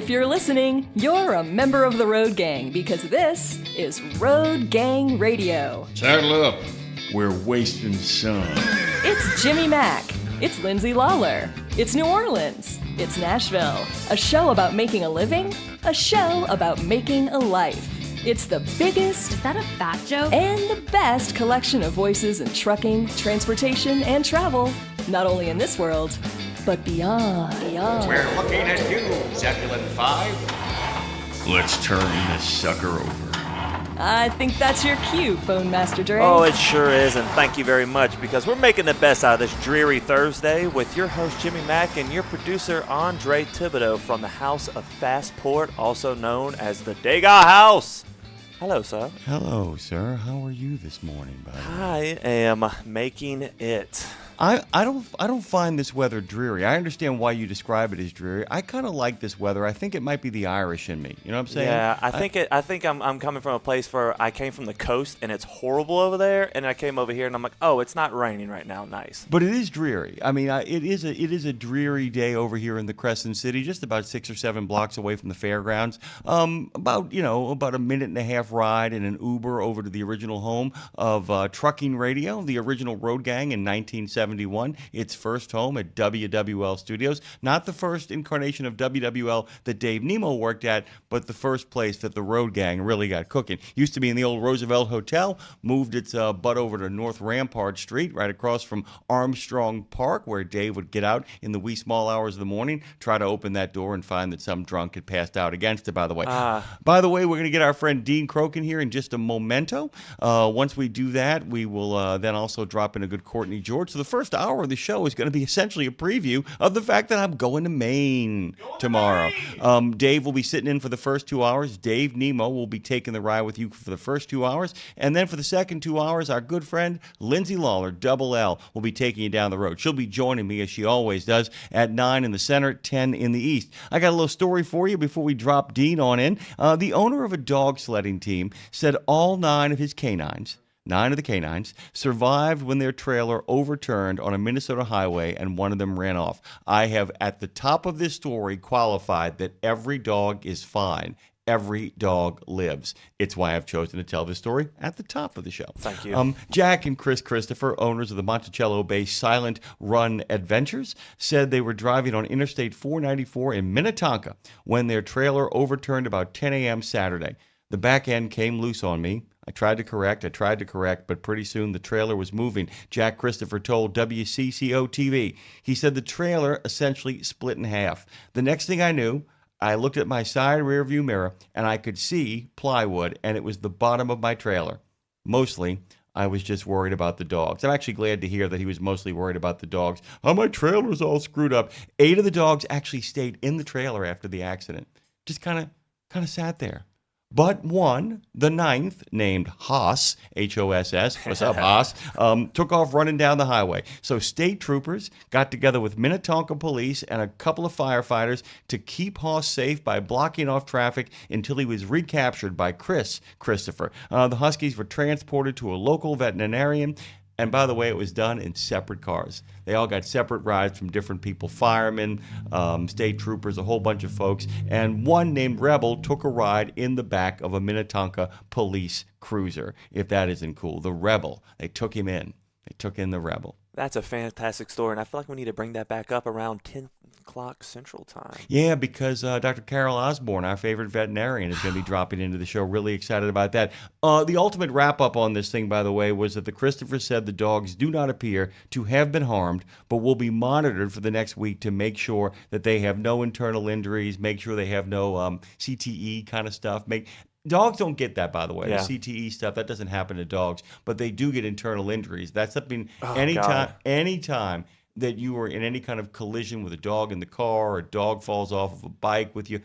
If you're listening, you're a member of the Road Gang because this is Road Gang Radio. Saddle up. We're wasting sun. It's Jimmy Mack. It's Lindsay Lawler. It's New Orleans. It's Nashville. A show about making a living. A show about making a life. It's the biggest... Is that a fat joke? And the best collection of voices in trucking, transportation, and travel. Not only in this world, but beyond. We're looking at you, Zebulon 5. Let's turn this sucker over. I think that's your cue, Phone Master Dre. Oh, it sure is, and thank you very much, because we're making the best out of this dreary Thursday with your host, Jimmy Mack, and your producer, Andre Thibodeau, from the House of Fastport, also known as the Degas House. Hello, sir. Hello, sir. How are you this morning, buddy? I am making it. I don't find this weather dreary. I understand why you describe it as dreary. I kind of like this weather. I think it might be the Irish in me. You know what I'm saying? Yeah, I think I'm coming from a place where I came from the coast and it's horrible over there, and I came over here and I'm like, oh, it's not raining right now. Nice. But it is dreary. I mean, it is a dreary day over here in the Crescent City, just about 6 or 7 blocks away from the fairgrounds. About a minute and a half ride in an Uber over to the original home of Trucking Radio, the original Road Gang in 1971. Its first home at WWL Studios. Not the first incarnation of WWL that Dave Nemo worked at, but the first place that the Road Gang really got cooking. Used to be in the old Roosevelt Hotel, moved its butt over to North Rampart Street, right across from Armstrong Park, where Dave would get out in the wee small hours of the morning, try to open that door and find that some drunk had passed out against it, by the way. By the way, we're going to get our friend Dean Crokin here in just a momento. Once we do that, we will then also drop in a good Courtney George. So the first hour of the show is going to be essentially a preview of the fact that I'm going to Maine tomorrow. Dave will be sitting in for the first 2 hours. Dave Nemo will be taking the ride with you for the first 2 hours. And then for the second 2 hours, our good friend Lindsay Lawler, Double L, will be taking you down the road. She'll be joining me, as she always does, at 9 in the center, 10 in the east. I got a little story for you before we drop Dean on in. The owner of a dog sledding team said all 9 of his canines, 9 of the canines, survived when their trailer overturned on a Minnesota highway and one of them ran off. I have, at the top of this story, qualified that every dog is fine. Every dog lives. It's why I've chosen to tell this story at the top of the show. Thank you. Jack and Chris Christopher, owners of the Monticello-based Silent Run Adventures, said they were driving on Interstate 494 in Minnetonka when their trailer overturned about 10 a.m. Saturday. The back end came loose on me. I tried to correct, but pretty soon the trailer was moving, Jack Christopher told WCCO-TV. He said the trailer essentially split in half. The next thing I knew, I looked at my side rear view mirror, and I could see plywood, and it was the bottom of my trailer. Mostly, I was just worried about the dogs. I'm actually glad to hear that he was mostly worried about the dogs. Oh, my trailer's all screwed up. 8 of the dogs actually stayed in the trailer after the accident. Just kind of sat there. But one, the 9th, named Haas, H-O-S-S, what's up, Haas, took off running down the highway. So state troopers got together with Minnetonka police and a couple of firefighters to keep Haas safe by blocking off traffic until he was recaptured by Chris Christopher. The Huskies were transported to a local veterinarian. And by the way, it was done in separate cars. They all got separate rides from different people, firemen, state troopers, a whole bunch of folks. And one named Rebel took a ride in the back of a Minnetonka police cruiser, if that isn't cool. The Rebel. They took him in. They took in the Rebel. That's a fantastic story, and I feel like we need to bring that back up around 10 o'clock Central Time. Yeah, because Dr. Carol Osborne, our favorite veterinarian, is going to be dropping into the show. Really excited about that. The ultimate wrap-up on this thing, by the way, was that the Christopher said the dogs do not appear to have been harmed, but will be monitored for the next week to make sure that they have no internal injuries, make sure they have no CTE kind of stuff. Dogs don't get that, by the way. Yeah. The CTE stuff, that doesn't happen to dogs, but they do get internal injuries. That's something God. anytime that you are in any kind of collision with a dog in the car or a dog falls off of a bike with you.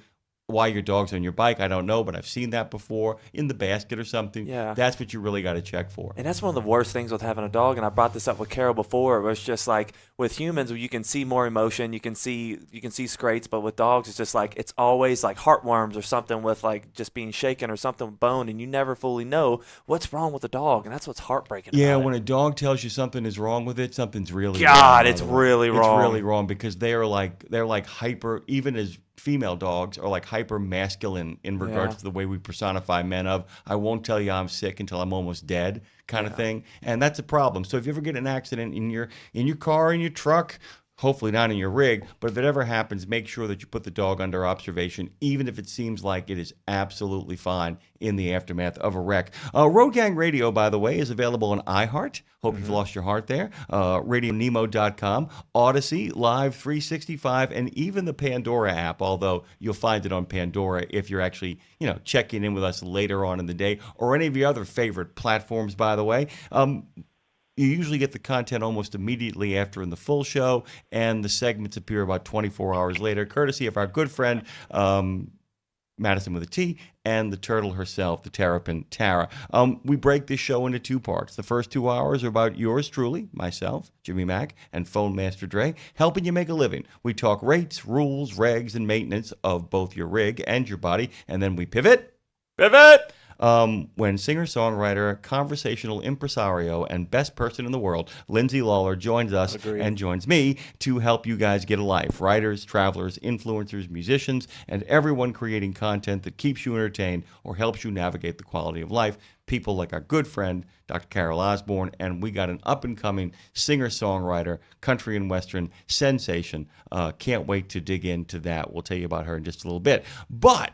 Why your dog's on your bike, I don't know, but I've seen that before in the basket or something. Yeah. That's what you really got to check for. And that's one of the worst things with having a dog, and I brought this up with Carol before. It was just like with humans, you can see more emotion, you can see scrapes, but with dogs, it's just like it's always like heartworms or something with like just being shaken or something with bone, and you never fully know what's wrong with the dog, and that's what's heartbreaking. Yeah, about when it. a dog tells you something is wrong with it, something's really God, wrong. it's really wrong. It's really wrong because they're like hyper, even as female dogs are like hyper masculine in regards to the way we personify men of I won't tell you I'm sick until I'm almost dead kind of thing. And that's a problem. So if you ever get an accident in your car, in your truck, hopefully not in your rig, but if it ever happens, make sure that you put the dog under observation, even if it seems like it is absolutely fine in the aftermath of a wreck. Road Gang Radio, by the way, is available on iHeart. Hope you've lost your heart there. RadioNemo.com, Odyssey, Live 365, and even the Pandora app, although you'll find it on Pandora if you're actually, checking in with us later on in the day, or any of your other favorite platforms, by the way. You usually get the content almost immediately after in the full show, and the segments appear about 24 hours later, courtesy of our good friend, Madison with a T, and the turtle herself, the Terrapin Tara. We break this show into 2 parts. The first 2 hours are about yours truly, myself, Jimmy Mack, and Phone Master Dre, helping you make a living. We talk rates, rules, regs, and maintenance of both your rig and your body, and then we pivot! When singer-songwriter, conversational impresario, and best person in the world, Lindsay Lawler, joins us and joins me to help you guys get a life. Writers, travelers, influencers, musicians, and everyone creating content that keeps you entertained or helps you navigate the quality of life. People like our good friend, Dr. Carol Osborne, and we got an up-and-coming singer-songwriter, country and western sensation. Can't wait to dig into that. We'll tell you about her in just a little bit. But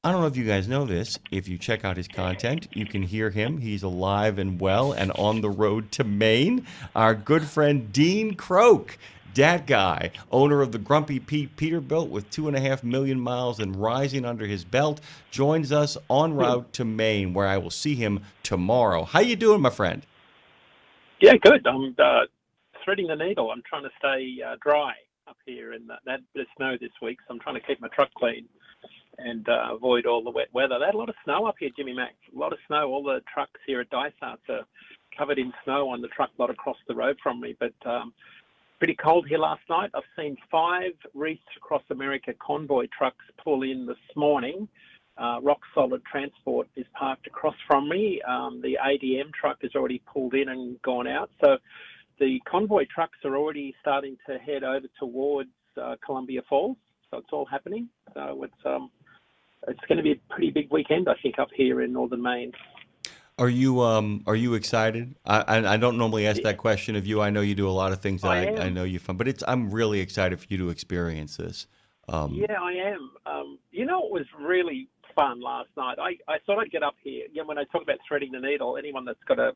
I don't know if you guys know this. If you check out his content, you can hear him. He's alive and well and on the road to Maine. Our good friend Dean Croak, that guy, owner of the Grumpy Pete Peterbilt with 2.5 million miles and rising under his belt, joins us en route to Maine, where I will see him tomorrow. How you doing, my friend? Yeah, good. I'm threading the needle. I'm trying to stay dry up here in that bit of snow this week, so I'm trying to keep my truck clean and avoid all the wet weather. They had a lot of snow up here, Jimmy Mac. A lot of snow. All the trucks here at Dysart's are covered in snow on the truck lot across the road from me. But pretty cold here last night. I've seen 5 Reese Across America convoy trucks pull in this morning. Rock Solid Transport is parked across from me. The ADM truck has already pulled in and gone out. So the convoy trucks are already starting to head over towards Columbia Falls. So it's all happening. So it's going to be a pretty big weekend, I think, up here in northern Maine. Are you excited? I don't normally ask that question of you. I know you do a lot of things that I know you fun, but I'm really excited for you to experience this. Yeah, I am. It was really fun last night. I thought I'd get up here. When I talk about threading the needle, anyone that's got a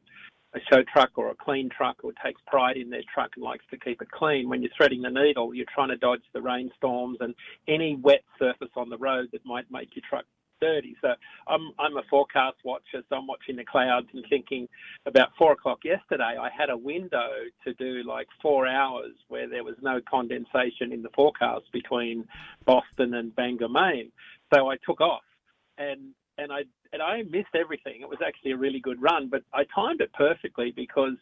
show truck or a clean truck or takes pride in their truck and likes to keep it clean, when you're threading the needle, you're trying to dodge the rainstorms and any wet surface on the road that might make your truck dirty. So I'm a forecast watcher, so I'm watching the clouds and thinking about 4 o'clock yesterday, I had a window to do like 4 hours where there was no condensation in the forecast between Boston and Bangor, Maine. So I took off and I missed everything. It was actually a really good run, but I timed it perfectly because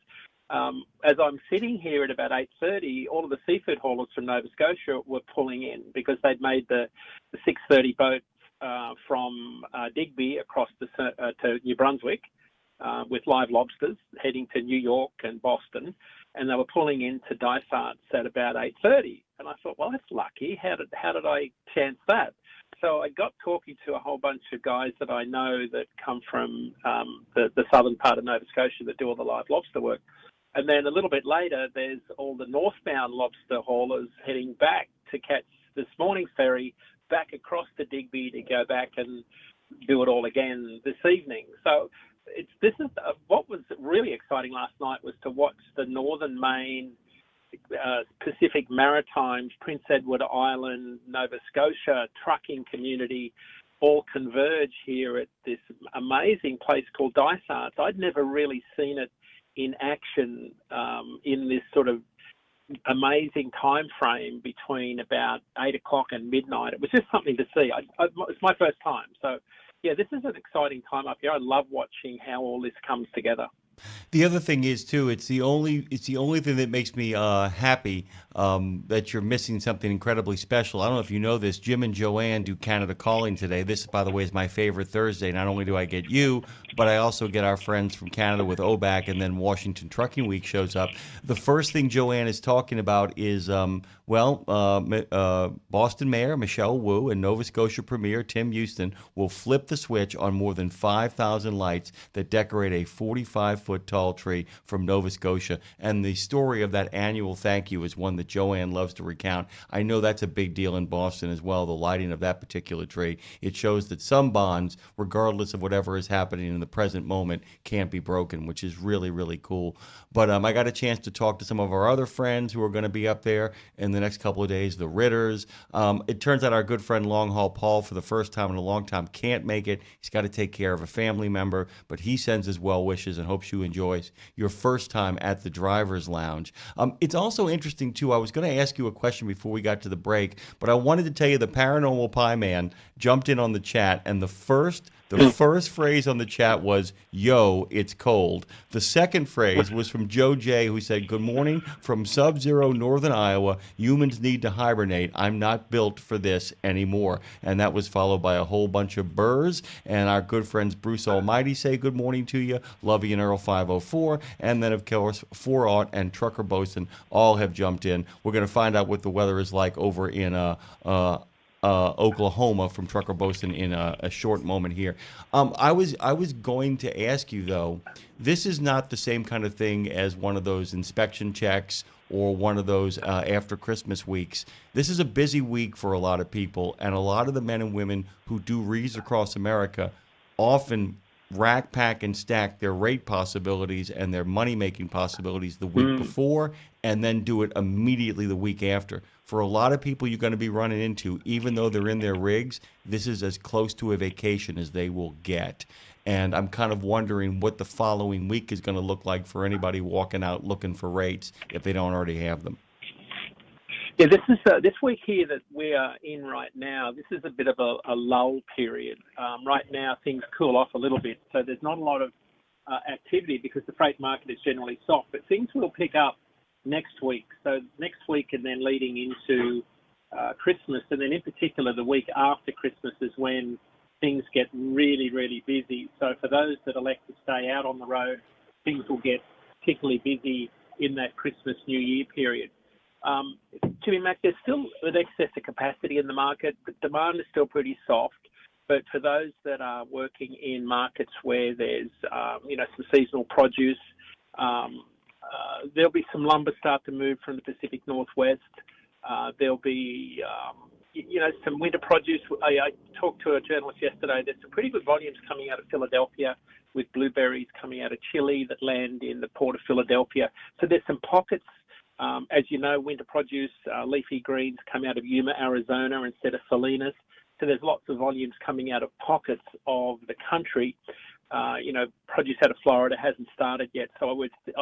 as I'm sitting here at about 8:30, all of the seafood haulers from Nova Scotia were pulling in because they'd made the 6:30 boat from Digby across to New Brunswick with live lobsters heading to New York and Boston, and they were pulling into Dysart's at about 8:30. And I thought, well, that's lucky. How did I chance that? So I got talking to a whole bunch of guys that I know that come from the southern part of Nova Scotia that do all the live lobster work. And then a little bit later, there's all the northbound lobster haulers heading back to catch this morning's ferry back across to Digby to go back and do it all again this evening. So what was really exciting last night was to watch the northern Maine, Pacific Maritimes, Prince Edward Island, Nova Scotia trucking community all converge here at this amazing place called Dysart's. I'd never really seen it in action in this sort of amazing time frame between about 8 o'clock and midnight. It was just something to see. It's my first time. So, yeah, this is an exciting time up here. I love watching how all this comes together. The other thing is too, it's the only thing that makes me happy that you're missing something incredibly special. I don't know if you know this. Jim and Joanne do Canada Calling today. This, by the way, is my favorite Thursday. Not only do I get you, but I also get our friends from Canada with OBAC, and then Washington Trucking Week shows up. The first thing Joanne is talking about is Boston Mayor Michelle Wu and Nova Scotia Premier Tim Houston will flip the switch on more than 5,000 lights that decorate a 45-foot tall tree from Nova Scotia. And the story of that annual thank you is one that Joanne loves to recount. I know that's a big deal in Boston as well, the lighting of that particular tree. It shows that some bonds, regardless of whatever is happening in the present moment, can't be broken, which is really, really cool. But I got a chance to talk to some of our other friends who are going to be up there in the next couple of days, the Ritters. It turns out our good friend Long Haul Paul, for the first time in a long time, can't make it. He's got to take care of a family member, but he sends his well wishes and hopes you enjoy your first time at the Driver's Lounge. It's also interesting, too. I was going to ask you a question before we got to the break, but I wanted to tell you the Paranormal Pie Man jumped in on the chat, and the first phrase on the chat was, "Yo, it's cold." The second phrase was from Joe J., who said, "Good morning from sub-zero northern Iowa. Humans need to hibernate. I'm not built for this anymore." And that was followed by a whole bunch of burrs. And our good friends Bruce Almighty say good morning to you. Lovey and Earl 504. And then, of course, 4-Aught and Trucker Bosun all have jumped in. We're going to find out what the weather is like over in Oklahoma from Trucker Bosun in a short moment here. I was going to ask you, though, this is not the same kind of thing as one of those inspection checks or one of those after Christmas weeks. This is a busy week for a lot of people, and a lot of the men and women who do reads across America often rack, pack, and stack their rate possibilities and their money-making possibilities the week before, and then do it immediately the week after. For a lot of people you're going to be running into, even though they're in their rigs, this is as close to a vacation as they will get. And I'm kind of wondering what the following week is going to look like for anybody walking out looking for rates if they don't already have them. Yeah, this is this week here that we are in right now. This is a bit of a lull period. Right now, things cool off a little bit, so there's not a lot of activity because the freight market is generally soft. But things will pick up next week. So next week, and then leading into Christmas, and then in particular the week after Christmas is when things get really, really busy. So for those that elect to stay out on the road, things will get particularly busy in that Christmas New Year period. Jimmy Mac, there's still an excess of capacity in the market. The demand is still pretty soft. But for those that are working in markets where there's, some seasonal produce, there'll be some lumber start to move from the Pacific Northwest. There'll be, some winter produce. I talked to a journalist yesterday. There's some pretty good volumes coming out of Philadelphia with blueberries coming out of Chile that land in the port of Philadelphia. So there's some pockets. As you know, winter produce, leafy greens come out of Yuma, Arizona instead of Salinas. So there's lots of volumes coming out of pockets of the country. Produce out of Florida hasn't started yet. So I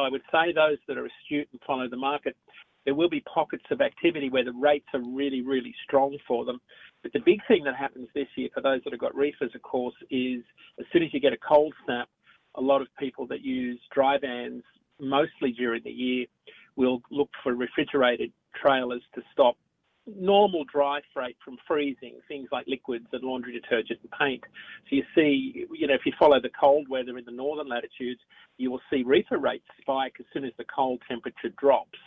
would say those that are astute and follow the market, there will be pockets of activity where the rates are really, really strong for them. But the big thing that happens this year for those that have got reefers, of course, is as soon as you get a cold snap, a lot of people that use dry vans, mostly during the year, will look for refrigerated trailers to stop normal dry freight from freezing, things like liquids and laundry detergent and paint. So you see, if you follow the cold weather in the northern latitudes, you will see reefer rates spike as soon as the cold temperature drops.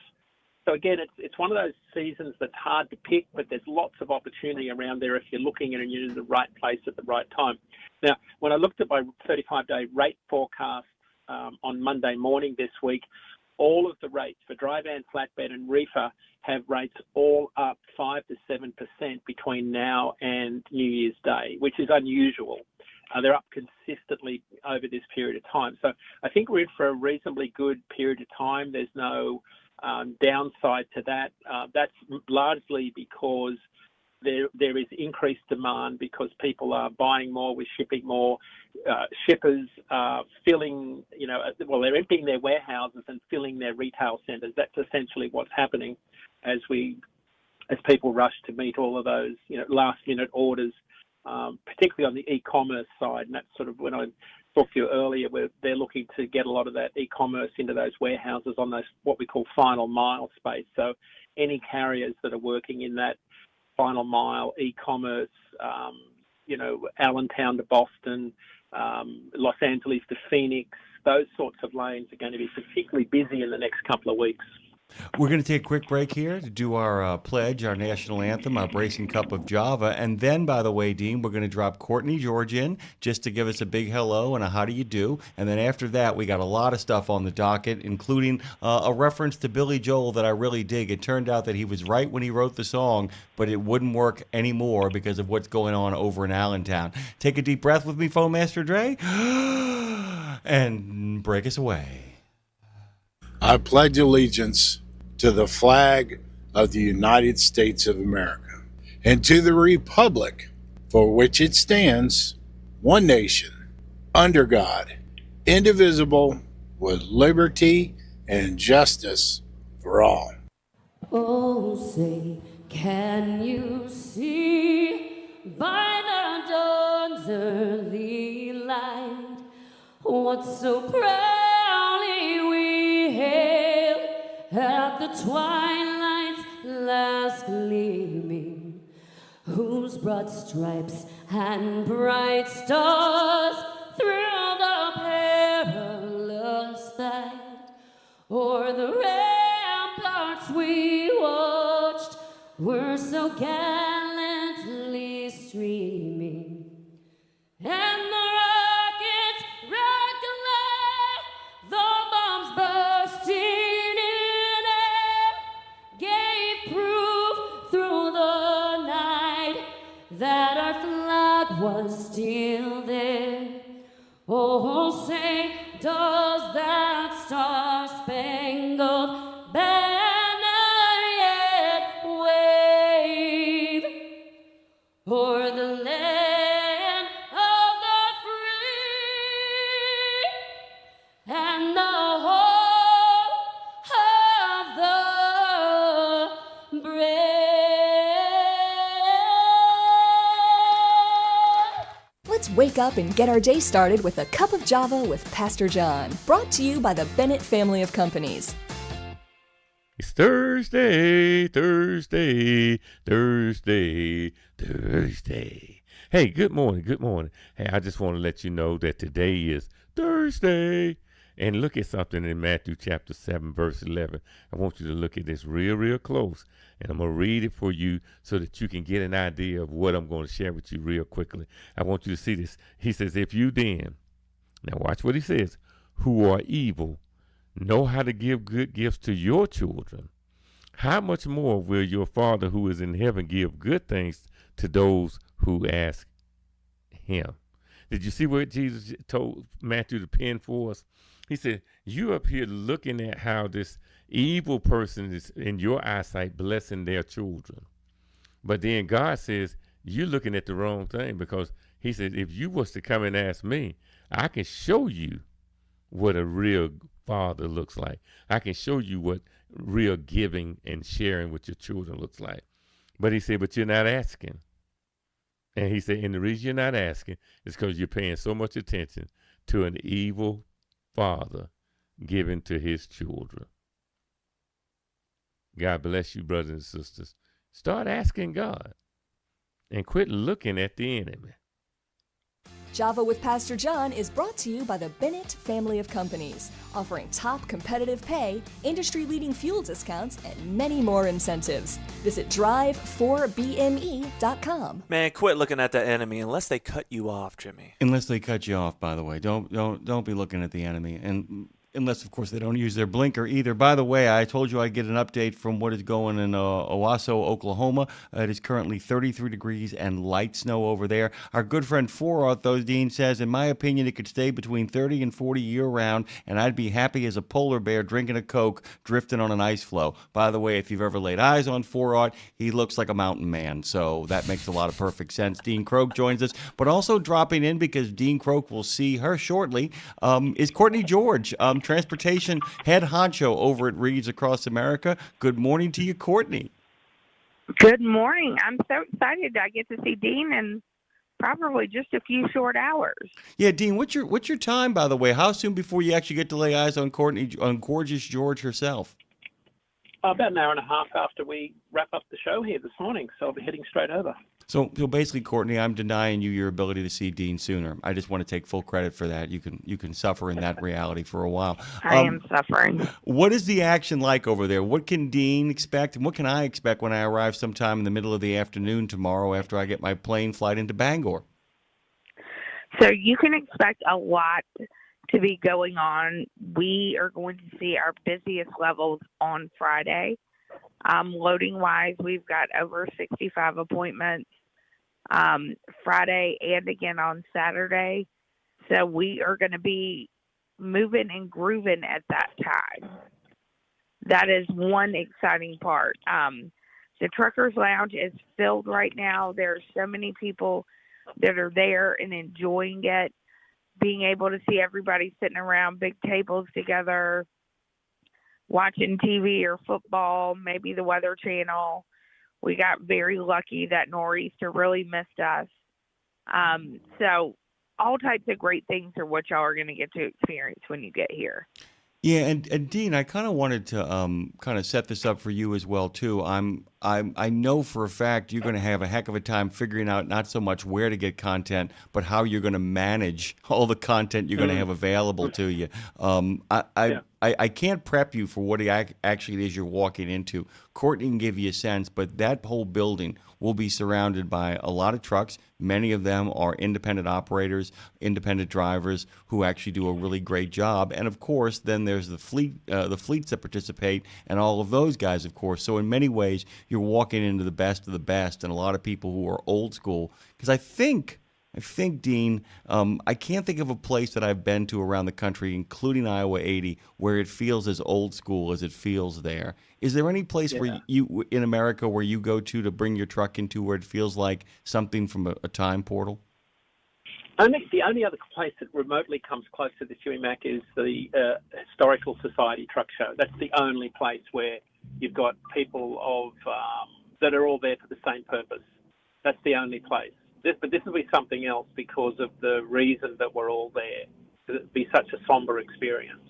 So again, it's one of those seasons that's hard to pick, but there's lots of opportunity around there if you're looking and you're in the right place at the right time. Now, when I looked at my 35-day rate forecast on Monday morning this week, all of the rates for dry van, flatbed, and reefer have rates all up 5 to 7% between now and New Year's Day, which is unusual. They're up consistently over this period of time. So I think we're in for a reasonably good period of time. There's no downside to that. That's largely because there is increased demand because people are buying more, we're shipping more. Shippers are filling, they're emptying their warehouses and filling their retail centres. That's essentially what's happening as people rush to meet all of those, last-minute orders, particularly on the e-commerce side. And that's sort of when I talked to you earlier, where they're looking to get a lot of that e-commerce into those warehouses on those what we call final mile space. So any carriers that are working in that final mile e-commerce, Allentown to Boston, Los Angeles to Phoenix, those sorts of lanes are going to be particularly busy in the next couple of weeks. We're going to take a quick break here to do our pledge, our national anthem, our Bracing Cup of Java. And then, by the way, Dean, we're going to drop Courtney George in just to give us a big hello and a how do you do. And then after that, we got a lot of stuff on the docket, including a reference to Billy Joel that I really dig. It turned out that he was right when he wrote the song, but it wouldn't work anymore because of what's going on over in Allentown. Take a deep breath with me, Foam Master Dre, and break us away. I pledge allegiance to the flag of the United States of America and to the republic for which it stands, one nation, under God, indivisible, with liberty and justice for all. Oh, say, can you see by the dawn's early light what so proudly we hailed at the twilight's last gleaming, whose broad stripes and bright stars through the perilous fight o'er the ramparts we watched were so gallantly streaming, and the rockets rattling, the bombs bursting in air, gave proof through the night that our flag was still there. Oh, say, does that star-spangled banner yet wave o'er the land of the free and the home of the brave? Let's wake up and get our day started with a cup of Java with Pastor John, brought to you by the Bennett family of companies. It's Thursday. Hey, good morning. Hey, I just want to let you know that today is Thursday. And look at something in Matthew chapter 7, verse 11. I want you to look at this real close. And I'm going to read it for you so that you can get an idea of what I'm going to share with you real quickly. I want you to see this. He says, if you then, now watch what he says, who are evil, know how to give good gifts to your children, how much more will your Father who is in heaven give good things to those who ask him? Did you see what Jesus told Matthew to pen for us? He said, you up here looking at how this evil person is in your eyesight blessing their children. But then God says, you're looking at the wrong thing, because he said, if you was to come and ask me, I can show you what a real father looks like. I can show you what real giving and sharing with your children looks like. But he said, but you're not asking. And he said, and the reason you're not asking is because you're paying so much attention to an evil father giving to his children. God bless you, brothers and sisters. Start asking God and quit looking at the enemy. Java with Pastor John is brought to you by the Bennett family of companies, offering top competitive pay, industry-leading fuel discounts, and many more incentives. Visit drive4bme.com. Man, quit looking at the enemy unless they cut you off, Jimmy. Unless they cut you off, by the way. Don't be looking at the enemy. And unless, of course, they don't use their blinker either. By the way, I told you I'd get an update from what is going in Owasso, Oklahoma. It is currently 33 degrees and light snow over there. Our good friend Forauth, though, Dean says, in my opinion, it could stay between 30 and 40 year-round, and I'd be happy as a polar bear drinking a Coke, drifting on an ice floe. By the way, if you've ever laid eyes on Forauth, he looks like a mountain man, so that makes a lot of perfect sense. Dean Croak joins us, but also dropping in, because Dean Croak will see her shortly, is Courtney George, transportation head honcho over at Reed's Across America. Good morning to you, Courtney. Good morning. I'm so excited I get to see Dean and probably just a few short hours. Yeah, Dean, what's your time, by the way? How soon before you actually get to lay eyes on gorgeous George herself? About an hour and a half after we wrap up the show here this morning, so I'll be heading straight over. So basically, Courtney, I'm denying you your ability to see Dean sooner. I just want to take full credit for that. You can suffer in that reality for a while. I am suffering. What is the action like over there? What can Dean expect, and what can I expect when I arrive sometime in the middle of the afternoon tomorrow after I get my plane flight into Bangor? So you can expect a lot to be going on. We are going to see our busiest levels on Friday. Loading wise, we've got over 65 appointments Friday and again on Saturday. So we are going to be moving and grooving at that time. That is one exciting part. The Truckers Lounge is filled right now. There's so many people that are there and enjoying it. Being able to see everybody sitting around big tables together, watching TV or football, maybe the Weather Channel. We got very lucky that nor'easter really missed us. So all types of great things are what y'all are going to get to experience when you get here. Yeah, and Dean, I kind of wanted to kind of set this up for you as well too. I know for a fact you're going to have a heck of a time figuring out not so much where to get content, but how you're going to manage all the content you're going to have available to you. I can't prep you for what actually it is you're walking into. Courtney can give you a sense, but that whole building will be surrounded by a lot of trucks. Many of them are independent operators, independent drivers who actually do a really great job. And of course, then there's the fleets that participate, and all of those guys, of course. So in many ways, you're walking into the best of the best, and a lot of people who are old school. Because I think, Dean, I can't think of a place that I've been to around the country, including Iowa 80, where it feels as old school as it feels there. Is there any place where you in America where you go to bring your truck into where it feels like something from a time portal? The only other place that remotely comes close to this, UMAC, is the Historical Society Truck Show. That's the only place where you've got people of that are all there for the same purpose. That's the only place. But this will be something else because of the reason that we're all there. It'll be such a somber experience.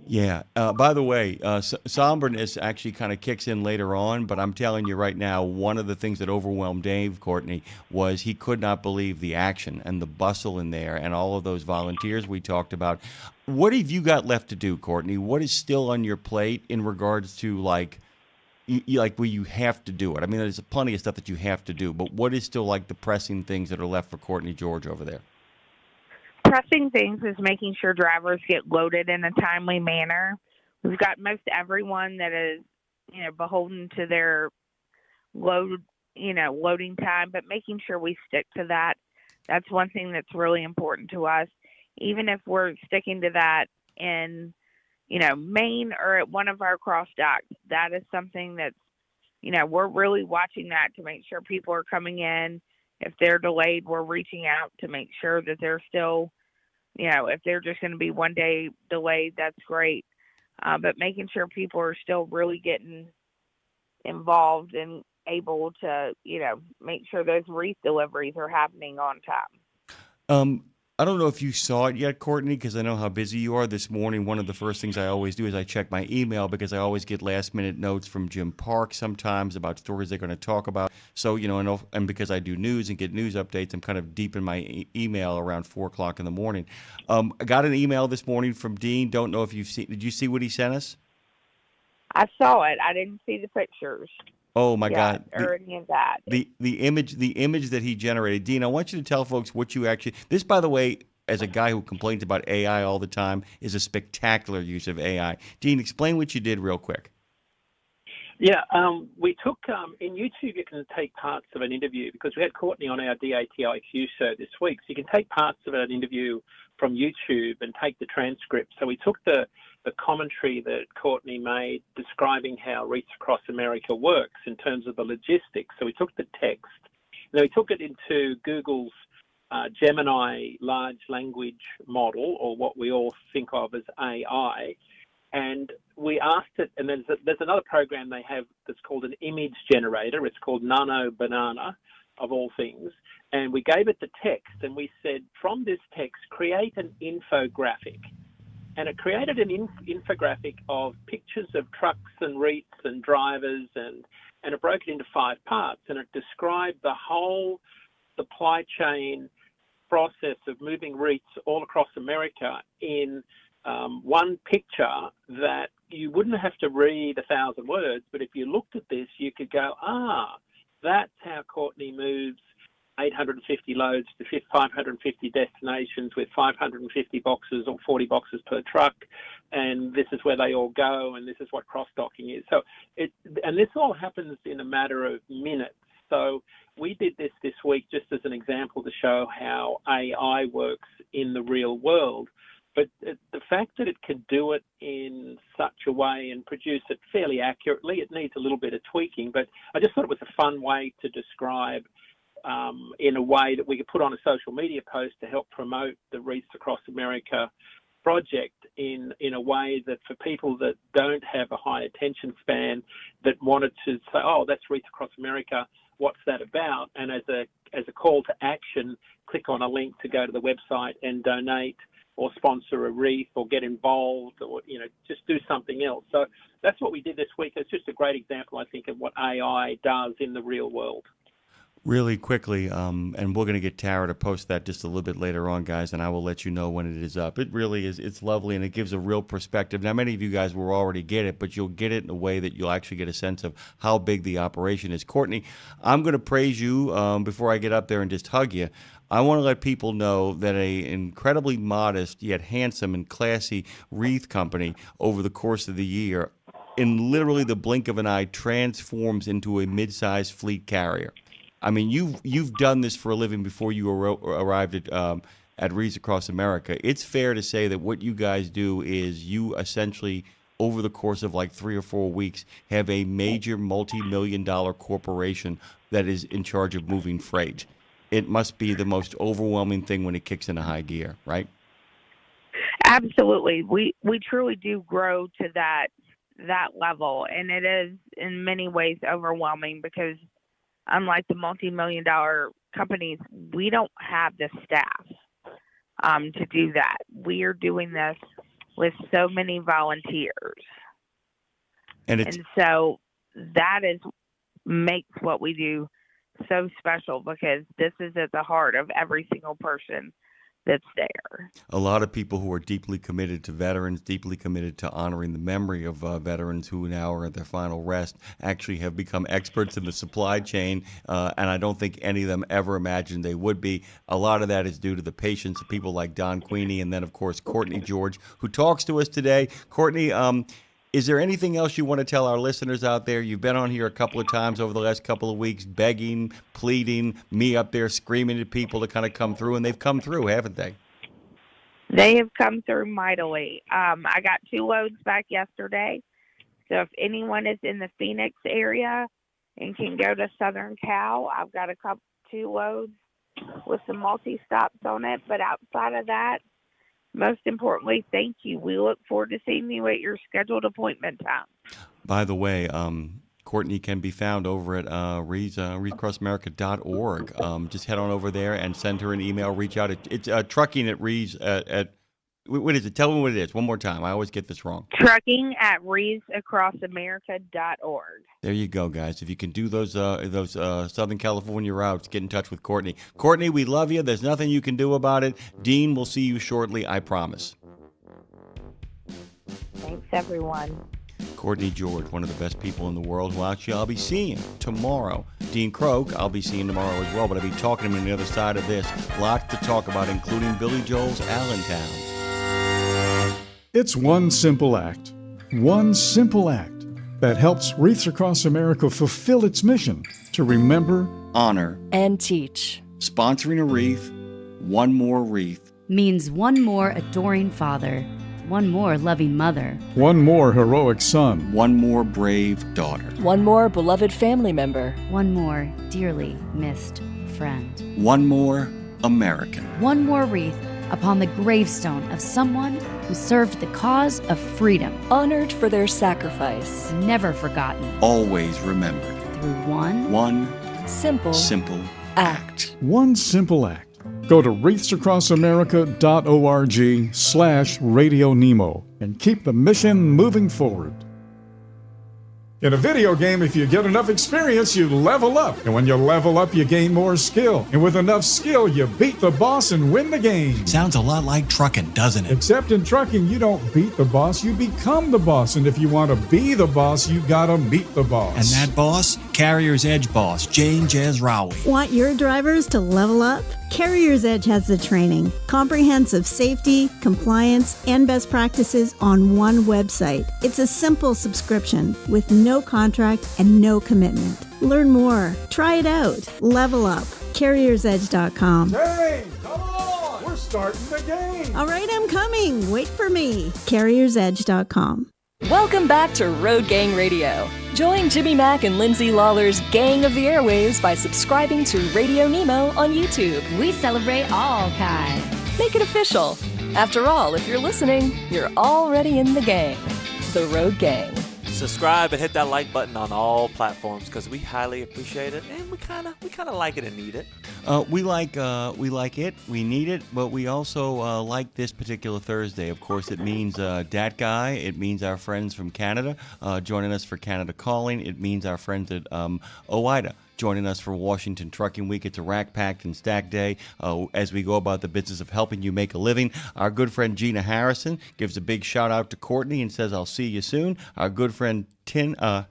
Yeah. By the way, somberness actually kind of kicks in later on, but I'm telling you right now, one of the things that overwhelmed Dave, Courtney, was he could not believe the action and the bustle in there and all of those volunteers we talked about. What have you got left to do, Courtney? What is still on your plate in regards to like where you have to do it? I mean, there's plenty of stuff that you have to do, but what is still like the pressing things that are left for Courtney George over there? Pressing things is making sure drivers get loaded in a timely manner. We've got most everyone that is, beholden to their loading time, but making sure we stick to that. That's one thing that's really important to us. Even if we're sticking to that in, Maine or at one of our cross docks, that is something that's, we're really watching that to make sure people are coming in. If they're delayed, we're reaching out to make sure that they're still, if they're just going to be one day delayed, that's great. But making sure people are still really getting involved and able to, make sure those wreath deliveries are happening on time. I don't know if you saw it yet, Courtney, because I know how busy you are. This morning, one of the first things I always do is I check my email because I always get last-minute notes from Jim Park sometimes about stories they're going to talk about. So, and because I do news and get news updates, I'm kind of deep in my email around 4 o'clock in the morning. I got an email this morning from Dean. Don't know if you've seen. Did you see what he sent us? I saw it. I didn't see the pictures. Oh my God! Or any of that. The image that he generated, Dean. I want you to tell folks what you actually. This, by the way, as a guy who complains about AI all the time, is a spectacular use of AI. Dean, explain what you did real quick. Yeah, we took in YouTube. You can take parts of an interview because we had Courtney on our DATIQ show this week. So you can take parts of an interview from YouTube and take the transcript. So we took the commentary that Courtney made describing how Reach Across America works in terms of the logistics. So we took the text, and then we took it into Google's Gemini large language model, or what we all think of as AI, and we asked it, and there's another program they have that's called an image generator. It's called Nano Banana. of all things, and we gave it the text, and we said, from this text, create an infographic. And it created an infographic of pictures of trucks and wreaths and drivers, and it broke it into 5 parts, and it described the whole supply chain process of moving wreaths all across America in one picture that you wouldn't have to read 1,000 words, but if you looked at this, you could go, that's how Courtney moves 850 loads to 550 destinations with 550 boxes or 40 boxes per truck, and this is where they all go, and this is what cross-docking is. So and this all happens in a matter of minutes. So we did this week just as an example to show how AI works in the real world. But the fact that it can do it in such a way and produce it fairly accurately, it needs a little bit of tweaking, but I just thought it was a fun way to describe in a way that we could put on a social media post to help promote the Wreaths Across America project in a way that for people that don't have a high attention span that wanted to say, that's Wreaths Across America, what's that about? And as a call to action, click on a link to go to the website and donate or sponsor a wreath or get involved or, just do something else. So that's what we did this week. It's just a great example, I think, of what AI does in the real world. Really quickly, and we're going to get Tara to post that just a little bit later on, guys, and I will let you know when it is up. It really is. It's lovely, and it gives a real perspective. Now, many of you guys will already get it, but you'll get it in a way that you'll actually get a sense of how big the operation is. Courtney, I'm going to praise you before I get up there and just hug you. I want to let people know that an incredibly modest yet handsome and classy wreath company over the course of the year, in literally the blink of an eye, transforms into a mid-sized fleet carrier. I mean, you've done this for a living before you arrived at Wreaths Across America. It's fair to say that what you guys do is you essentially, over the course of like 3 or 4 weeks, have a major multi-million-dollar corporation that is in charge of moving freight. It must be the most overwhelming thing when it kicks into high gear, right? Absolutely. We truly do grow to that level, and it is in many ways overwhelming because unlike the multi-million-dollar companies, we don't have the staff to do that. We are doing this with so many volunteers. And so that makes what we do so special because this is at the heart of every single person that's there. A lot of people who are deeply committed to veterans, deeply committed to honoring the memory of veterans who now are at their final rest, actually have become experts in the supply chain, and I don't think any of them ever imagined they would be. A lot of that is due to the patience of people like Don Queenie and then, of course, Courtney George, who talks to us today. Courtney, is there anything else you want to tell our listeners out there? You've been on here a couple of times over the last couple of weeks, begging, pleading, me up there screaming at people to kind of come through, and they've come through, haven't they? They have come through mightily. I got 2 loads back yesterday. So if anyone is in the Phoenix area and can go to Southern Cal, I've got 2 loads with some multi-stops on it. But outside of that, most importantly, thank you. We look forward to seeing you at your scheduled appointment time. By the way, Courtney can be found over at wreathsacrossamerica.org. Just head on over there and send her an email. Reach out. It's trucking at Wreaths at what is it? Tell me what it is. One more time. I always get this wrong. Trucking at wreathsacrossamerica.org. There you go, guys. If you can do those Southern California routes, get in touch with Courtney. Courtney, we love you. There's nothing you can do about it. Dean, we'll see you shortly. I promise. Thanks, everyone. Courtney George, one of the best people in the world, who actually I'll be seeing tomorrow. Dean Croak, I'll be seeing tomorrow as well, but I'll be talking to him on the other side of this. Lots to talk about, including Billy Joel's Allentown. It's one simple act that helps Wreaths Across America fulfill its mission to remember, honor, and teach. Sponsoring a wreath, one more wreath, means one more adoring father, one more loving mother, one more heroic son, one more brave daughter, one more beloved family member, one more dearly missed friend, one more American, one more wreath upon the gravestone of someone who served the cause of freedom, honored for their sacrifice, never forgotten, always remembered, through one simple Act. One simple act. Go to wreathsacrossamerica.org/RadioNemo and keep the mission moving forward. In a video game, if you get enough experience, you level up. And when you level up, you gain more skill. And with enough skill, you beat the boss and win the game. Sounds a lot like trucking, doesn't it? Except in trucking, you don't beat the boss, you become the boss. And if you want to be the boss, you gotta meet the boss. And that boss? Carrier's Edge boss, Jane Jezraoui. Want your drivers to level up? Carrier's Edge has the training, comprehensive safety, compliance, and best practices on one website. It's a simple subscription with no contract and no commitment. Learn more. Try it out. Level up. CarriersEdge.com. Hey, come on! We're starting the game! All right, I'm coming. Wait for me. CarriersEdge.com. Welcome back to Road Gang Radio. Join Jimmy Mack and Lindsay Lawler's Gang of the Airwaves by subscribing to Radio Nemo on YouTube. We celebrate all kinds. Make it official. After all, if you're listening, you're already in the gang. The Road Gang. Subscribe and hit that like button on all platforms because we highly appreciate it and we kind of like it and need it. We like it, we need it, but we also like this particular Thursday. Of course, it means Dat Guy. It means our friends from Canada joining us for Canada Calling. It means our friends at OIDA joining us for Washington Trucking Week. It's a Rack, Packed, and Stack Day as we go about the business of helping you make a living. Our good friend Gina Harrison gives a big shout out to Courtney and says, I'll see you soon. Our good friend Tin Ring,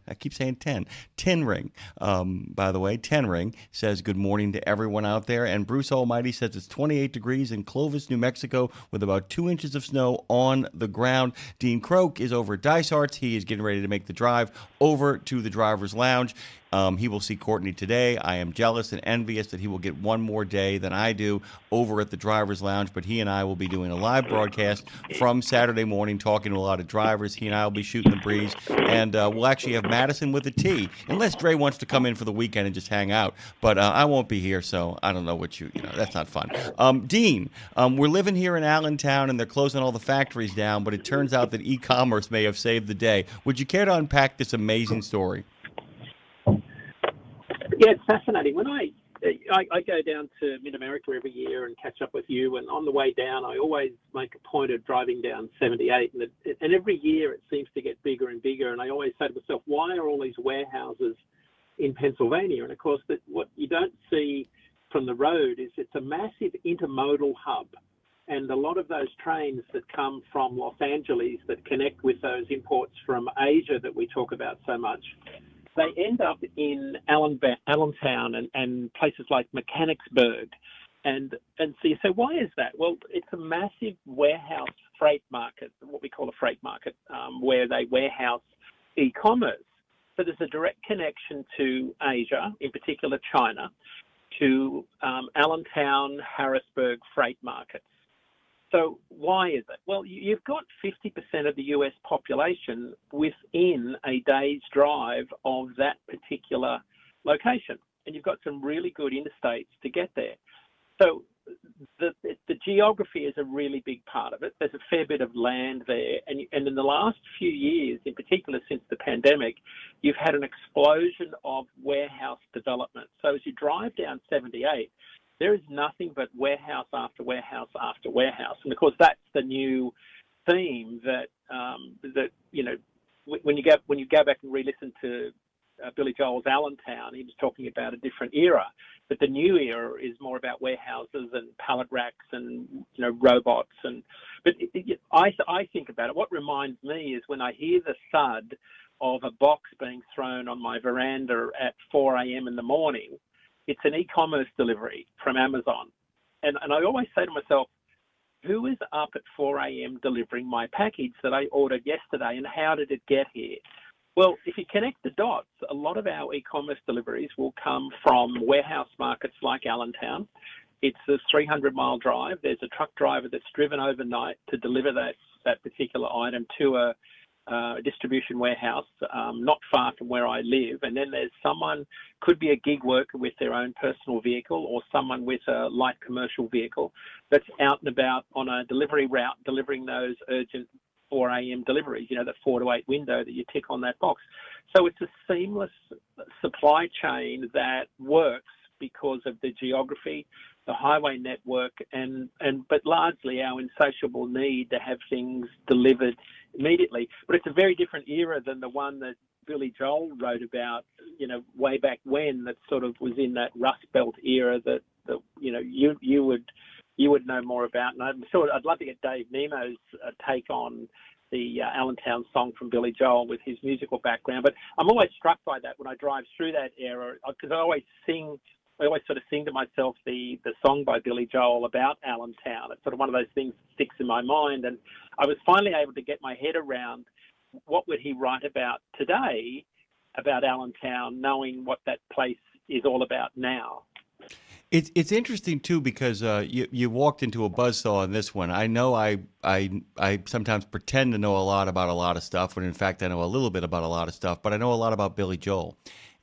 by the way, Ten Ring says good morning to everyone out there. And Bruce Almighty says it's 28 degrees in Clovis, New Mexico, with about 2 inches of snow on the ground. Dean Croak is over at Dice Arts. He is getting ready to make the drive over to the driver's lounge. He will see Courtney today. I am jealous and envious that he will get one more day than I do over at the driver's lounge, but he and I will be doing a live broadcast from Saturday morning, talking to a lot of drivers. He and I will be shooting the breeze, and we'll actually have Madison with a T, unless Dre wants to come in for the weekend and just hang out. But I won't be here, so I don't know what that's not fun. Dean, we're living here in Allentown, and they're closing all the factories down, but it turns out that e-commerce may have saved the day. Would you care to unpack this amazing story? Yeah, it's fascinating. When I go down to Mid-America every year and catch up with you, and on the way down, I always make a point of driving down 78, and every year it seems to get bigger and bigger, and I always say to myself, why are all these warehouses in Pennsylvania? And, of course, what you don't see from the road is it's a massive intermodal hub, and a lot of those trains that come from Los Angeles that connect with those imports from Asia that we talk about so much, they end up in Allentown and places like Mechanicsburg. And so you say, why is that? Well, it's a massive warehouse freight market, what we call a freight market, where they warehouse e-commerce. So there's a direct connection to Asia, in particular China, to Allentown, Harrisburg freight markets. So why is it? Well, you've got 50% of the US population within a day's drive of that particular location. And you've got some really good interstates to get there. So the geography is a really big part of it. There's a fair bit of land there. And in the last few years, in particular since the pandemic, you've had an explosion of warehouse development. So as you drive down 78, there is nothing but warehouse after warehouse after warehouse, and of course that's the new theme that when you go back and re-listen to Billy Joel's Allentown, he was talking about a different era, but the new era is more about warehouses and pallet racks and robots but I think about it. What reminds me is when I hear the thud of a box being thrown on my veranda at 4 a.m. in the morning. It's an e-commerce delivery from Amazon. And I always say to myself, who is up at 4 a.m. delivering my package that I ordered yesterday, and how did it get here? Well, if you connect the dots, a lot of our e-commerce deliveries will come from warehouse markets like Allentown. It's a 300-mile drive. There's a truck driver that's driven overnight to deliver that particular item to a distribution warehouse not far from where I live, and then there's someone, could be a gig worker with their own personal vehicle or someone with a light commercial vehicle that's out and about on a delivery route delivering those urgent 4 a.m. deliveries, that 4 to 8 window that you tick on that box. So it's a seamless supply chain that works because of the geography, the highway network, but largely our insatiable need to have things delivered immediately. But it's a very different era than the one that Billy Joel wrote about, way back when, that sort of was in that Rust Belt era that you would know more about. And I'm sure I'd love to get Dave Nemo's take on the Allentown song from Billy Joel with his musical background. But I'm always struck by that when I drive through that era, because I always sort of sing to myself the song by Billy Joel about Allentown. It's sort of one of those things that sticks in my mind. And I was finally able to get my head around what would he write about today about Allentown, knowing what that place is all about now. It's interesting too, because you walked into a buzzsaw in this one. I know I sometimes pretend to know a lot about a lot of stuff, when in fact I know a little bit about a lot of stuff. But I know a lot about Billy Joel,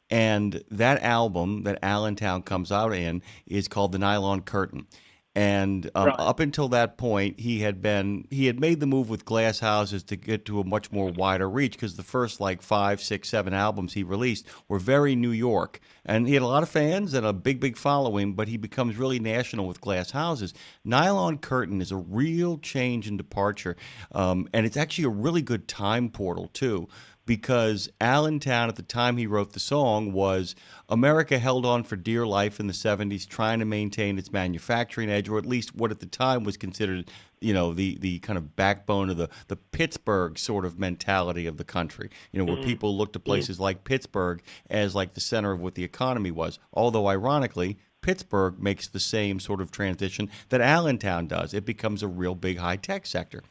and that album that Allentown comes out in is called The Nylon Curtain. And up until that point, he had made the move with Glass Houses to get to a much more wider reach, because the first 5, 6, 7 albums he released were very New York, and he had a lot of fans and a big following. But he becomes really national with Glass Houses. Nylon Curtain is a real change and departure, and it's actually a really good time portal too, because Allentown, at the time he wrote the song, was America held on for dear life in the 70s, trying to maintain its manufacturing edge, or at least what at the time was considered, the kind of backbone of the Pittsburgh sort of mentality of the country, where people looked to places like Pittsburgh as like the center of what the economy was. Although, ironically, Pittsburgh makes the same sort of transition that Allentown does. It becomes a real big high-tech sector.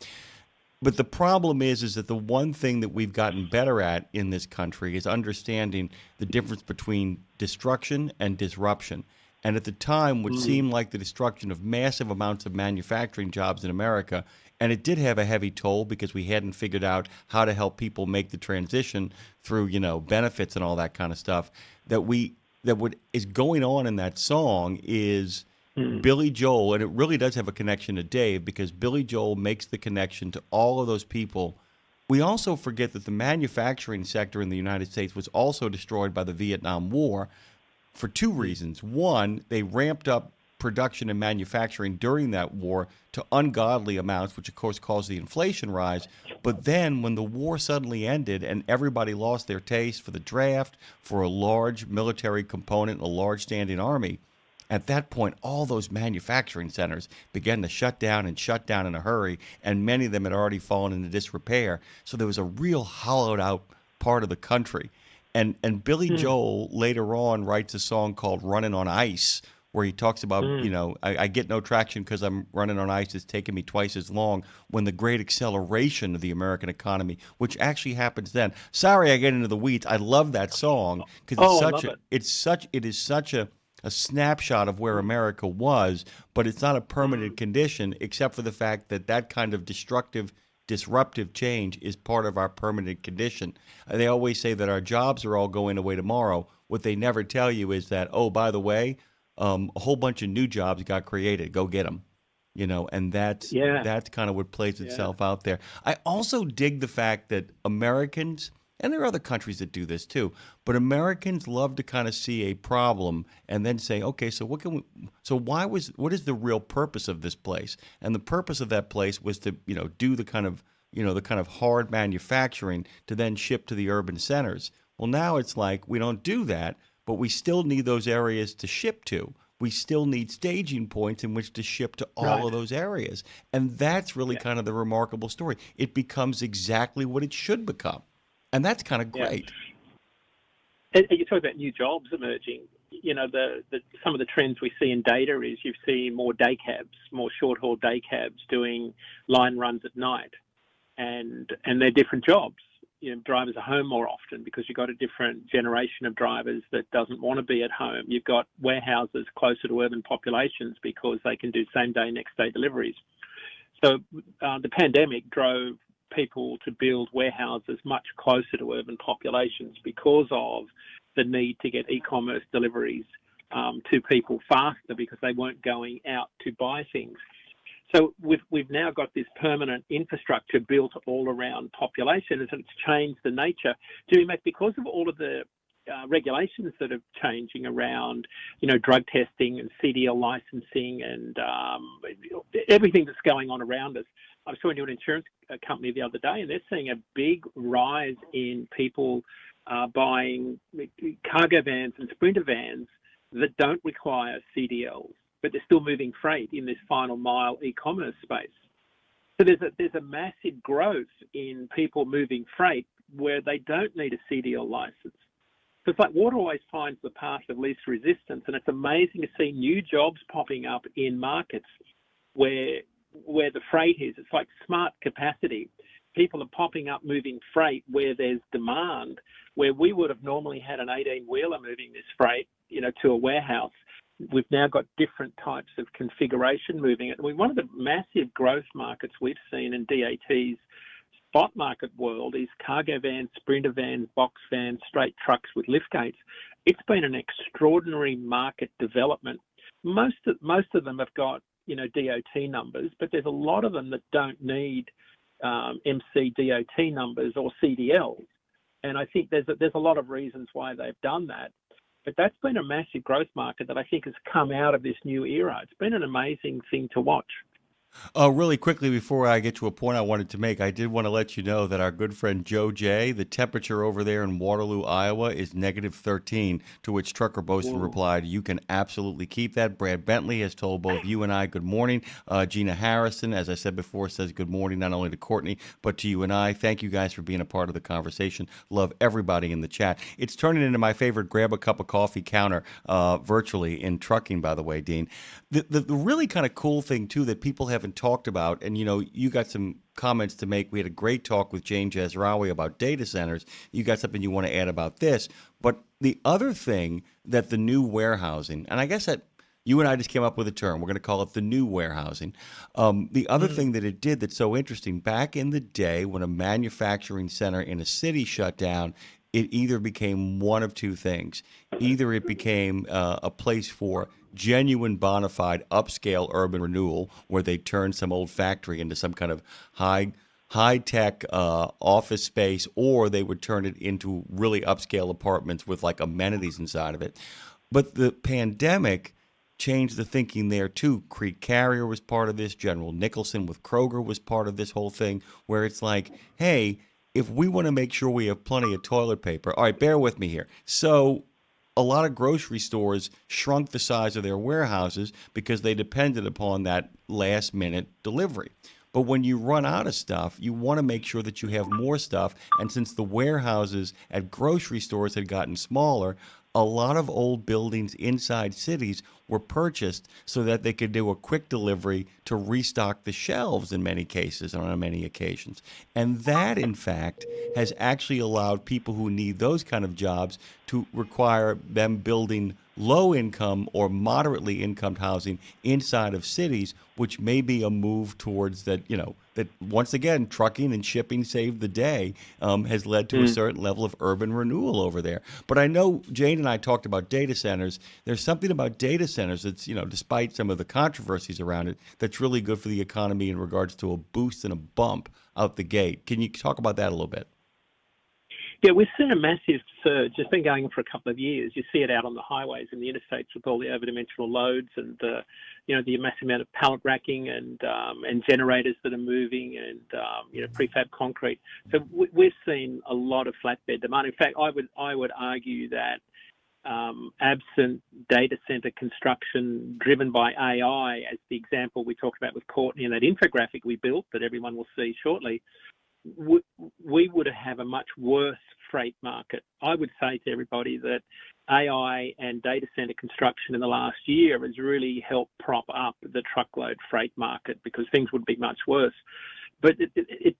But the problem is that the one thing that we've gotten better at in this country is understanding the difference between destruction and disruption. And at the time, what seemed like the destruction of massive amounts of manufacturing jobs in America, and it did have a heavy toll because we hadn't figured out how to help people make the transition through, benefits and all that kind of stuff, what is going on in that song is Billy Joel, and it really does have a connection to Dave, because Billy Joel makes the connection to all of those people. We also forget that the manufacturing sector in the United States was also destroyed by the Vietnam War for two reasons. One, they ramped up production and manufacturing during that war to ungodly amounts, which of course caused the inflation rise. But then when the war suddenly ended and everybody lost their taste for the draft, for a large military component, a large standing army, at that point, all those manufacturing centers began to shut down in a hurry, and many of them had already fallen into disrepair. So there was a real hollowed out part of the country. And Billy Joel later on writes a song called Running on Ice, where he talks about, I get no traction because I'm running on ice. It's taking me twice as long, when the great acceleration of the American economy, which actually happens then. Sorry, I get into the weeds. I love that song because it is such a snapshot of where America was, but it's not a permanent condition, except for the fact that that kind of disruptive change is part of our permanent condition. They always say that our jobs are all going away tomorrow. What they never tell you is that, oh, by the way, a whole bunch of new jobs got created. Go get them. And that's kind of what plays itself out there. I also dig the fact that Americans, and there are other countries that do this too, but Americans love to kind of see a problem and then say, okay, so what is the real purpose of this place? And the purpose of that place was to, do the kind of hard manufacturing to then ship to the urban centers. Well, now it's like we don't do that, but we still need those areas to ship to. We still need staging points in which to ship to all of those areas. And that's really kind of the remarkable story. It becomes exactly what it should become. And that's kind of great. And you talk about new jobs emerging. Some of the trends we see in data is you see more day cabs, more short-haul day cabs doing line runs at night. And they're different jobs. Drivers are home more often because you've got a different generation of drivers that doesn't want to be at home. You've got warehouses closer to urban populations because they can do same-day, next-day deliveries. So the pandemic drove people to build warehouses much closer to urban populations because of the need to get e-commerce deliveries to people faster because they weren't going out to buy things. So we've now got this permanent infrastructure built all around populations, and it's changed the nature. Jimmy Mac, because of all of the regulations that are changing around, drug testing and CDL licensing and everything that's going on around us. I was talking to an insurance company the other day, and they're seeing a big rise in people buying cargo vans and sprinter vans that don't require CDLs, but they're still moving freight in this final mile e-commerce space. So there's a massive growth in people moving freight where they don't need a CDL license. So it's like water always finds the path of least resistance, and it's amazing to see new jobs popping up in markets where the freight is. It's like smart capacity. People are popping up moving freight where there's demand, where we would have normally had an 18-wheeler moving this freight, to a warehouse. We've now got different types of configuration moving it. One of the massive growth markets we've seen in DAT's spot market world is cargo vans, sprinter vans, box vans, straight trucks with lift gates. It's been an extraordinary market development. Most of them have got DOT numbers, but there's a lot of them that don't need MC DOT numbers or CDLs. And I think there's a lot of reasons why they've done that. But that's been a massive growth market that I think has come out of this new era. It's been an amazing thing to watch. Really quickly, before I get to a point I wanted to make, I did want to let you know that our good friend Joe J., the temperature over there in Waterloo, Iowa is -13, to which Trucker Boaston replied, "You can absolutely keep that." Brad Bentley has told both you and I good morning. Gina Harrison, as I said before, says good morning not only to Courtney, but to you and I. Thank you guys for being a part of the conversation. Love everybody in the chat. It's turning into my favorite grab a cup of coffee counter virtually in trucking, by the way, Dean. The really kind of cool thing, too, that people haven't talked about, and you got some comments to make. We had a great talk with Jane Jazrawi about data centers. You got something you want to add about this. But the other thing that the new warehousing, and I guess that you and I just came up with a term, we're going to call it the new warehousing. The other thing that it did that's so interesting, back in the day when a manufacturing center in a city shut down, it either became one of two things. Either it became a place for genuine bona fide upscale urban renewal, where they turned some old factory into some kind of high-tech office space, or they would turn it into really upscale apartments with like amenities inside of it. But the pandemic changed the thinking there too. Creek Carrier was part of this. General Nicholson with Kroger was part of this whole thing, where it's like, hey, if we want to make sure we have plenty of toilet paper, all right, bear with me here. So a lot of grocery stores shrunk the size of their warehouses because they depended upon that last-minute delivery. But when you run out of stuff, you want to make sure that you have more stuff. And since the warehouses at grocery stores had gotten smaller, a lot of old buildings inside cities were purchased so that they could do a quick delivery to restock the shelves in many cases and on many occasions. And that, in fact, has actually allowed people who need those kind of jobs to require them building low-income or moderately income housing inside of cities, which may be a move towards that, that once again, trucking and shipping saved the day, has led to a certain level of urban renewal over there. But I know Jane and I talked about data centers. There's something about data centers that's, despite some of the controversies around it, that's really good for the economy in regards to a boost and a bump out the gate. Can you talk about that a little bit? Yeah, we've seen a massive surge. It's been going on for a couple of years. You see it out on the highways and the interstates with all the overdimensional loads and the massive amount of pallet racking and generators that are moving and prefab concrete. So we've seen a lot of flatbed demand. In fact, I would argue that absent data center construction driven by AI, as the example we talked about with Courtney and that infographic we built that everyone will see shortly, we would have a much worse freight market. I would say to everybody that AI and data center construction in the last year has really helped prop up the truckload freight market because things would be much worse. But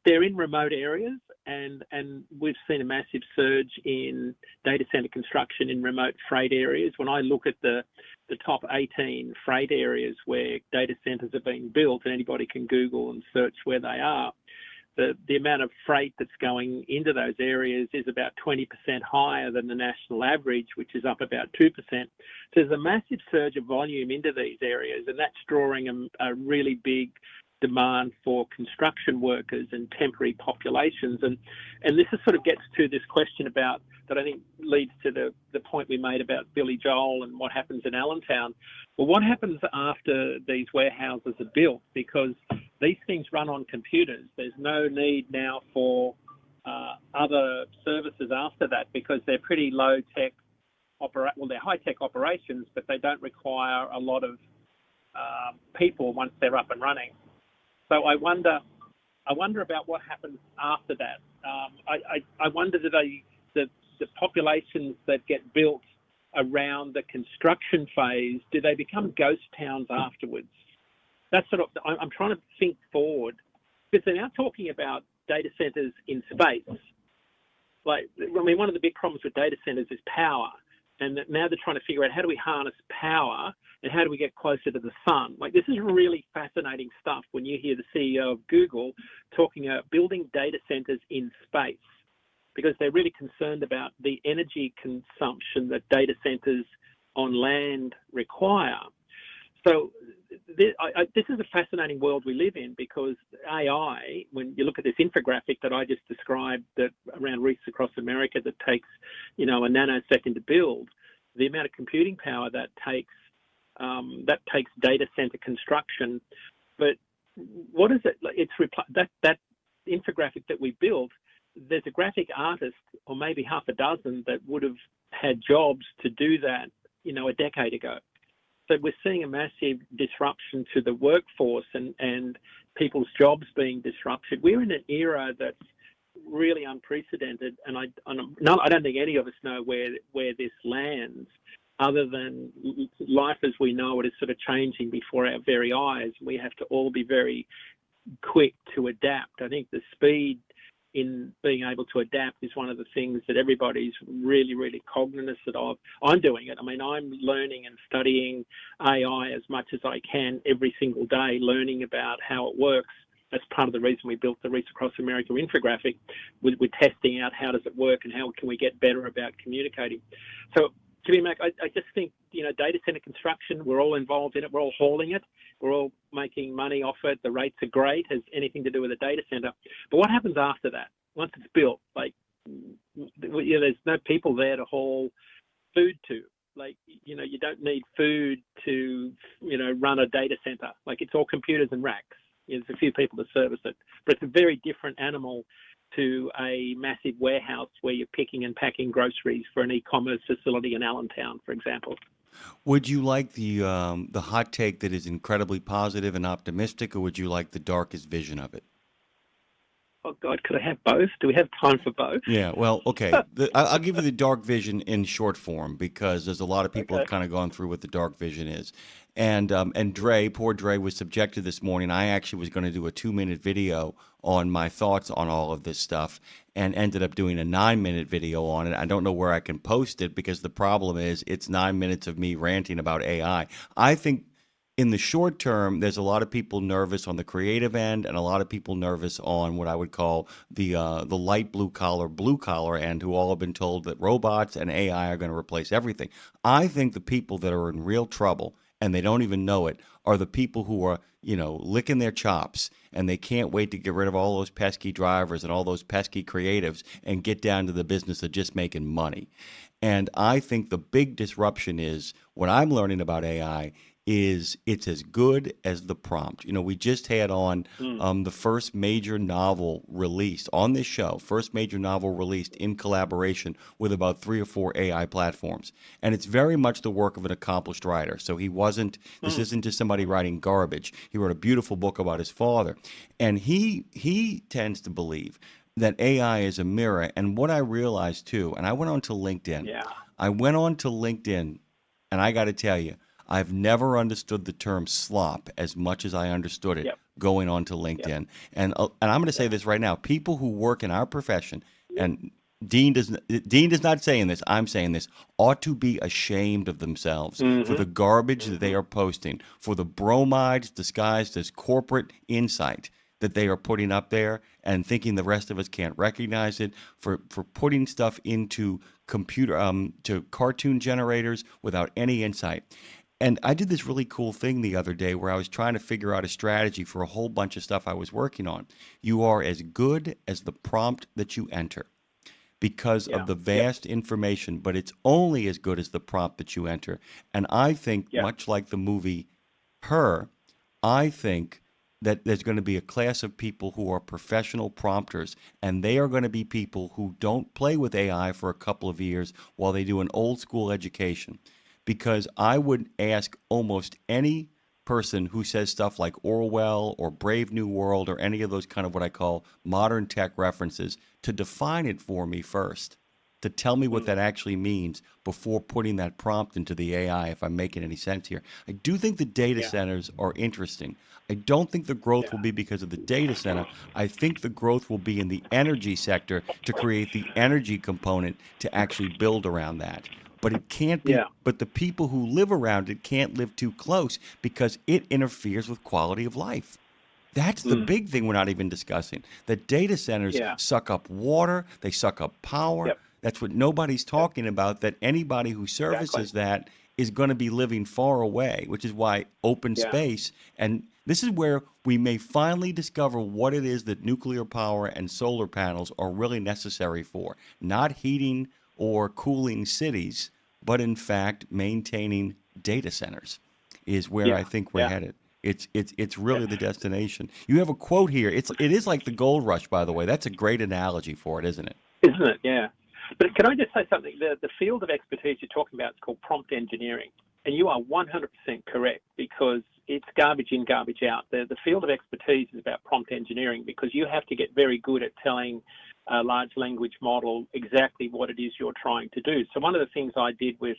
they're in remote areas, and we've seen a massive surge in data center construction in remote freight areas. When I look at the top 18 freight areas where data centers are being built, and anybody can Google and search where they are, the amount of freight that's going into those areas is about 20% higher than the national average, which is up about 2%. So there's a massive surge of volume into these areas, and that's drawing a really big demand for construction workers and temporary populations. And this is sort of gets to this question about, that I think leads to the point we made about Billy Joel and what happens in Allentown. Well, what happens after these warehouses are built? Because these things run on computers. There's no need now for other services after that, because they're pretty low-tech, they're high-tech operations, but they don't require a lot of people once they're up and running. So I wonder about what happens after that. I wonder that the populations that get built around the construction phase, do they become ghost towns afterwards? That's sort of, I'm trying to think forward, because they're now talking about data centers in space. Like, I mean, one of the big problems with data centers is power. And now they're trying to figure out, how do we harness power and how do we get closer to the sun? Like, this is really fascinating stuff when you hear the CEO of Google talking about building data centers in space, because they're really concerned about the energy consumption that data centers on land require. So this is a fascinating world we live in, because AI, when you look at this infographic that I just described, that around reefs across America that takes, a nanosecond to build, the amount of computing power that takes data center construction. But what is it? It's that infographic that we built. There's a graphic artist, or maybe half a dozen, that would have had jobs to do that, a decade ago. So we're seeing a massive disruption to the workforce and people's jobs being disrupted. We're in an era that's really unprecedented, and I don't think any of us know where this lands, other than life as we know it is sort of changing before our very eyes. We have to all be very quick to adapt. I think the speed in being able to adapt is one of the things that everybody's really, really cognizant of. I'm doing it. I mean, I'm learning and studying AI as much as I can every single day, learning about how it works. That's part of the reason we built the Reefs Across America infographic. We're testing out how does it work and how can we get better about communicating. So, Jimmy Mac, I just think, data center construction, we're all involved in it. We're all hauling it. We're all making money off it. The rates are great. Has anything to do with a data center. But what happens after that? Once it's built, there's no people there to haul food to. You don't need food to, run a data center. It's all computers and racks. There's a few people to service it. But it's a very different animal to a massive warehouse where you're picking and packing groceries for an e-commerce facility in Allentown, for example. Would you like the hot take that is incredibly positive and optimistic, or would you like the darkest vision of it? Oh, God, could I have both? Do we have time for both? Yeah, well, okay. I'll give you the dark vision in short form, because there's a lot of people who have kind of gone through what the dark vision is. And poor Dre was subjected this morning. I actually was going to do a 2-minute video on my thoughts on all of this stuff, and ended up doing a 9-minute video on it. I don't know where I can post it, because the problem is it's 9 minutes of me ranting about AI. I think in the short term, there's a lot of people nervous on the creative end, and a lot of people nervous on what I would call the light blue collar end, who all have been told that robots and AI are going to replace everything. I think the people that are in real trouble, and they don't even know it, are the people who are, licking their chops, and they can't wait to get rid of all those pesky drivers and all those pesky creatives and get down to the business of just making money. And I think the big disruption is, what I'm learning about AI is it's as good as the prompt. We just had on the first major novel released on this show, first major novel released in collaboration with about 3 or 4 AI platforms. And it's very much the work of an accomplished writer. So this isn't just somebody writing garbage. He wrote a beautiful book about his father. And he tends to believe that AI is a mirror. And what I realized too, and I went on to LinkedIn. Yeah. I went on to LinkedIn, and I got to tell you, I've never understood the term slop as much as I understood it going on to LinkedIn. And I'm going to say this right now. People who work in our profession, and Dean is not saying this, I'm saying this, ought to be ashamed of themselves for the garbage that they are posting, for the bromides disguised as corporate insight that they are putting up there and thinking the rest of us can't recognize it, for putting stuff into computer to cartoon generators without any insight. And I did this really cool thing the other day where I was trying to figure out a strategy for a whole bunch of stuff I was working on. You are as good as the prompt that you enter because of the vast information, but it's only as good as the prompt that you enter. And I think, much like the movie Her, I think that there's going to be a class of people who are professional prompters, and they are going to be people who don't play with AI for a couple of years while they do an old school education. Because I would ask almost any person who says stuff like Orwell or Brave New World or any of those kind of what I call modern tech references to define it for me first, to tell me what that actually means before putting that prompt into the AI, if I'm making any sense here. I do think the data centers are interesting. I don't think the growth will be because of the data center. I think the growth will be in the energy sector to create the energy component to actually build around that. But it can't be, but the people who live around it can't live too close because it interferes with quality of life. That's the big thing we're not even discussing. The data centers suck up water, they suck up power. That's what nobody's talking about, that anybody who services that is going to be living far away, which is why open space, and this is where we may finally discover what it is that nuclear power and solar panels are really necessary for. Not heating or cooling cities, but in fact maintaining data centers is where I think we're headed. It's really the destination. You have a quote here. It is like the gold rush, by the way. That's a great analogy for it, isn't it? Isn't it? Yeah. But can I just say something? The field of expertise you're talking about is called prompt engineering. And you are 100% correct because it's garbage in, garbage out. The field of expertise is about prompt engineering because you have to get very good at telling a large language model exactly what it is you're trying to do. So one of the things I did with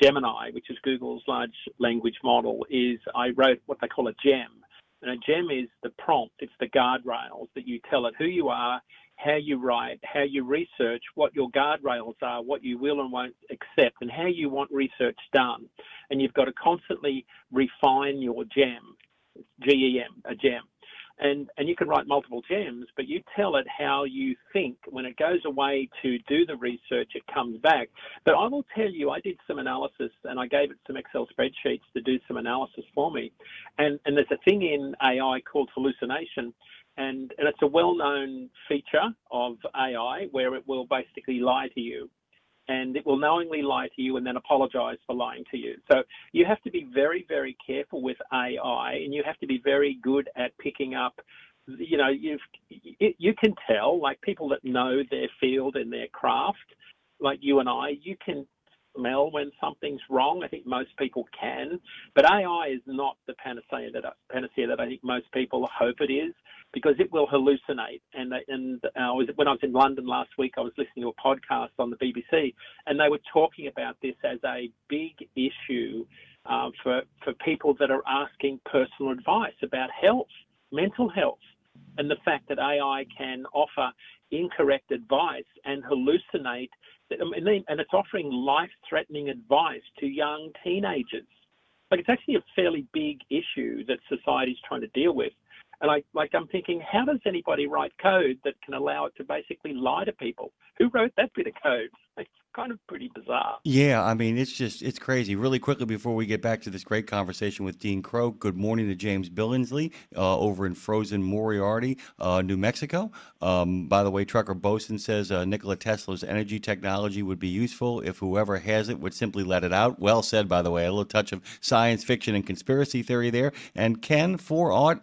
Gemini, which is Google's large language model, is I wrote what they call a gem. And a gem is the prompt. It's the guardrails that you tell it who you are, how you write, how you research, what your guardrails are, what you will and won't accept, and how you want research done. And you've got to constantly refine your gem, G-E-M, a gem. And you can write multiple gems, but you tell it how you think. When it goes away to do the research, it comes back. But I will tell you, I did some analysis, and I gave it some Excel spreadsheets to do some analysis for me. And there's a thing in AI called hallucination, and it's a well-known feature of AI where it will basically lie to you. And it will knowingly lie to you and then apologize for lying to you. So you have to be very, very careful with AI, and you have to be very good at picking up, you can tell, like people that know their field and their craft, like you and I, you can smell when something's wrong. I think most people can, but AI is not the panacea that I think most people hope it is, because it will hallucinate. And when I was in London last week, I was listening to a podcast on the BBC, and they were talking about this as a big issue for people that are asking personal advice about health, mental health, and the fact that AI can offer incorrect advice and hallucinate, and it's offering life-threatening advice to young teenagers. Like, it's actually a fairly big issue that society's trying to deal with. And I'm thinking, how does anybody write code that can allow it to basically lie to people? Who wrote that bit of code? It's kind of pretty bizarre. Yeah, I mean, it's crazy. Really quickly before we get back to this great conversation with Dean Crow, good morning to James Billingsley over in frozen Moriarty, New Mexico. By the way, Trucker Boson says Nikola Tesla's energy technology would be useful if whoever has it would simply let it out. Well said, by the way. A little touch of science fiction and conspiracy theory there. And Ken Forart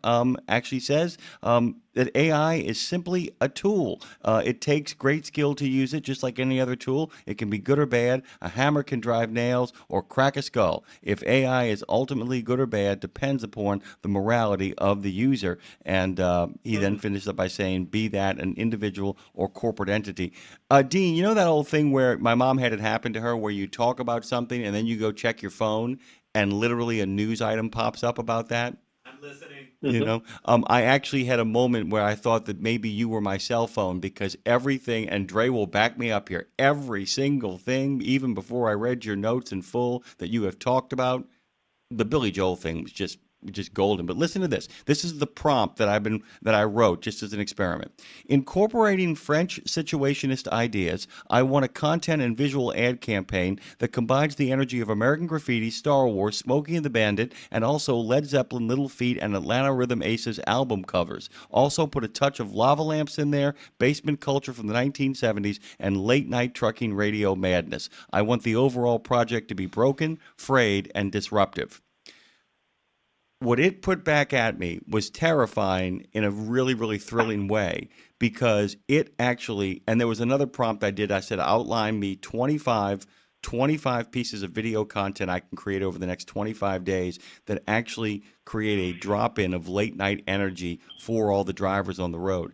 actually says that AI is simply a tool. It takes great skill to use it, just like any other tool. It can be good or bad. A hammer can drive nails or crack a skull. If AI is ultimately good or bad depends upon the morality of the user. And he then finishes up by saying, be that an individual or corporate entity. Dean, you know that old thing where my mom had it happen to her, where you talk about something and then you go check your phone and literally a news item pops up about that? I'm listening. You know, I actually had a moment where I thought that maybe you were my cell phone, because everything, and Dre will back me up here, every single thing, even before I read your notes in full that you have talked about, the Billy Joel thing was just just golden. But listen to this. This is the prompt that I wrote just as an experiment. Incorporating French situationist ideas, I want a content and visual ad campaign that combines the energy of American Graffiti, Star Wars, Smokey and the Bandit, and also Led Zeppelin, Little Feat, and Atlanta Rhythm Aces album covers. Also put a touch of lava lamps in there, basement culture from the 1970s, and late night trucking radio madness. I want the overall project to be broken, frayed, and disruptive. What it put back at me was terrifying in a really, really thrilling way, because it actually, and there was another prompt I did. I said, outline me 25 pieces of video content I can create over the next 25 days that actually create a drop-in of late-night energy for all the drivers on the road.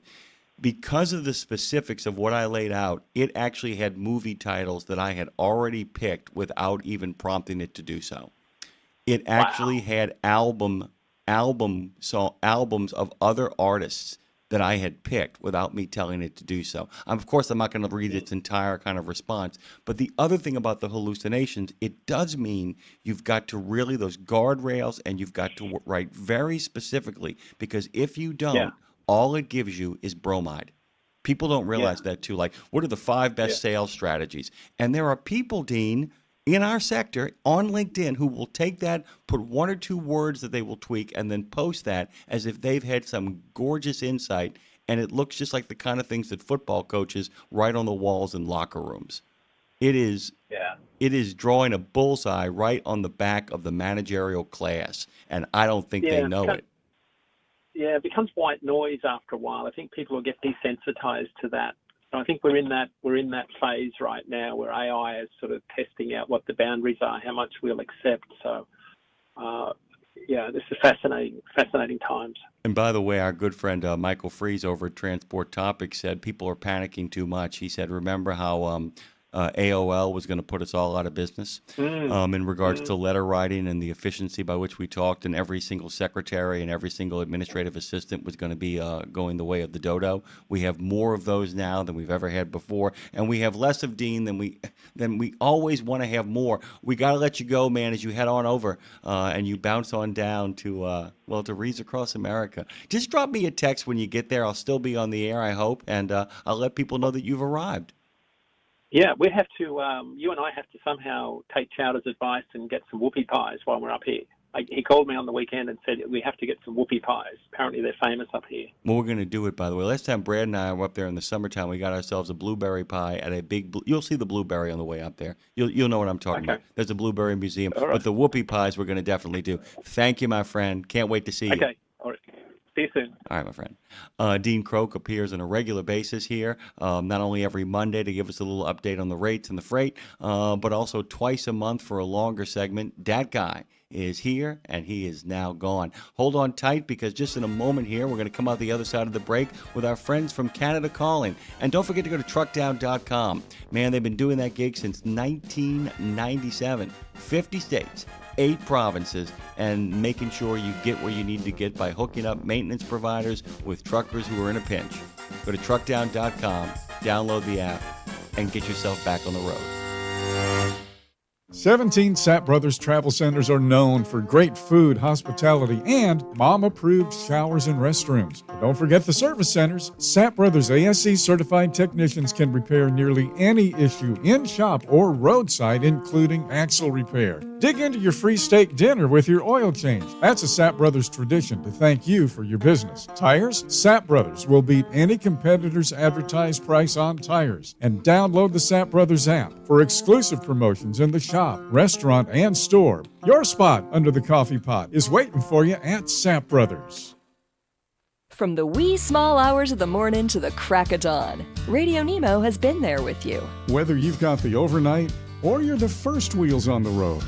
Because of the specifics of what I laid out, it actually had movie titles that I had already picked without even prompting it to do so. It actually had albums of other artists that I had picked without me telling it to do so. Of course, I'm not going to read its entire kind of response. But the other thing about the hallucinations, it does mean you've got to really, those guardrails, and you've got to write very specifically, because if you don't, all it gives you is bromide. People don't realize that too. Like, what are the 5 best sales strategies? And there are people, Dean, in our sector on LinkedIn who will take that, put 1 or 2 words that they will tweak, and then post that as if they've had some gorgeous insight, and it looks just like the kind of things that football coaches write on the walls in locker rooms. It is drawing a bullseye right on the back of the managerial class, and I don't think they know it. Yeah, it becomes white noise after a while. I think people will get desensitized to that. I think we're in that phase right now where AI is sort of testing out what the boundaries are, how much we'll accept. So, this is fascinating times. And by the way, our good friend Michael Freeze over at Transport Topics said people are panicking too much. He said, remember how AOL was going to put us all out of business in regards to letter writing and the efficiency by which we talked, and every single secretary and every single administrative assistant was going to be going the way of the dodo. We have more of those now than we've ever had before, and we have less of Dean than we always want to have more. We got to let you go, man, as you head on over and you bounce on down to Reeds Across America. Just drop me a text when you get there. I'll still be on the air, I hope, and I'll let people know that you've arrived. Yeah, we have to. You and I have to somehow take Chowder's advice and get some whoopie pies while we're up here. He called me on the weekend and said we have to get some whoopie pies. Apparently, they're famous up here. Well, we're going to do it, by the way. Last time Brad and I were up there in the summertime, we got ourselves a blueberry pie at a big. You'll see the blueberry on the way up there. You'll know what I'm talking about. There's a blueberry museum, but the whoopie pies we're going to definitely do. Thank you, my friend. Can't wait to see you. Okay. All right. See you soon. All right, my friend. Dean Croak appears on a regular basis here, not only every Monday to give us a little update on the rates and the freight, but also twice a month for a longer segment. That guy is here, and he is now gone. Hold on tight, because just in a moment here, we're going to come out the other side of the break with our friends from Canada Calling. And don't forget to go to truckdown.com. Man, they've been doing that gig since 1997. 50 states. 8 provinces, and making sure you get where you need to get by hooking up maintenance providers with truckers who are in a pinch. Go to truckdown.com, download the app, and get yourself back on the road. 17 Sapp Brothers Travel Centers are known for great food, hospitality, and mom-approved showers and restrooms. But don't forget the service centers. Sapp Brothers ASC certified technicians can repair nearly any issue in shop or roadside, including axle repair. Dig into your free steak dinner with your oil change. That's a Sapp Brothers tradition to thank you for your business. Tires? Sapp Brothers will beat any competitor's advertised price on tires. And download the Sapp Brothers app for exclusive promotions in the shop, restaurant, and store. Your spot under the coffee pot is waiting for you at Sapp Brothers. From the wee small hours of the morning to the crack of dawn, RadioNemo has been there with you. Whether you've got the overnight or you're the first wheels on the road,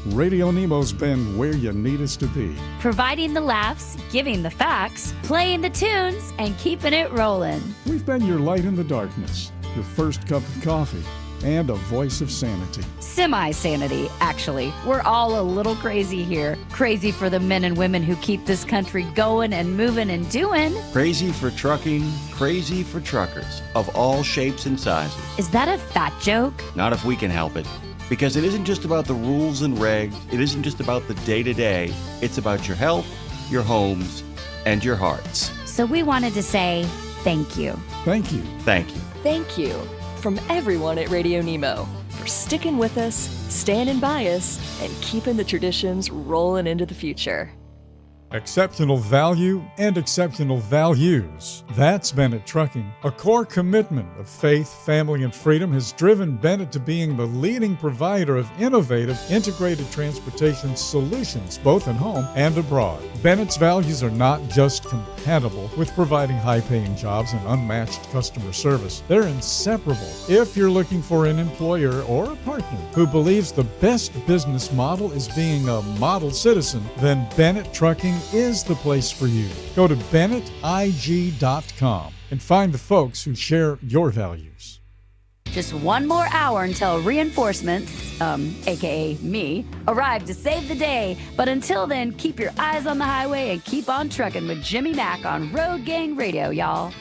RadioNemo's been where you need us to be. Providing the laughs, giving the facts, playing the tunes, and keeping it rolling. We've been your light in the darkness, your first cup of coffee, and a voice of sanity. Semi-sanity, actually. We're all a little crazy here. Crazy for the men and women who keep this country going and moving and doing. Crazy for trucking, crazy for truckers of all shapes and sizes. Is that a fat joke? Not if we can help it. Because it isn't just about the rules and regs, it isn't just about the day-to-day, it's about your health, your homes, and your hearts. So we wanted to say thank you. Thank you. Thank you. Thank you from everyone at Radio Nemo for sticking with us, standing by us, and keeping the traditions rolling into the future. Exceptional value and exceptional values. That's Bennett Trucking. A core commitment of faith, family, and freedom has driven Bennett to being the leading provider of innovative, integrated transportation solutions, both at home and abroad. Bennett's values are not just compatible with providing high-paying jobs and unmatched customer service. They're inseparable. If you're looking for an employer or a partner who believes the best business model is being a model citizen, then Bennett Trucking is the place for you. Go to BennettIG.com and find the folks who share your values. Just one more hour until reinforcements, aka me, arrive to save the day. But until then, keep your eyes on the highway and keep on trucking with Jimmy Mack on Road Gang Radio, y'all.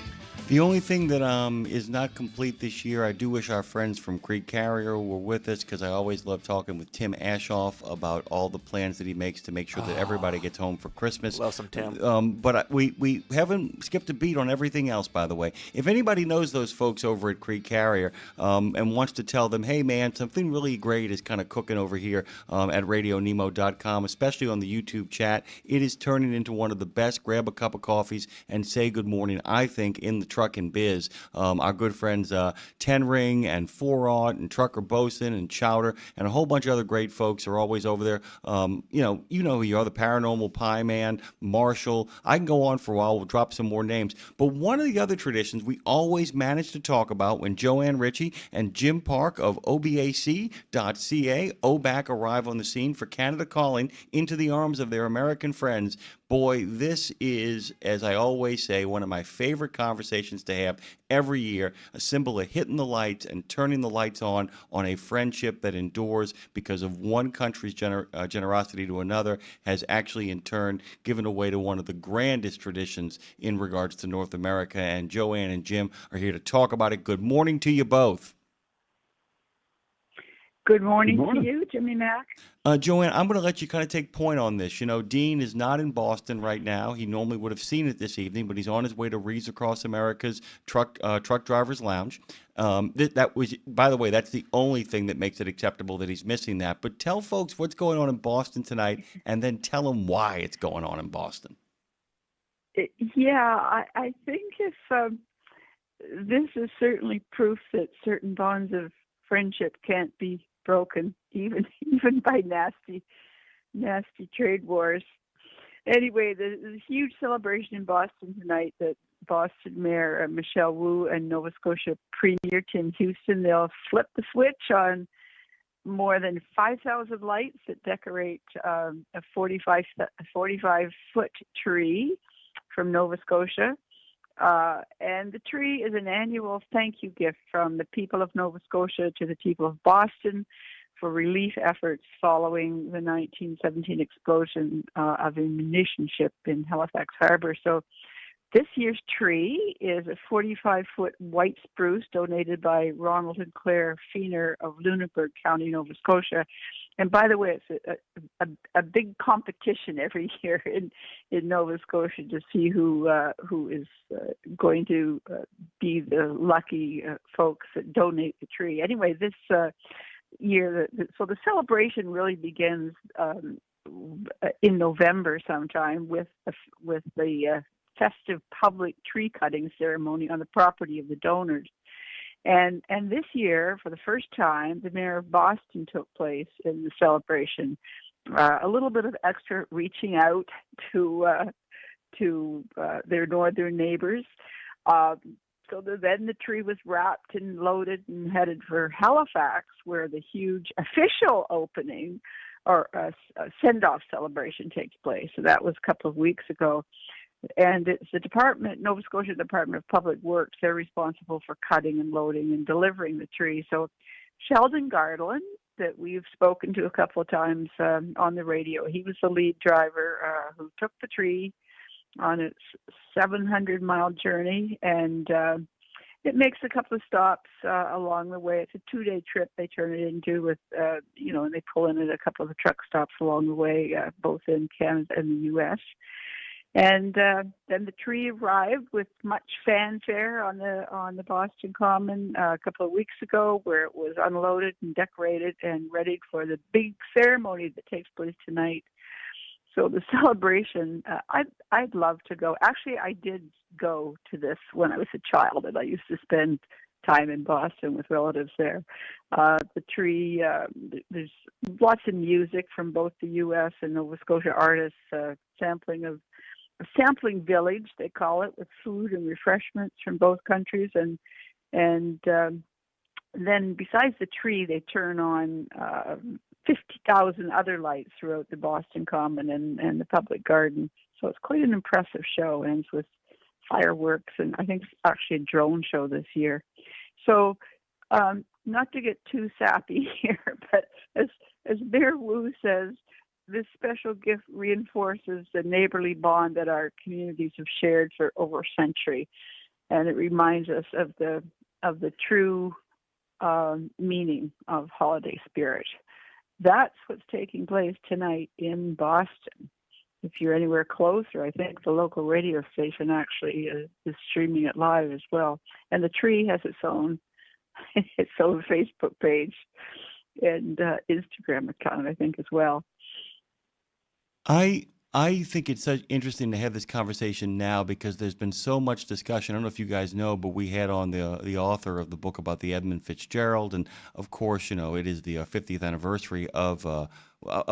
The only thing that is not complete this year, I do wish our friends from Creek Carrier were with us, because I always love talking with Tim Ashoff about all the plans that he makes to make sure that everybody gets home for Christmas. Love some Tim. But we haven't skipped a beat on everything else, by the way. If anybody knows those folks over at Creek Carrier and wants to tell them, hey, man, something really great is kind of cooking over here at RadioNemo.com, especially on the YouTube chat. It is turning into one of the best grab a cup of coffees and say good morning, I think, in the trucking biz. Our good friends Ten Ring and Foraught and Trucker Bosun and Chowder and a whole bunch of other great folks are always over there. You know who you are, the Paranormal Pie Man, Marshall. I can go on for a while. We'll drop some more names. But one of the other traditions we always manage to talk about when Joanne Ritchie and Jim Park of OBAC.ca, OBAC, arrive on the scene for Canada Calling into the arms of their American friends. Boy, this is, as I always say, one of my favorite conversations to have every year, a symbol of hitting the lights and turning the lights on a friendship that endures because of one country's generosity to another has actually in turn given away to one of the grandest traditions in regards to North America. And Joanne and Jim are here to talk about it. Good morning to you both. Good morning to you, Jimmy Mack. Joanne, I'm going to let you kind of take point on this. You know, Dean is not in Boston right now. He normally would have seen it this evening, but he's on his way to Reeds Across America's Truck Drivers Lounge. That was, by the way, that's the only thing that makes it acceptable that he's missing that. But tell folks what's going on in Boston tonight, and then tell them why it's going on in Boston. Yeah, I think if this is certainly proof that certain bonds of friendship can't be broken, even by nasty trade wars. Anyway, there's a huge celebration in Boston tonight that Boston Mayor Michelle Wu and Nova Scotia Premier Tim Houston, they'll flip the switch on more than 5,000 lights that decorate a 45-foot tree from Nova Scotia. And the tree is an annual thank you gift from the people of Nova Scotia to the people of Boston for relief efforts following the 1917 explosion of a munition ship in Halifax Harbor. So this year's tree is a 45-foot white spruce donated by Ronald and Claire Feener of Lunenburg County, Nova Scotia. And by the way, it's a big competition every year in Nova Scotia to see who is going to be the lucky folks that donate the tree. Anyway, this year, so the celebration really begins in November sometime with the festive public tree cutting ceremony on the property of the donors. And this year, for the first time, the mayor of Boston took place in the celebration. A little bit of extra reaching out to their northern neighbors. So then the tree was wrapped and loaded and headed for Halifax, where the huge official opening or send-off celebration takes place. So that was a couple of weeks ago. And it's the Nova Scotia Department of Public Works. They're responsible for cutting and loading and delivering the tree. So Sheldon Garland, that we've spoken to a couple of times on the radio, he was the lead driver who took the tree on its 700-mile journey. And it makes a couple of stops along the way. It's a 2-day trip they turn it into with, and they pull in at a couple of the truck stops along the way, both in Canada and the U.S. And then the tree arrived with much fanfare on the Boston Common a couple of weeks ago, where it was unloaded and decorated and ready for the big ceremony that takes place tonight. So the celebration, I'd love to go. Actually, I did go to this when I was a child, and I used to spend time in Boston with relatives there. The tree, there's lots of music from both the U.S. and Nova Scotia artists, sampling village, they call it, with food and refreshments from both countries. And then besides the tree, they turn on 50,000 other lights throughout the Boston Common and the public garden. So it's quite an impressive show. Ends with fireworks, and I think it's actually a drone show this year. So not to get too sappy here, but as Mayor Wu says, this special gift reinforces the neighborly bond that our communities have shared for over a century, and it reminds us of the true meaning of holiday spirit. That's what's taking place tonight in Boston. If you're anywhere closer, I think the local radio station actually is streaming it live as well. And the tree has its own Facebook page and Instagram account, I think, as well. I think it's so interesting to have this conversation now because there's been so much discussion. I don't know if you guys know, but we had on the author of the book about the Edmund Fitzgerald, and of course, it is the 50th anniversary of a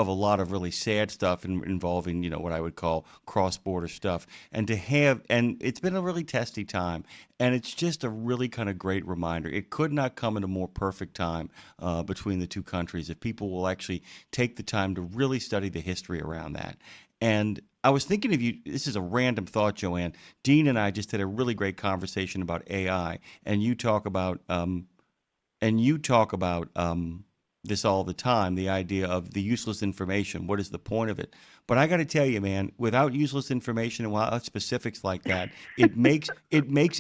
lot of really sad stuff involving, what I would call cross-border stuff. And it's been a really testy time, and it's just a really kind of great reminder. It could not come at a more perfect time between the two countries if people will actually take the time to really study the history around that. And I was thinking of you, this is a random thought, Joanne. Dean and I just had a really great conversation about AI, and you talk about this all the time, the idea of the useless information. What is the point of it? But I got to tell you, man, without useless information and without specifics like that, it makes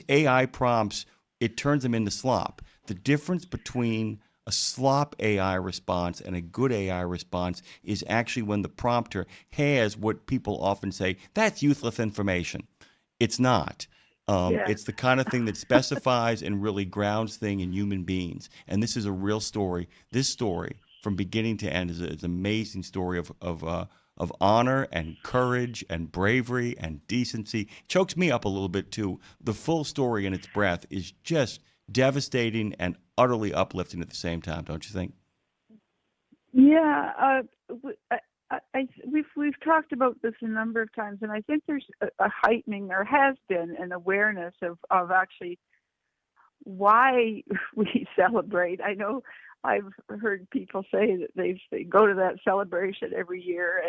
AI prompts, it turns them into slop. The difference between a slop AI response and a good AI response is actually when the prompter has what people often say, that's useless information. It's not. It's the kind of thing that specifies and really grounds things in human beings. And this is a real story. This story, from beginning to end, is an amazing story of honor and courage and bravery and decency. Chokes me up a little bit, too. The full story in its breath is just devastating and utterly uplifting at the same time, don't you think? Yeah, we've talked about this a number of times, and I think there's a heightening, or has been an awareness of actually why we celebrate. I know I've heard people say that they go to that celebration every year,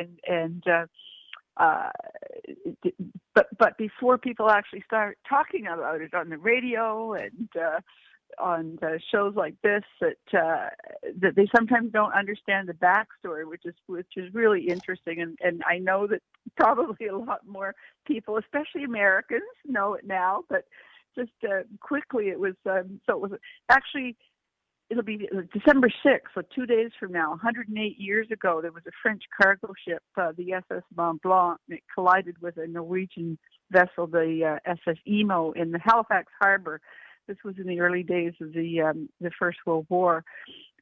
but before people actually start talking about it on the radio and on shows like this, that they sometimes don't understand the backstory, which is really interesting. And I know that probably a lot more people, especially Americans, know it now. But just quickly, it was actually. It'll be December 6th, so 2 days from now. 108 years ago, there was a French cargo ship, the SS Mont Blanc, and it collided with a Norwegian vessel, the SS Emo, in the Halifax Harbor. This was in the early days of the First World War.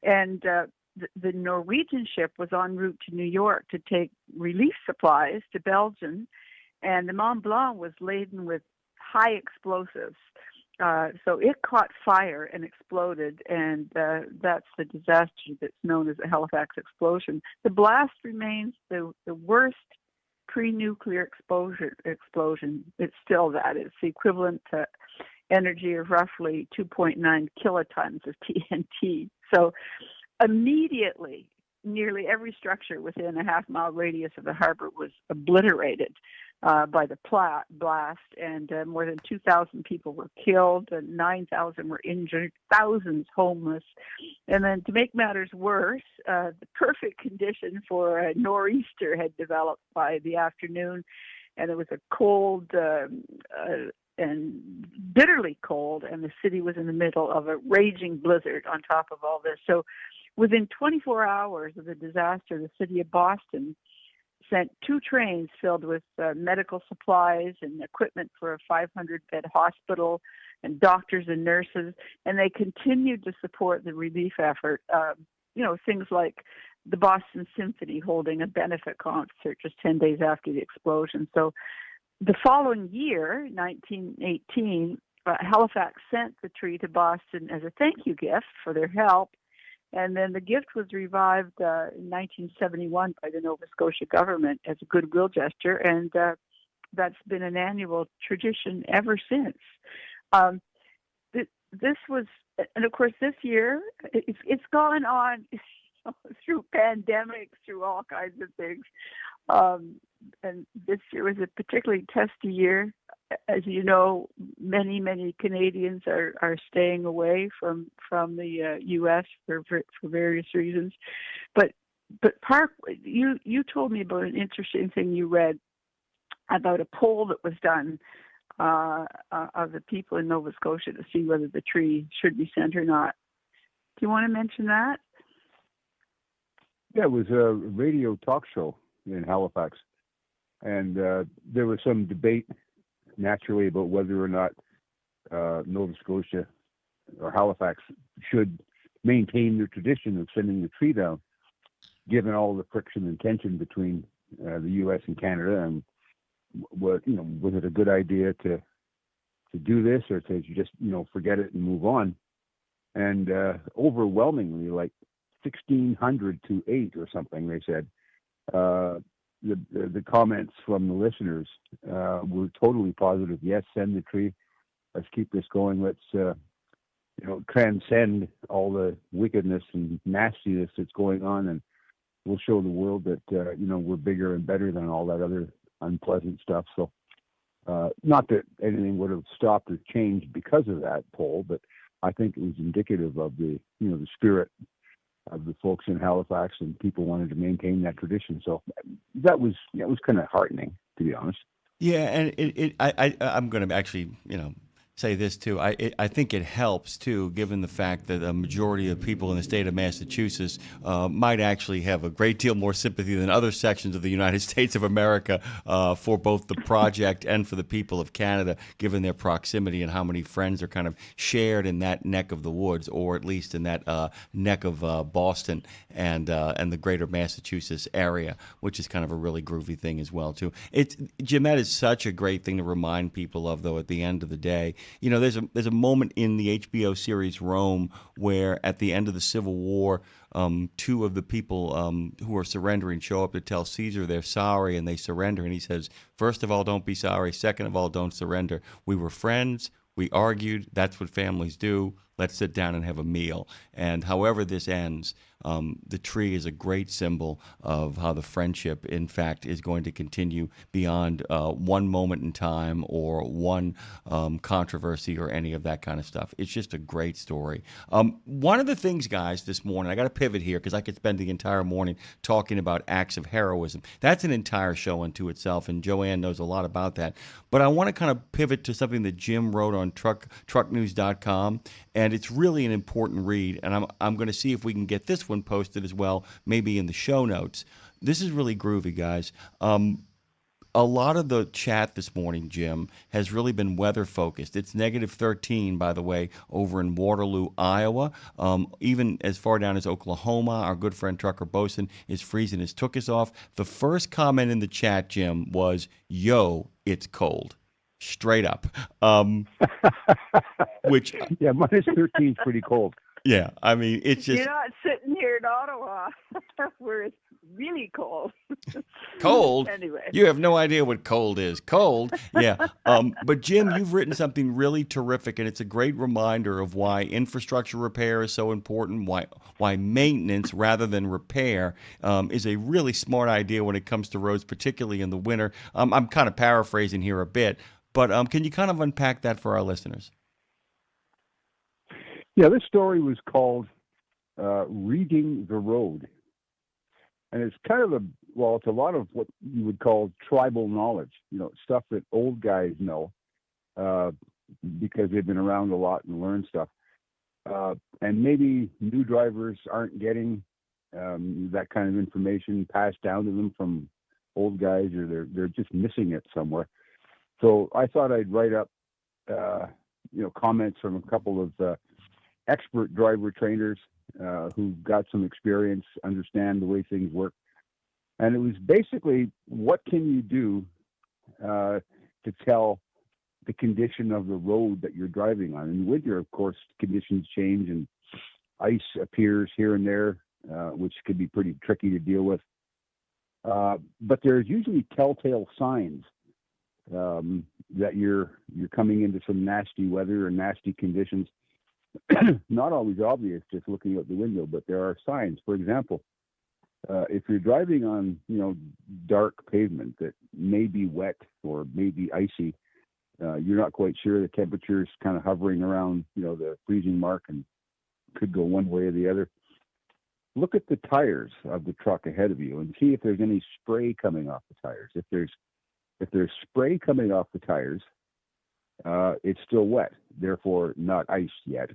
And the Norwegian ship was en route to New York to take relief supplies to Belgium, and the Mont Blanc was laden with high explosives. So it caught fire and exploded, and that's the disaster that's known as the Halifax explosion. The blast remains the worst pre-nuclear explosion. It's still that. It's the equivalent to energy of roughly 2.9 kilotons of TNT. So immediately, nearly every structure within a half-mile radius of the harbor was obliterated by the blast, and more than 2,000 people were killed, and 9,000 were injured, thousands homeless. And then to make matters worse, the perfect condition for a nor'easter had developed by the afternoon, and it was a cold and bitterly cold, and the city was in the middle of a raging blizzard on top of all this. So within 24 hours of the disaster, the city of Boston sent 2 trains filled with medical supplies and equipment for a 500-bed hospital and doctors and nurses, and they continued to support the relief effort. Things like the Boston Symphony holding a benefit concert just 10 days after the explosion. So the following year, 1918, Halifax sent the tree to Boston as a thank you gift for their help. And then the gift was revived in 1971 by the Nova Scotia government as a goodwill gesture, and that's been an annual tradition ever since. This was, and of course, this year it's gone on through pandemics, through all kinds of things. And this year was a particularly testy year. As you know, many Canadians are staying away from the U.S. for various reasons. But Park, you told me about an interesting thing you read about a poll that was done of the people in Nova Scotia to see whether the tree should be sent or not. Do you want to mention that? Yeah, it was a radio talk show in Halifax, and there was some debate naturally about whether or not Nova Scotia or Halifax should maintain their tradition of sending the tree down, given all the friction and tension between the U.S. and Canada, and was it a good idea to do this, or to just forget it and move on? And overwhelmingly, like 1,600 to 8 or something, they said. The comments from the listeners were totally positive. Yes, send the tree. Let's keep this going. Let's transcend all the wickedness and nastiness that's going on, and we'll show the world that we're bigger and better than all that other unpleasant stuff. So, not that anything would have stopped or changed because of that poll, but I think it was indicative of the the spirit of the folks in Halifax, and people wanted to maintain that tradition. So that was kind of heartening, to be honest. Yeah, and I'm going to actually say this too. I think it helps too, given the fact that a majority of people in the state of Massachusetts might actually have a great deal more sympathy than other sections of the United States of America for both the project and for the people of Canada, given their proximity and how many friends are kind of shared in that neck of the woods, or at least in that neck of Boston and the greater Massachusetts area, which is kind of a really groovy thing as well too. Jim, that is such a great thing to remind people of, though. At the end of the day, there's a moment in the HBO series Rome where at the end of the Civil War, 2 of the people who are surrendering show up to tell Caesar they're sorry, and they surrender. And he says, first of all, don't be sorry. Second of all, don't surrender. We were friends. We argued. That's what families do. Let's sit down and have a meal. And however this ends, the tree is a great symbol of how the friendship, in fact, is going to continue beyond one moment in time or one controversy or any of that kind of stuff. It's just a great story. One of the things, guys, this morning, I got to pivot here because I could spend the entire morning talking about acts of heroism. That's an entire show unto itself, and Joanne knows a lot about that. But I want to kind of pivot to something that Jim wrote on trucknews.com, and it's really an important read, and I'm going to see if we can get this one posted as well, maybe in the show notes. This is really groovy, guys. A lot of the chat this morning, Jim, has really been weather focused. It's -13, by the way, over in Waterloo, Iowa. Even as far down as Oklahoma, our good friend Trucker Bosun is freezing his tuchus off. The first comment in the chat, Jim, was, "Yo, it's cold." Straight up. Which yeah, -13 is pretty cold. Yeah, I mean, it's just... You're not sitting here in Ottawa where it's really cold. Cold? Anyway. You have no idea what cold is. Cold? Yeah. But, Jim, you've written something really terrific, and it's a great reminder of why infrastructure repair is so important, why maintenance rather than repair is a really smart idea when it comes to roads, particularly in the winter. I'm kind of paraphrasing here a bit, but can you kind of unpack that for our listeners? Yeah, this story was called Reading the Road. And it's kind of it's a lot of what you would call tribal knowledge, stuff that old guys know. uh, because they've been around a lot and learned stuff. And maybe new drivers aren't getting that kind of information passed down to them from old guys, or they're just missing it somewhere. So I thought I'd write up, comments from a couple of expert driver trainers who got some experience, understand the way things work. And it was basically, what can you do to tell the condition of the road that you're driving on? In winter, of course, conditions change and ice appears here and there, which could be pretty tricky to deal with. But there's usually telltale signs that you're coming into some nasty weather or nasty conditions. Not always obvious just looking out the window, but there are signs. For example, if you're driving on, dark pavement that may be wet or may be icy, you're not quite sure. The temperature's kind of hovering around, the freezing mark and could go one way or the other. Look at the tires of the truck ahead of you and see if there's any spray coming off the tires. If there's spray coming off the tires, it's still wet, therefore not iced yet.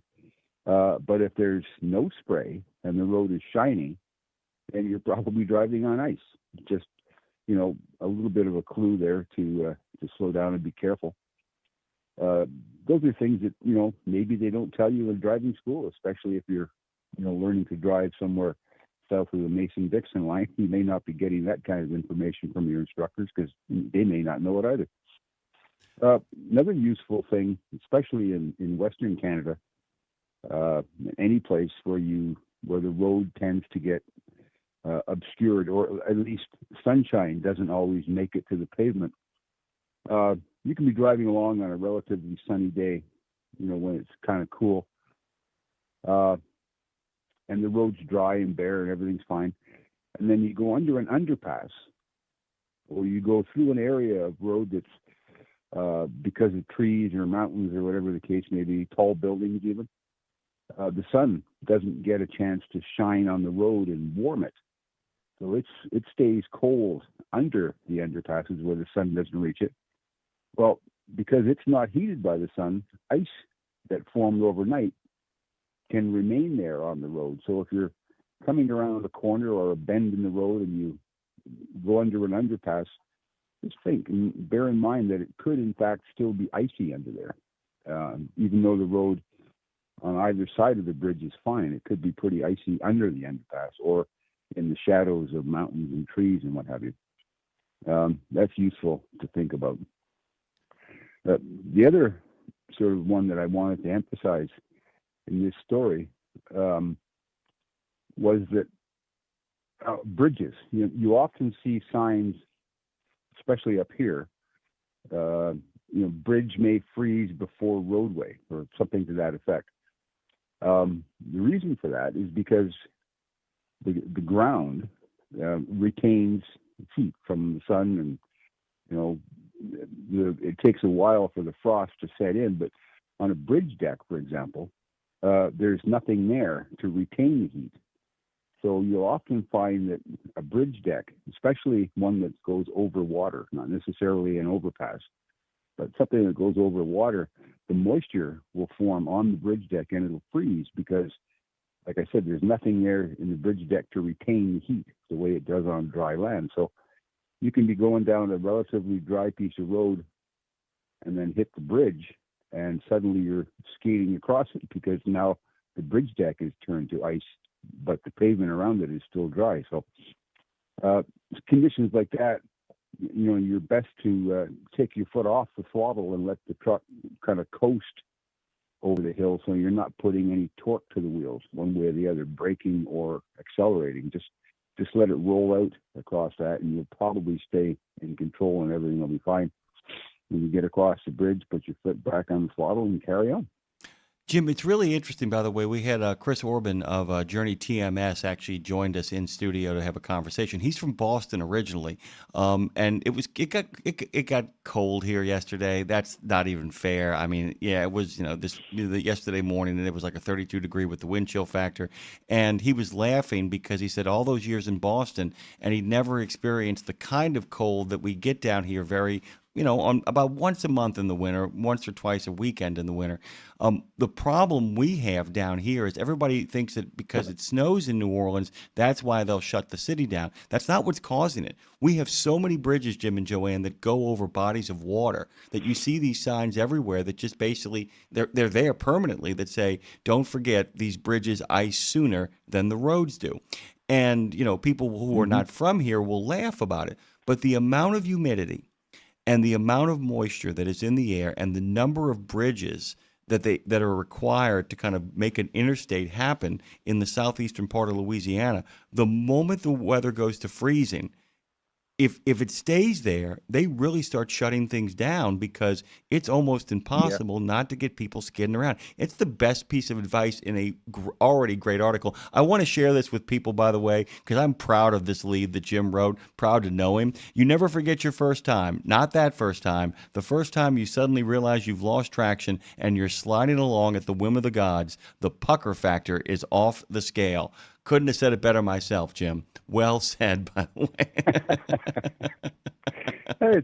But if there's no spray and the road is shiny, then you're probably driving on ice. Just, a little bit of a clue there to slow down and be careful. Those are things that, maybe they don't tell you in driving school, especially if you're, learning to drive somewhere south of the Mason-Dixon line. You may not be getting that kind of information from your instructors because they may not know it either. Another useful thing, especially in Western Canada, any place where the road tends to get obscured, or at least sunshine doesn't always make it to the pavement. You can be driving along on a relatively sunny day, when it's kind of cool, and the road's dry and bare and everything's fine. And then you go under an underpass, or you go through an area of road that's because of trees or mountains or whatever the case may be, tall buildings even. The sun doesn't get a chance to shine on the road and warm it. So it stays cold under the underpasses where the sun doesn't reach it. Well, because it's not heated by the sun, ice that formed overnight can remain there on the road. So if you're coming around a corner or a bend in the road and you go under an underpass, just think and bear in mind that it could in fact still be icy under there. Even though the road on either side of the bridge is fine, it could be pretty icy under the underpass or in the shadows of mountains and trees and what have you. That's useful to think about. The other sort of one that I wanted to emphasize in this story was that bridges, you often see signs, especially up here, bridge may freeze before roadway or something to that effect. The reason for that is because the ground retains heat from the sun, and it takes a while for the frost to set in. But on a bridge deck, for example, there's nothing there to retain the heat. So you'll often find that a bridge deck, especially one that goes over water, not necessarily an overpass, but something that goes over water, the moisture will form on the bridge deck and it'll freeze because, like I said, there's nothing there in the bridge deck to retain the heat the way it does on dry land. So you can be going down a relatively dry piece of road and then hit the bridge, and suddenly you're skating across it because now the bridge deck is turned to ice, but the pavement around it is still dry. So conditions like that, you're best to take your foot off the throttle and let the truck kind of coast over the hill, so you're not putting any torque to the wheels one way or the other, braking or accelerating. Just let it roll out across that, and you'll probably stay in control, and everything will be fine. When you get across the bridge, put your foot back on the throttle and carry on. Jim, it's really interesting, by the way. We had Chris Orban of Journey TMS actually joined us in studio to have a conversation. He's from Boston originally, and it got cold here yesterday. That's not even fair. I mean, yeah, it was yesterday morning, and it was like a 32 degree with the wind chill factor, and he was laughing because he said all those years in Boston, and he'd never experienced the kind of cold that we get down here very on about once a month in the winter, once or twice a weekend in the winter. The problem we have down here is everybody thinks that because it snows in New Orleans, that's why they'll shut the city down. That's not what's causing it. We have so many bridges, Jim and Joanne, that go over bodies of water that you see these signs everywhere that just basically they're there permanently that say, don't forget these bridges ice sooner than the roads do. And, people who are not from here will laugh about it. But the amount of humidity and the amount of moisture that is in the air and the number of bridges that are required to kind of make an interstate happen in the southeastern part of Louisiana, the moment the weather goes to freezing, if it stays there, they really start shutting things down because it's almost impossible not to get people skidding around. It's the best piece of advice in a already great article. I want to share this with people, by the way, because I'm proud of this lead that Jim wrote, proud to know him. You never forget your first time, not that first time, the first time you suddenly realize you've lost traction and you're sliding along at the whim of the gods. The pucker factor is off the scale. Couldn't have said it better myself, Jim. Well said, by the way.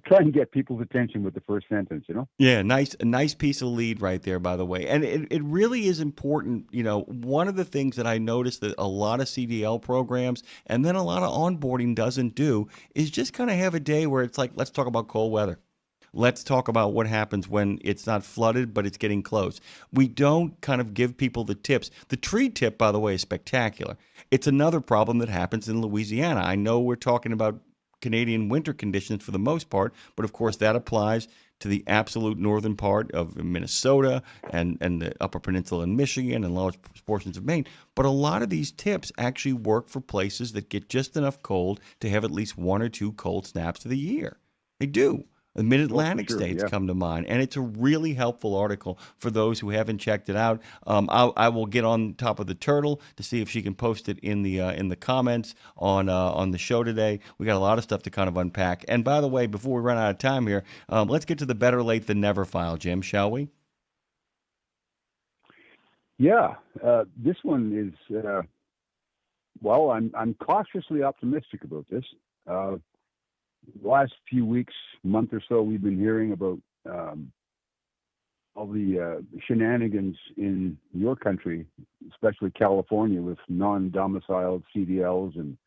Try and get people's attention with the first sentence, Yeah, a nice piece of lead right there, by the way. And it really is important. One of the things that I noticed that a lot of CDL programs and then a lot of onboarding doesn't do is just kind of have a day where it's like, let's talk about cold weather. Let's talk about what happens when it's not flooded, but it's getting close. We don't kind of give people the tips. The tree tip, by the way, is spectacular. It's another problem that happens in Louisiana. I know we're talking about Canadian winter conditions for the most part, but of course that applies to the absolute northern part of Minnesota and the Upper Peninsula in Michigan and large portions of Maine. But a lot of these tips actually work for places that get just enough cold to have at least one or two cold snaps of the year. They do. The Mid-Atlantic states come to mind, and it's a really helpful article for those who haven't checked it out. I will get on top of the turtle to see if she can post it in the comments on the show today. We got a lot of stuff to kind of unpack. And by the way, before we run out of time here, let's get to the better late than never file, Jim, shall we? Yeah, this one is I'm cautiously optimistic about this. The last few weeks, month or so, we've been hearing about all the shenanigans in your country, especially California, with non-domiciled CDLs and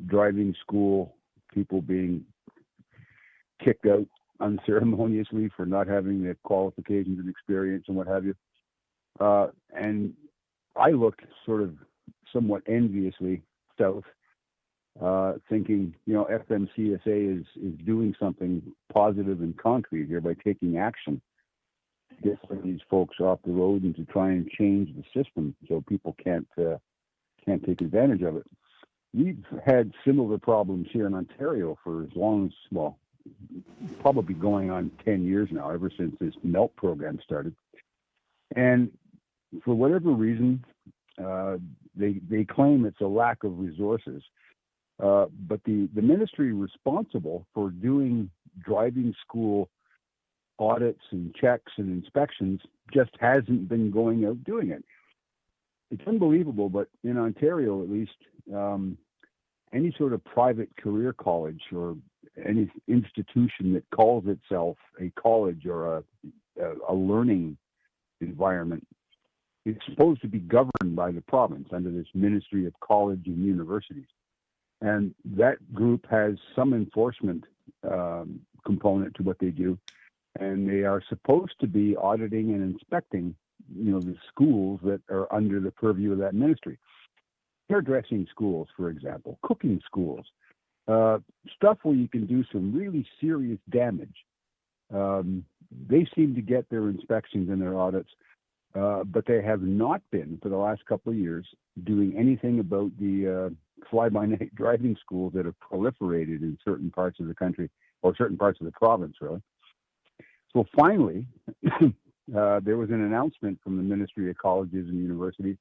driving school people being kicked out unceremoniously for not having the qualifications and experience and what have you. And I looked sort of somewhat enviously south, thinking, FMCSA is doing something positive and concrete here by taking action to get some of these folks off the road and to try and change the system so people can't take advantage of it. We've had similar problems here in Ontario for as long as, probably going on 10 years now, ever since this MELT program started. And for whatever reason, they claim it's a lack of resources. But the ministry responsible for doing driving school audits and checks and inspections just hasn't been going out doing it. It's unbelievable, but in Ontario, at least, any sort of private career college or any institution that calls itself a college or a learning environment is supposed to be governed by the province under this Ministry of College and Universities. And that group has some enforcement component to what they do. And they are supposed to be auditing and inspecting, the schools that are under the purview of that ministry. Hairdressing schools, for example, cooking schools, stuff where you can do some really serious damage. They seem to get their inspections and their audits, but they have not been, for the last couple of years, doing anything about the fly-by-night driving schools that have proliferated in certain parts of the country, or certain parts of the province, really. So finally, there was an announcement from the Ministry of Colleges and Universities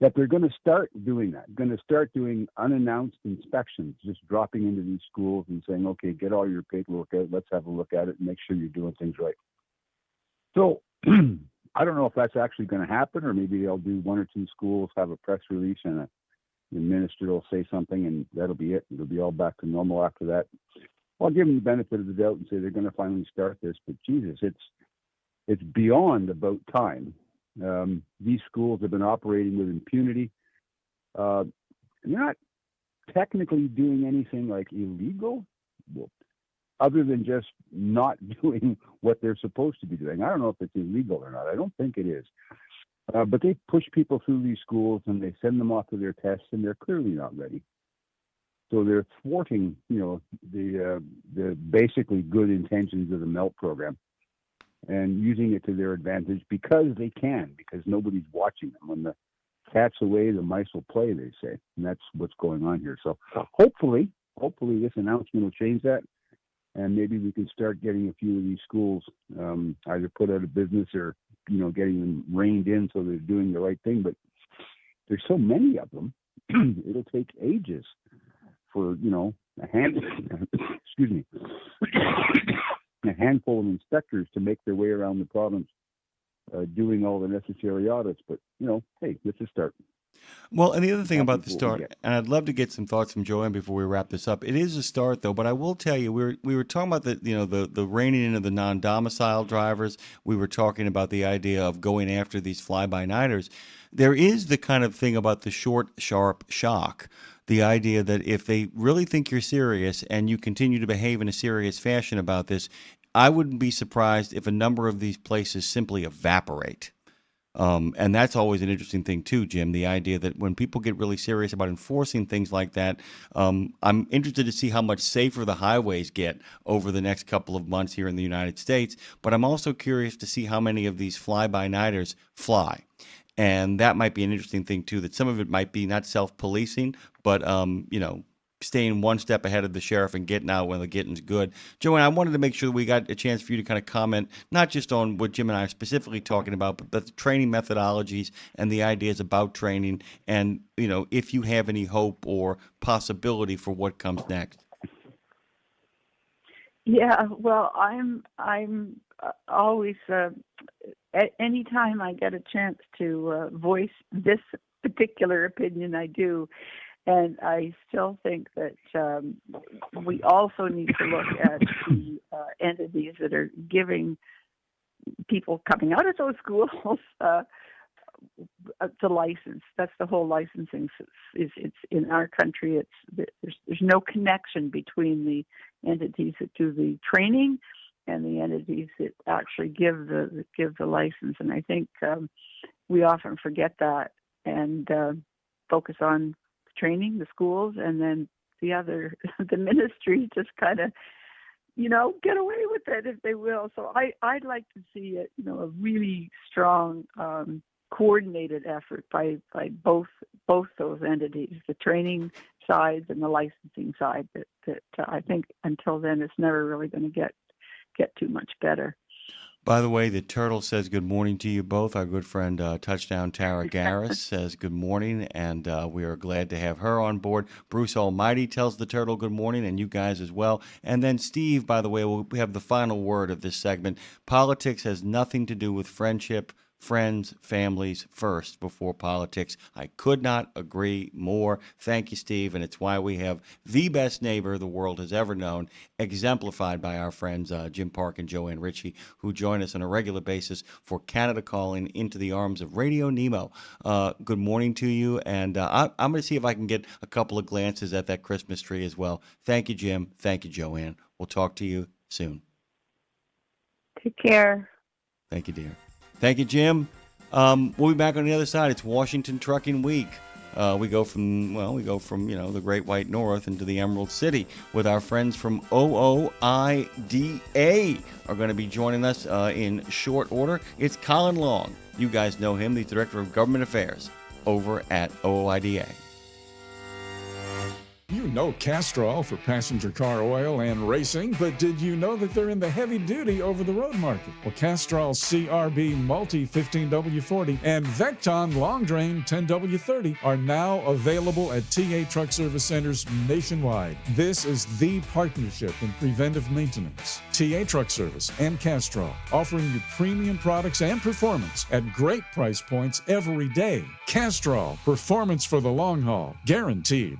that they're going to start doing that, going to start doing unannounced inspections, just dropping into these schools and saying, okay, get all your paperwork out, let's have a look at it and make sure you're doing things right. So I don't know if that's actually going to happen, or maybe they'll do one or two schools, have a press release, and the minister will say something, and that'll be it. It'll be all back to normal after that. I'll give them the benefit of the doubt and say they're going to finally start this. But Jesus, it's beyond about time. These schools have been operating with impunity. They're not technically doing anything like illegal, well, other than just not doing what they're supposed to be doing. I don't know if it's illegal or not. I don't think it is. But they push people through these schools and they send them off to their tests, and they're clearly not ready. So they're thwarting, the basically good intentions of the MELT program and using it to their advantage because they can, because nobody's watching them. When the cat's away, the mice will play, they say. And that's what's going on here. So hopefully this announcement will change that. And maybe we can start getting a few of these schools either put out of business or, getting them reined in so they're doing the right thing. But there's so many of them, it'll take ages for, a handful of inspectors to make their way around the province doing all the necessary audits. But, hey, let's just start. Well, and the other thing about the start, and I'd love to get some thoughts from Joanne before we wrap this up. It is a start, though, but I will tell you, we were talking about the reining in of the non-domicile drivers. We were talking about the idea of going after these fly-by-nighters. There is the kind of thing about the short, sharp shock. The idea that if they really think you're serious and you continue to behave in a serious fashion about this, I wouldn't be surprised if a number of these places simply evaporate. And that's always an interesting thing too, Jim, the idea that when people get really serious about enforcing things like that, I'm interested to see how much safer the highways get over the next couple of months here in the United States. But I'm also curious to see how many of these fly-by-nighters fly. And that might be an interesting thing too, that some of it might be not self-policing, but, staying one step ahead of the sheriff and getting out when the getting's good. Joanne, I wanted to make sure we got a chance for you to kind of comment, not just on what Jim and I are specifically talking about, but the training methodologies and the ideas about training and, if you have any hope or possibility for what comes next. Yeah, well, I'm always, anytime I get a chance to voice this particular opinion, I do. And I still think that we also need to look at the entities that are giving people coming out of those schools the license. That's the whole licensing. It's in our country. There's no connection between the entities that do the training and the entities that actually give the license. And I think we often forget that and focus on training, the schools, and then the ministry just kind of, get away with it if they will. So I'd like to see a really strong, coordinated effort by both those entities, the training sides and the licensing side. That I think until then it's never really going to get too much better. By the way, the turtle says good morning to you both. Our good friend Touchdown Tara Garris says good morning, and we are glad to have her on board. Bruce Almighty tells the turtle good morning, and you guys as well. And then Steve, by the way, will have the final word of this segment. Politics has nothing to do with friendship. Friends, families first before politics. I could not agree more. Thank you, Steve. And it's why we have the best neighbor the world has ever known, exemplified by our friends Jim Park and Joanne Ritchie, who join us on a regular basis for Canada Calling into the arms of RadioNemo. Good morning to you. And I'm going to see if I can get a couple of glances at that Christmas tree as well. Thank you, Jim. Thank you, Joanne. We'll talk to you soon. Take care. Thank you, dear. Thank you, Jim. We'll be back on the other side. It's Washington Trucking Week. We go from the Great White North into the Emerald City with our friends from OOIDA are going to be joining us in short order. It's Colin Long. You guys know him, the Director of Government Affairs over at OOIDA. You know Castrol for passenger car oil and racing, but did you know that they're in the heavy-duty over-the-road market? Well, Castrol CRB Multi 15W40 and Vecton Long Drain 10W30 are now available at TA Truck Service Centers nationwide. This is the partnership in preventive maintenance. TA Truck Service and Castrol, offering you premium products and performance at great price points every day. Castrol, performance for the long haul, guaranteed.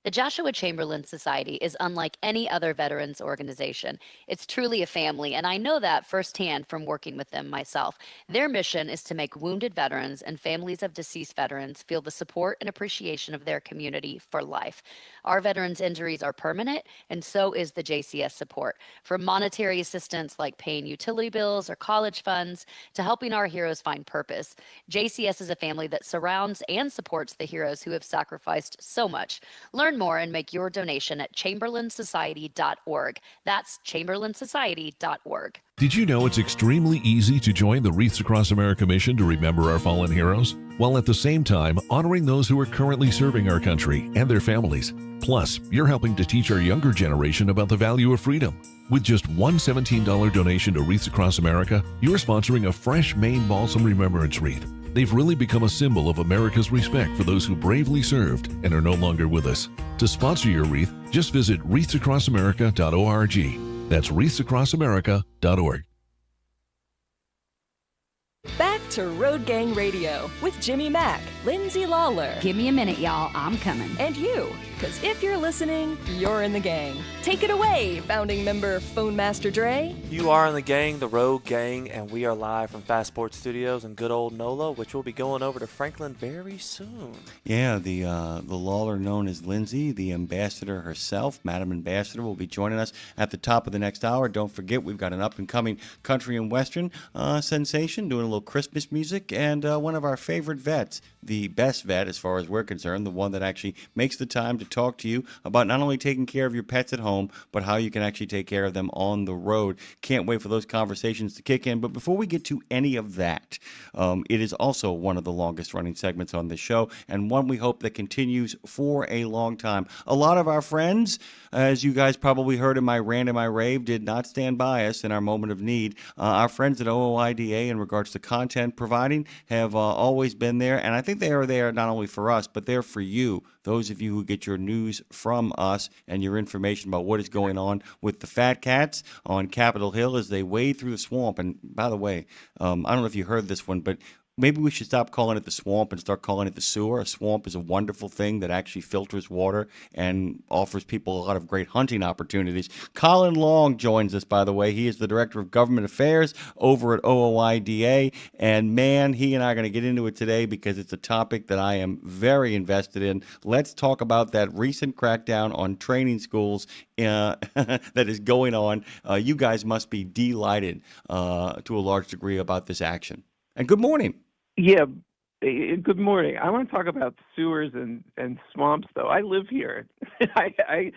The Joshua Chamberlain Society is unlike any other veterans organization. It's truly a family, and I know that firsthand from working with them myself. Their mission is to make wounded veterans and families of deceased veterans feel the support and appreciation of their community for life. Our veterans' injuries are permanent, and so is the JCS support. From monetary assistance like paying utility bills or college funds to helping our heroes find purpose, JCS is a family that surrounds and supports the heroes who have sacrificed so much. Learn more and make your donation at chamberlainsociety.org. That's chamberlainsociety.org. Did you know it's extremely easy to join the Wreaths Across America mission to remember our fallen heroes, while at the same time honoring those who are currently serving our country and their families? Plus, you're helping to teach our younger generation about the value of freedom. With just one $17 donation to Wreaths Across America, you're sponsoring a fresh Maine Balsam Remembrance Wreath. They've really become a symbol of America's respect for those who bravely served and are no longer with us. To sponsor your wreath, just visit wreathsacrossamerica.org. That's wreathsacrossamerica.org. Back to Road Gang Radio with Jimmy Mack, Lindsay Lawler. Give me a minute, y'all. I'm coming. And you, because if you're listening, you're in the gang. Take it away, founding member Phone Master Dre. You are in the gang, the Road Gang, and we are live from Fast Sports Studios in good old NOLA, which will be going over to Franklin very soon. Yeah, the Lawler known as Lindsay, the ambassador herself, Madam Ambassador, will be joining us at the top of the next hour. Don't forget, we've got an up-and-coming country and western sensation doing a little Christmas music, and one of our favorite vets, the best vet as far as we're concerned, the one that actually makes the time to talk to you about not only taking care of your pets at home, but how you can actually take care of them on the road. Can't wait for those conversations to kick in. But before we get to any of that, it is also one of the longest running segments on this show, and one we hope that continues for a long time. A lot of our friends, as you guys probably heard in my rant and my rave, did not stand by us in our moment of need. Our friends at OOIDA, in regards to content providing, have always been there, and I think they are there not only for us, but they're for you, those of you who get your news from us and your information about what is going on with the fat cats on Capitol Hill as they wade through the swamp. And by the way, I don't know if you heard this one, but maybe we should stop calling it the swamp and start calling it the sewer. A swamp is a wonderful thing that actually filters water and offers people a lot of great hunting opportunities. Colin Long joins us, by the way. He is the Director of Government Affairs over at OOIDA. And man, he and I are going to get into it today because it's a topic that I am very invested in. Let's talk about that recent crackdown on training schools that is going on. You guys must be delighted to a large degree about this action. And good morning. Yeah, good morning. I want to talk about sewers and swamps, though. I live here. I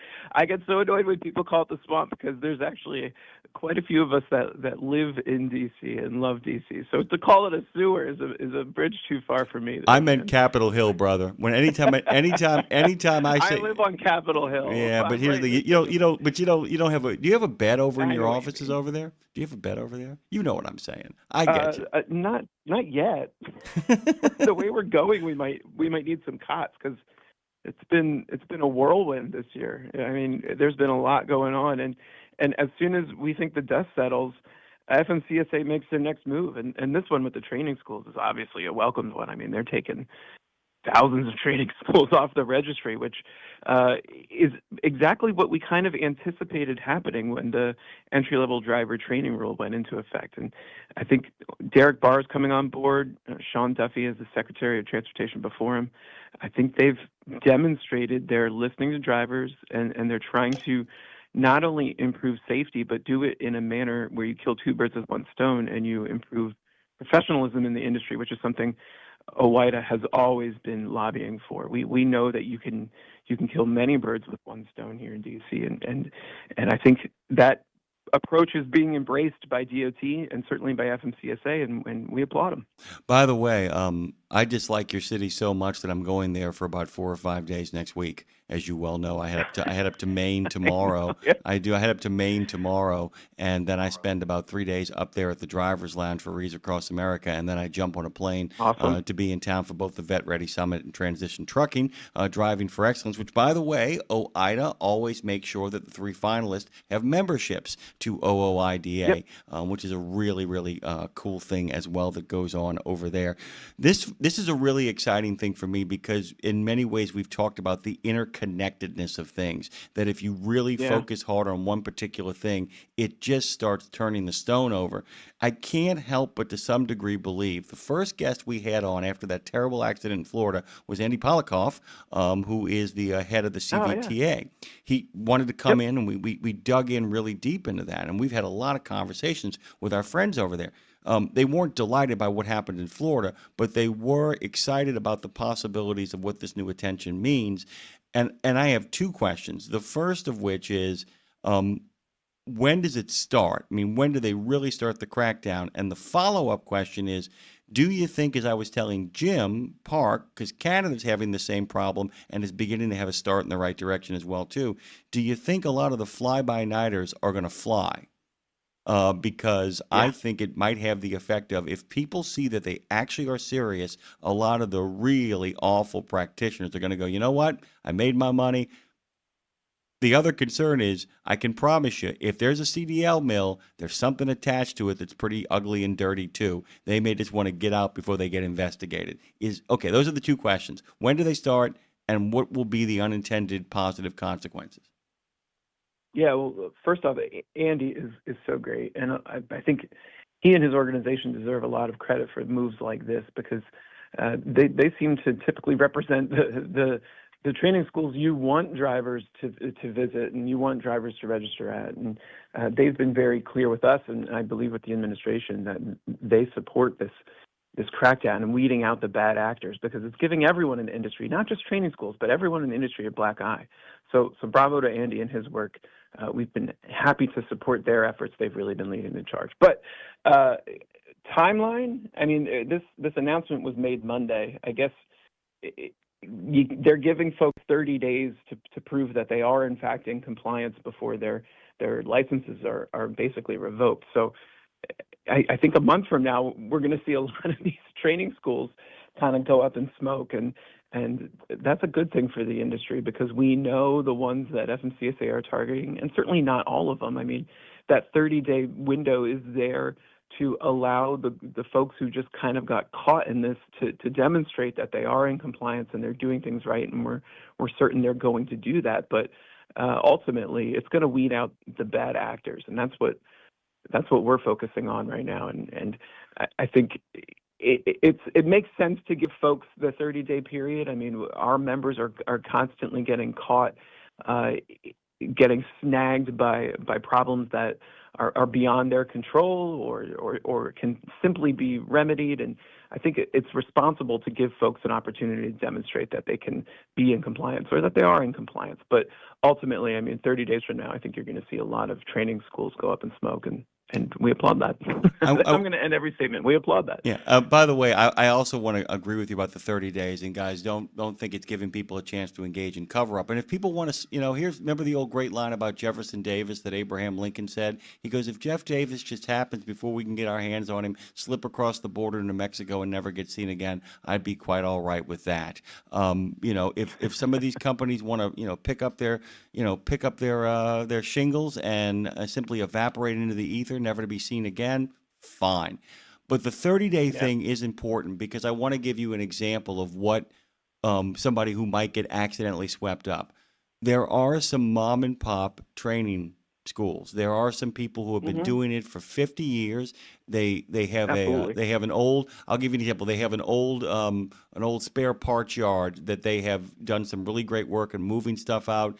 get so annoyed when people call it the swamp because there's actually quite a few of us that live in D.C. and love D.C. So to call it a sewer is a bridge too far for me. I meant Capitol Hill, brother. When anytime I say I live on Capitol Hill. Yeah, but here's the you don't have a. Do you have a bed over in your offices over there? Do you have a bed over there? You know what I'm saying. I get you. Not yet. The way we're going, we might need some cots because it's been a whirlwind this year. I mean, there's been a lot going on, and as soon as we think the dust settles, FMCSA makes their next move, and this one with the training schools is obviously a welcomed one. I mean, they're taking thousands of training schools off the registry, which is exactly what we kind of anticipated happening when the entry-level driver training rule went into effect. And I think Derek Barr is coming on board. Sean Duffy is the Secretary of Transportation before him. I think they've demonstrated they're listening to drivers and they're trying to not only improve safety, but do it in a manner where you kill two birds with one stone and you improve professionalism in the industry, which is something OOIDA has always been lobbying for. We know that you can kill many birds with one stone here in DC, and I think that approach is being embraced by DOT and certainly by FMCSA, and we applaud them. By the way, I dislike your city so much that I'm going there for about 4 or 5 days next week. As you well know, I head up to Maine tomorrow. I head up to Maine tomorrow, and then I spend about 3 days up there at the Driver's Lounge for Wreaths Across America, and then I jump on a plane to be in town for both the Vet Ready Summit and Transition Trucking, Driving for Excellence, which, by the way, OOIDA always makes sure that the 3 finalists have memberships to OOIDA, which is a really, really cool thing as well that goes on over there. This this is a really exciting thing for me because in many ways we've talked about the interconnectedness of things, that if you really focus hard on one particular thing, it just starts turning the stone over. I can't help but to some degree believe the first guest we had on after that terrible accident in Florida was Andy Polikoff, who is the head of the CVTA. He wanted to come in, and we dug in really deep into that, and we've had a lot of conversations with our friends over there. They weren't delighted by what happened in Florida, but they were excited about the possibilities of what this new attention means. And I have two questions. The first of which is, when does it start? I mean, when do they really start the crackdown? And the follow-up question is, do you think, as I was telling Jim Park, because Canada's having the same problem and is beginning to have a start in the right direction as well, too, do you think a lot of the fly-by-nighters are going to fly? Because I think it might have the effect of, if people see that they actually are serious, a lot of the really awful practitioners are going to go, you know what, I made my money. The other concern is, I can promise you, if there's a CDL mill, there's something attached to it that's pretty ugly and dirty too. They may just want to get out before they get investigated. Okay, those are the two questions. When do they start, and what will be the unintended positive consequences? Yeah, well, first off, Andy is so great, and I think he and his organization deserve a lot of credit for moves like this, because they seem to typically represent the training schools you want drivers to visit and you want drivers to register at. And they've been very clear with us, and I believe with the administration, that they support this crackdown and weeding out the bad actors, because it's giving everyone in the industry, not just training schools, but everyone in the industry, a black eye. So bravo to Andy and his work. We've been happy to support their efforts. They've really been leading the charge. But timeline, I mean, this announcement was made Monday. I guess they're giving folks 30 days to prove that they are, in fact, in compliance before their licenses are basically revoked. So I think a month from now, we're going to see a lot of these training schools kind of go up in smoke, and that's a good thing for the industry, because we know the ones that FMCSA are targeting, and certainly not all of them. I mean, that 30-day window is there to allow the folks who just kind of got caught in this to demonstrate that they are in compliance and they're doing things right, and we're certain they're going to do that. But ultimately, it's going to weed out the bad actors, and that's what we're focusing on right now. And I think it makes sense to give folks the 30-day period. I mean, our members are constantly getting caught, getting snagged by problems that are beyond their control or can simply be remedied. And I think it's responsible to give folks an opportunity to demonstrate that they can be in compliance, or that they are in compliance. But ultimately, I mean, 30 days from now, I think you're going to see a lot of training schools go up in smoke, and we applaud that. I'm going to end every statement. We applaud that. Yeah. By the way, I also want to agree with you about the 30 days. And guys, don't think it's giving people a chance to engage in cover up. And if people want to, remember the old great line about Jefferson Davis that Abraham Lincoln said? He goes, if Jeff Davis just happens before we can get our hands on him, slip across the border into Mexico and never get seen again, I'd be quite all right with that. If some of these companies want to, pick up their shingles and simply evaporate into the ether, never to be seen again, fine. But the 30-day thing is important, because I want to give you an example of what somebody who might get accidentally swept up. There are some mom and pop training schools. There are some people who have been doing it for 50 years. They have an old, I'll give you an example. They have an old spare parts yard that they have done some really great work in moving stuff out.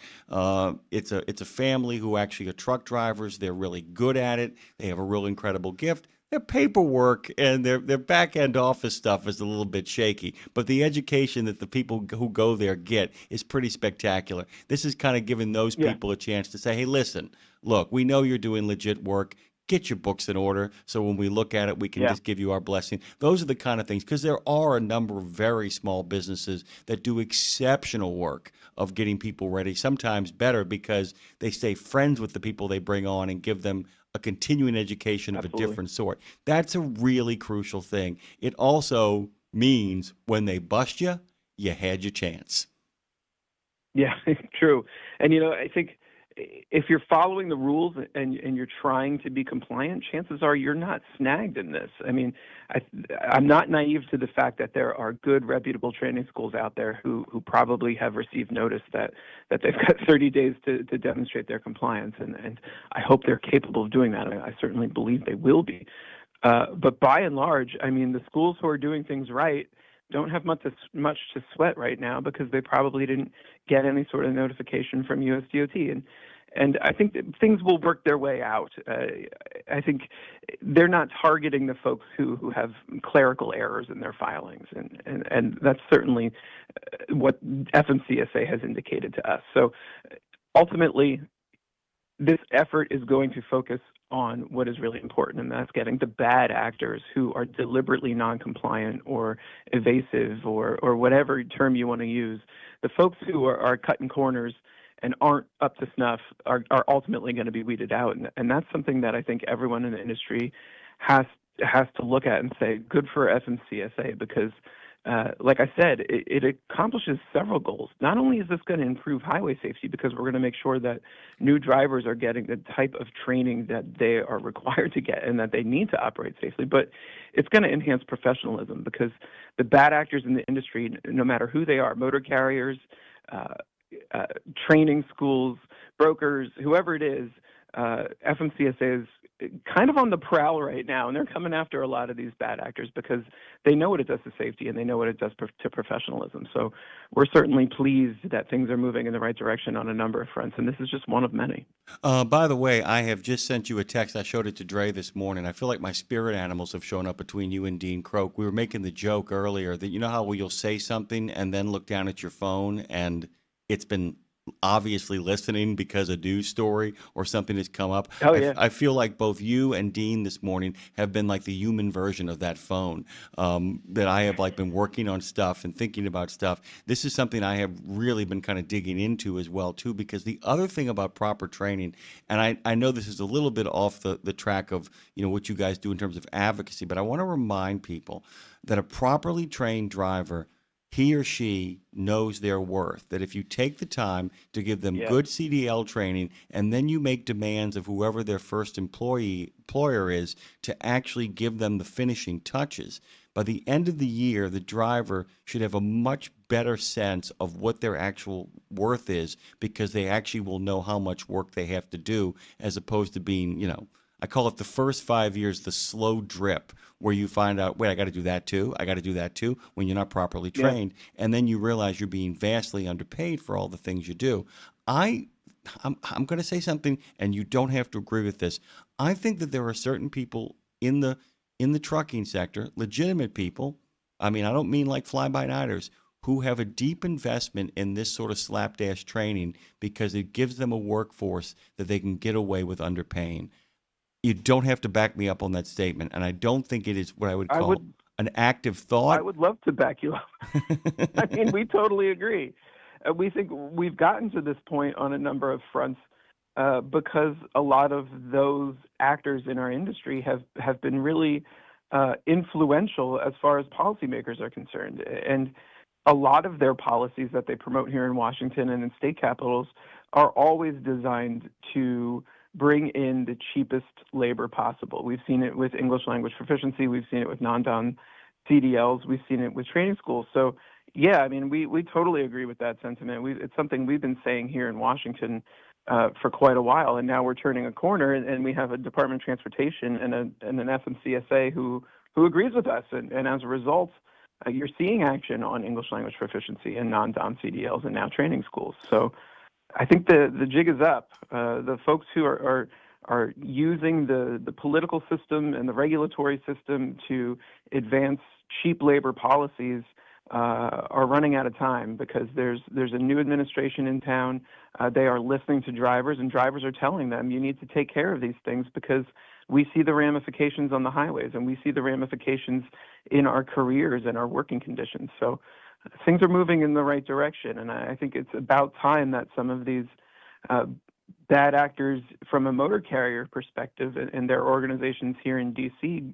It's a family who actually are truck drivers. They're really good at it. They have a real incredible gift. Their paperwork and their back end office stuff is a little bit shaky, but the education that the people who go there get is pretty spectacular. This is kind of giving those people a chance to say, hey, listen, look, we know you're doing legit work. Get your books in order, so when we look at it, we can just give you our blessing. Those are the kind of things, because there are a number of very small businesses that do exceptional work of getting people ready, sometimes better because they stay friends with the people they bring on and give them a continuing education of a different sort. That's a really crucial thing. It also means when they bust you, you had your chance. Yeah, true. And, I think if you're following the rules and you're trying to be compliant, chances are you're not snagged in this. I mean, I'm not naive to the fact that there are good, reputable training schools out there who probably have received notice that they've got 30 days to demonstrate their compliance, and I hope they're capable of doing that. I certainly believe they will be. But by and large, I mean, the schools who are doing things right don't have much to sweat right now because they probably didn't get any sort of notification from USDOT. And I think that things will work their way out. I think they're not targeting the folks who have clerical errors in their filings, and that's certainly what FMCSA has indicated to us. So ultimately, this effort is going to focus on what is really important, and that's getting the bad actors who are deliberately non-compliant or evasive or whatever term you want to use. The folks who are cutting corners and aren't up to snuff are ultimately going to be weeded out, and that's something that I think everyone in the industry has to look at and say, good for FMCSA, because like I said, it accomplishes several goals. Not only is this going to improve highway safety because we're going to make sure that new drivers are getting the type of training that they are required to get and that they need to operate safely, but it's going to enhance professionalism because the bad actors in the industry, no matter who they are, motor carriers, training schools, brokers, whoever it is, FMCSA is kind of on the prowl right now, and they're coming after a lot of these bad actors because they know what it does to safety and they know what it does to professionalism. So we're certainly pleased that things are moving in the right direction on a number of fronts, and this is just one of many. By the way, I have just sent you a text. I showed it to Dre this morning. I feel like my spirit animals have shown up between you and Dean Croak. We were making the joke earlier that you know how you'll say something and then look down at your phone and it's been obviously listening because a news story or something has come up. Oh, yeah. I feel like both you and Dean this morning have been like the human version of that phone, that I have like been working on stuff and thinking about stuff. This is something I have really been kind of digging into as well too, because the other thing about proper training, and I know this is a little bit off the track of, you know, what you guys do in terms of advocacy, but I want to remind people that a properly trained driver, he or she knows their worth, that if you take the time to give them good CDL training and then you make demands of whoever their first employer is to actually give them the finishing touches, by the end of the year, the driver should have a much better sense of what their actual worth is because they actually will know how much work they have to do as opposed to being, you know, I call it the first 5 years, the slow drip, where you find out, wait, I got to do that too. I got to do that too when you're not properly trained. And then you realize you're being vastly underpaid for all the things you do. I'm going to say something, and you don't have to agree with this. I think that there are certain people in the trucking sector, legitimate people, I mean, I don't mean like fly-by-nighters, who have a deep investment in this sort of slapdash training because it gives them a workforce that they can get away with underpaying. You don't have to back me up on that statement, and I don't think it is what I would call an active thought. I would love to back you up. I mean, we totally agree. We think we've gotten to this point on a number of fronts because a lot of those actors in our industry have been really influential as far as policymakers are concerned. And a lot of their policies that they promote here in Washington and in state capitals are always designed to bring in the cheapest labor possible. We've seen it with English language proficiency. We've seen it with non-down CDLs. We've seen it with training schools. So, yeah, I mean, we totally agree with that sentiment. It's something we've been saying here in Washington for quite a while, and now we're turning a corner, and we have a Department of Transportation and an FMCSA who agrees with us. And as a result, you're seeing action on English language proficiency and non-down CDLs and now training schools. So I think the jig is up. The folks who are using the political system and the regulatory system to advance cheap labor policies are running out of time because there's a new administration in town. They are listening to drivers, and drivers are telling them you need to take care of these things because we see the ramifications on the highways and we see the ramifications in our careers and our working conditions. So things are moving in the right direction, and I think it's about time that some of these bad actors from a motor carrier perspective and their organizations here in D.C.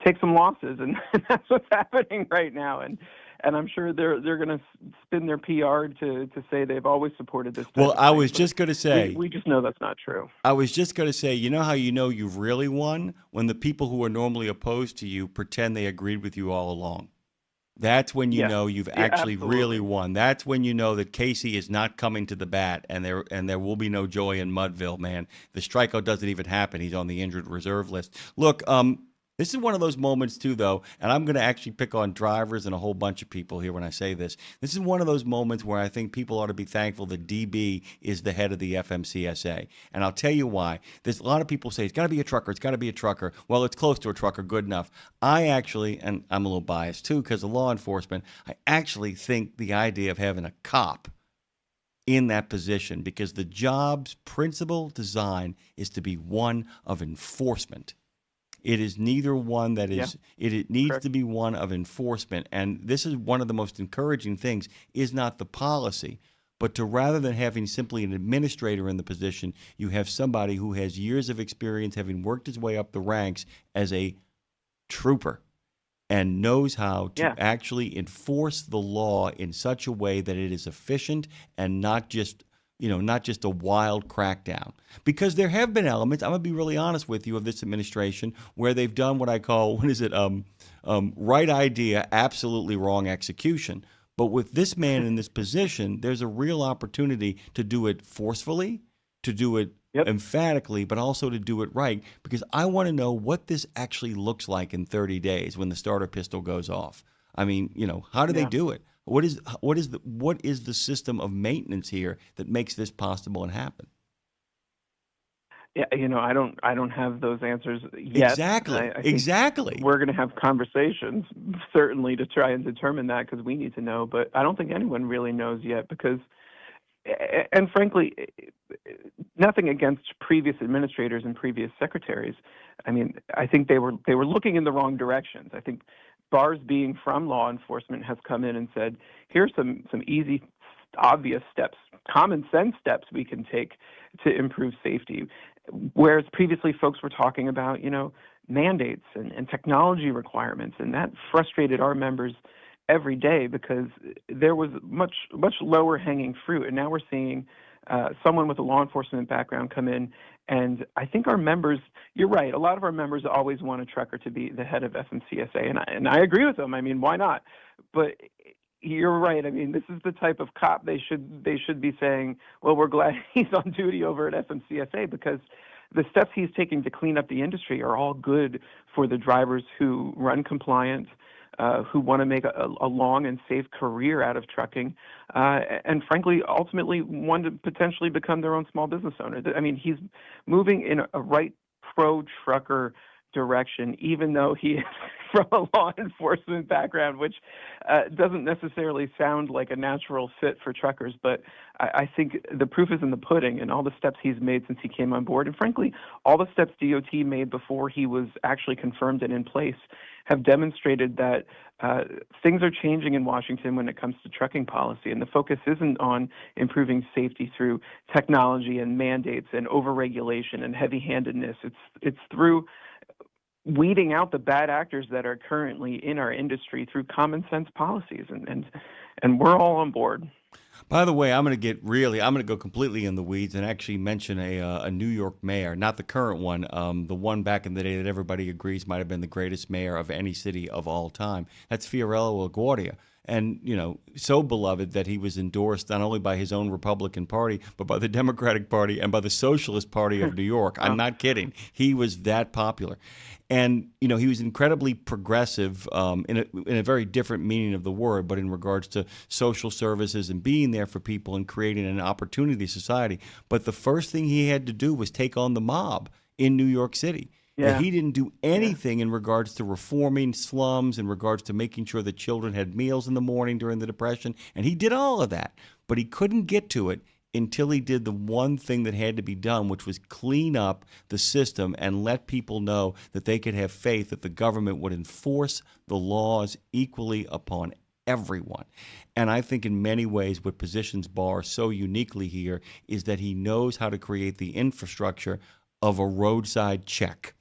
take some losses, and that's what's happening right now. And and I'm sure they're going to spin their PR to say they've always supported this. Well, I was but just going to say, we just know that's not true. I was just going to say, you know how you know you've really won? When the people who are normally opposed to you pretend they agreed with you all along. That's when you know you've actually really won. That's when you know that Casey is not coming to the bat, and there will be no joy in Mudville, man. The strikeout doesn't even happen. He's on the injured reserve list. Look, this is one of those moments, too, though, and I'm going to actually pick on drivers and a whole bunch of people here when I say this. This is one of those moments where I think people ought to be thankful that DB is the head of the FMCSA. And I'll tell you why. There's a lot of people say, it's got to be a trucker, it's got to be a trucker. Well, it's close to a trucker, good enough. I actually, and I'm a little biased, too, because of law enforcement, I actually think the idea of having a cop in that position, because the job's principal design is to be one of enforcement. It is neither one that is, it needs to be one of enforcement. And this is one of the most encouraging things, is not the policy, but to rather than having simply an administrator in the position, you have somebody who has years of experience having worked his way up the ranks as a trooper and knows how to actually enforce the law in such a way that it is efficient and not just a wild crackdown. Because there have been elements, I'm going to be really honest with you, of this administration where they've done what I call, right idea, absolutely wrong execution. But with this man in this position, there's a real opportunity to do it forcefully, to do it emphatically, but also to do it right. Because I want to know what this actually looks like in 30 days when the starter pistol goes off. I mean, how do they do it? What is the system of maintenance here that makes this possible and happen? Yeah, I don't have those answers yet. Exactly. I think Exactly. We're going to have conversations certainly to try and determine that, because we need to know. But I don't think anyone really knows yet, because, and frankly, nothing against previous administrators and previous secretaries. I mean, I think they were looking in the wrong directions. I think Bars, being from law enforcement, has come in and said, here's some easy, obvious steps, common sense steps we can take to improve safety. Whereas previously folks were talking about, mandates and technology requirements, and that frustrated our members every day because there was much lower hanging fruit. And now we're seeing someone with a law enforcement background come in. And I think our members, you're right, a lot of our members always want a trucker to be the head of FMCSA, and I agree with them. I mean, why not? But you're right. I mean, this is the type of cop they should be saying, well, we're glad he's on duty over at FMCSA, because the steps he's taking to clean up the industry are all good for the drivers who run compliant, who want to make a long and safe career out of trucking, and frankly, ultimately want to potentially become their own small business owner. I mean, he's moving in a right pro-trucker direction, even though he is from a law enforcement background, which doesn't necessarily sound like a natural fit for truckers. But I think the proof is in the pudding, and all the steps he's made since he came on board, and frankly, all the steps DOT made before he was actually confirmed and in place, have demonstrated that things are changing in Washington when it comes to trucking policy. And the focus isn't on improving safety through technology and mandates and overregulation and heavy-handedness. It's through weeding out the bad actors that are currently in our industry through common sense policies, and we're all on board. By the way, I'm going to go completely in the weeds and actually mention a New York mayor, not the current one, the one back in the day that everybody agrees might have been the greatest mayor of any city of all time. That's Fiorello LaGuardia. And, so beloved that he was endorsed not only by his own Republican Party, but by the Democratic Party and by the Socialist Party of New York. I'm not kidding. He was that popular. And, he was incredibly progressive in a very different meaning of the word, but in regards to social services and being there for people and creating an opportunity society. But the first thing he had to do was take on the mob in New York City. Yeah. He didn't do anything in regards to reforming slums, in regards to making sure that children had meals in the morning during the Depression. And he did all of that. But he couldn't get to it until he did the one thing that had to be done, which was clean up the system and let people know that they could have faith that the government would enforce the laws equally upon everyone. And I think in many ways what positions Barr so uniquely here is that he knows how to create the infrastructure of a roadside check,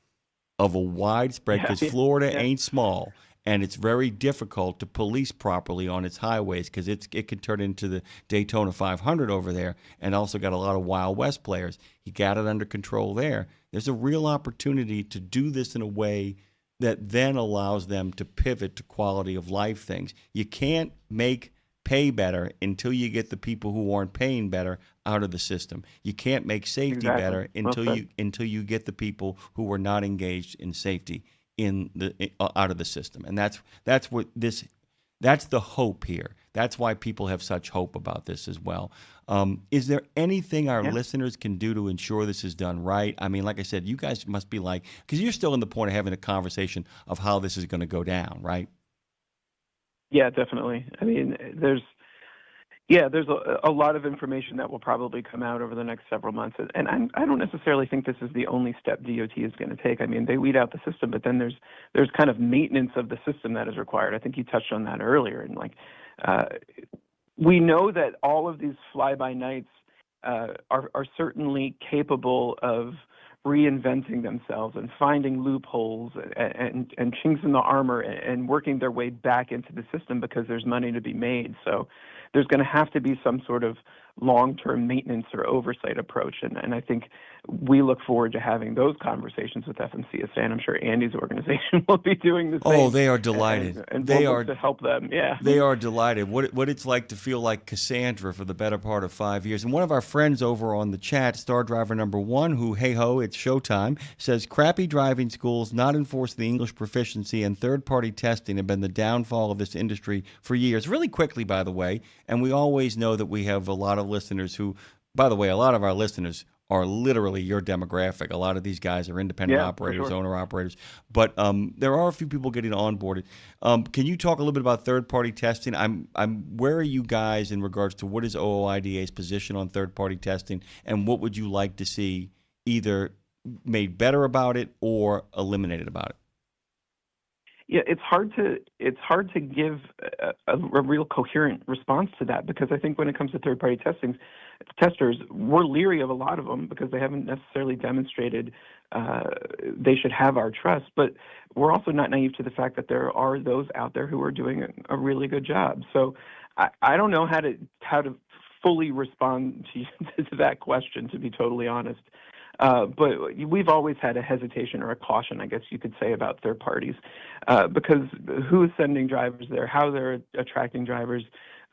of a widespread, because Florida ain't small, and it's very difficult to police properly on its highways because it can turn into the Daytona 500 over there, and also got a lot of Wild West players. He got it under control there. There's a real opportunity to do this in a way that then allows them to pivot to quality of life things. You can't make pay better until you get the people who aren't paying better out of the system. You can't make safety better until you get the people who are not engaged in safety out of the system. And that's the hope here. That's why people have such hope about this as well. Is there anything our listeners can do to ensure this is done right? I mean, like I said, you guys must be because you're still in the point of having a conversation of how this is going to go down, right? Yeah, definitely. I mean, there's a lot of information that will probably come out over the next several months, and I don't necessarily think this is the only step DOT is going to take. I mean, they weed out the system, but then there's kind of maintenance of the system that is required. I think you touched on that earlier, and we know that all of these fly-by-nights are certainly capable of reinventing themselves and finding loopholes and chinks in the armor and working their way back into the system because there's money to be made. So there's going to have to be some sort of long-term maintenance or oversight approach. And I think we look forward to having those conversations with FMCSA, and I'm sure Andy's organization will be doing the same. Oh, they are delighted. And they we'll are look to help them. Yeah, they are delighted. What it's like to feel like Cassandra for the better part of 5 years. And one of our friends over on the chat, Star Driver number 1, who, hey ho, it's showtime, says crappy driving schools, not enforcing the English proficiency, and third-party testing have been the downfall of this industry for years. Really quickly, by the way, and we always know that we have a lot of listeners who, by the way, a lot of our listeners are literally your demographic. A lot of these guys are independent operators, owner operators. But there are a few people getting onboarded. Can you talk a little bit about third-party testing? Where are you guys in regards to what is OOIDA's position on third-party testing, and what would you like to see either made better about it or eliminated about it? Yeah, it's hard to give a real coherent response to that, because I think when it comes to third-party testers, we're leery of a lot of them because they haven't necessarily demonstrated they should have our trust. But we're also not naive to the fact that there are those out there who are doing a really good job. So I don't know how to fully respond to that question, to be totally honest. But we've always had a hesitation or a caution, I guess you could say, about third parties, because who is sending drivers there, how they're attracting drivers,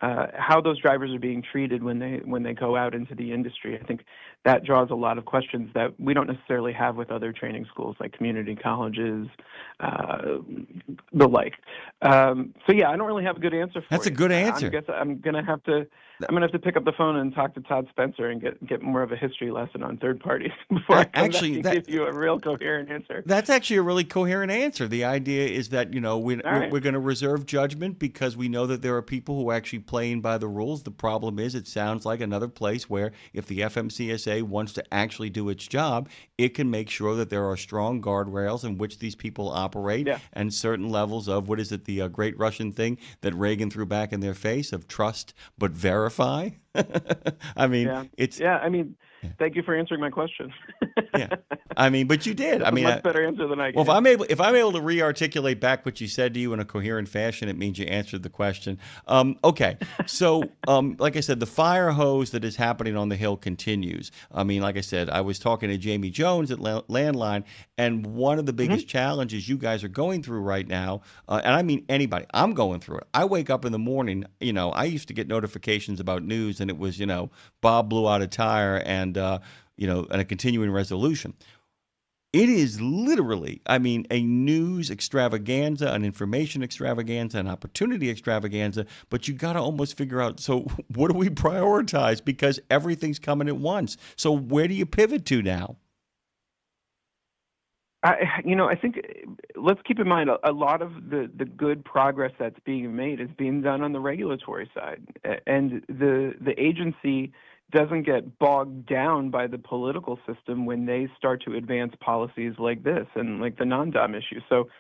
how those drivers are being treated when they go out into the industry. I think that draws a lot of questions that we don't necessarily have with other training schools like community colleges, the like. So yeah, I don't really have a good answer for you. That's a good answer. I guess I'm gonna have to pick up the phone and talk to Todd Spencer and get more of a history lesson on third parties before I come back and give you a real coherent answer. That's actually a really coherent answer. The idea is that we're going to reserve judgment because we know that there are people who are actually playing by the rules. The problem is, it sounds like another place where if the FMCSA wants to actually do its job, it can make sure that there are strong guardrails in which these people operate, and certain levels of, what is it, the great Russian thing that Reagan threw back in their face of trust but verify. I mean, thank you for answering my question. But you did. That's a much better answer than I gave. Well, if I'm able to re-articulate back what you said to you in a coherent fashion, it means you answered the question. Okay, so like I said, the fire hose that is happening on the Hill continues. I mean, like I said, I was talking to Jamie Jones at Landline, and one of the biggest challenges you guys are going through right now, and I mean anybody, I'm going through it. I wake up in the morning, I used to get notifications about news, and it was, Bob blew out a tire and a continuing resolution. It is literally, a news extravaganza, an information extravaganza, an opportunity extravaganza, but you got to almost figure out, so what do we prioritize? Because everything's coming at once. So where do you pivot to now? I think let's keep in mind a lot of the good progress that's being made is being done on the regulatory side, and the agency doesn't get bogged down by the political system when they start to advance policies like this and like the non-dom issue. So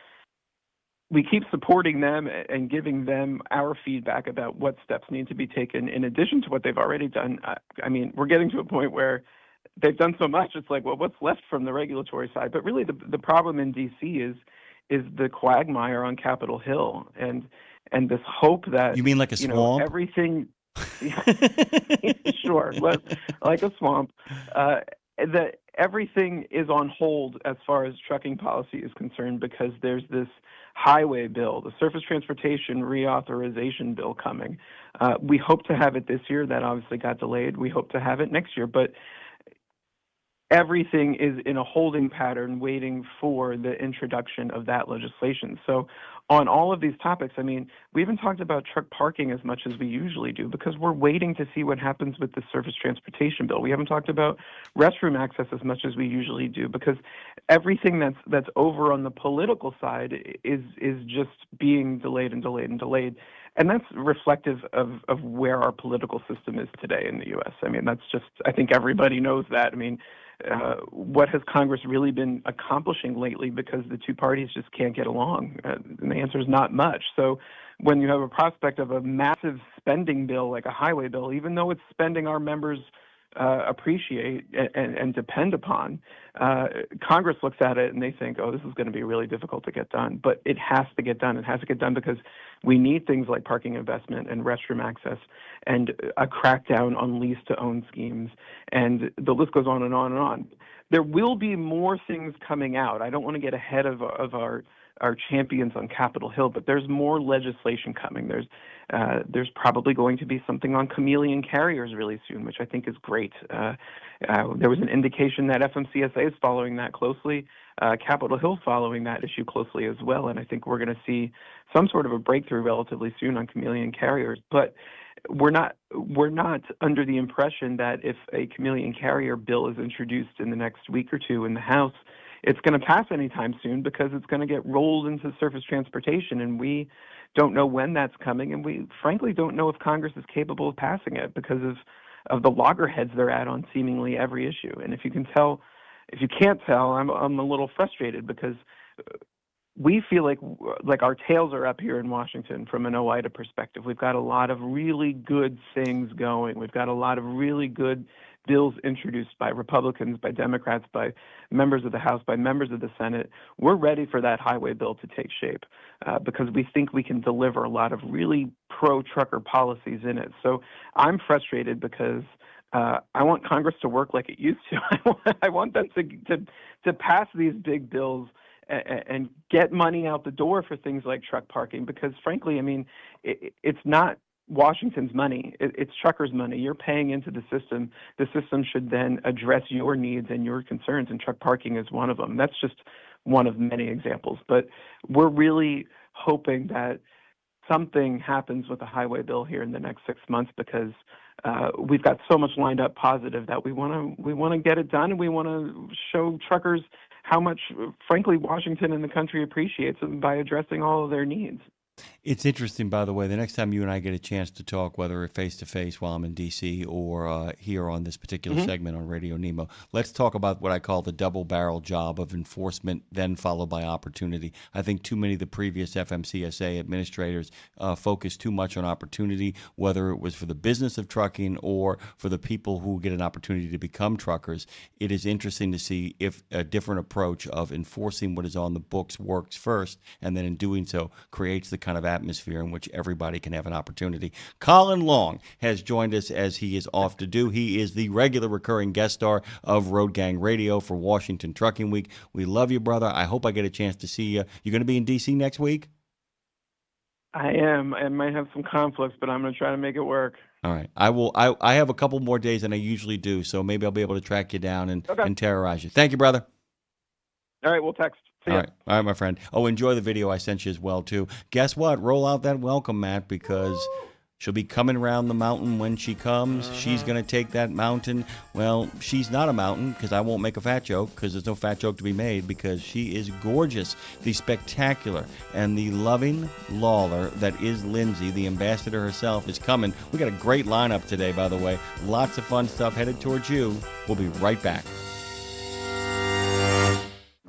we keep supporting them and giving them our feedback about what steps need to be taken in addition to what they've already done. We're getting to a point where they've done so much, it's like, well, what's left from the regulatory side? But really the problem in D.C. is the quagmire on Capitol Hill, and this hope that You mean like a swamp? everything. Sure, like a swamp. That everything is on hold as far as trucking policy is concerned because there's this highway bill, the Surface Transportation Reauthorization Bill coming. We hope to have it this year. That obviously got delayed. We hope to have it next year, but everything is in a holding pattern waiting for the introduction of that legislation. So on all of these topics, I mean, we haven't talked about truck parking as much as we usually do because we're waiting to see what happens with the Surface Transportation Bill. We haven't talked about restroom access as much as we usually do because everything that's over on the political side is just being delayed and delayed and delayed. And that's reflective of where our political system is today in the U.S. I mean, that's just, I think everybody knows that. I mean, what has Congress really been accomplishing lately because the two parties just can't get along? And the answer is not much. So when you have a prospect of a massive spending bill like a highway bill, even though it's spending our members appreciate and depend upon, Congress looks at it and they think, oh, this is going to be really difficult to get done. But it has to get done. It has to get done because we need things like parking investment and restroom access and a crackdown on lease-to-own schemes. And the list goes on and on and on. There will be more things coming out. I don't want to get ahead of our champions on Capitol Hill, but there's more legislation coming. There's probably going to be something on chameleon carriers really soon, which I think is great. There was an indication that FMCSA is following that closely. Capitol Hill following that issue closely as well, and I think we're going to see some sort of a breakthrough relatively soon on chameleon carriers. But we're not under the impression that if a chameleon carrier bill is introduced in the next week or two in the House, it's going to pass anytime soon because it's going to get rolled into surface transportation, and we don't know when that's coming, and we frankly don't know if Congress is capable of passing it because of the loggerheads they're at on seemingly every issue. And if you can't tell, I'm a little frustrated because we feel like our tails are up here in Washington from an OIDA perspective. We've got a lot of really good things going. We've got a lot of really good bills introduced by Republicans, by Democrats, by members of the House, by members of the Senate. We're ready for that highway bill to take shape because we think we can deliver a lot of really pro-trucker policies in it. So I'm frustrated because I want Congress to work like it used to. I want them to pass these big bills and get money out the door for things like truck parking because, frankly, I mean, it's not Washington's money. It's truckers' money. You're paying into the system. The system should then address your needs and your concerns, and truck parking is one of them. That's just one of many examples. But we're really hoping that something happens with the highway bill here in the next 6 months because we've got so much lined up positive that we want to get it done, and we want to show truckers how much, frankly, Washington and the country appreciates them by addressing all of their needs. It's interesting, by the way, the next time you and I get a chance to talk, whether face-to-face while I'm in D.C. or here on this particular segment on RadioNemo, let's talk about what I call the double-barrel job of enforcement, then followed by opportunity. I think too many of the previous FMCSA administrators focused too much on opportunity, whether it was for the business of trucking or for the people who get an opportunity to become truckers. It is interesting to see if a different approach of enforcing what is on the books works first, and then in doing so creates the kind of atmosphere in which everybody can have an opportunity. Colin Long has joined us as he is off to do. He is the regular recurring guest star of Road Gang Radio for Washington Trucking Week. We love you, brother. I hope I get a chance to see you. You're going to be in D.C. next week? I am. I might have some conflicts, but I'm going to try to make it work. All right. I have a couple more days than I usually do, so maybe I'll be able to track you down and terrorize you. Thank you, brother. All right, we'll text. See ya. All right, my friend. Oh, enjoy the video I sent you as well, too. Guess what? Roll out that welcome mat because she'll be coming around the mountain when she comes. She's going to take that mountain. Well, she's not a mountain because I won't make a fat joke because there's no fat joke to be made because she is gorgeous, the spectacular, and the loving Lawler that is Lindsay, the ambassador herself, is coming. We got a great lineup today, by the way. Lots of fun stuff headed towards you. We'll be right back.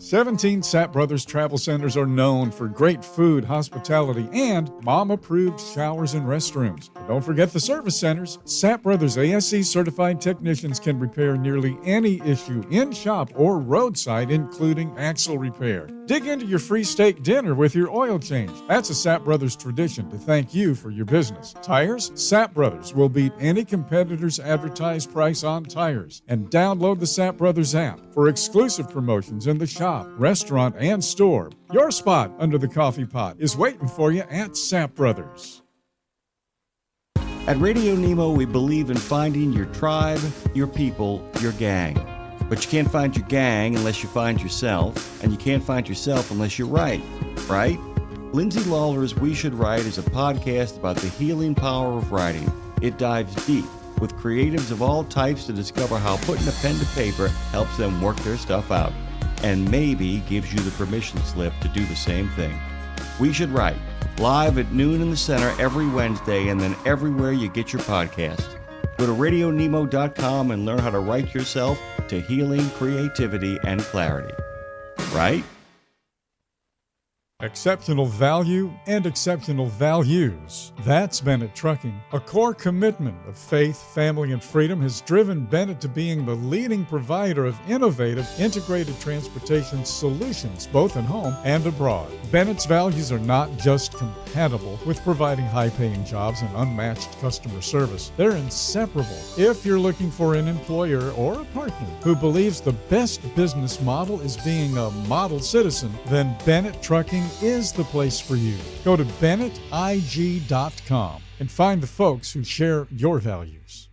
17 Sapp Brothers Travel Centers are known for great food, hospitality, and mom-approved showers and restrooms. But don't forget the service centers. Sapp Brothers ASC certified technicians can repair nearly any issue in shop or roadside, including axle repair. Dig into your free steak dinner with your oil change. That's a Sapp Brothers tradition to thank you for your business. Tires? Sapp Brothers will beat any competitor's advertised price on tires. And download the Sapp Brothers app for exclusive promotions in the shop, restaurant, and store. Your spot under the coffee pot is waiting for you at Sapp Brothers. At RadioNemo, we believe in finding your tribe, your people, your gang. But you can't find your gang unless you find yourself, and you can't find yourself unless you write, right? Lindsay Lawler's We Should Write is a podcast about the healing power of writing. It dives deep with creatives of all types to discover how putting a pen to paper helps them work their stuff out, and maybe gives you the permission slip to do the same thing. We Should Write, live at noon in the center every Wednesday, and then everywhere you get your podcast. Go to RadioNemo.com and learn how to write yourself to healing, creativity, and clarity. Right? Exceptional value and exceptional values. That's Bennett Trucking. A core commitment of faith, family, and freedom has driven Bennett to being the leading provider of innovative, integrated transportation solutions, both at home and abroad. Bennett's values are not just compatible with providing high-paying jobs and unmatched customer service. They're inseparable. If you're looking for an employer or a partner who believes the best business model is being a model citizen, then Bennett Trucking is the place for you. Go to BennettIG.com and find the folks who share your values.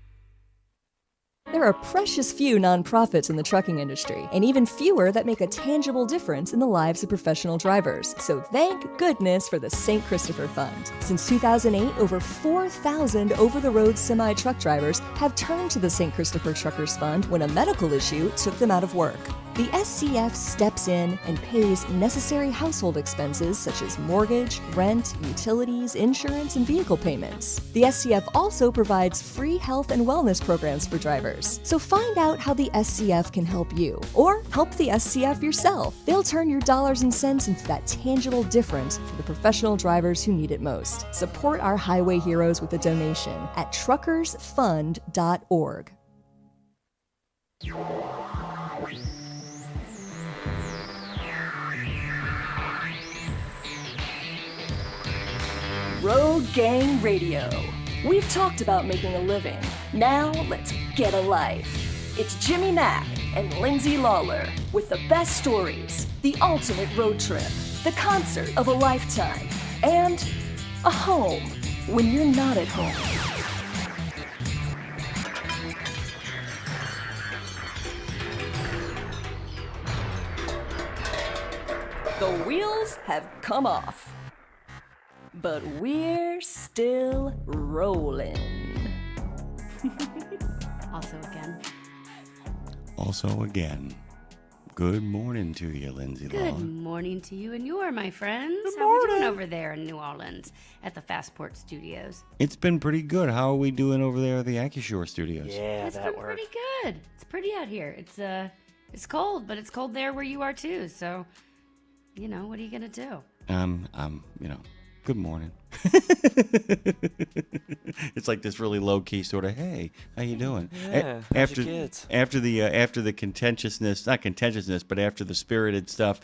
There are precious few nonprofits in the trucking industry, and even fewer that make a tangible difference in the lives of professional drivers. So thank goodness for the St. Christopher Fund. Since 2008, over 4,000 over-the-road semi-truck drivers have turned to the St. Christopher Truckers Fund when a medical issue took them out of work. The SCF steps in and pays necessary household expenses such as mortgage, rent, utilities, insurance, and vehicle payments. The SCF also provides free health and wellness programs for drivers. So find out how the SCF can help you, or help the SCF yourself. They'll turn your dollars and cents into that tangible difference for the professional drivers who need it most. Support our highway heroes with a donation at truckersfund.org. Road Gang Radio. We've talked about making a living. Now let's get a life. It's Jimmy Mack and Lindsay Lawler with the best stories, the ultimate road trip, the concert of a lifetime, and a home when you're not at home. The wheels have come off, but we're still rolling. Also again, good morning to you, Lindsay Lawler. Good morning to you and your, my friends. How are we doing over there in New Orleans at the Fastport Studios? It's been pretty good. How are we doing over there at the Yankee Shore Studios? Yeah, it's been pretty good. It's pretty out here. It's cold, but it's cold there where you are too. So, you know, what are you gonna do? Good morning. It's like this really low key sort of, hey, how you doing? Yeah, how's your kids? After the contentiousness, not contentiousness, but after the spirited stuff.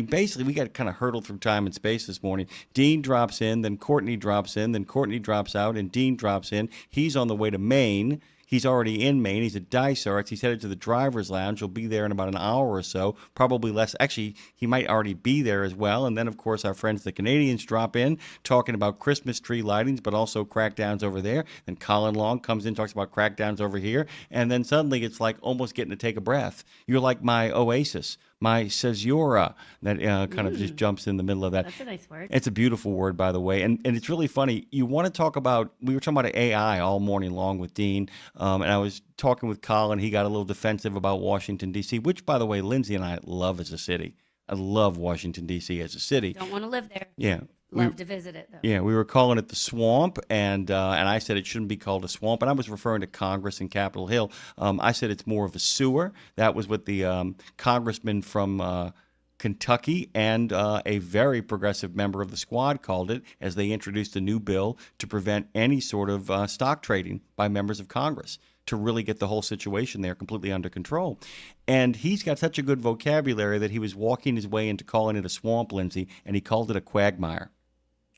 Basically, we got kind of hurtled through time and space this morning. Dean drops in, then Courtney drops in, then Courtney drops out, and Dean drops in. He's on the way to Maine. He's already in Maine. He's at Dysarts. He's headed to the driver's lounge. He'll be there in about an hour or so, probably less. Actually, he might already be there as well. And then, of course, our friends the Canadians drop in, talking about Christmas tree lightings, but also crackdowns over there. Then Colin Long comes in, talks about crackdowns over here. And then suddenly it's like almost getting to take a breath. You're like my oasis, my caesura, that kind of just jumps in the middle of that. That's a nice word. It's a beautiful word, by the way. And it's really funny. You want to talk about, we were talking about AI all morning long with Dean, and I was talking with Colin. He got a little defensive about Washington, D.C., which, by the way, Lindsay and I love as a city. I love Washington, D.C. as a city. Don't want to live there. Yeah. Love to visit it, though. Yeah, we were calling it the swamp, and I said it shouldn't be called a swamp, and I was referring to Congress and Capitol Hill. I said it's more of a sewer. That was what the congressman from Kentucky and a very progressive member of the squad called it as they introduced a new bill to prevent any sort of stock trading by members of Congress to really get the whole situation there completely under control. And he's got such a good vocabulary that he was walking his way into calling it a swamp, Lindsay, and he called it a quagmire.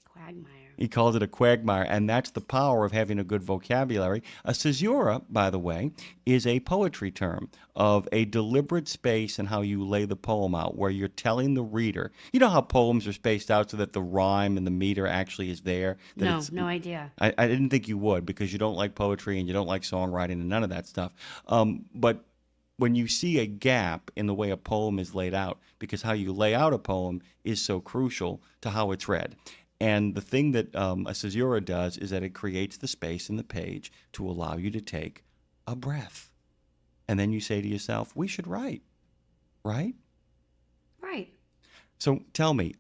Quagmire. He called it a quagmire, and that's the power of having a good vocabulary. A caesura, by the way, is a poetry term of a deliberate space in how you lay the poem out, where you're telling the reader. You know how poems are spaced out so that the rhyme and the meter actually is there? No, no idea. I didn't think you would, because you don't like poetry and you don't like songwriting and none of that stuff. But when you see a gap in the way a poem is laid out, because how you lay out a poem is so crucial to how it's read. And the thing that a caesura does is that it creates the space in the page to allow you to take a breath. And then you say to yourself, we should write, right? Right. So tell me,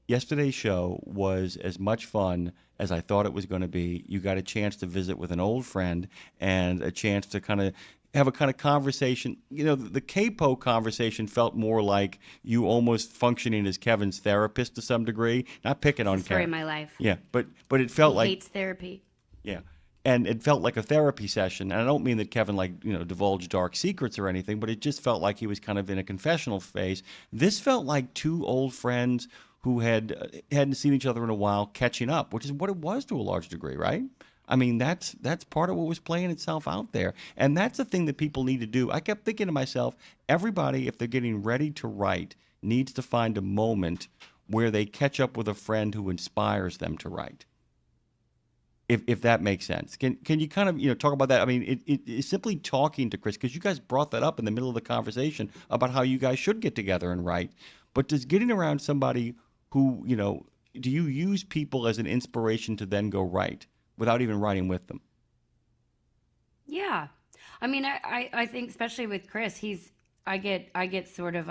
yesterday's show was as much fun as I thought it was going to be. You got a chance to visit with an old friend and a chance to kind of have a kind of conversation. You know, the capo conversation felt more like you almost functioning as Kevin's therapist to some degree. Not picking on Story Kevin. of my life. Yeah, but it felt He like hates therapy. yeah. And it felt like a therapy session. And I don't mean that Kevin, divulged dark secrets or anything, but it just felt like he was kind of in a confessional phase. This felt like two old friends who hadn't seen each other in a while catching up, which is what it was to a large degree, right? I mean, that's part of what was playing itself out there. And that's the thing that people need to do. I kept thinking to myself, everybody, if they're getting ready to write, needs to find a moment where they catch up with a friend who inspires them to write. If that makes sense. Can you kind of talk about that? I mean, it's simply talking to Chris, because you guys brought that up in the middle of the conversation about how you guys should get together and write. But does getting around somebody who, do you use people as an inspiration to then go write without even writing with them? Yeah. I mean, I think especially with Chris, I get sort of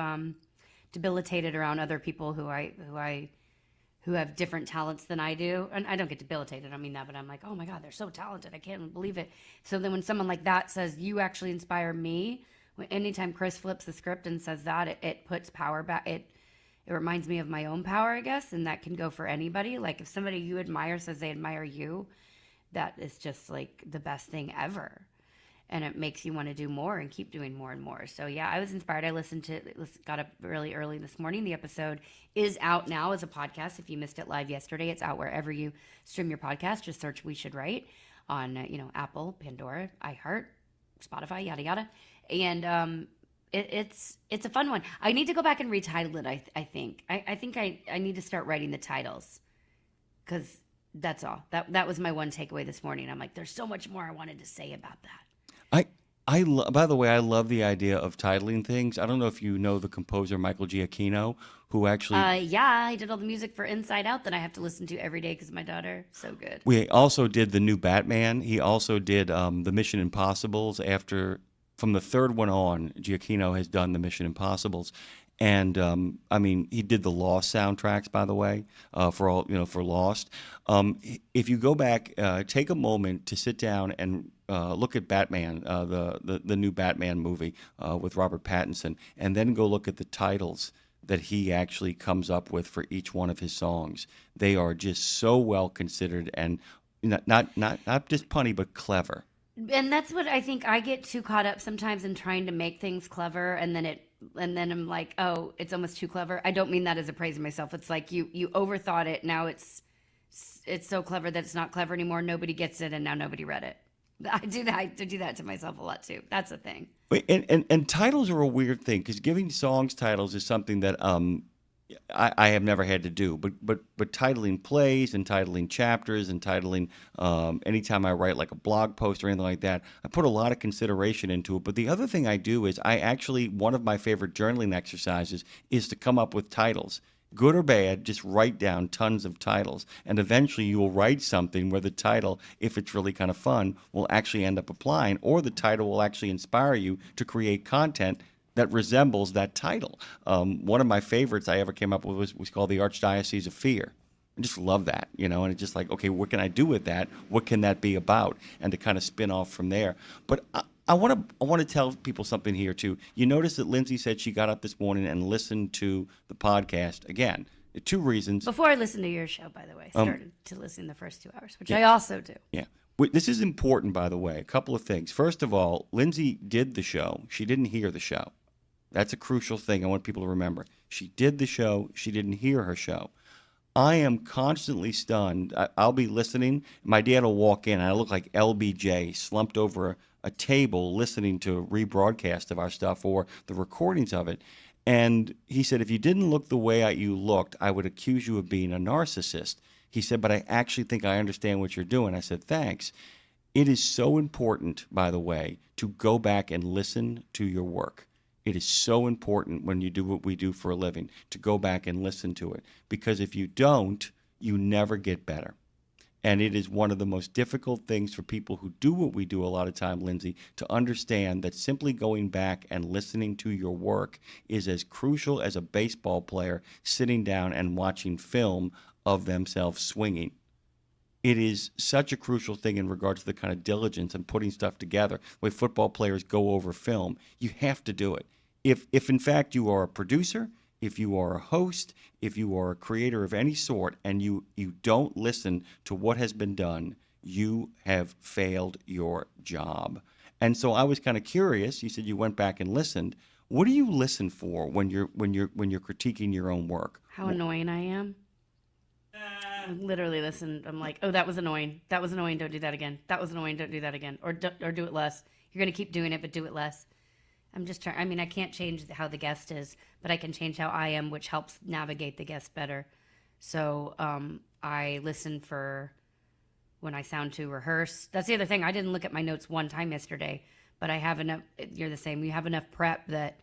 debilitated around other people who have different talents than I do. And I don't get debilitated, I don't mean that, but I'm like, oh my God, they're so talented. I can't believe it. So then when someone like that says, you actually inspire me, anytime Chris flips the script and says that, it puts power back. It reminds me of my own power, I guess. And that can go for anybody. Like if somebody you admire says they admire you, that is just like the best thing ever. And it makes you want to do more and keep doing more and more. So yeah, I was inspired. I got up really early this morning. The episode is out now as a podcast. If you missed it live yesterday, it's out wherever you stream your podcast. Just search We Should Write on, Apple, Pandora, iHeart, Spotify, yada, yada. And it's a fun one. I need to go back and retitle it, I think. I think I need to start writing the titles, because that's all. That was my one takeaway this morning. I'm like, there's so much more I wanted to say about that. By the way, I love the idea of titling things. I don't know if you know the composer Michael Giacchino, who actually... yeah, he did all the music for Inside Out that I have to listen to every day because of my daughter. So good. We also did the new Batman. He also did the Mission Impossibles. From the third one on, Giacchino has done the Mission Impossibles. And he did the Lost soundtracks, by the way, for Lost. If you go back, take a moment to sit down and look at Batman, the new Batman movie with Robert Pattinson, and then go look at the titles that he actually comes up with for each one of his songs. They are just so well considered and not just punny, but clever. And that's what I think. I get too caught up sometimes in trying to make things clever, and then I'm like, oh, it's almost too clever. I don't mean that as a praise of myself. It's like you overthought it. Now it's so clever that it's not clever anymore. Nobody gets it, and now nobody read it. I do that to myself a lot too. That's the thing. And titles are a weird thing, because giving songs titles is something that I have never had to do. But titling plays and titling chapters and titling anytime I write like a blog post or anything like that, I put a lot of consideration into it. But the other thing I do is one of my favorite journaling exercises is to come up with titles. Good or bad, just write down tons of titles. And eventually you will write something where the title, if it's really kind of fun, will actually end up applying, or the title will actually inspire you to create content that resembles that title. One of my favorites I ever came up with was called The Archdiocese of Fear. I just love that, and it's just like, okay, what can I do with that? What can that be about? And to kind of spin off from there. But I want to tell people something here too. You notice that Lindsay said she got up this morning and listened to the podcast again. 2 reasons. Before I listened to your show, by the way, started to listen the first 2 hours, which yeah. I also do. Yeah. This is important, by the way. A couple of things. First of all, Lindsay did the show. She didn't hear the show. That's a crucial thing I want people to remember. She did the show. She didn't hear her show. I am constantly stunned. I'll be listening. My dad will walk in. And I look like LBJ slumped over a table listening to a rebroadcast of our stuff or the recordings of it. And he said, if you didn't look the way you looked, I would accuse you of being a narcissist. He said, but I actually think I understand what you're doing. I said, thanks. It is so important, by the way, to go back and listen to your work. It is so important when you do what we do for a living to go back and listen to it. Because if you don't, you never get better. And it is one of the most difficult things for people who do what we do a lot of time, Lindsay, to understand that simply going back and listening to your work is as crucial as a baseball player sitting down and watching film of themselves swinging. It is such a crucial thing in regards to the kind of diligence and putting stuff together. The way football players go over film, you have to do it. If in fact you are a producer, if you are a host, if you are a creator of any sort, and you don't listen to what has been done, you have failed your job. And so I was kind of curious. You said you went back and listened. What do you listen for when you're critiquing your own work? How annoying I am. I literally listen. I'm like, oh, that was annoying. That was annoying. Don't do that again. That was annoying. Don't do that again. Or do it less. You're going to keep doing it, but do it less. I'm just trying. I mean, I can't change how the guest is, but I can change how I am, which helps navigate the guest better. So I listen for when I sound to rehearse. That's the other thing. I didn't look at my notes one time yesterday, but I have enough. You're the same. You have enough prep that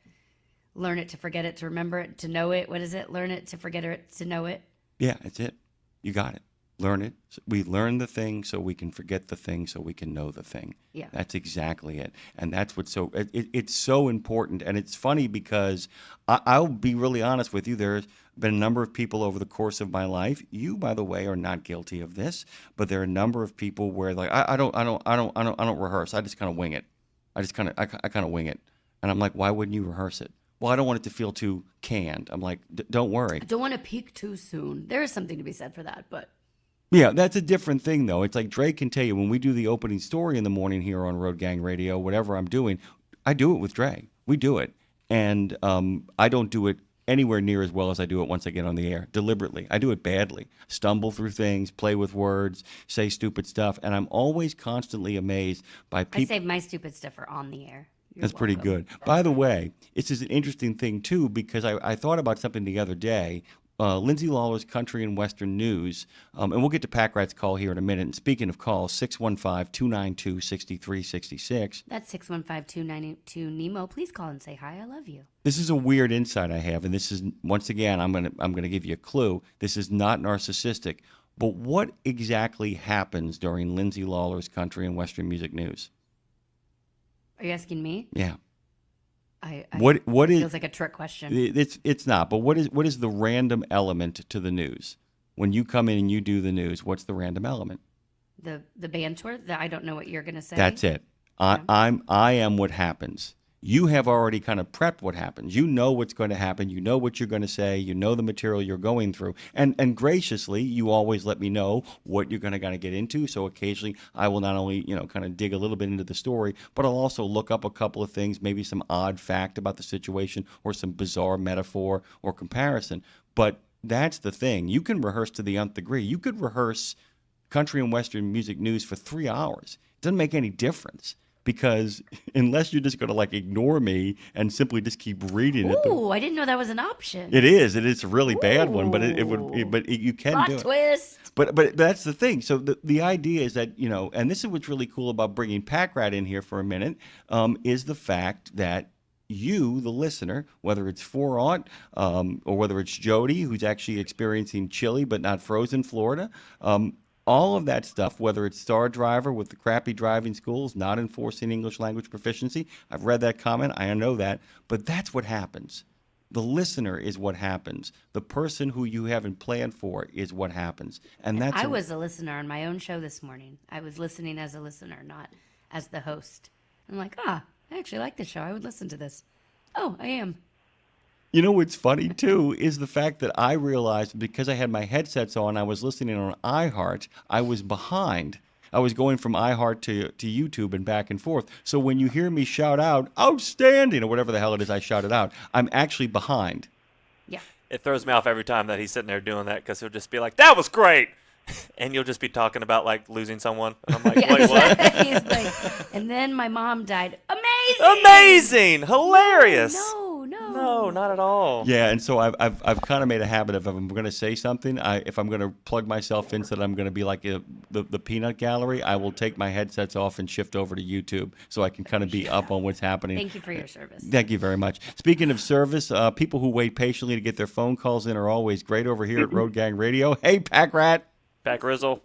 learn it to forget it, to remember it, to know it. What is it? Learn it to forget it, to know it. Yeah, that's it. You got it. Learn it. We learn the thing so we can forget the thing so we can know the thing. Yeah. That's exactly it. And that's what's so, it's so important. And it's funny because I'll be really honest with you. There's been a number of people over the course of my life. You, by the way, are not guilty of this, but there are a number of people where like, I don't rehearse. I just kind of wing it. I kind of wing it. And I'm like, why wouldn't you rehearse it? Well, I don't want it to feel too canned. I'm like, don't worry. I don't want to peak too soon. There is something to be said for that, but. Yeah, that's a different thing, though. It's like Dre can tell you when we do the opening story in the morning here on Road Gang Radio, whatever I'm doing, I do it with Dre. We do it. And I don't do it anywhere near as well as I do it once I get on the air, deliberately. I do it badly. Stumble through things, play with words, say stupid stuff. And I'm always constantly amazed by people. I save my stupid stuff for on the air. That's pretty good. By the way, this is an interesting thing, too, because I thought about something the other day. Lindsay Lawler's Country and Western News, and we'll get to Pack Rat's call here in a minute. And speaking of calls, 615-292-6366. That's 615-292-NEMO. Please call and say hi. I love you. This is a weird insight I have, and this is, once again, I'm gonna give you a clue. This is not narcissistic. But what exactly happens during Lindsay Lawler's Country and Western Music News? Are you asking me? Yeah. What is feels like a trick question. It's not, but what is the random element to the news? When you come in and you do the news, what's the random element? The banter that I don't know what you're going to say. That's it. I am what happens. You have already kind of prepped what happens. You know what's going to happen. You know what you're going to say. You know the material you're going through. And graciously, you always let me know what you're going to get into. So occasionally, I will not only, kind of dig a little bit into the story, but I'll also look up a couple of things, maybe some odd fact about the situation or some bizarre metaphor or comparison. But that's the thing. You can rehearse to the nth degree. You could rehearse Country and Western Music News for 3 hours. It doesn't make any difference. Because unless you're just going to like ignore me and simply just keep reading it. Ooh, I didn't know that was an option. It is. It is a really bad one, but you can Plot do it. twist. But that's the thing. So the idea is that, and this is what's really cool about bringing Pack Rat in here for a minute, is the fact that you, the listener, whether it's 4-aught or whether it's Jody, who's actually experiencing chilly but not frozen Florida, all of that stuff, whether it's Star Driver with the crappy driving schools not enforcing English language proficiency. I've read that comment. I know that. But that's what happens. The listener is what happens. The person who you haven't planned for is what happens. And that's I was a listener on my own show this morning. I was listening as a listener, not as the host. I'm like, I actually like this show. I would listen to this. Oh, I am. You know what's funny, too, is the fact that I realized because I had my headsets on, I was listening on iHeart, I was behind. I was going from iHeart to YouTube and back and forth. So when you hear me shout out, outstanding, or whatever the hell it is I shouted out, I'm actually behind. Yeah. It throws me off every time that he's sitting there doing that because he'll just be like, that was great. And you'll just be talking about, like, losing someone. And I'm like, wait, what? He's like, and then my mom died. Amazing! Amazing! Hilarious! No, not at all. Yeah, and so I've kind of made a habit of if I'm going to say something, if I'm going to plug myself in so that I'm going to be like the peanut gallery, I will take my headsets off and shift over to YouTube so I can kind of be up on what's happening. Thank you for your service. Thank you very much. Speaking of service, people who wait patiently to get their phone calls in are always great over here at Road Gang Radio. Hey, Pack Rat. Pack Rizzle.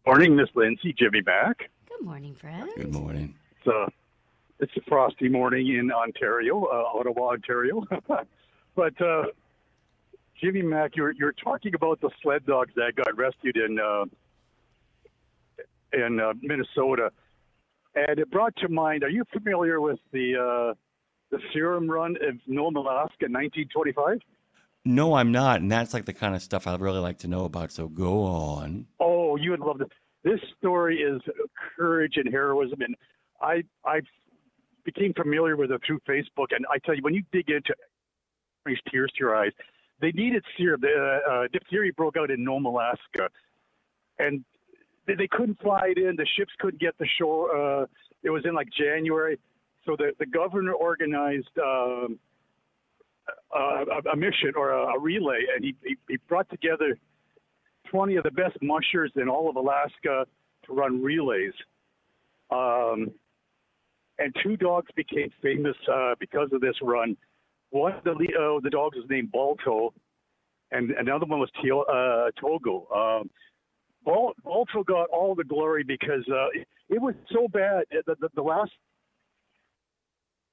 Morning, Miss Lindsay. Jimmy back. Good morning, Fred. Good morning. It's a frosty morning in Ontario, Ottawa, Ontario. But Jimmy Mack, you're talking about the sled dogs that got rescued in Minnesota, and it brought to mind. Are you familiar with the Serum Run of Nome, Alaska, in 1925? No, I'm not, and that's like the kind of stuff I'd really like to know about, so go on. Oh, you would love this. This story is courage and heroism, and I became familiar with it through Facebook, and I tell you, when you dig into it, it brings tears to your eyes. They needed serum. Diphtheria broke out in Nome, Alaska, and they couldn't fly it in. The ships couldn't get the shore. It was in like January, so the governor organized a mission or a relay, and he brought together 20 of the best mushers in all of Alaska to run relays. And two dogs became famous because of this run. One of the dogs was named Balto, and another one was Togo. Balto got all the glory because it was so bad. The last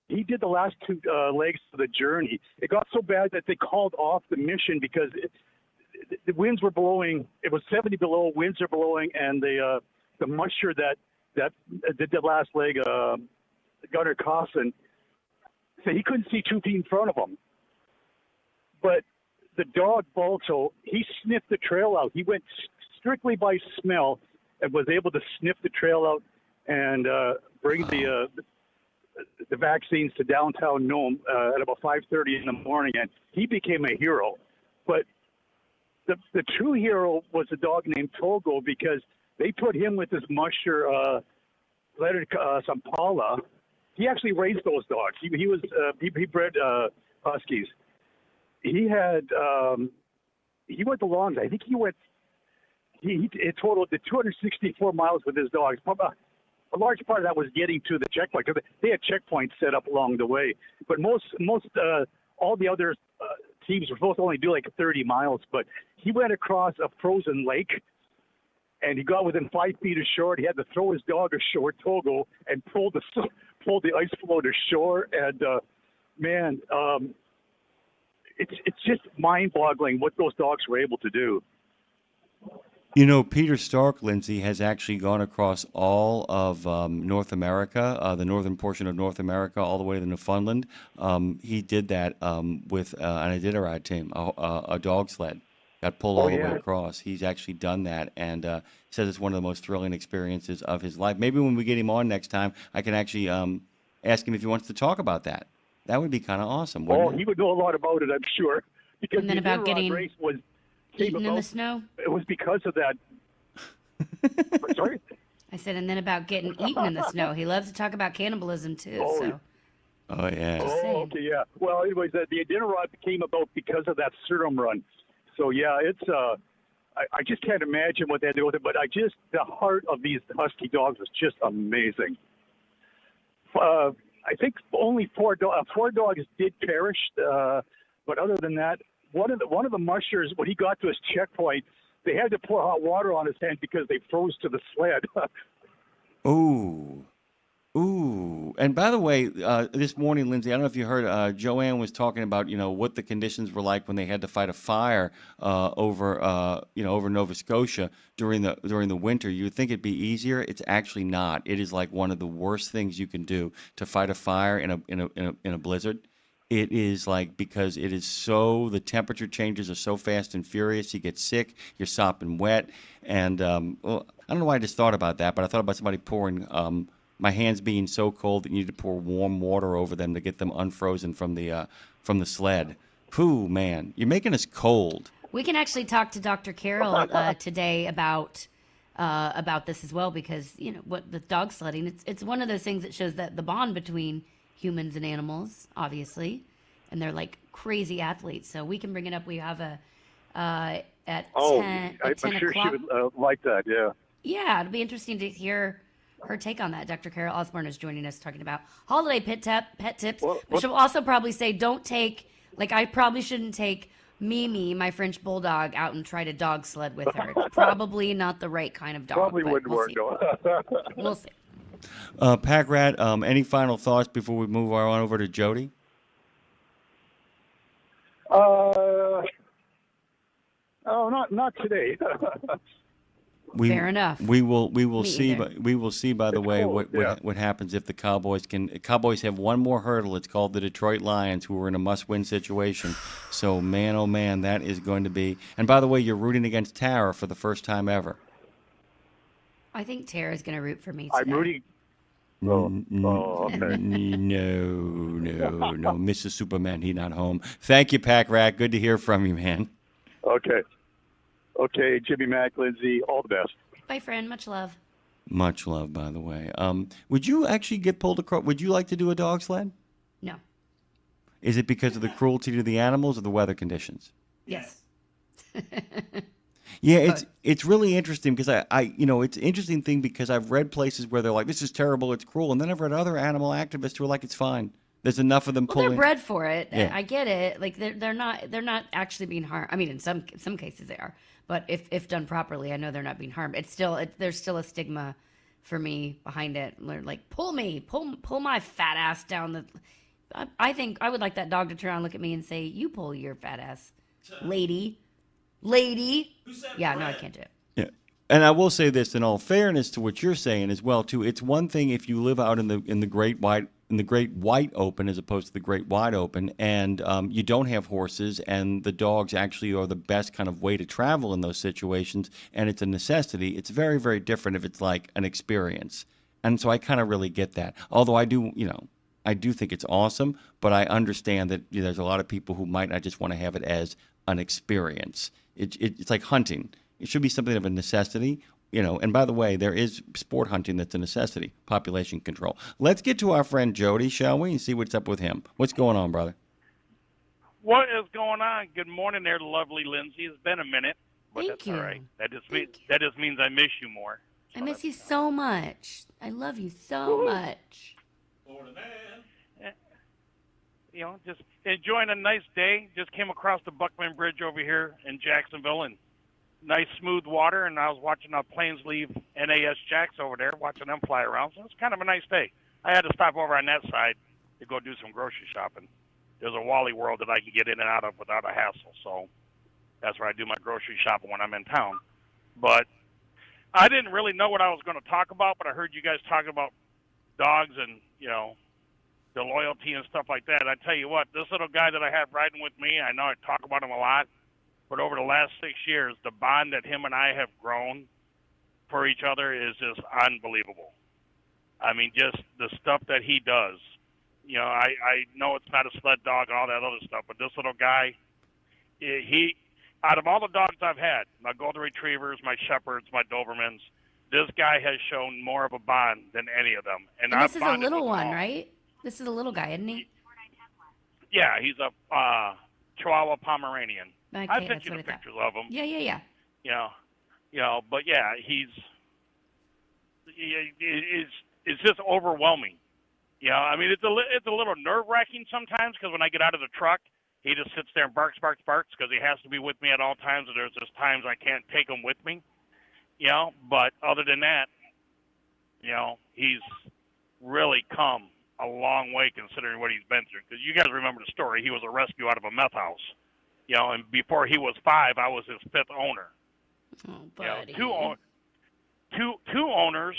he did the last two legs of the journey. It got so bad that they called off the mission because the winds were blowing. It was 70 below. Winds are blowing, and the musher that did the last leg. Gunnar Carson said he couldn't see 2 feet in front of him. But the dog, Balto, he sniffed the trail out. He went strictly by smell and was able to sniff the trail out and bring the vaccines to downtown Nome at about 5:30 in the morning, and he became a hero. But the true hero was a dog named Togo because they put him with his musher, Leonard Sampala. He actually raised those dogs. He bred huskies. He had he went the long. I think he totaled the 264 miles with his dogs. A large part of that was getting to the checkpoint because they had checkpoints set up along the way. But most all the other teams were supposed to only do like 30 miles. But he went across a frozen lake. And he got within 5 feet of shore. He had to throw his dog ashore, Togo, and pull the ice floe to shore. And it's just mind-boggling what those dogs were able to do. You know, Peter Stark, Lindsay, has actually gone across all of North America, the northern portion of North America, all the way to Newfoundland. He did that with an Iditarod team, a dog sled. Got pulled all the way across. He's actually done that, and says it's one of the most thrilling experiences of his life. Maybe when we get him on next time, I can actually ask him if he wants to talk about that. That would be kind of awesome. Wouldn't it? He would know a lot about it, I'm sure. Because And then the about Iditarod getting race eaten in the snow? It was because of that. Sorry? I said, and then about getting eaten in the snow. He loves to talk about cannibalism, too. So. Oh, yeah. Oh, okay, yeah. Well, anyways, the Iditarod came about because of that Serum Run. So, yeah, it's I just can't imagine what they had to go with it, but the heart of these husky dogs is just amazing. I think only four dogs did perish, but other than that, one of the mushers, when he got to his checkpoint, they had to pour hot water on his hand because they froze to the sled. Ooh. And by the way, this morning, Lindsay, I don't know if you heard, Joanne was talking about, what the conditions were like when they had to fight a fire over Nova Scotia during the winter. You would think it'd be easier. It's actually not. It is like one of the worst things you can do to fight a fire in a blizzard. It is like, because it is the temperature changes are so fast and furious. You get sick, you're sopping wet, and well, I don't know why I just thought about that, but I thought about somebody pouring. My hands being so cold that you need to pour warm water over them to get them unfrozen from the sled. Pooh, man, you're making us cold. We can actually talk to Dr. Carroll today about this as well, because what the dog sledding, it's one of those things that shows that the bond between humans and animals, obviously, and they're like crazy athletes. So we can bring it up. We have at 10 I'm sure o'clock. she would like that. Yeah. Yeah, it'll be interesting to hear her take on that. Dr. Carol Osborne is joining us talking about holiday pet tips. But she'll also probably say, I probably shouldn't take Mimi, my French bulldog, out and try to dog sled with her. It's probably not the right kind of dog. Probably wouldn't work. We'll see. Pack Rat, any final thoughts before we move on over to Jody? Not today. Fair enough. We will Me see. either. We will see. By the way, what happens if the Cowboys can? Cowboys have one more hurdle. It's called the Detroit Lions, who are in a must-win situation. So, man, oh man, that is going to be. And by the way, you're rooting against Tara for the first time ever. I think Tara's going to root for me today. I'm rooting. Okay. No, Mrs. Superman, he not home. Thank you, Pack Rat. Good to hear from you, man. Okay, Jimmy, Mac, Lindsay, all the best. Bye, friend. Much love. Much love, by the way. Would you actually get pulled across? Would you like to do a dog sled? No. Is it because of the cruelty to the animals or the weather conditions? Yes. Yeah, it's really interesting because it's an interesting thing because I've read places where they're like, this is terrible, it's cruel, and then I've read other animal activists who are like, it's fine. There's enough of them Well, pulling. they're bred for it. Yeah. I get it. Like they're not actually being harmed. I mean, in some cases they are, but if done properly, I know they're not being harmed. There's still a stigma for me behind it. They're like, pull my fat ass down the. I think I would like that dog to turn around and look at me and say, you pull your fat ass, lady. Yeah, no, I can't do it. Yeah. And I will say this, in all fairness to what you're saying as well, too. It's one thing if you live out in the great white open as opposed to the great wide open, and you don't have horses, and the dogs actually are the best kind of way to travel in those situations, and it's a necessity. It's very, very different if it's like an experience. And so I kind of really get that. Although I do think it's awesome, but I understand that there's a lot of people who might not just want to have it as an experience. It's like hunting. It should be something of a necessity, And by the way, there is sport hunting that's a necessity, population control. Let's get to our friend Jody, shall we, and see what's up with him. What's going on, brother? What is going on? Good morning there, lovely Lindsay. It's been a minute, but Thank that's you. all right. That just means I miss you more. I miss you so much. I love you so much. Just enjoying a nice day. Just came across the Buckman Bridge over here in Jacksonville, and nice smooth water, and I was watching planes leave NAS Jacks over there, watching them fly around. So it's kind of a nice day. I had to stop over on that side to go do some grocery shopping. There's a Wally World that I can get in and out of without a hassle, so that's where I do my grocery shopping when I'm in town. But I didn't really know what I was going to talk about, but I heard you guys talking about dogs and, the loyalty and stuff like that. I tell you what, this little guy that I have riding with me, I know I talk about him a lot, but over the last 6 years, the bond that him and I have grown for each other is just unbelievable. I mean, just the stuff that he does. I know it's not a sled dog and all that other stuff, but this little guy, he out of all the dogs I've had, my Golden Retrievers, my Shepherds, my Dobermans, this guy has shown more of a bond than any of them. And this is a bonded little with one, all. right? This is a little guy, isn't he? Yeah, he's a Chihuahua Pomeranian. Okay, I sent that's you what the I thought. pictures of him. Yeah. But yeah, it's just overwhelming. I mean, it's a little nerve-wracking sometimes because when I get out of the truck, he just sits there and barks because he has to be with me at all times, and there's just times I can't take him with me. But other than that, he's really come a long way considering what he's been through. Because you guys remember the story. He was a rescue out of a meth house. And before he was 5, I was his 5th owner. Oh, buddy. Two owners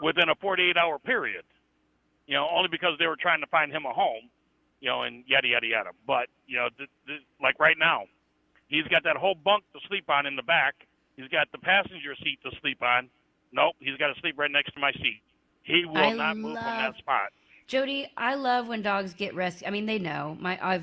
within a 48-hour period. Only because they were trying to find him a home. And yada yada yada. But like right now, he's got that whole bunk to sleep on in the back. He's got the passenger seat to sleep on. Nope, he's got to sleep right next to my seat. He will not move from that spot. Jody, I love when dogs get rescued. I mean, they know. I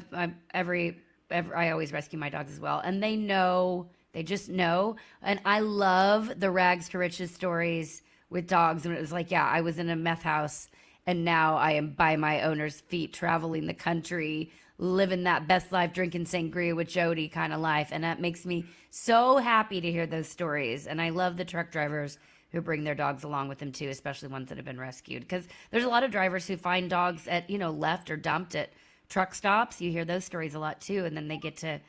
always rescue my dogs as well, and they know. They just know. And I love the rags to riches stories with dogs. And it was like, yeah, I was in a meth house, and now I am by my owner's feet, traveling the country, living that best life, drinking sangria with Jody kind of life. And that makes me so happy to hear those stories. And I love the truck drivers who bring their dogs along with them too, especially ones that have been rescued. Because there's a lot of drivers who find dogs at, left or dumped at truck stops. You hear those stories a lot too. And then they get to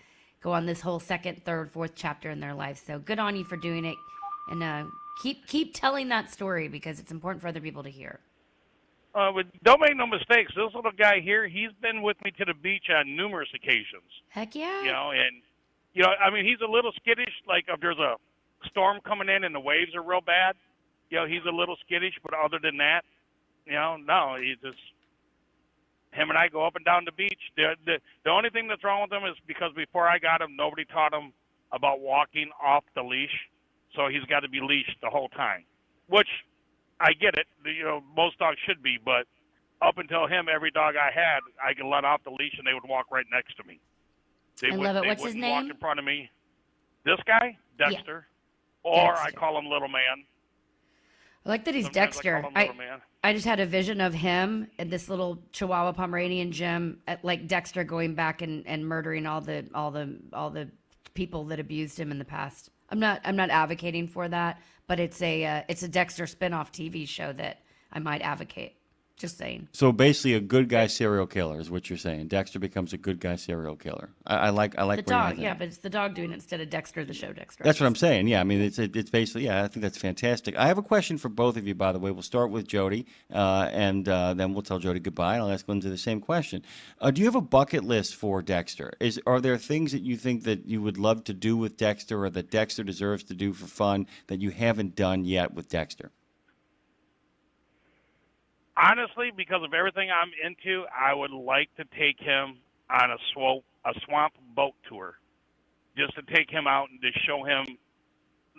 go on this whole 2nd, 3rd, 4th chapter in their life. So good on you for doing it. And keep telling that story because it's important for other people to hear. But don't make no mistakes. This little guy here, he's been with me to the beach on numerous occasions. Heck yeah. He's a little skittish. Like if there's a storm coming in and the waves are real bad, he's a little skittish. But other than that, no, he's just him and I go up and down the beach. The only thing that's wrong with him is because before I got him, nobody taught him about walking off the leash, so he's got to be leashed the whole time. Which I get it. Most dogs should be, but up until him, every dog I had, I could let off the leash and they would walk right next to me. I love it. What's his name? Walk in front of me. This guy, Dexter, or Dexter. I call him Little Man. I like that he's Sometimes Dexter. I call him Little Man. I just had a vision of him and this little Chihuahua Pomeranian Jim, like Dexter going back and murdering all the people that abused him in the past. I'm not advocating for that, but it's a Dexter spinoff TV show that I might advocate. Just saying. So basically, a good guy serial killer is what you're saying. Dexter becomes a good guy serial killer. I like the dog. Yeah, but it's the dog doing it instead of Dexter, the show Dexter. That's what I'm saying. Yeah, I mean, it's basically, yeah, I think that's fantastic. I have a question for both of you, by the way. We'll start with Jody, and then we'll tell Jody goodbye, and I'll ask Lindsay the same question. Do you have a bucket list for Dexter? Are there things that you think that you would love to do with Dexter or that Dexter deserves to do for fun that you haven't done yet with Dexter? Honestly, because of everything I'm into, I would like to take him on a swamp boat tour, just to take him out and just show him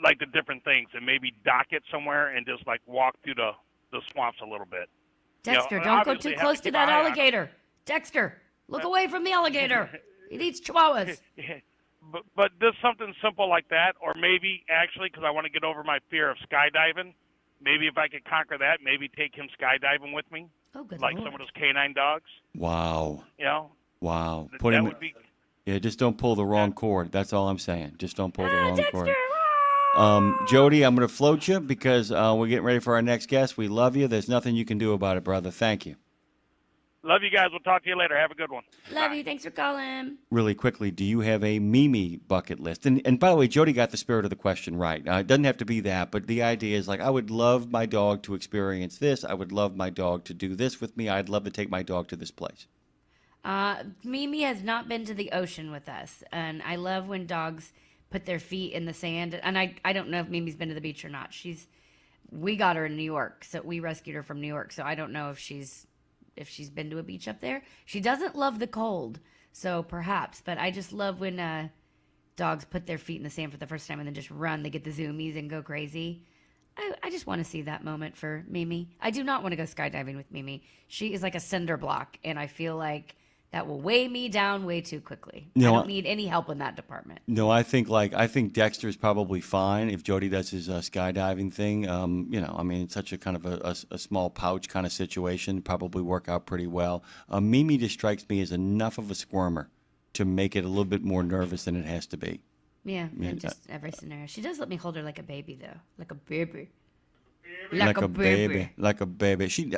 like the different things, and maybe dock it somewhere and just like walk through the swamps a little bit. Dexter, don't go too close to that alligator. Dexter, look away from the alligator. He eats chihuahuas. But just something simple like that, or maybe actually, because I want to get over my fear of skydiving. Maybe if I could conquer that, maybe take him skydiving with me. Oh, good like Lord. some of those canine dogs. Wow. That Wow. Put him. would be. Yeah, just don't pull the wrong cord. That's all I'm saying. Just don't pull the wrong cord. Jody, I'm going to float you because we're getting ready for our next guest. We love you. There's nothing you can do about it, brother. Thank you. Love you guys. We'll talk to you later. Have a good one. Love you. Thanks for calling. Really quickly, do you have a Mimi bucket list? And by the way, Jody got the spirit of the question right. It doesn't have to be that, but the idea is like, I would love my dog to experience this. I would love my dog to do this with me. I'd love to take my dog to this place. Mimi has not been to the ocean with us, and I love when dogs put their feet in the sand. And I don't know if Mimi's been to the beach or not. We got her in New York, so we rescued her from New York. So I don't know if she's been to a beach up there. She doesn't love the cold, so perhaps. But I just love when dogs put their feet in the sand for the first time and then just run. They get the zoomies and go crazy. I just want to see that moment for Mimi. I do not want to go skydiving with Mimi. She is like a cinder block, and I feel like that will weigh me down way too quickly. I don't need any help in that department. No, I think Dexter's probably fine if Jody does his skydiving thing. It's such a kind of a small pouch kind of situation. Probably work out pretty well. Mimi just strikes me as enough of a squirmer to make it a little bbit more nervous than it has to be. Yeah, in just every scenario. She does let me hold her like a baby, though, like a baby. Like a baby. She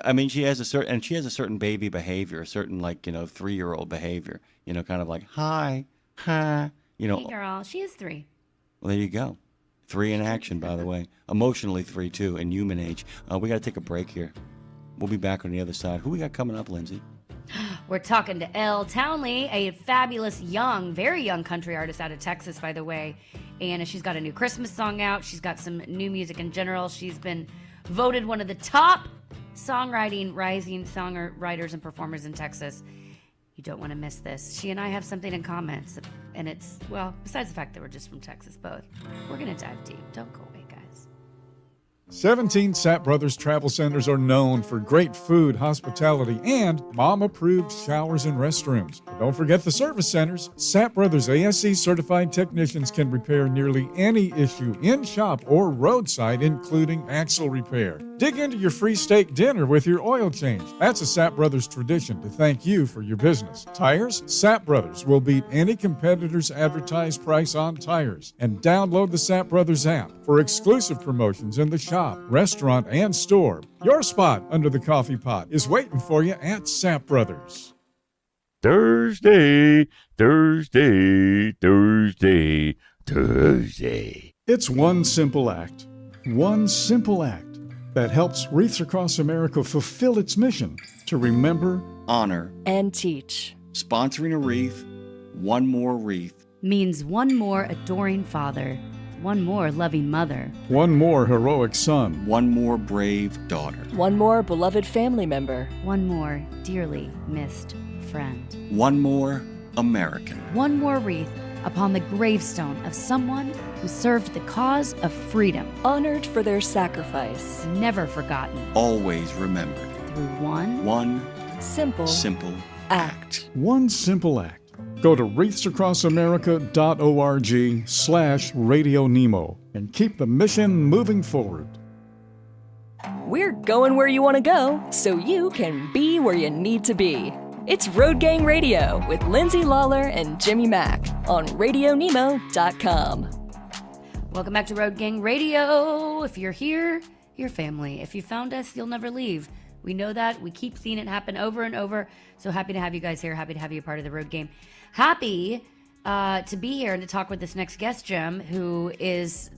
has a certain baby behavior, a certain 3-year-old behavior. Kind of like hi. Hey, girl, she is 3. Well, there you go. 3 in action, by the way. Emotionally 3 too, in human age. We got to take a break here. We'll be back on the other side. Who we got coming up, Lindsay? We're talking to Elle Townley, a fabulous young, very young country artist out of Texas, by the way. And she's got a new Christmas song out. She's got some new music in general. She's been voted one of the top rising songwriters and performers in Texas. You don't want to miss this. She and I have something in common. And it's, well, besides the fact that we're just from Texas both, we're going to dive deep. Don't go away, guys. 17 Sapp Brothers travel centers are known for great food, hospitality, and mom-approved showers and restrooms. But don't forget the service centers. Sapp Brothers ASE certified technicians can repair nearly any issue in shop or roadside, including axle repair. Dig into your free steak dinner with your oil change. That's a Sapp Brothers tradition to thank you for your business. Tires? Sapp Brothers will beat any competitor's advertised price on tires. And download the Sapp Brothers app for exclusive promotions in the shop, restaurant, and store. Your spot under the coffee pot is waiting for you at Sapp Brothers. Thursday. It's one simple act that helps Wreaths Across America fulfill its mission to remember, honor, and teach. Sponsoring a wreath, one more wreath. Means one more adoring father, one more loving mother, one more heroic son, one more brave daughter, one more beloved family member, one more dearly missed friend, one more American, one more wreath upon the gravestone of someone who served the cause of freedom, honored for their sacrifice, never forgotten, always remembered, through one simple act. One simple act. Go to wreathsacrossamerica.org/RadioNemo and keep the mission moving forward. We're going where you want to go so you can be where you need to be. It's Road Gang Radio with Lindsay, Lawler, and Jimmy Mack on RadioNemo.com. Welcome back to Road Gang Radio. If you're here, you're family. If you found us, you'll never leave. We know that. We keep seeing it happen over and over. So happy to have you guys here. Happy to have you a part of the Road Game. Happy to be here and to talk with this next guest, Jim, who is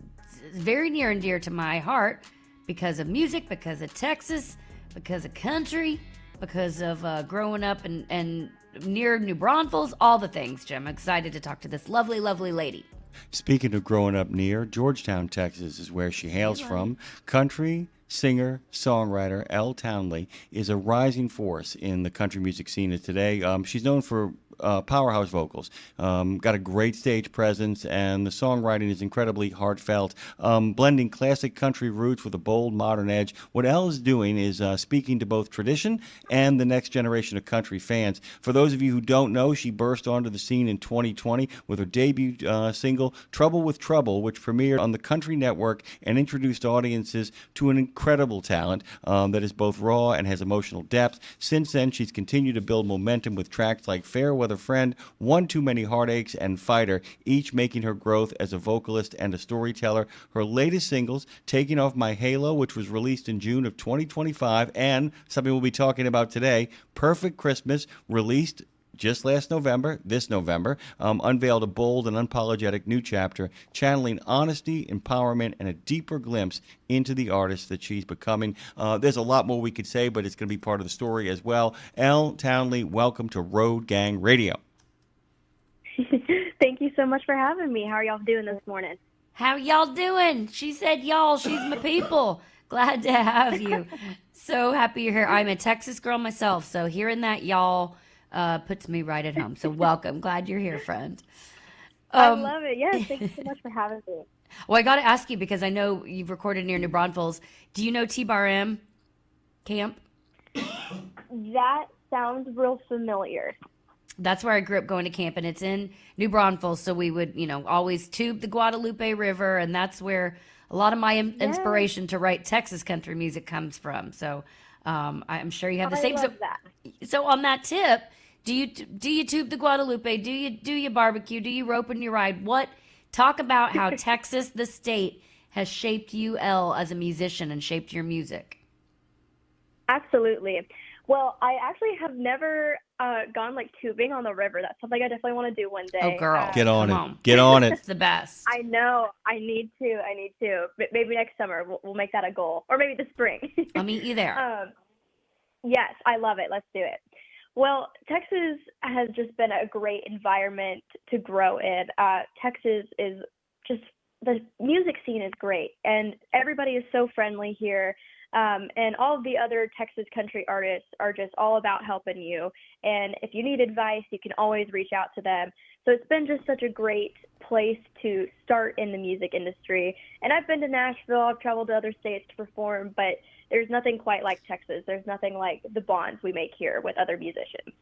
very near and dear to my heart because of music, because of Texas, because of country, because of growing up and near New Braunfels, all the things, Jim. I'm excited to talk to this lovely, lovely lady. Speaking of growing up near, Georgetown, Texas is where she hails from. Country singer, songwriter Elle Townley is a rising force in the country music scene today. She's known for powerhouse vocals, got a great stage presence, and the songwriting is incredibly heartfelt, blending classic country roots with a bold modern edge. What Elle is doing is speaking to both tradition and the next generation of country fans. For those of you who don't know, she burst onto the scene in 2020 with her debut single, Trouble with Trouble, which premiered on the Country Network and introduced audiences to an incredible talent that is both raw and has emotional depth. Since then, she's continued to build momentum with tracks like Fair Weather Friend, One Too Many Heartaches, and Fighter, each making her growth as a vocalist and a storyteller. Her latest singles, Taking Off My Halo, which was released in June of 2025, and something we'll be talking about today, Perfect Christmas, released just this November, unveiled a bold and unapologetic new chapter, channeling honesty, empowerment, and a deeper glimpse into the artist that she's becoming. There's a lot more we could say, but it's going to be part of the story as well. Elle Townley, welcome to Road Gang Radio. Thank you so much for having me. How are y'all doing this morning? How y'all doing? She said y'all. She's my people. Glad to have you. So happy you're here. I'm a Texas girl myself, so hearing that y'all puts me right at home. So welcome. Glad you're here, friend. I love it. Yes, thank you so much for having me. Well, I got to ask you because I know you've recorded near New Braunfels. Do you know T-Bar M Camp? That sounds real familiar. That's where I grew up going to camp, and it's in New Braunfels. So we would, always tube the Guadalupe River, and that's where a lot of my inspiration to write Texas country music comes from. So I'm sure you have the same. I love that. So on that tip, do you tube the Guadalupe? Do you barbecue? Do you rope and you ride? Talk about how Texas, the state, has shaped you, Elle, as a musician and shaped your music. Absolutely. Well, I actually have never gone tubing on the river. That's something I definitely want to do one day. Oh, girl, get on it. Get on it. It's the best. I know. I need to. Maybe next summer we'll make that a goal, or maybe the spring. I'll meet you there. Yes, I love it. Let's do it. Well, Texas has just been a great environment to grow in. Texas is just, the music scene is great, and everybody is so friendly here. And all of the other Texas country artists are just all about helping you. And if you need advice, you can always reach out to them. So it's been just such a great place to start in the music industry. And I've been to Nashville, I've traveled to other states to perform, but there's nothing quite like Texas. There's nothing like the bonds we make here with other musicians.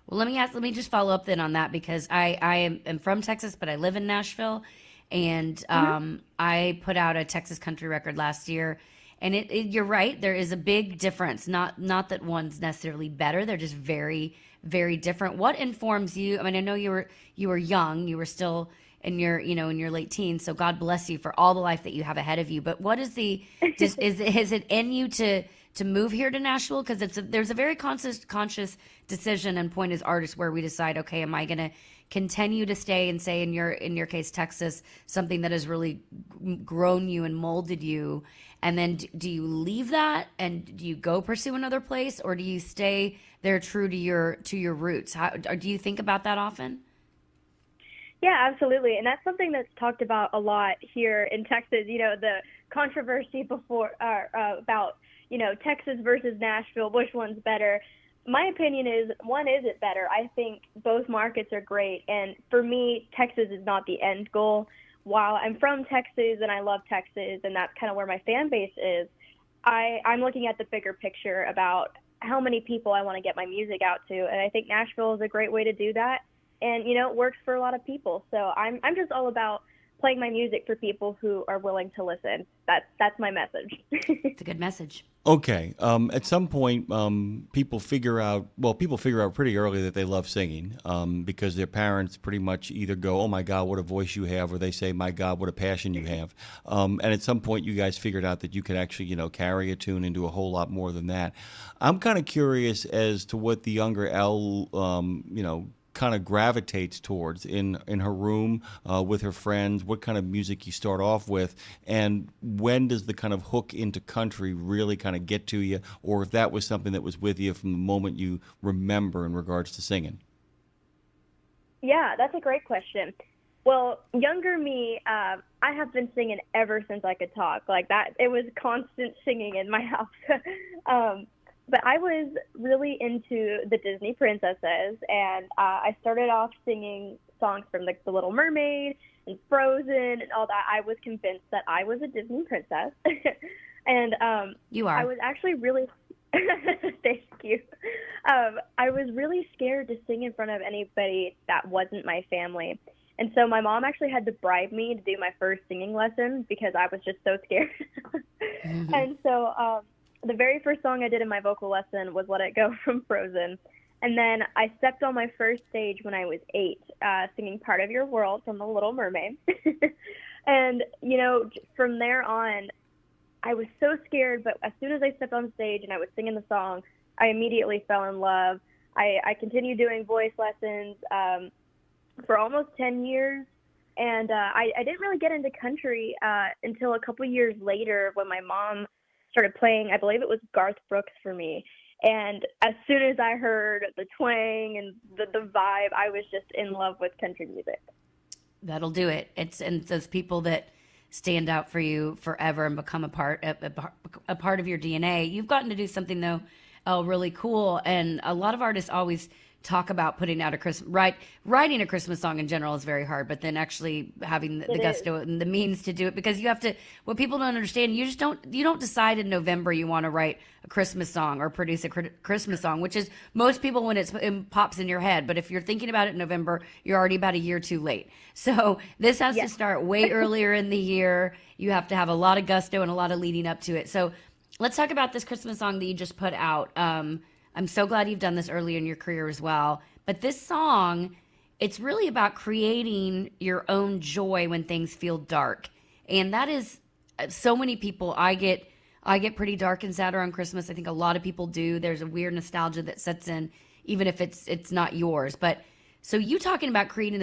Well, let me just follow up then on that, because I am from Texas, but I live in Nashville. And I put out a Texas country record last year. And you're right, there is a big difference. Not that one's necessarily better. They're just very, very different. What informs you? I mean, I know you were young. You were still in your late teens. So God bless you for all the life that you have ahead of you. But what is is it in you to move here to Nashville? Because there's a very conscious decision and point as artists where we decide, okay, am I going to continue to stay and say, in your case, Texas, something that has really grown you and molded you? And then do you leave that and do you go pursue another place, or do you stay there true to your roots? Do you think about that often? Yeah, absolutely. And that's something that's talked about a lot here in Texas. The controversy before about, Texas versus Nashville, which one's better? My opinion is, one isn't better. I think both markets are great. And for me, Texas is not the end goal. While I'm from Texas and I love Texas, and that's kind of where my fan base is, I'm looking at the bigger picture about how many people I want to get my music out to. And I think Nashville is a great way to do that. And, it works for a lot of people. So I'm just all about playing my music for people who are willing to listen. That's my message. It's a good message. Okay. At some point, people figure out pretty early that they love singing, because their parents pretty much either go, "Oh my God, what a voice you have," or they say, "My God, what a passion you have." And at some point, you guys figured out that you could actually, carry a tune and do a whole lot more than that. I'm kind of curious as to what the younger Elle, kind of gravitates towards in her room with her friends, what kind of music you start off with, and when does the kind of hook into country really kind of get to you, or if that was something that was with you from the moment you remember in regards to singing. Yeah, that's a great question. Well, younger me, I have been singing ever since I could talk. Like that, it was constant singing in my house. But I was really into the Disney princesses, and I started off singing songs from The Little Mermaid and Frozen and all that. I was convinced that I was a Disney princess. And you are. I was actually really thank you. I was really scared to sing in front of anybody that wasn't my family. And so my mom actually had to bribe me to do my first singing lesson because I was just so scared. Mm-hmm. And so the very first song I did in my vocal lesson was Let It Go from Frozen. And then I stepped on my first stage when I was 8, singing Part of Your World from The Little Mermaid. And, from there on, I was so scared, but as soon as I stepped on stage and I was singing the song, I immediately fell in love. I continued doing voice lessons for almost 10 years. And I didn't really get into country until a couple years later when my mom started playing, I believe it was Garth Brooks for me. And as soon as I heard the twang and the vibe, I was just in love with country music. That'll do it. And those people that stand out for you forever and become a part of your DNA. You've gotten to do something though, really cool. And a lot of artists always talk about putting out writing a Christmas song in general is very hard, but then actually having the gusto and the means to do it, because you have to, what people don't understand, you don't decide in November you want to write a Christmas song or produce a Christmas song, which is most people when it pops in your head. But if you're thinking about it in November, you're already about a year too late. So this has to start way earlier in the year. You have to have a lot of gusto and a lot of leading up to it. So let's talk about this Christmas song that you just put out. I'm so glad you've done this early in your career as well. But this song, it's really about creating your own joy when things feel dark. And that is so many people. I get pretty dark and sadder on Christmas. I think a lot of people do. There's a weird nostalgia that sets in, even if it's not yours. But so you talking about creating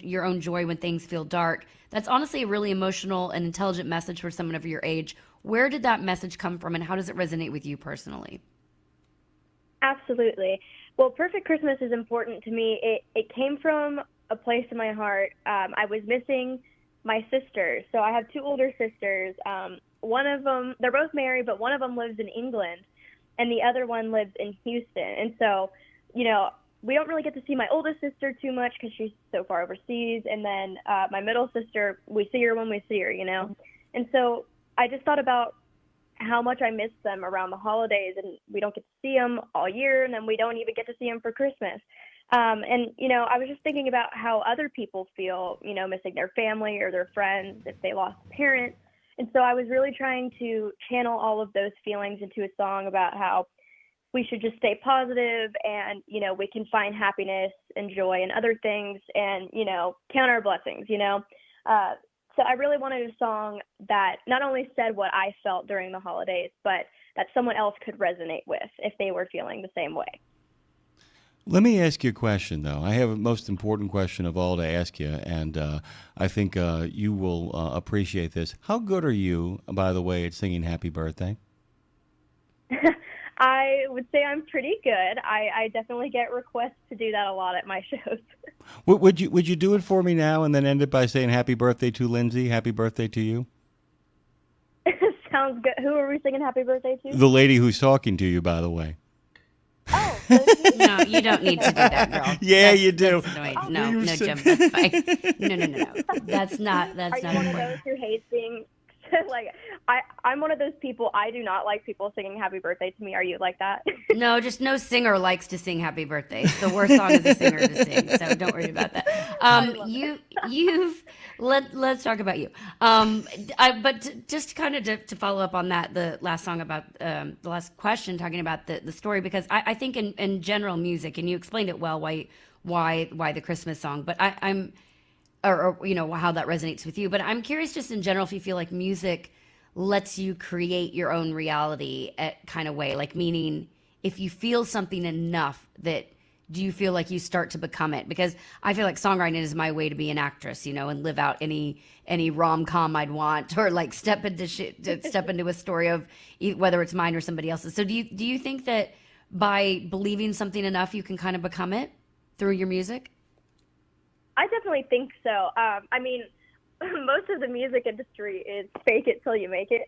your own joy when things feel dark, that's honestly a really emotional and intelligent message for someone of your age. Where did that message come from, and how does it resonate with you personally? Absolutely. Well, Perfect Christmas is important to me. It came from a place in my heart. I was missing my sisters. So I have two older sisters. One of them, they're both married, but one of them lives in England, and the other one lives in Houston. And so, you know, we don't really get to see my oldest sister too much because she's so far overseas. And then my middle sister, we see her when we see her, you know. And so I just thought about how much I miss them around the holidays, and we don't get to see them all year, and then we don't even get to see them for Christmas. And, you know, I was just thinking about how other people feel, you know, missing their family or their friends if they lost parents. And so I was really trying to channel all of those feelings into a song about how we should just stay positive and, you know, we can find happiness and joy in other things and, you know, count our blessings, you know. So I really wanted a song that not only said what I felt during the holidays, but that someone else could resonate with if they were feeling the same way. Let me ask you a question, though. I have a most important question of all to ask you, and I think you will appreciate this. How good are you, by the way, at singing Happy Birthday? I would say I'm pretty good. I definitely get requests to do that a lot at my shows. Would you do it for me now and then end it by saying Happy Birthday to Lindsay? Happy birthday to you? Sounds good. Who are we singing Happy Birthday to? The lady who's talking to you, by the way. No, you don't need to do that, girl. Yeah, you do. No, Jim, that's fine. No. That's not Are you important. one of those who hates being like I'm one of those people. I do not like people singing Happy Birthday to me. Are you like that? No, just no singer likes to sing Happy Birthday. It's the worst song as a singer to sing, so don't worry about that. Let's talk about you. Just kind of to follow up on that, the last song about the last question, talking about the story, because I think in general music, and you explained it well, why the Christmas song, but I'm or you know how that resonates with you. But I'm curious, just in general, if you feel like music lets you create your own reality at kind of way, like meaning if you feel something enough, that do you feel like you start to become it? Because I feel like songwriting is my way to be an actress, you know, and live out any rom-com I'd want, or like step into a story of whether it's mine or somebody else's. So do you think that by believing something enough, you can kind of become it through your music? I definitely think so. I mean, most of the music industry is fake it till you make it.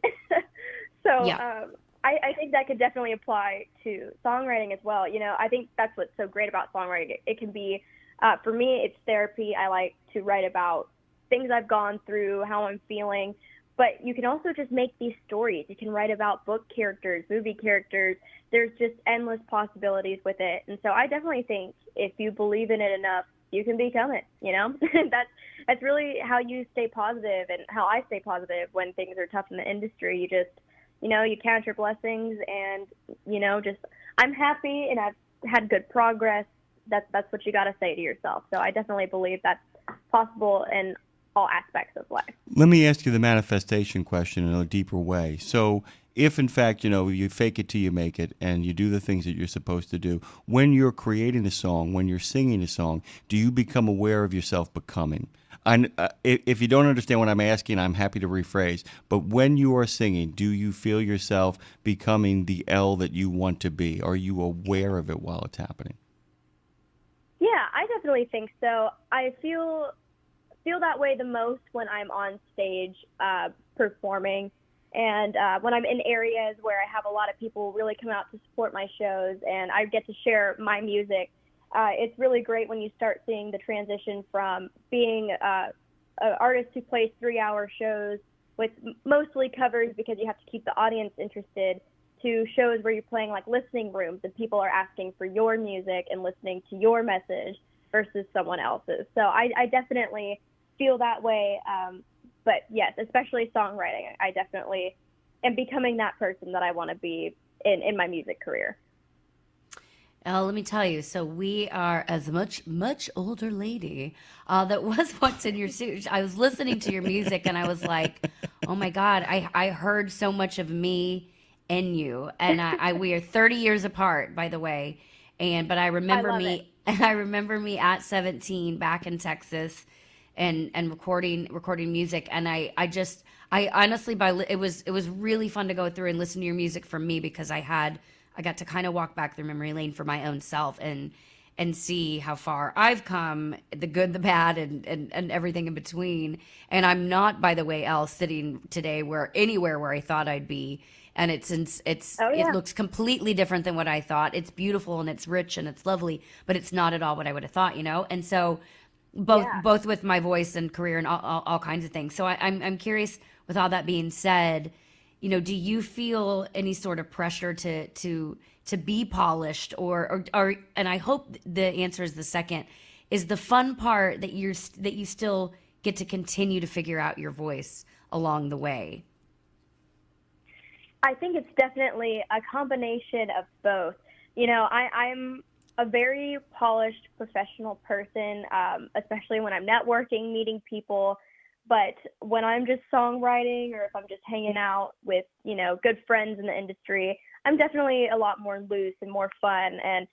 So Yeah. I think that could definitely apply to songwriting as well. You know, I think that's what's so great about songwriting. It can be, for me, it's therapy. I like to write about things I've gone through, how I'm feeling. But you can also just make these stories. You can write about book characters, movie characters. There's just endless possibilities with it. And so I definitely think if you believe in it enough, you can become it, you know? That's really how you stay positive and how I stay positive when things are tough in the industry. You just, you know, you count your blessings and, you know, just I'm happy and I've had good progress. That's what you got to say to yourself. So I definitely believe that's possible in all aspects of life. Let me ask you the manifestation question in a deeper way. So if, in fact, you know, you fake it till you make it and you do the things that you're supposed to do, when you're creating a song, when you're singing a song, do you become aware of yourself becoming? If you don't understand what I'm asking, I'm happy to rephrase. But when you are singing, do you feel yourself becoming the Elle that you want to be? Are you aware of it while it's happening? Yeah, I definitely think so. I feel that way the most when I'm on stage performing. And when I'm in areas where I have a lot of people really come out to support my shows and I get to share my music, it's really great when you start seeing the transition from being an artist who plays 3-hour shows with mostly covers because you have to keep the audience interested, to shows where you're playing like listening rooms and people are asking for your music and listening to your message versus someone else's. So I definitely feel that way. But yes, especially songwriting, I definitely am becoming that person that I want to be in my music career. Let me tell you, so we are as much older lady that was once in your suit. I was listening to your music and I was like, oh my God, I heard so much of me in you. And we are 30 years apart, by the way. But I remember me at 17 back in Texas and recording music. And I honestly, it was really fun to go through and listen to your music for me because I had I got to kind of walk back through memory lane for my own self and see how far I've come, the good, the bad, and everything in between. And I'm not, by the way, Elle, sitting today anywhere where I thought I'd be. And it looks completely different than what I thought. It's beautiful and it's rich and it's lovely, but it's not at all what I would have thought, you know? And so both with my voice and career and all kinds of things. So I'm curious, with all that being said, you know, do you feel any sort of pressure to be polished or and I hope the answer is the second, is the fun part that you still get to continue to figure out your voice along the way? I think it's definitely a combination of both. You know, I'm a very polished professional person, especially when I'm networking, meeting people. But when I'm just songwriting or if I'm just hanging out with, you know, good friends in the industry, I'm definitely a lot more loose and more fun. And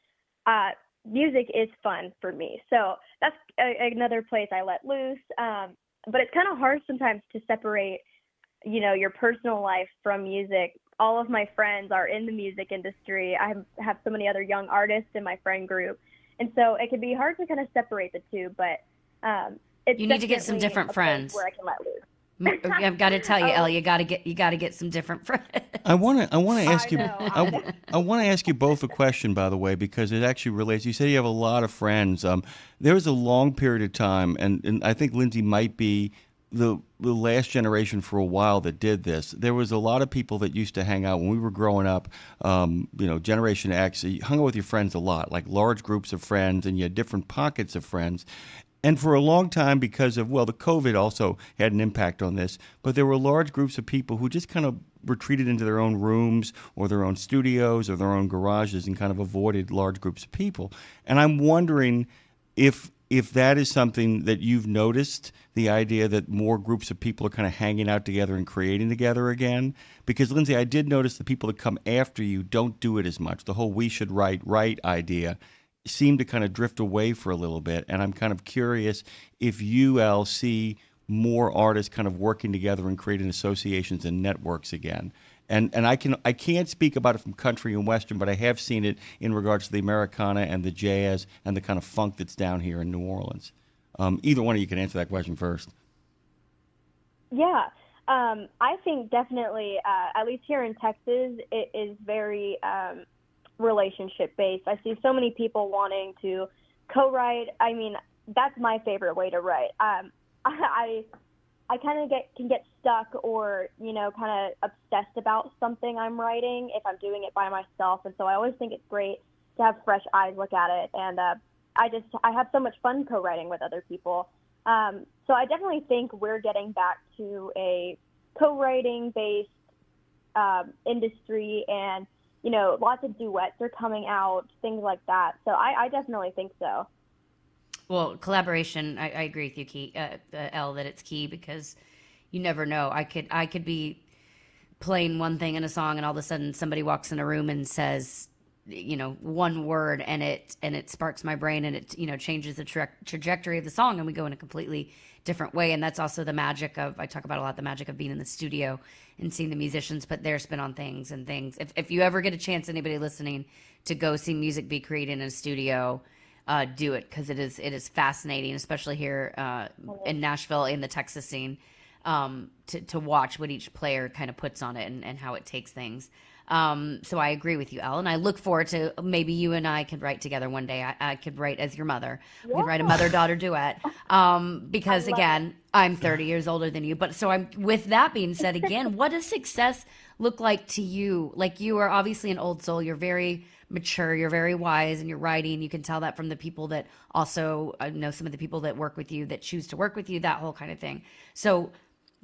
music is fun for me. So that's another place I let loose. But it's kind of hard sometimes to separate, you know, your personal life from music. All of my friends are in the music industry. I have so many other young artists in my friend group. And so it can be hard to kind of separate the two, but it's you need to get some different friends where I can let loose. I've got to tell you, Elle, you got to get some different friends. I want to ask you. I want to ask you both a question, by the way, because it actually relates. You say you have a lot of friends. There was a long period of time, and I think Lindsay might be the last generation for a while that did this. There was a lot of people that used to hang out when we were growing up. You know, Generation X, you hung out with your friends a lot, like large groups of friends, and you had different pockets of friends. And for a long time, because of, well, the COVID also had an impact on this, but there were large groups of people who just kind of retreated into their own rooms or their own studios or their own garages and kind of avoided large groups of people. And I'm wondering if that is something that you've noticed, the idea that more groups of people are kind of hanging out together and creating together again. Because, Lindsay, I did notice the people that come after you don't do it as much. The whole we should write idea seemed to kind of drift away for a little bit. And I'm kind of curious if you, Elle, see more artists kind of working together and creating associations and networks again. And I can't speak about it from country and western, but I have seen it in regards to the Americana and the jazz and the kind of funk that's down here in New Orleans. Either one of you can answer that question first. Yeah, I think definitely, at least here in Texas, it is very relationship based. I see so many people wanting to co-write. I mean, that's my favorite way to write. I kind of can get stuck or, you know, kind of obsessed about something I'm writing if I'm doing it by myself. And so I always think it's great to have fresh eyes look at it. And I have so much fun co-writing with other people. So I definitely think we're getting back to a co-writing based industry, and, you know, lots of duets are coming out, things like that. So I definitely think so. Well, collaboration, I agree with you, Elle, that it's key, because you never know. I could be playing one thing in a song, and all of a sudden somebody walks in a room and says, you know, one word, and it sparks my brain, and it, you know, changes the trajectory of the song, and we go in a completely different way. And that's also the magic of, I talk about a lot, the magic of being in the studio and seeing the musicians put their spin on things and things. If you ever get a chance, anybody listening, to go see music be created in a studio, do it, because it is fascinating, especially here in Nashville, in the Texas scene, to watch what each player kind of puts on it and how it takes things. So I agree with you, Elle, and I look forward to maybe you and I could write together one day. I could write as your mother. We could write a mother-daughter duet. Because again, I'm 30 years older than you. But so with that being said, again, what does success look like to you? Like, you are obviously an old soul. You're very mature. You're very wise in your writing. You can tell that from the people that also know some of the people that work with you, that choose to work with you, that whole kind of thing. So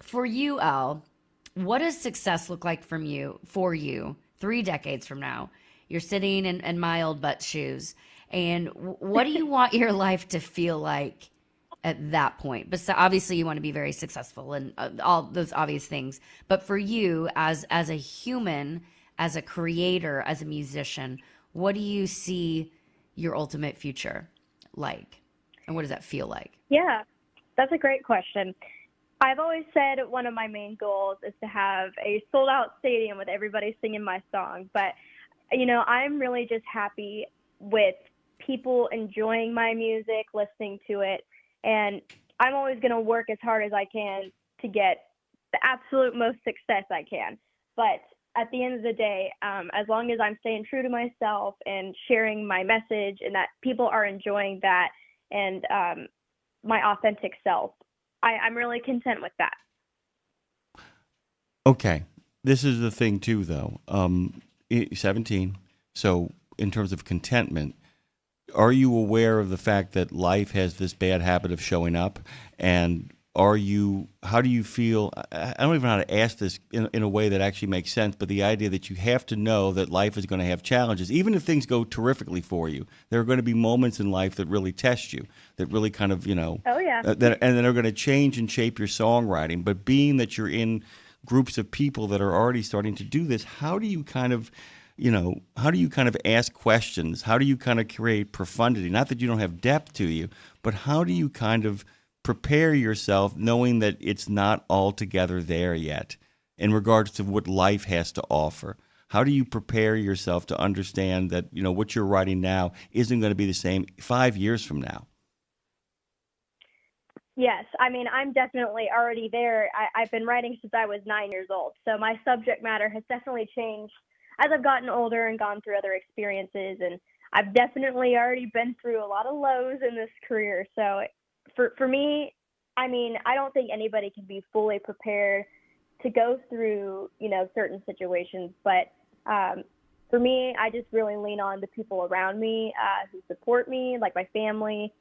for you, Elle, what does success look like for you 3 decades from now? You're sitting in my old butt shoes. And what do you want your life to feel like at that point? But obviously you want to be very successful and all those obvious things. But for you as a human, as a creator, as a musician, what do you see your ultimate future like? And what does that feel like? Yeah, that's a great question. I've always said one of my main goals is to have a sold-out stadium with everybody singing my song. But, I'm really just happy with people enjoying my music, listening to it, and I'm always going to work as hard as I can to get the absolute most success I can. But at the end of the day, as long as I'm staying true to myself and sharing my message and that people are enjoying that and my authentic self, I'm really content with that. Okay. This is the thing, too, though. 17. So, in terms of contentment, are you aware of the fact that life has this bad habit of showing up? And how do you feel? I don't even know how to ask this in a way that actually makes sense, but the idea that you have to know that life is going to have challenges, even if things go terrifically for you, there are going to be moments in life that really test you, that really kind of, Oh, yeah. and then are going to change and shape your songwriting. But being that you're in groups of people that are already starting to do this, how do you kind of ask questions? How do you kind of create profundity? Not that you don't have depth to you, but how do you kind of prepare yourself knowing that it's not altogether there yet in regards to what life has to offer? How do you prepare yourself to understand that, what you're writing now isn't going to be the same 5 years from now? Yes, I'm definitely already there. I've been writing since I was 9 years old, so my subject matter has definitely changed as I've gotten older and gone through other experiences, and I've definitely already been through a lot of lows in this career. So for me, I don't think anybody can be fully prepared to go through, certain situations, but for me, I just really lean on the people around me who support me, like my family.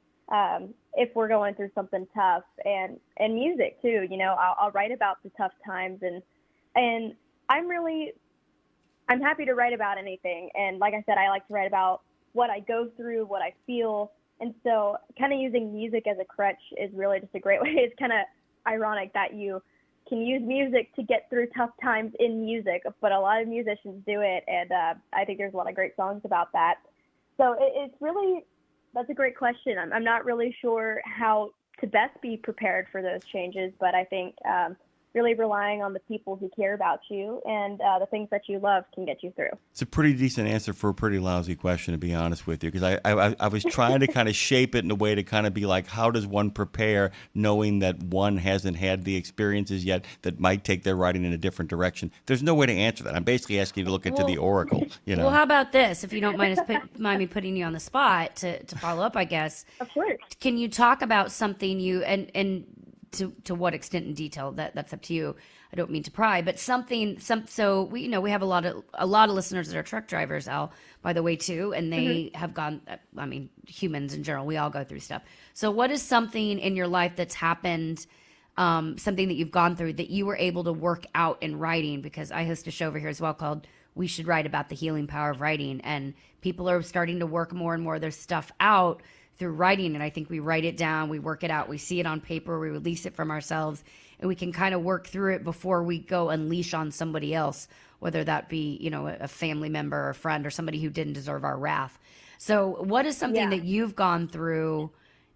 If we're going through something tough, and music too, I'll write about the tough times, and I'm happy to write about anything. And like I said, I like to write about what I go through, what I feel. And so kind of using music as a crutch is really just a great way. It's kind of ironic that you can use music to get through tough times in music, but a lot of musicians do it. And I think there's a lot of great songs about that. So it's really, that's a great question. I'm not really sure how to best be prepared for those changes, but I think really relying on the people who care about you and the things that you love can get you through. It's a pretty decent answer for a pretty lousy question, to be honest with you, because I was trying to kind of shape it in a way to kind of be like, how does one prepare knowing that one hasn't had the experiences yet that might take their writing in a different direction? There's no way to answer that. I'm basically asking you to look into the oracle. Well, how about this? If you don't mind me putting you on the spot to follow up, I guess. Of course. Can you talk about something you and to what extent in detail that's up to you. I don't mean to pry, but so we have a lot of listeners that are truck drivers, Al, by the way, too, and they have gone, humans in general, we all go through stuff. So what is something in your life that's happened, something that you've gone through that you were able to work out in writing? Because I host a show over here as well called We Should Write, about the healing power of writing, and people are starting to work more and more of their stuff out through writing. And I think we write it down, we work it out, we see it on paper, we release it from ourselves, and we can kind of work through it before we go unleash on somebody else, whether that be, a family member or a friend or somebody who didn't deserve our wrath. So what is something that you've gone through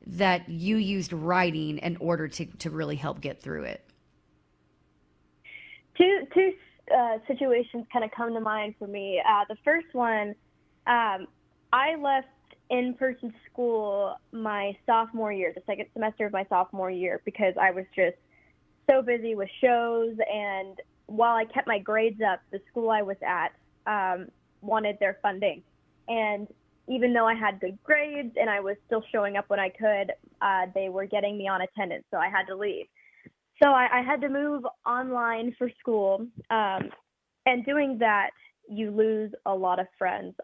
that you used writing in order to really help get through it? Two situations kind of come to mind for me. The first one, I left in-person school my sophomore year, the second semester of my sophomore year, because I was just so busy with shows. And while I kept my grades up, the school I was at wanted their funding. And even though I had good grades and I was still showing up when I could, they were getting me on attendance, so I had to leave. So I had to move online for school. And doing that, you lose a lot of friends.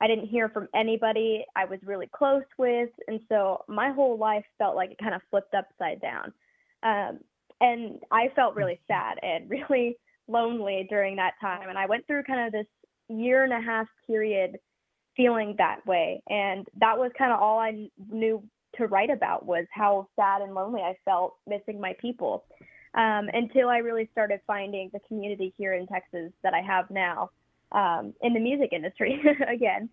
I didn't hear from anybody I was really close with, and so my whole life felt like it kind of flipped upside down. And I felt really sad and really lonely during that time, and I went through kind of this 1.5 year period feeling that way, and that was kind of all I knew to write about, was how sad and lonely I felt missing my people, until I really started finding the community here in Texas that I have now. In the music industry again.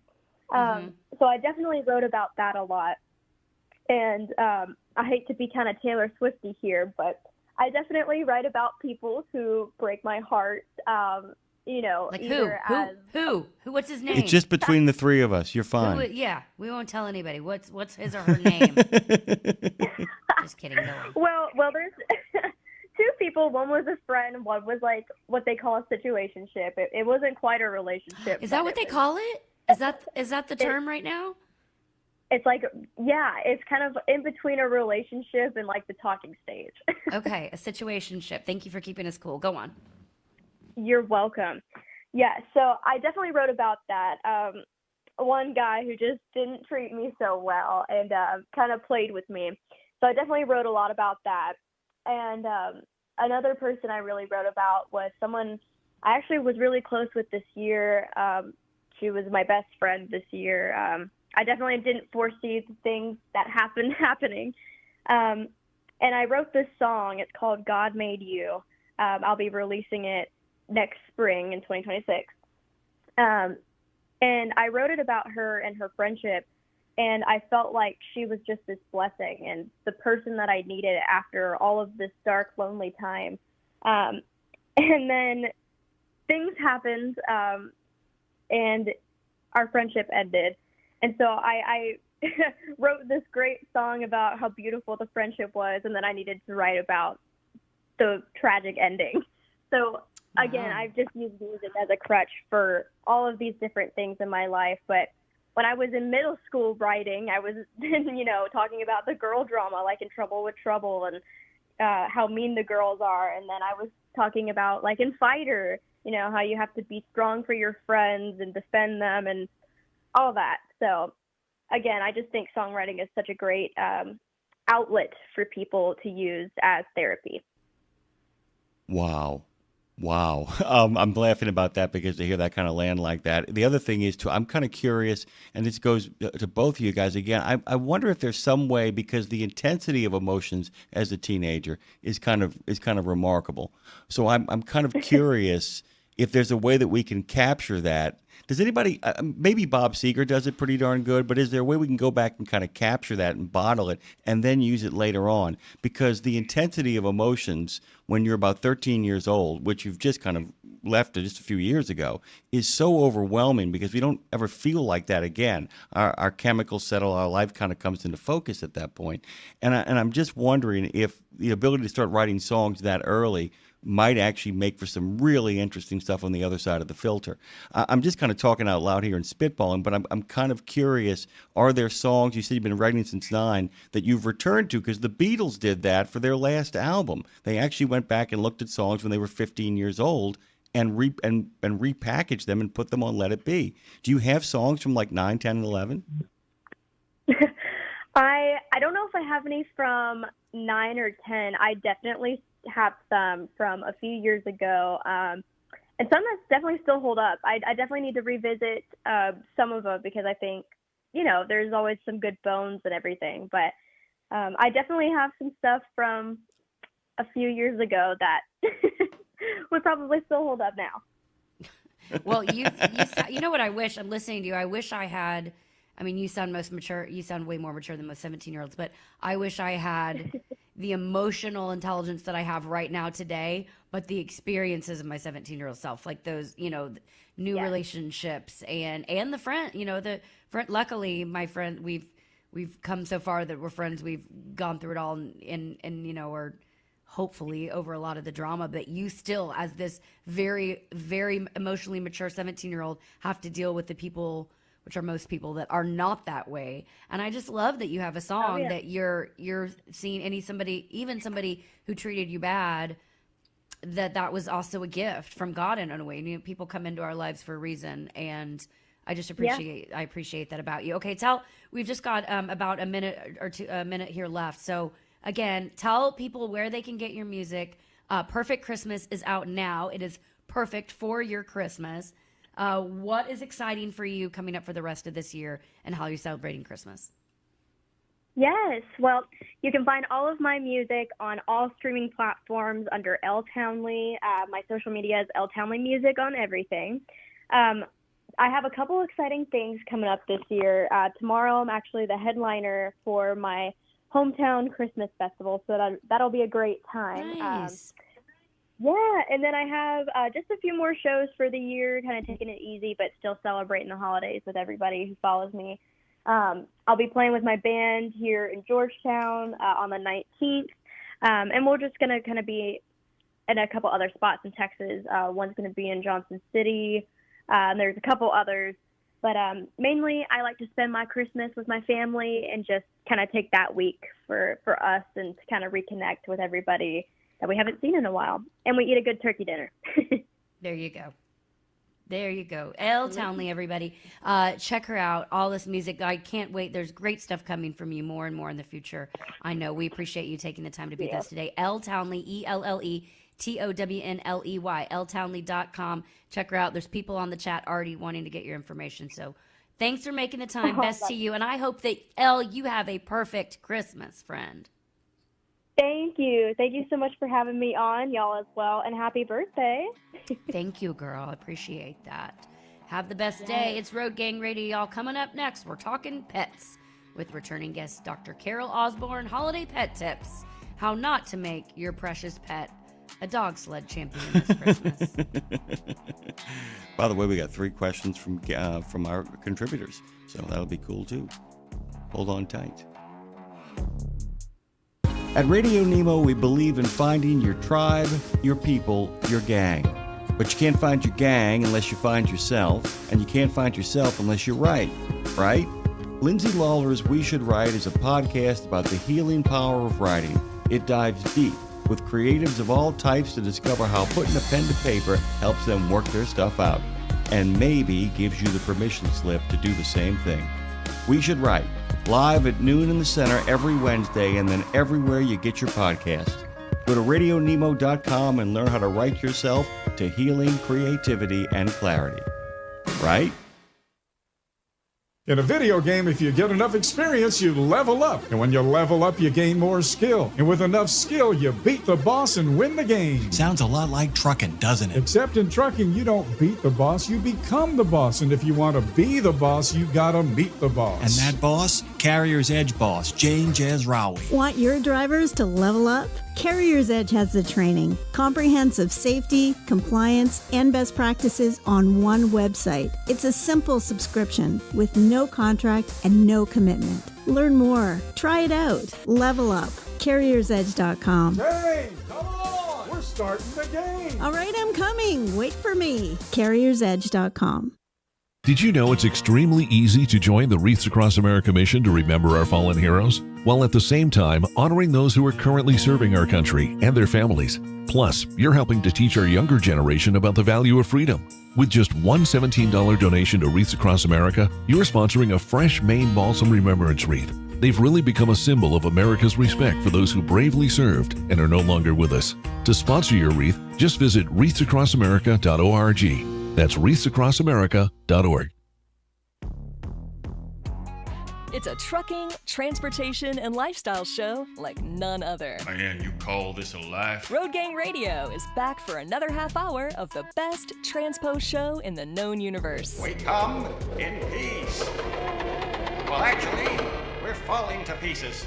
So I definitely wrote about that a lot. And I hate to be kind of Taylor Swifty here, but I definitely write about people who break my heart. Like either as who? What's his name? It's just between the three of us. You're fine. Yeah, we won't tell anybody. What's his or her name? Just kidding. Go on. well, there's two people. One was a friend. One was like what they call a situationship. It wasn't quite a relationship. Is that what they call it? Is that the term right now? It's like, yeah, it's kind of in between a relationship and like the talking stage. Okay, a situationship. Thank you for keeping us cool. Go on. You're welcome. Yeah, so I definitely wrote about that. One guy who just didn't treat me so well and kind of played with me. So I definitely wrote a lot about that. And another person I really wrote about was someone I actually was really close with this year. She was my best friend this year. I definitely didn't foresee the things that happening. And I wrote this song. It's called God Made You. I'll be releasing it next spring in 2026. And I wrote it about her and her friendship. And I felt like she was just this blessing and the person that I needed after all of this dark, lonely time. And then things happened, and our friendship ended. And so I wrote this great song about how beautiful the friendship was, and then I needed to write about the tragic ending. So again, I've just used music as a crutch for all of these different things in my life. But when I was in middle school writing, I was, talking about the girl drama, like in Trouble with Trouble, and how mean the girls are. And then I was talking about, like in Fighter, how you have to be strong for your friends and defend them and all that. So again, I just think songwriting is such a great outlet for people to use as therapy. Wow. I'm laughing about that because to hear that kind of land like that. The other thing is, too, I'm kind of curious, and this goes to both of you guys again. I wonder if there's some way, because the intensity of emotions as a teenager is kind of remarkable. So I'm kind of curious if there's a way that we can capture that. Does anybody, maybe Bob Seger does it pretty darn good, but is there a way we can go back and kind of capture that and bottle it and then use it later on? Because the intensity of emotions when you're about 13 years old, which you've just kind of left just a few years ago, is so overwhelming because we don't ever feel like that again. Our chemicals settle, our life kind of comes into focus at that point. And I'm just wondering if the ability to start writing songs that early might actually make for some really interesting stuff on the other side of the filter. I'm just kind of talking out loud here and spitballing, but I'm kind of curious, are there songs, you said you've been writing since 9, that you've returned to? Because the Beatles did that for their last album. They actually went back and looked at songs when they were 15 years old and repackaged them and put them on Let It Be. Do you have songs from like 9, 10, and 11? I don't know if I have any from 9 or 10. I definitely have some from a few years ago, and some that definitely still hold up. I definitely need to revisit some of them because I think, there's always some good bones and everything. But I definitely have some stuff from a few years ago that would probably still hold up now. Well, you know what I wish? I'm listening to you. I wish I had. I mean, you sound most mature. You sound way more mature than most 17-year-olds. But I wish I had the emotional intelligence that I have right now today, but the experiences of my 17-year-old self, like those, new relationships and the friend, the friend. Luckily, my friend, we've come so far that we're friends. We've gone through it all, and are hopefully over a lot of the drama. But you still, as this very, very emotionally mature 17-year-old, have to deal with the people, which are most people that are not that way. And I just love that you have a song that you're seeing even somebody who treated you bad, that was also a gift from God in a way. People come into our lives for a reason, and I just appreciate that about you. Okay, we've just got about a minute here left. So again, tell people where they can get your music. Perfect Christmas is out now. It is perfect for your Christmas. What is exciting for you coming up for the rest of this year, and how you're celebrating Christmas? Yes. Well, you can find all of my music on all streaming platforms under L Townley. My social media is L Townley Music on everything. I have a couple exciting things coming up this year. Tomorrow, I'm actually the headliner for my hometown Christmas festival, so that'll be a great time. Nice. Yeah, and then I have just a few more shows for the year, kind of taking it easy, but still celebrating the holidays with everybody who follows me. I'll be playing with my band here in Georgetown on the 19th, and we're just going to kind of be in a couple other spots in Texas. One's going to be in Johnson City, and there's a couple others. But mainly, I like to spend my Christmas with my family and just kind of take that week for us and to kind of reconnect with everybody that we haven't seen in a while. And we eat a good turkey dinner. There you go. There you go. Elle Townley, everybody. Check her out. All this music. I can't wait. There's great stuff coming from you more and more in the future. I know. We appreciate you taking the time to be with us today. Elle Townley, ELLETOWNLEY, ELLETownley.com. Check her out. There's people on the chat already wanting to get your information. So thanks for making the time. Best to you. And I hope that, Elle, you have a perfect Christmas, friend. Thank you. Thank you so much for having me on, y'all as well. And happy birthday. Thank you, girl. I appreciate that. Have the best day. It's Road Gang Radio, y'all. Coming up next, we're talking pets with returning guest Dr. Carol Osborne, holiday pet tips. How not to make your precious pet a dog sled champion this Christmas. By the way, we got 3 questions from our contributors, so that'll be cool too. Hold on tight. At Radio Nemo, we believe in finding your tribe, your people, your gang. But you can't find your gang unless you find yourself, and you can't find yourself unless you write, right? Lindsay Lawler's We Should Write is a podcast about the healing power of writing. It dives deep with creatives of all types to discover how putting a pen to paper helps them work their stuff out, and maybe gives you the permission slip to do the same thing. We Should Write, live at noon in the center every Wednesday, and then everywhere you get your podcast. Go to RadioNemo.com and learn how to write yourself to healing, creativity, and clarity. Right? In a video game, if you get enough experience, you level up. And when you level up, you gain more skill. And with enough skill, you beat the boss and win the game. Sounds a lot like trucking, doesn't it? Except in trucking, you don't beat the boss, you become the boss. And if you want to be the boss, you gotta meet the boss. And that boss? Carrier's Edge boss, Jane Jazrawi. Want your drivers to level up? Carrier's Edge has the training, comprehensive safety, compliance, and best practices on one website. It's a simple subscription with no contract and no commitment. Learn more. Try it out. Level up. CarriersEdge.com. Hey, come on! We're starting the game! All right, I'm coming. Wait for me. CarriersEdge.com. Did you know it's extremely easy to join the Wreaths Across America mission to remember our fallen heroes, while at the same time honoring those who are currently serving our country and their families? Plus, you're helping to teach our younger generation about the value of freedom. With just one $17 donation to Wreaths Across America, you're sponsoring a fresh Maine Balsam Remembrance Wreath. They've really become a symbol of America's respect for those who bravely served and are no longer with us. To sponsor your wreath, just visit wreathsacrossamerica.org. That's wreathsacrossamerica.org. It's a trucking, transportation, and lifestyle show like none other. Man, you call this a life? Road Gang Radio is back for another half hour of the best transpo show in the known universe. We come in peace. Well, actually, we're falling to pieces.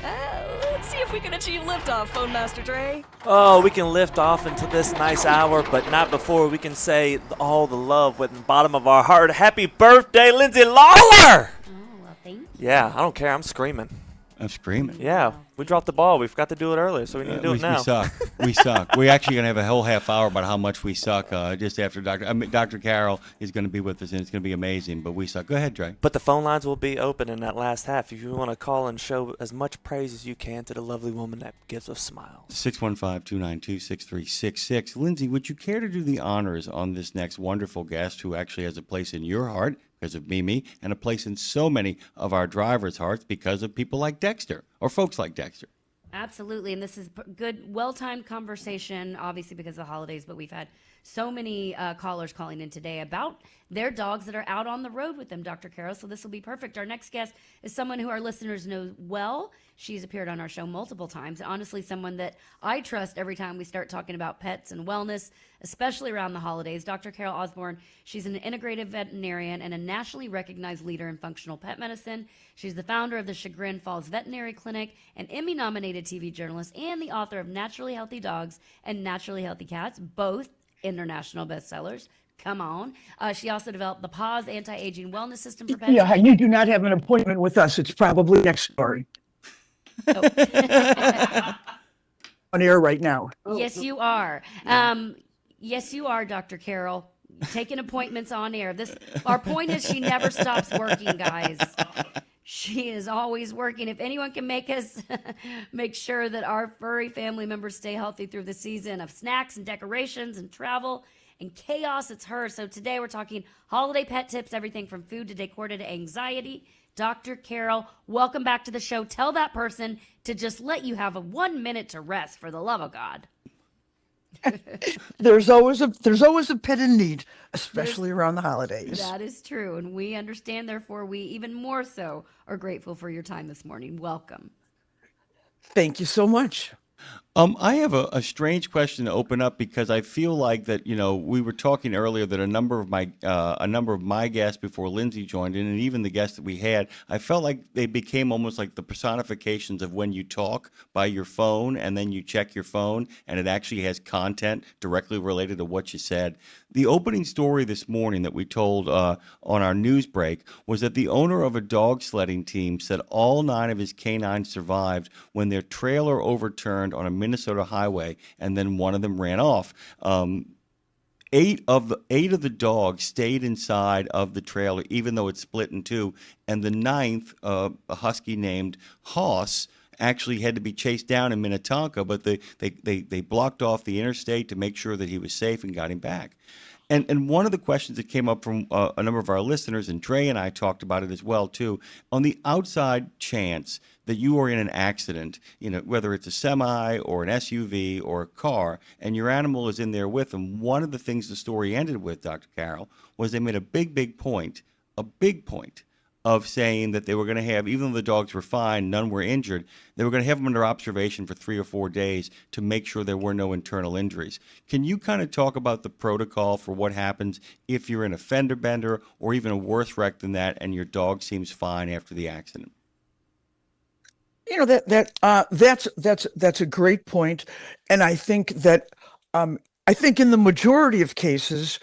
Let's see if we can achieve liftoff, Phone Master Dre. Oh, we can lift off into this nice hour, but not before we can say all the love with the bottom of our heart. Happy birthday, Lindsay Lawler! Yeah, I don't care. I'm screaming. I'm screaming. Yeah, we dropped the ball. We forgot to do it earlier, so we need to do it now. We suck. We suck. We're actually going to have a whole half hour about how much we suck just after Dr. Carol is going to be with us, and it's going to be amazing, but we suck. Go ahead, Dre. But the phone lines will be open in that last half if you want to call and show as much praise as you can to the lovely woman that gives us smiles. 615-292-6366. Lindsay, would you care to do the honors on this next wonderful guest who actually has a place in your heart because of Mimi, and a place in so many of our drivers' hearts because of people like Dexter, or folks like Dexter? Absolutely, and this is good, well-timed conversation, obviously because of the holidays, but we've had so many callers calling in today about their dogs that are out on the road with them, Dr. Carol. So this will be perfect. Our next guest is someone who our listeners know well. She's appeared on our show multiple times. Honestly, someone that I trust every time we start talking about pets and wellness, especially around the holidays. Dr. Carol Osborne, she's an integrative veterinarian and a nationally recognized leader in functional pet medicine. She's the founder of the Chagrin Falls Veterinary Clinic, an Emmy-nominated TV journalist, and the author of Naturally Healthy Dogs and Naturally Healthy Cats, both international bestsellers. Come on. She also developed the PAWS anti-aging wellness system for pets. Yeah, you do not have an appointment with us. It's probably next story. On air right now. Yes, you are. Yes, you are, Dr. Carol. Taking appointments on air. Our point is she never stops working, guys. She is always working. If anyone can make us make sure that our furry family members stay healthy through the season of snacks and decorations and travel and chaos, it's her. So today we're talking holiday pet tips, everything from food to decor to anxiety. Dr. Carol, welcome back to the show. Tell that person to just let you have 1 minute to rest, for the love of God. There's always a pet in need, especially around the holidays. That is true, and we understand. Therefore, we even more so are grateful for your time this morning. Welcome. Thank you so much. I have a strange question to open up because I feel like that, we were talking earlier that a number of my guests before Lindsay joined in, and even the guests that we had, I felt like they became almost like the personifications of when you talk by your phone and then you check your phone and it actually has content directly related to what you said. The opening story this morning that we told on our news break was that the owner of a dog sledding team said all 9 of his canines survived when their trailer overturned on a Minnesota highway, and then one of them ran off. 8 of the dogs stayed inside of the trailer, even though it split in 2, and the 9th, a husky named Hoss, actually had to be chased down in Minnetonka, but they blocked off the interstate to make sure that he was safe and got him back. And one of the questions that came up from a number of our listeners, and Dre and I talked about it as well too, on the outside chance that you are in an accident, whether it's a semi or an SUV or a car, and your animal is in there with them, one of the things the story ended with, Dr. Carol, was they made a big point of saying that they were going to have, even though the dogs were fine, none were injured, they were going to have them under observation for 3 or 4 days to make sure there were no internal injuries. Can you kind of talk about the protocol for what happens if you're in a fender bender or even a worse wreck than that and your dog seems fine after the accident? That's a great point, and I think that in the majority of cases,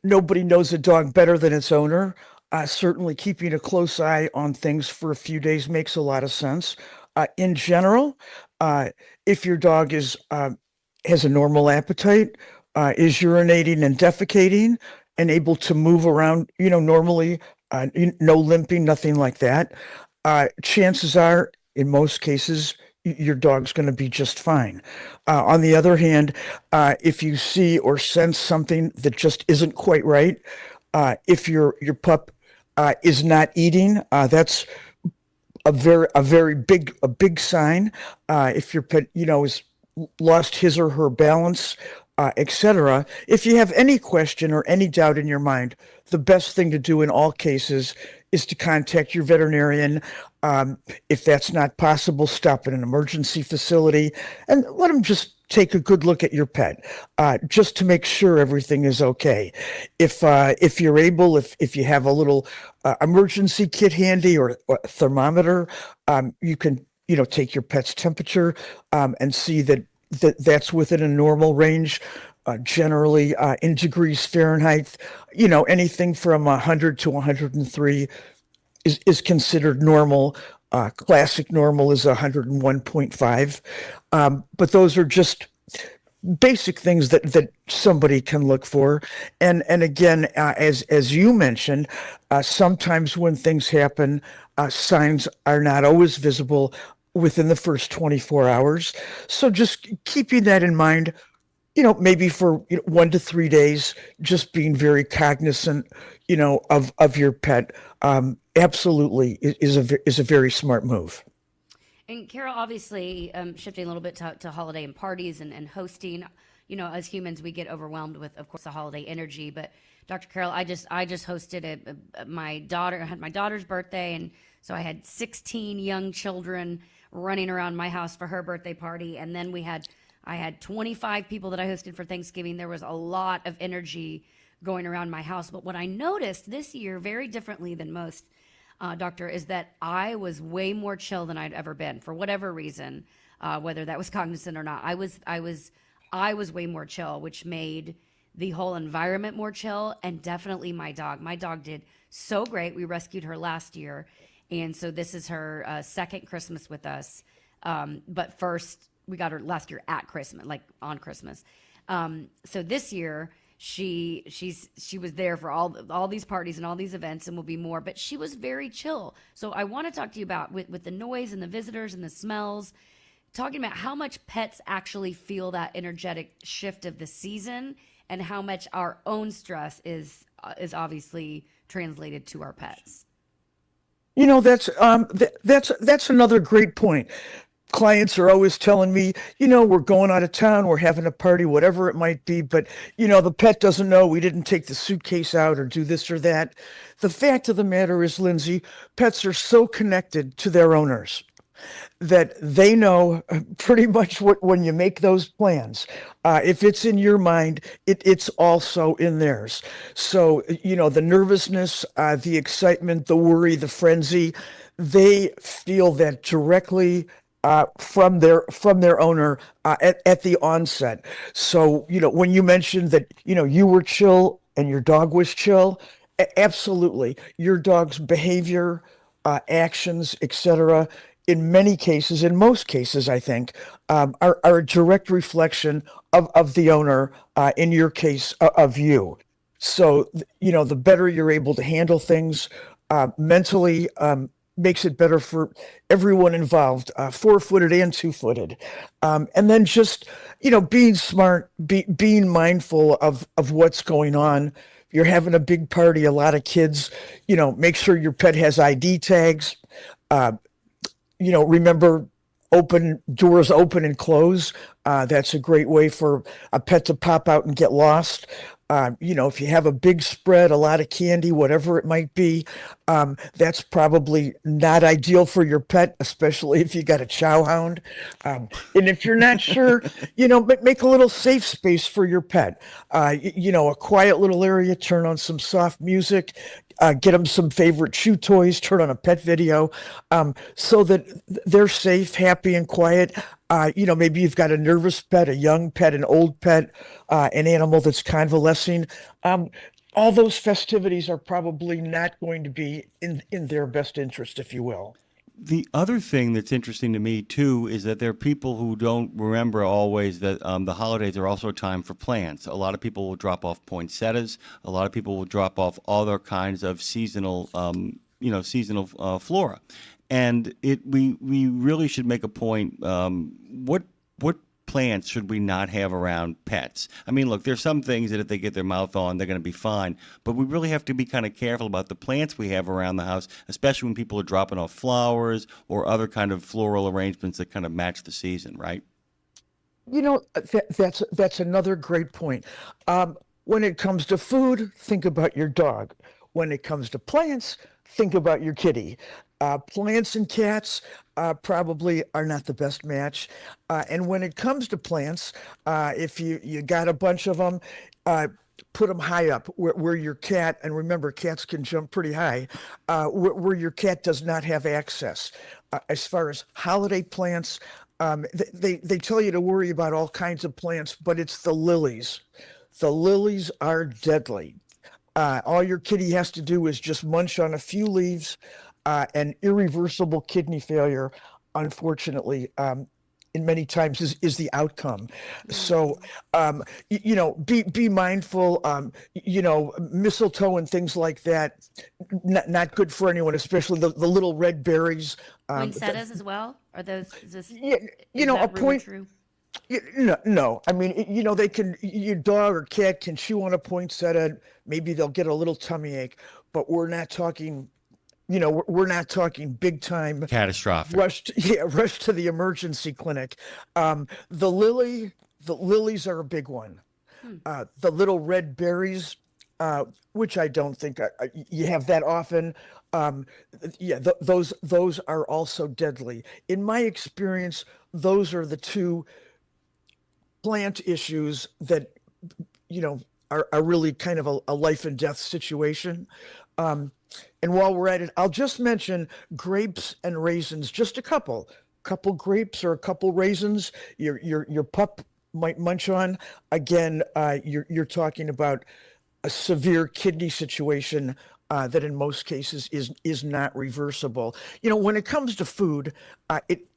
nobody knows a dog better than its owner. Certainly keeping a close eye on things for a few days makes a lot of sense. In general, if your dog has a normal appetite, is urinating and defecating and able to move around, normally, no limping, nothing like that, chances are, in most cases, your dog's going to be just fine. On the other hand, if you see or sense something that just isn't quite right, if your pup is not eating, that's a very big sign. If your pet, has lost his or her balance, etc. If you have any question or any doubt in your mind, the best thing to do in all cases is to contact your veterinarian. If that's not possible, stop at an emergency facility and let them just take a good look at your pet, just to make sure everything is okay. If you're able, if you have a little emergency kit handy or a thermometer, you can take your pet's temperature and see that's within a normal range. Generally, in degrees Fahrenheit, anything from 100 to 103 is considered normal. Classic normal is 101.5. But those are just basic things that somebody can look for. And again, as you mentioned, sometimes when things happen, signs are not always visible within the first 24 hours. So just keeping that in mind, maybe for 1 to 3 days, just being very cognizant, of your pet, absolutely is a very smart move. And Carol, obviously, shifting a little bit to holiday and parties and hosting, as humans, we get overwhelmed with, of course, the holiday energy. But Dr. Carol, I just hosted my daughter's birthday, and so I had 16 young children running around my house for her birthday party, and then I had 25 people that I hosted for Thanksgiving. There was a lot of energy going around my house. But what I noticed this year, very differently than most, Doctor, is that I was way more chill than I'd ever been for whatever reason, whether that was cognizant or not. I was way more chill, which made the whole environment more chill, and definitely my dog. My dog did so great. We rescued her last year, and so this is her second Christmas with us. But first, we got her last year at Christmas, like on Christmas. So this year, she was there for all these parties and all these events, and will be more. But she was very chill. So I want to talk to you about with the noise and the visitors and the smells, talking about how much pets actually feel that energetic shift of the season, and how much our own stress is obviously translated to our pets. That's another great point. Clients are always telling me, we're going out of town, we're having a party, whatever it might be, but the pet doesn't know we didn't take the suitcase out or do this or that. The fact of the matter is, Lindsay, pets are so connected to their owners that they know pretty much when you make those plans, if it's in your mind, it's also in theirs. So, the nervousness, the excitement, the worry, the frenzy, they feel that directly from their owner at the onset. So, when you mentioned that, you were chill and your dog was chill, absolutely. Your dog's behavior, actions, etc., in most cases, I think, are a direct reflection of the owner, in your case, of you. So, the better you're able to handle things mentally, makes it better for everyone involved, 4-footed and 2-footed. And then just, being smart, being mindful of what's going on. You're having a big party, a lot of kids, make sure your pet has ID tags. Remember, doors open and close. That's a great way for a pet to pop out and get lost. If you have a big spread, a lot of candy, whatever it might be, that's probably not ideal for your pet, especially if you got a chow hound. And if you're not sure, make a little safe space for your pet. A quiet little area, turn on some soft music, get them some favorite chew toys, turn on a pet video, so that they're safe, happy, and quiet. Maybe you've got a nervous pet, a young pet, an old pet, an animal that's convalescing. All those festivities are probably not going to be in their best interest, if you will. The other thing that's interesting to me, too, is that there are people who don't remember always that the holidays are also a time for plants. A lot of people will drop off poinsettias. A lot of people will drop off other kinds of seasonal flora. And we really should make a point. What plants should we not have around pets? I mean, look, there's some things that if they get their mouth on, they're going to be fine. But we really have to be kind of careful about the plants we have around the house, especially when people are dropping off flowers or other kind of floral arrangements that kind of match the season, right? That's another great point. When it comes to food, think about your dog. When it comes to plants, think about your kitty. Plants and cats probably are not the best match. And when it comes to plants, if you got a bunch of them, put them high up where your cat, and remember, cats can jump pretty high, where your cat does not have access. As far as holiday plants, they tell you to worry about all kinds of plants, but it's the lilies. The lilies are deadly. All your kitty has to do is just munch on a few leaves, and irreversible kidney failure, unfortunately, in many times is the outcome. So, be mindful, mistletoe and things like that, not good for anyone, especially the little red berries. Poinsettias as well? Are those, a point. True? No. I mean, they can, your dog or cat can chew on a poinsettia. Maybe they'll get a little tummy ache, but we're not talking big time catastrophic rush to the emergency clinic. The lily, The lilies are a big one. The little red berries, which I don't think you have that often. Those are also deadly. In my experience, those are the two plant issues that are really kind of a life and death situation. And while we're at it, I'll just mention grapes and raisins, just a couple grapes or a couple raisins. Your pup might munch on. Again, you're talking about a severe kidney situation that in most cases is not reversible. When it comes to food,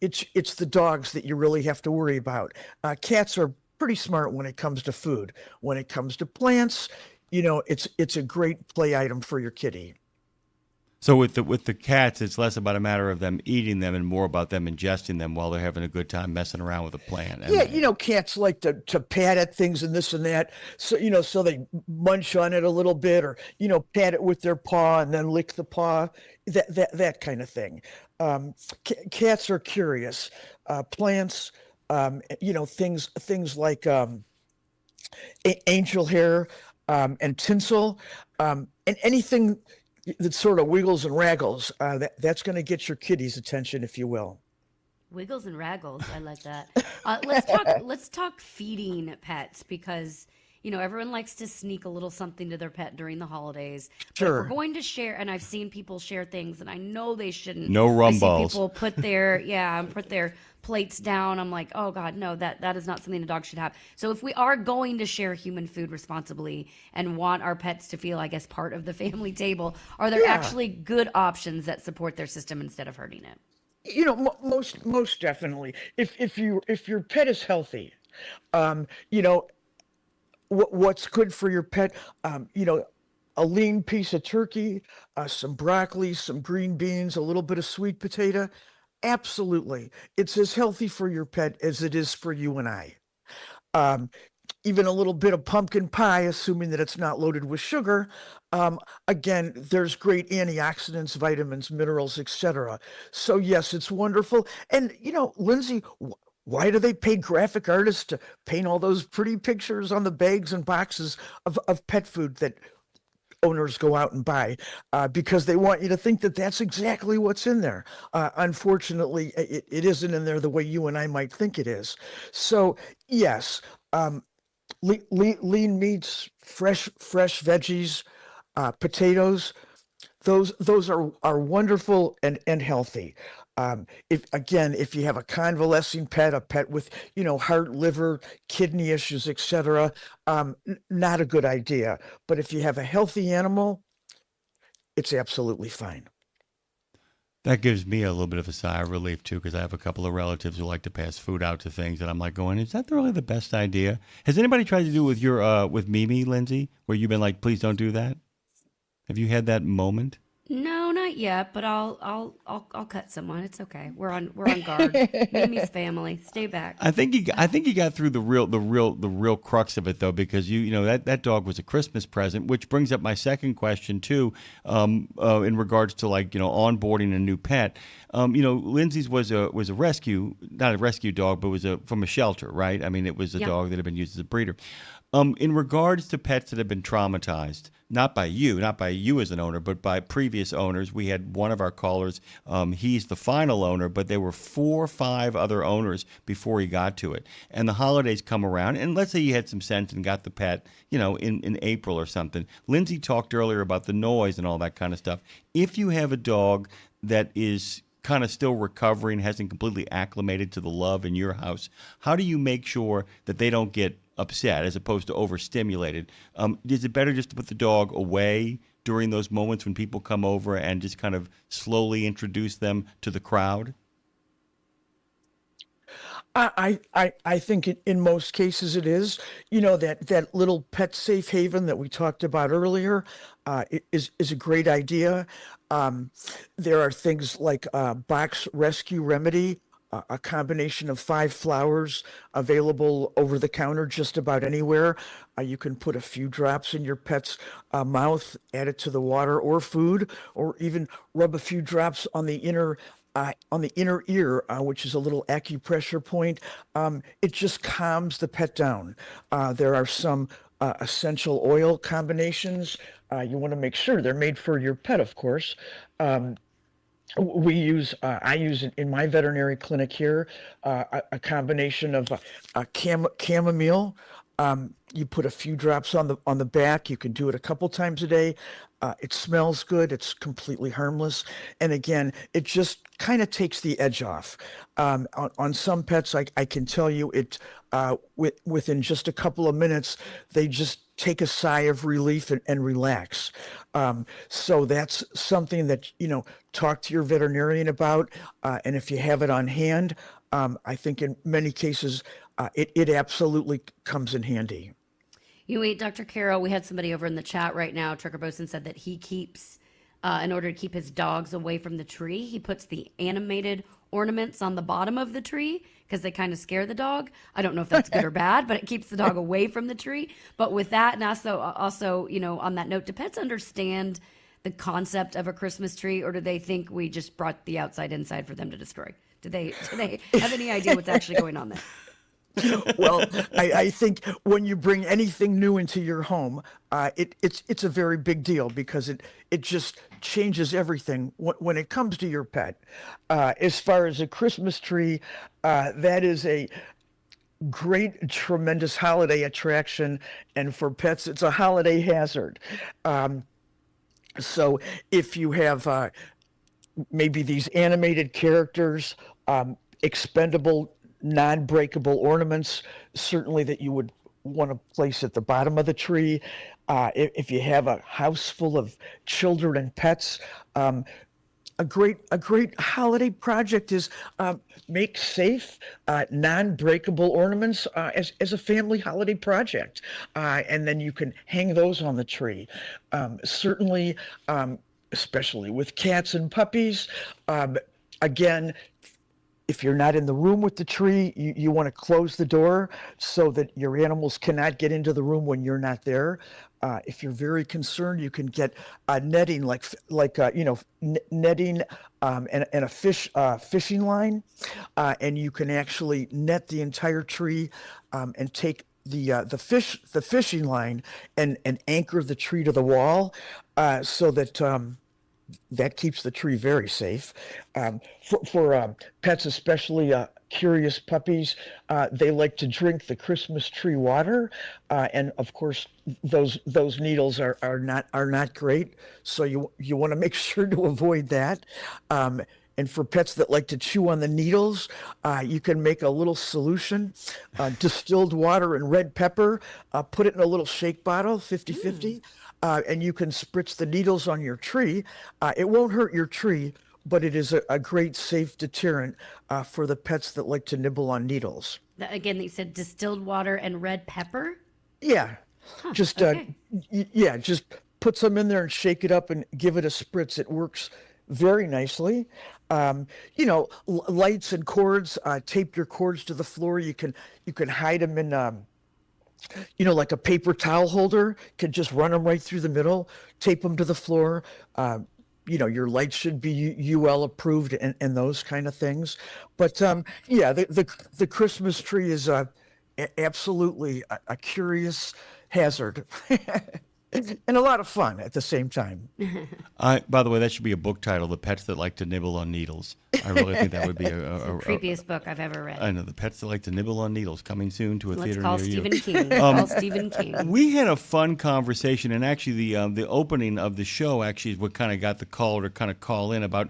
it's the dogs that you really have to worry about. Cats are pretty smart when it comes to food. When it comes to plants, it's a great play item for your kitty. So with the cats, it's less about a matter of them eating them and more about them ingesting them while they're having a good time messing around with a plant. Yeah, cats like to pat at things and this and that. So, so they munch on it a little bit or, pat it with their paw and then lick the paw, that kind of thing. Cats are curious. Plants, things like angel hair and tinsel and anything that sort of wiggles and raggles, that's going to get your kitty's attention, if you will. Wiggles and raggles. I like that. Let's talk feeding pets because everyone likes to sneak a little something to their pet during the holidays. Sure. But if we're going to share, and I've seen people share things, and I know they shouldn't. No rum I see balls. people put their plates down. I'm like, oh God, no, that is not something a dog should have. So if we are going to share human food responsibly and want our pets to feel, I guess, part of the family table, are there actually good options that support their system instead of hurting it? Most definitely. If your pet is healthy, what's good for your pet, a lean piece of turkey, some broccoli, some green beans, a little bit of sweet potato. Absolutely. It's as healthy for your pet as it is for you and I. Even a little bit of pumpkin pie, assuming that it's not loaded with sugar. Again, there's great antioxidants, vitamins, minerals, etc. So yes, it's wonderful. And, Lindsay, why do they pay graphic artists to paint all those pretty pictures on the bags and boxes of pet food that owners go out and buy? Because they want you to think that that's exactly what's in there. Unfortunately, it isn't in there the way you and I might think it is. So yes, lean meats, fresh veggies, potatoes, those are wonderful and healthy. If you have a convalescing pet, a pet with, heart, liver, kidney issues, etc., not a good idea. But if you have a healthy animal, it's absolutely fine. That gives me a little bit of a sigh of relief too, because I have a couple of relatives who like to pass food out to things, and I'm like going, is that really the best idea? Has anybody tried to do it with your with Mimi, Lindsay, where you've been like, please don't do that? Have you had that moment? No, not yet, but I'll cut someone. It's okay. We're on guard. Mimi's family. Stay back. I think you got through the real crux of it though, because that dog was a Christmas present, which brings up my second question too, in regards to onboarding a new pet. Lindsay's was a rescue, not a rescue dog, but was from a shelter, right? I mean, it was a dog that had been used as a breeder. In regards to pets that have been traumatized, not by you as an owner, but by previous owners, we had one of our callers, he's the final owner, but there were 4 or 5 other owners before he got to it. And the holidays come around, and let's say you had some sense and got the pet, in April or something. Lindsay talked earlier about the noise and all that kind of stuff. If you have a dog that is kind of still recovering, hasn't completely acclimated to the love in your house, how do you make sure that they don't get upset as opposed to overstimulated? Is it better just to put the dog away during those moments when people come over and just kind of slowly introduce them to the crowd? I think in most cases it is. That little pet safe haven that we talked about earlier is a great idea. There are things like Box Rescue Remedy a combination of 5 flowers available over the counter just about anywhere. You can put a few drops in your pet's mouth, add it to the water or food, or even rub a few drops on the inner ear, which is a little acupressure point. It just calms the pet down. There are some essential oil combinations. You want to make sure they're made for your pet, of course. I use in my veterinary clinic here a combination of chamomile. You put a few drops on the back. You can do it a couple times a day. It smells good. It's completely harmless. And again, it just kind of takes the edge off. On some pets, I can tell you within just a couple of minutes, they just take a sigh of relief and relax. So that's something that, talk to your veterinarian about. And if you have it on hand, I think in many cases, it absolutely comes in handy. Dr. Carroll, we had somebody over in the chat right now. Trucker Bosun said that he keeps, in order to keep his dogs away from the tree, he puts the animated ornaments on the bottom of the tree because they kind of scare the dog. I don't know if that's good or bad, but it keeps the dog away from the tree. But with that, and also, on that note, do pets understand the concept of a Christmas tree, or do they think we just brought the outside inside for them to destroy? Do they have any idea what's actually going on there? Well, I think when you bring anything new into your home, it's a very big deal because it just changes everything when it comes to your pet. As far as a Christmas tree, that is a great, tremendous holiday attraction, and for pets, it's a holiday hazard. So if you have maybe these animated characters, expendable non-breakable ornaments, certainly that you would want to place at the bottom of the tree. If you have a house full of children and pets, a great holiday project is make safe, non-breakable ornaments as a family holiday project, and then you can hang those on the tree. Certainly, especially with cats and puppies, again, if you're not in the room with the tree, you want to close the door so that your animals cannot get into the room when you're not there. If you're very concerned, you can get netting, netting and a fishing line, and you can actually net the entire tree and take the fishing line and anchor the tree to the wall so that that keeps the tree very safe. For pets, especially curious puppies, they like to drink the Christmas tree water, and of course, those needles are not great. So you want to make sure to avoid that. And for pets that like to chew on the needles, you can make a little solution, distilled water and red pepper, put it in a little shake bottle, 50-50. And you can spritz the needles on your tree. It won't hurt your tree, but it is a great safe deterrent for the pets that like to nibble on needles. Again, they said distilled water and red pepper? Yeah. Just just put some in there and shake it up and give it a spritz. It works very nicely. Lights and cords, tape your cords to the floor. You can hide them in like a paper towel holder, can just run them right through the middle, tape them to the floor. Your lights should be UL approved and those kind of things. But the Christmas tree is absolutely a curious hazard. And a lot of fun at the same time. By the way, that should be a book title, The Pets That Like to Nibble on Needles. I really think that would be the creepiest book I've ever read. I know, The Pets That Like to Nibble on Needles, coming soon to a theater call near Stephen you. King. Call Stephen King. We had a fun conversation, and actually the opening of the show actually is what kind of got the caller to kind of call in about.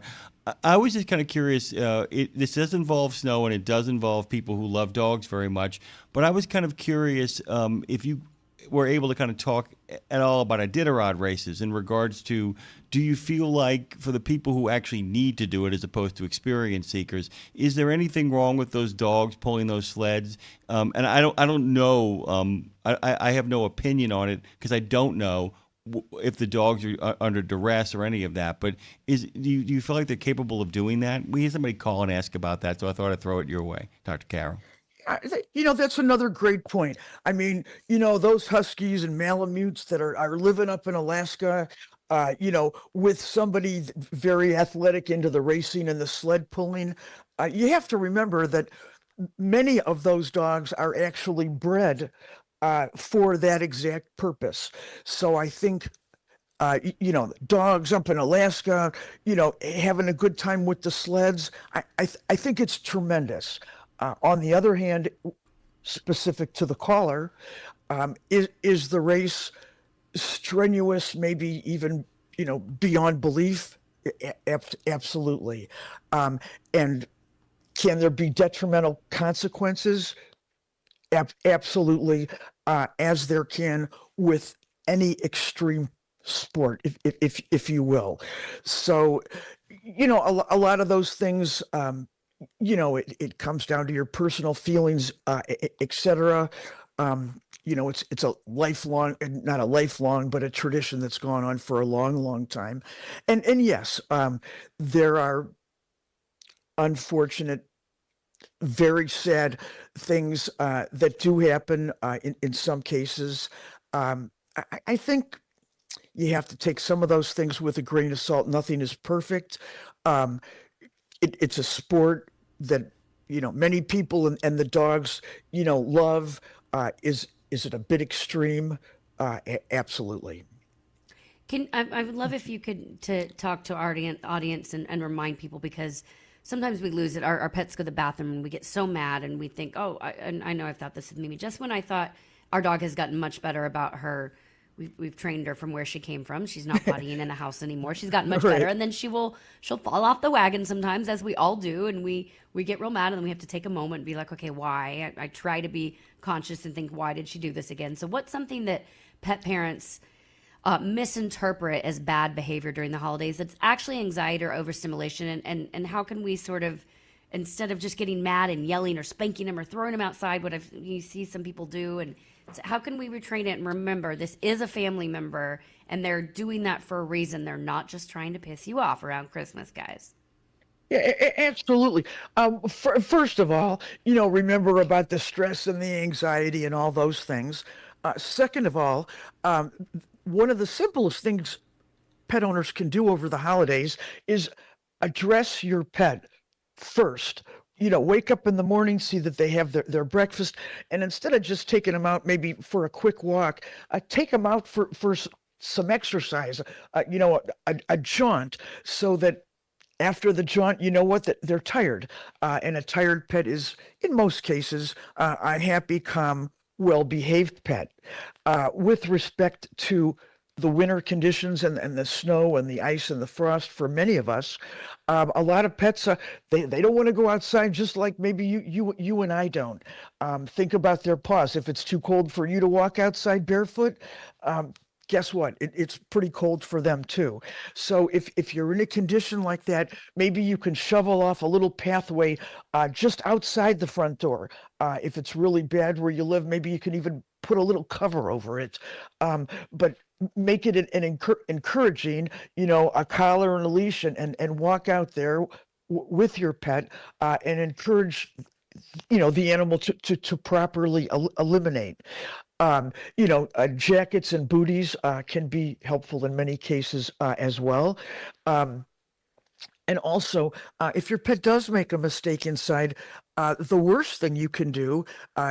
I was just kind of curious. This does involve snow, and it does involve people who love dogs very much. But I was kind of curious if you were able to kind of talk at all about Iditarod races in regards to, do you feel like for the people who actually need to do it as opposed to experience seekers, is there anything wrong with those dogs pulling those sleds? And I don't know. I have no opinion on it because I don't know if the dogs are under duress or any of that. But do you feel like they're capable of doing that? We had somebody call and ask about that, so I thought I'd throw it your way, Dr. Carroll. That's another great point. I mean, those Huskies and Malamutes that are living up in Alaska, with somebody very athletic into the racing and the sled pulling, you have to remember that many of those dogs are actually bred for that exact purpose. So I think, dogs up in Alaska, having a good time with the sleds, I think it's tremendous. On the other hand, specific to the caller, is the race strenuous, maybe even, beyond belief? Absolutely. And can there be detrimental consequences? Absolutely, as there can with any extreme sport, if you will. So, a lot of those things, it comes down to your personal feelings, et cetera. It's a lifelong, not a lifelong, but a tradition that's gone on for a long, long time. And yes, there are unfortunate, very sad things that do happen in some cases. I think you have to take some of those things with a grain of salt. Nothing is perfect. It's a sport that many people and the dogs love. Is it a bit extreme? Absolutely. I would love if you could to talk to our audience and remind people, because sometimes we lose it. Our pets go to the bathroom and we get so mad and we think, and I know I've thought this with Mimi, just when I thought our dog has gotten much better about her, we've trained her from where she came from. She's not pottying in the house anymore. She's gotten much better. And then she'll fall off the wagon sometimes, as we all do. And we get real mad, and then we have to take a moment and be like, okay, why? I try to be conscious and think, why did she do this again? So what's something that pet parents misinterpret as bad behavior during the holidays that's actually anxiety or overstimulation? And how can we sort of, instead of just getting mad and yelling or spanking them or throwing them outside, you see some people do, and so how can we retrain it and remember this is a family member and they're doing that for a reason? They're not just trying to piss you off around Christmas, guys. Yeah, absolutely. First of all, remember about the stress and the anxiety and all those things. Second of all, one of the simplest things pet owners can do over the holidays is address your pet first. Wake up in the morning, see that they have their breakfast, and instead of just taking them out maybe for a quick walk, take them out for some exercise, a jaunt, so that after the jaunt, that they're tired. And a tired pet is, in most cases, a happy, calm, well-behaved pet. With respect to the winter conditions and the snow and the ice and the frost, for many of us, a lot of pets, they don't want to go outside, just like maybe you and I don't. Think about their paws. If it's too cold for you to walk outside barefoot, guess what? It's pretty cold for them too. So if you're in a condition like that, maybe you can shovel off a little pathway just outside the front door. If it's really bad where you live, maybe you can even put a little cover over it. But make it an encouraging, a collar and a leash, and walk out there with your pet and encourage, the animal to properly eliminate. Jackets and booties can be helpful in many cases as well. And also, if your pet does make a mistake inside, the worst thing you can do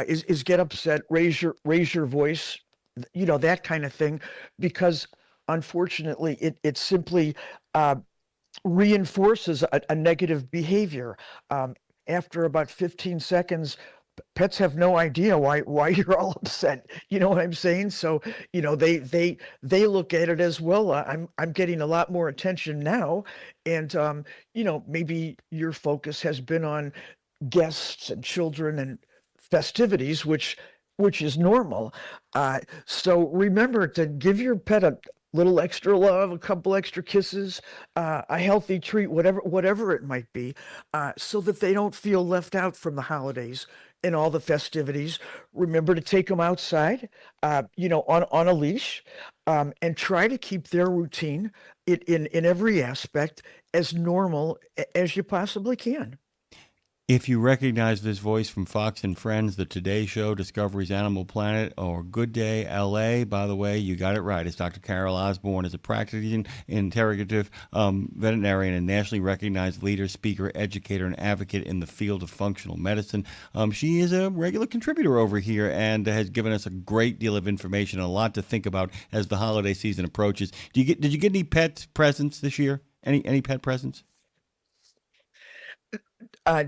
is get upset, raise your voice, that kind of thing, because unfortunately it simply reinforces a negative behavior. After about 15 seconds, pets have no idea why you're all upset. You know what I'm saying? So, they look at it as, well, I'm getting a lot more attention now. And, maybe your focus has been on guests and children and festivities, which is normal. So remember to give your pet little extra love, a couple extra kisses, a healthy treat, whatever it might be, so that they don't feel left out from the holidays and all the festivities. Remember to take them outside, on a leash, and try to keep their routine in every aspect as normal as you possibly can. If you recognize this voice from Fox and Friends, The Today Show, Discovery's Animal Planet, or Good Day LA, by the way, you got it right. It's Dr. Carol Osborne is a practicing integrative veterinarian and nationally recognized leader, speaker, educator, and advocate in the field of functional medicine. She is a regular contributor over here and has given us a great deal of information and a lot to think about as the holiday season approaches. Did you get any pet presents this year? Any pet presents?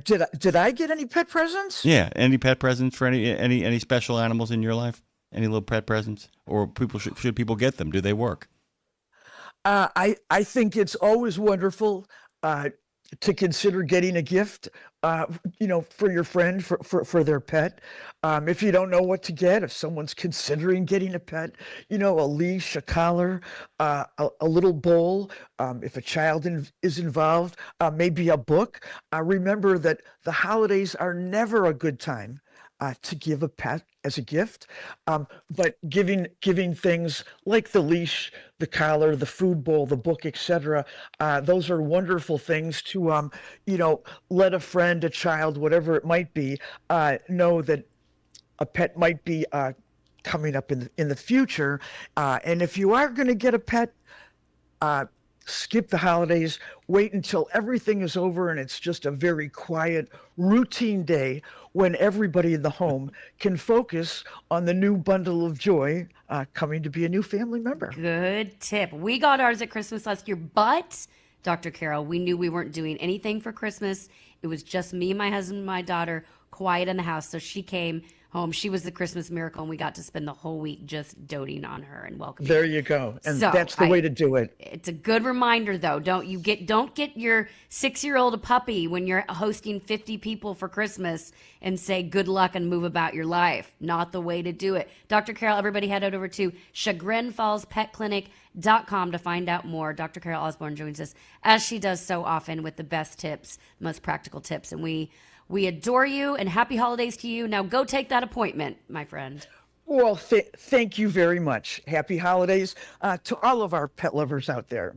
Did I get any pet presents? Yeah, any pet presents for any special animals in your life? Any little pet presents, or should people get them? Do they work? I think it's always wonderful to consider getting a gift, for your friend, for their pet. If you don't know what to get, if someone's considering getting a pet, a leash, a collar, a little bowl. If a child is involved, maybe a book. Remember that the holidays are never a good time to give a pet as a gift, but giving things like the leash, the collar, the food bowl, the book, etc. Those are wonderful things to let a friend, a child, whatever it might be, know that a pet might be coming up in the future. And if you are going to get a pet, skip the holidays, wait until everything is over and it's just a very quiet, routine day when everybody in the home can focus on the new bundle of joy coming to be a new family member. Good tip. We got ours at Christmas last year, but Dr. Carol, we knew we weren't doing anything for Christmas. It was just me, my husband, and my daughter, quiet in the house. So she came home. She was the Christmas miracle, and we got to spend the whole week just doting on her and welcoming her. There you go. And So, that's the way to do it. It's a good reminder, though. Don't get your 6-year-old a puppy when you're hosting 50 people for Christmas and say good luck and move about your life. Not the way to do it. Dr. Carol, everybody head over to chagrinfallspetclinic.com to find out more. Dr. Carol Osborne joins us, as she does so often, with the best tips, most practical tips. And we adore you, and happy holidays to you. Now go take that appointment, my friend. Well, thank you very much. Happy holidays to all of our pet lovers out there.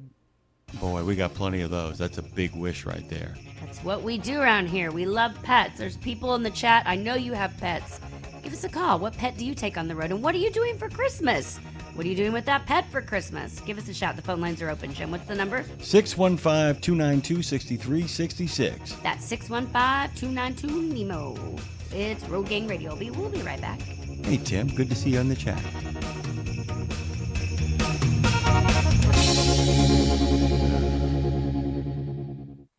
Boy, we got plenty of those. That's a big wish right there. That's what we do around here. We love pets. There's people in the chat. I know you have pets. Give us a call. What pet do you take on the road? And what are you doing for Christmas? What are you doing with that pet for Christmas? Give us a shout. The phone lines are open. Jim, what's the number? 615-292-6366. That's 615-292-NEMO. It's Road Gang Radio. We'll be right back. Hey, Tim. Good to see you on the chat.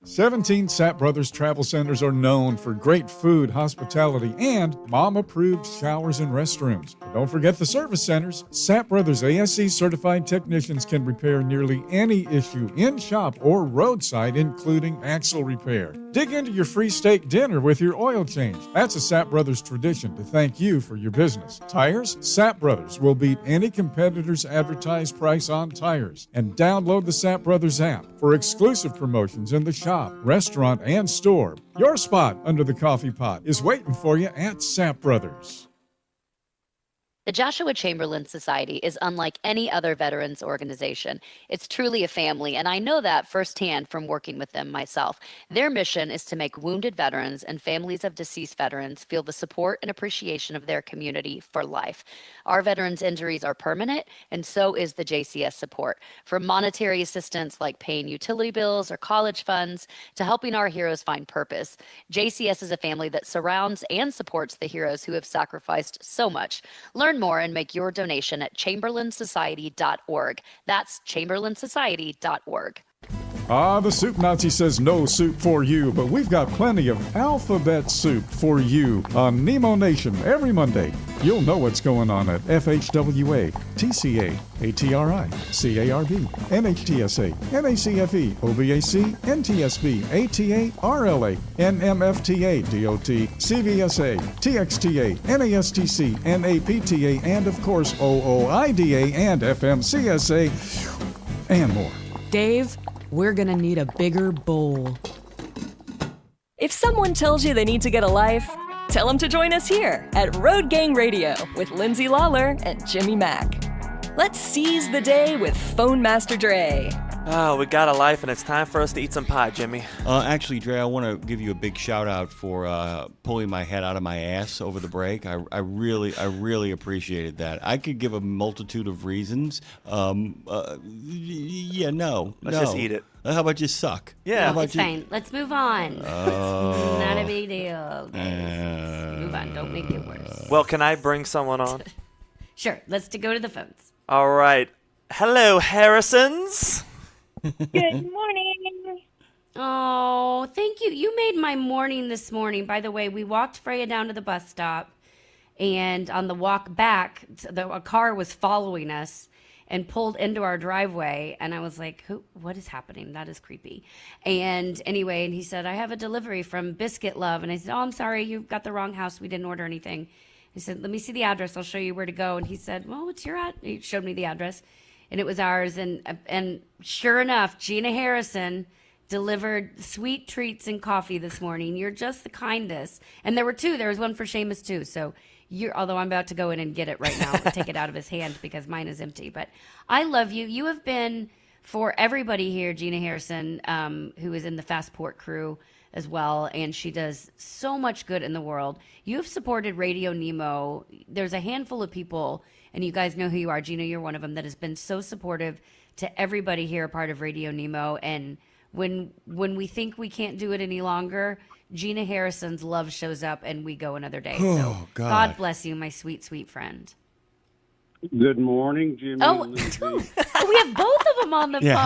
"17 Sapp Brothers Travel Centers are known for great food, hospitality, and mom-approved showers and restrooms. But don't forget the service centers. Sapp Brothers ASC certified technicians can repair nearly any issue in shop or roadside, including axle repair. Dig into your free steak dinner with your oil change. That's a Sapp Brothers tradition to thank you for your business. Tires? Sapp Brothers will beat any competitor's advertised price on tires. And download the Sapp Brothers app for exclusive promotions in the shop, restaurant, and store. Your spot under the coffee pot is waiting for you at Sapp Brothers. The Joshua Chamberlain Society is unlike any other veterans organization. It's truly a family, and I know that firsthand from working with them myself. Their mission is to make wounded veterans and families of deceased veterans feel the support and appreciation of their community for life. Our veterans' injuries are permanent, and so is the JCS support. From monetary assistance like paying utility bills or college funds to helping our heroes find purpose, JCS is a family that surrounds and supports the heroes who have sacrificed so much. Learn more and make your donation at chamberlainsociety.org. That's chamberlainsociety.org. The Soup Nazi says no soup for you, but we've got plenty of alphabet soup for you on Nemo Nation every Monday. You'll know what's going on at FHWA, TCA, ATRI, CARB, NHTSA, NACFE, OVAC, NTSB, ATA, RLA, NMFTA, DOT, CVSA, TXTA, NASTC, NAPTA, and of course OOIDA and FMCSA, and more. Dave, we're gonna need a bigger bowl. If someone tells you they need to get a life, tell them to join us here at Road Gang Radio with Lindsay Lawler and Jimmy Mack. Let's seize the day with Phone Master Dre. Oh, we got a life, and it's time for us to eat some pie, Jimmy. Actually, Dre, I want to give you a big shout out for pulling my head out of my ass over the break. I really appreciated that. I could give a multitude of reasons. Let's just eat it. How about you suck? Yeah. It's fine. Let's move on. It's not a big deal, guys. Let's move on. Don't make it worse. Well, can I bring someone on? Sure. Let's go to the phones. All right. Hello, Harrisons. Good morning. Oh, thank you. You made my morning this morning. By the way, we walked Freya down to the bus stop, and on the walk back, a car was following us and pulled into our driveway. And I was like, what is happening? That is creepy. And anyway, and he said, I have a delivery from Biscuit Love. And I said, oh, I'm sorry. You got the wrong house. We didn't order anything. He said, let me see the address. I'll show you where to go. And he said, well, what's your address? He showed me the address. And it was ours. And sure enough, Gina Harrison delivered sweet treats and coffee this morning. You're just the kindest. And there were two. There was one for Seamus, too. So although I'm about to go in and get it right now and take it out of his hand because mine is empty. But I love you. You have been, for everybody here, Gina Harrison, who is in the Fastport crew as well, and she does so much good in the world. You have supported Radio Nemo. There's a handful of people, and you guys know who you are. Gina, you're one of them that has been so supportive to everybody here, a part of Radio Nemo. And when we think we can't do it any longer, Gina Harrison's love shows up, and we go another day. So God bless you, my sweet, sweet friend. Good morning, Jimmy. Oh, we have both of them on the phone. Yeah,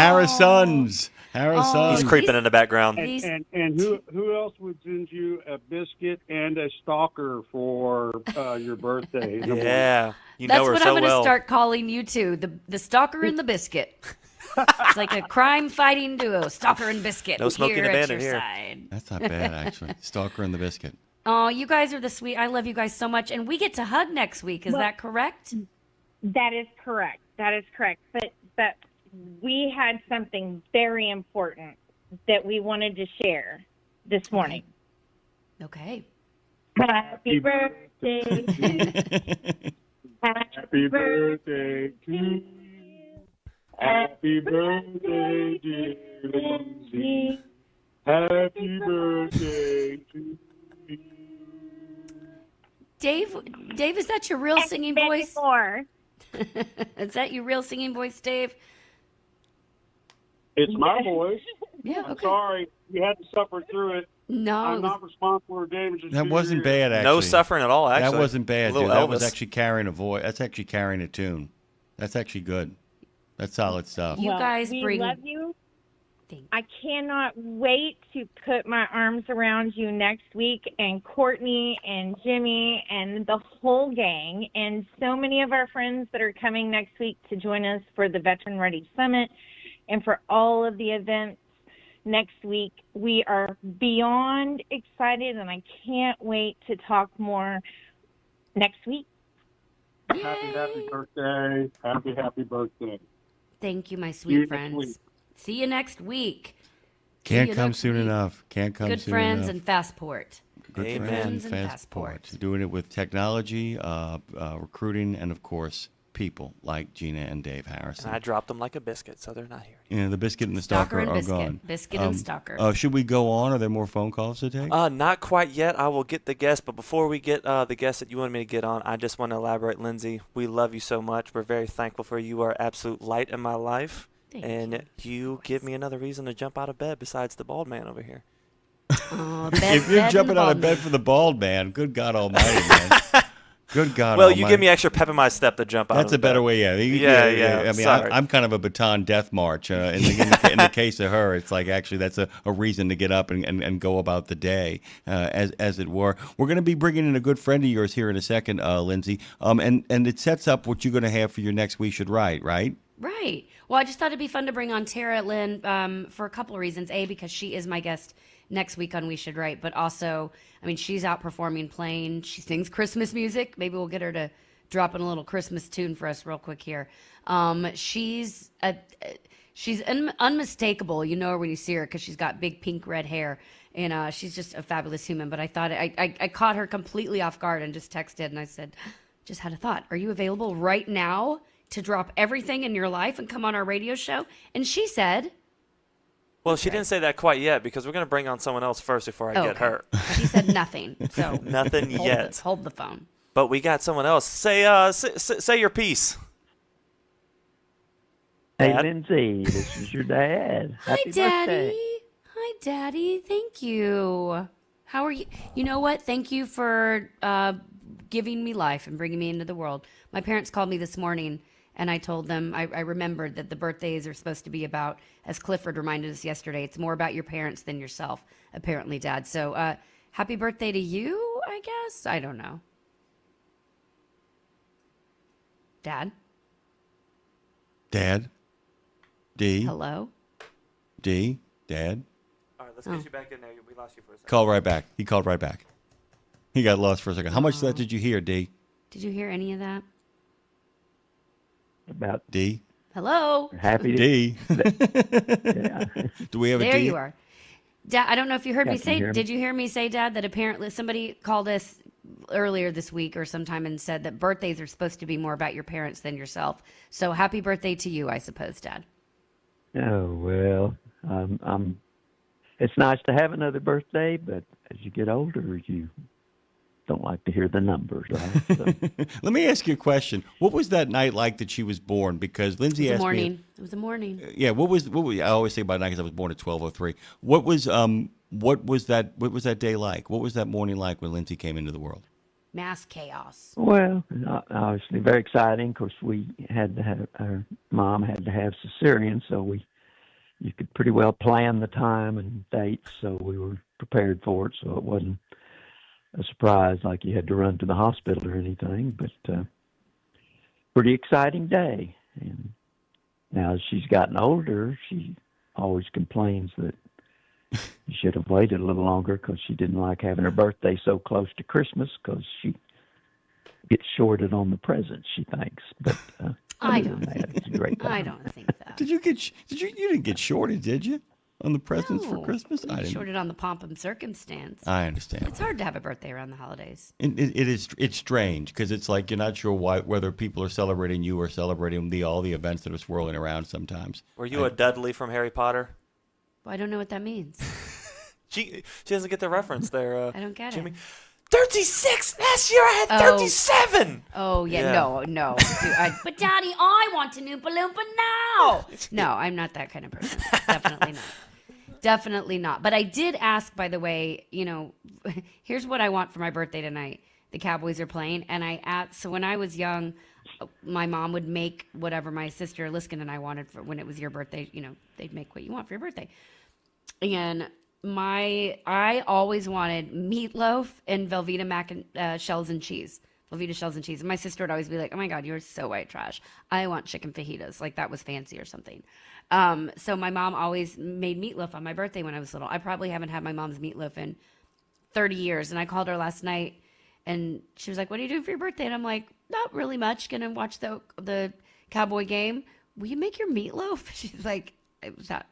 Harrisons. He's creeping in the background. And who else would send you a biscuit and a stalker for your birthday? Yeah, That's what I'm going to start calling you two, the stalker and the biscuit. It's like a crime-fighting duo, stalker and biscuit. No smoking here abandoned at your here. side. That's not bad, actually. Stalker and the biscuit. Oh, you guys are the sweet. I love you guys so much. And we get to hug next week. Is that correct? That is correct. But we had something very important that we wanted to share this morning. Okay. Happy birthday to you. Happy birthday to you. Happy birthday, dear Lindsay. Happy birthday to you. Dave, is that your real singing voice? Is that your real singing voice, Dave? It's my voice. Yeah, I'm okay. sorry. You had to suffer through it. No. I'm not responsible for damages. That wasn't bad, actually. No suffering at all, actually. That wasn't bad, Little dude. That Elvis. was actually carrying a voice. That's actually carrying a tune. That's actually good. That's solid stuff. You guys we bring... love you. I cannot wait to put my arms around you next week, and Courtney and Jimmy and the whole gang and so many of our friends that are coming next week to join us for the Veteran Ready Summit and for all of the events next week. We are beyond excited, and I can't wait to talk more next week. Happy birthday. Happy birthday. Thank you, my sweet friends. See you next week. Can't come soon enough. Can't come soon enough. Good friends and Fastport. Good friends and Fastport. Doing it with technology, recruiting, and of course, people like Gina and Dave Harrison. And I dropped them like a biscuit, so they're not here. Yeah, the biscuit and the stalker are gone. Biscuit and stalker. Should we go on? Are there more phone calls to take? Not quite yet. I will get the guest, but before we get the guest that you wanted me to get on, I just want to elaborate, Lindsay. We love you so much. We're very thankful for you. You are absolute light in my life. And you give me another reason to jump out of bed besides the bald man over here. If you're jumping out of bed for the bald man, good God Almighty, man. Good God Well, almighty. you give me extra pep in my step to jump out. That's of a the better bed. way, yeah. Yeah. I mean, Sorry. I'm kind of a baton death march. In the case of her, it's like actually that's a reason to get up and go about the day, as it were. We're going to be bringing in a good friend of yours here in a second, Lindsay. And it sets up what you're going to have for your next We Should Write, right? Right. Well, I just thought it'd be fun to bring on Tara Lynn for a couple of reasons. A, because she is my guest next week on We Should Write, but also, I mean, she's out performing, playing. She sings Christmas music. Maybe we'll get her to drop in a little Christmas tune for us real quick here. She's unmistakable. You know her when you see her because she's got big pink red hair, and she's just a fabulous human. But I thought I caught her completely off guard and just texted, and I said, just had a thought. Are you available right now to drop everything in your life and come on our radio show? And she said... Well, she didn't say that quite yet because we're going to bring on someone else first before I get her. She said nothing. So nothing yet. Hold the phone. But we got someone else. Say your piece. Hey, Dad? Lindsay, this is your dad. Happy Daddy. birthday. Hi, Daddy. Thank you. How are you? You know what? Thank you for giving me life and bringing me into the world. My parents called me this morning, and I told them, I remembered that the birthdays are supposed to be about, as Clifford reminded us yesterday, it's more about your parents than yourself, apparently, Dad. So happy birthday to you, I guess? I don't know. Dad? Dad? D? Hello? D? Dad? All right, let's get you back in there. We lost you for a second. Call right back. He called right back. He got lost for a second. How much of that did you hear, D? Did you hear any of that? About D? Hello? Happy D. Yeah. Do we have a D? There you are. Dad, I don't know if you heard Yeah, me can you say, hear me? did you hear me say, Dad, that apparently somebody called us earlier this week or sometime and said that birthdays are supposed to be more about your parents than yourself. So happy birthday to you, I suppose, Dad. Oh, well, it's nice to have another birthday, but as you get older, you don't like to hear the numbers, right? So, Let me ask you a question. What was that night like that she was born? Because Lindsay It was asked a morning. me. It was a morning. Yeah. What was? I always say about night because I was born at 12:03. What was that day like? What was that morning like when Lindsay came into the world? Mass chaos. well, obviously very exciting. Of course, we had to have, our mom had to have cesarean, so you could pretty well plan the time and dates, so we were prepared for it, so it wasn't a surprise like you had to run to the hospital or anything, but pretty exciting day. And now as she's gotten older, she always complains that you should have waited a little longer because she didn't like having her birthday so close to Christmas because she gets shorted on the presents, she thinks. But I other don't than that, think it's a great I time. don't think that. Did you didn't get shorted, did you? On the presents for Christmas? I didn't. Shorted on the pomp and circumstance. I understand. It's hard to have a birthday around the holidays. It's strange because it's like you're not sure whether people are celebrating you or celebrating all the events that are swirling around sometimes. Were you a Dudley from Harry Potter? Well, I don't know what that means. She doesn't get the reference there. I don't get Jimmy. it. 36! Last year I had 37! Oh, yeah. Yeah. No. Dude, but Daddy, I want to Oompa Loompa now. No, I'm not that kind of person. Definitely not. Definitely not. But I did ask, by the way, here's what I want for my birthday tonight. The Cowboys are playing. And I asked, so when I was young, my mom would make whatever my sister Liskin and I wanted for when it was your birthday. They'd make what you want for your birthday. And I always wanted meatloaf and Velveeta shells and cheese. Velveeta shells and cheese. And my sister would always be like, oh my God, you're so white trash. I want chicken fajitas. Like that was fancy or something. So my mom always made meatloaf on my birthday when I was little. I probably haven't had my mom's meatloaf in 30 years. And I called her last night and she was like, what are you doing for your birthday? And I'm like, not really much. Gonna watch the Cowboy game. Will you make your meatloaf? She's like,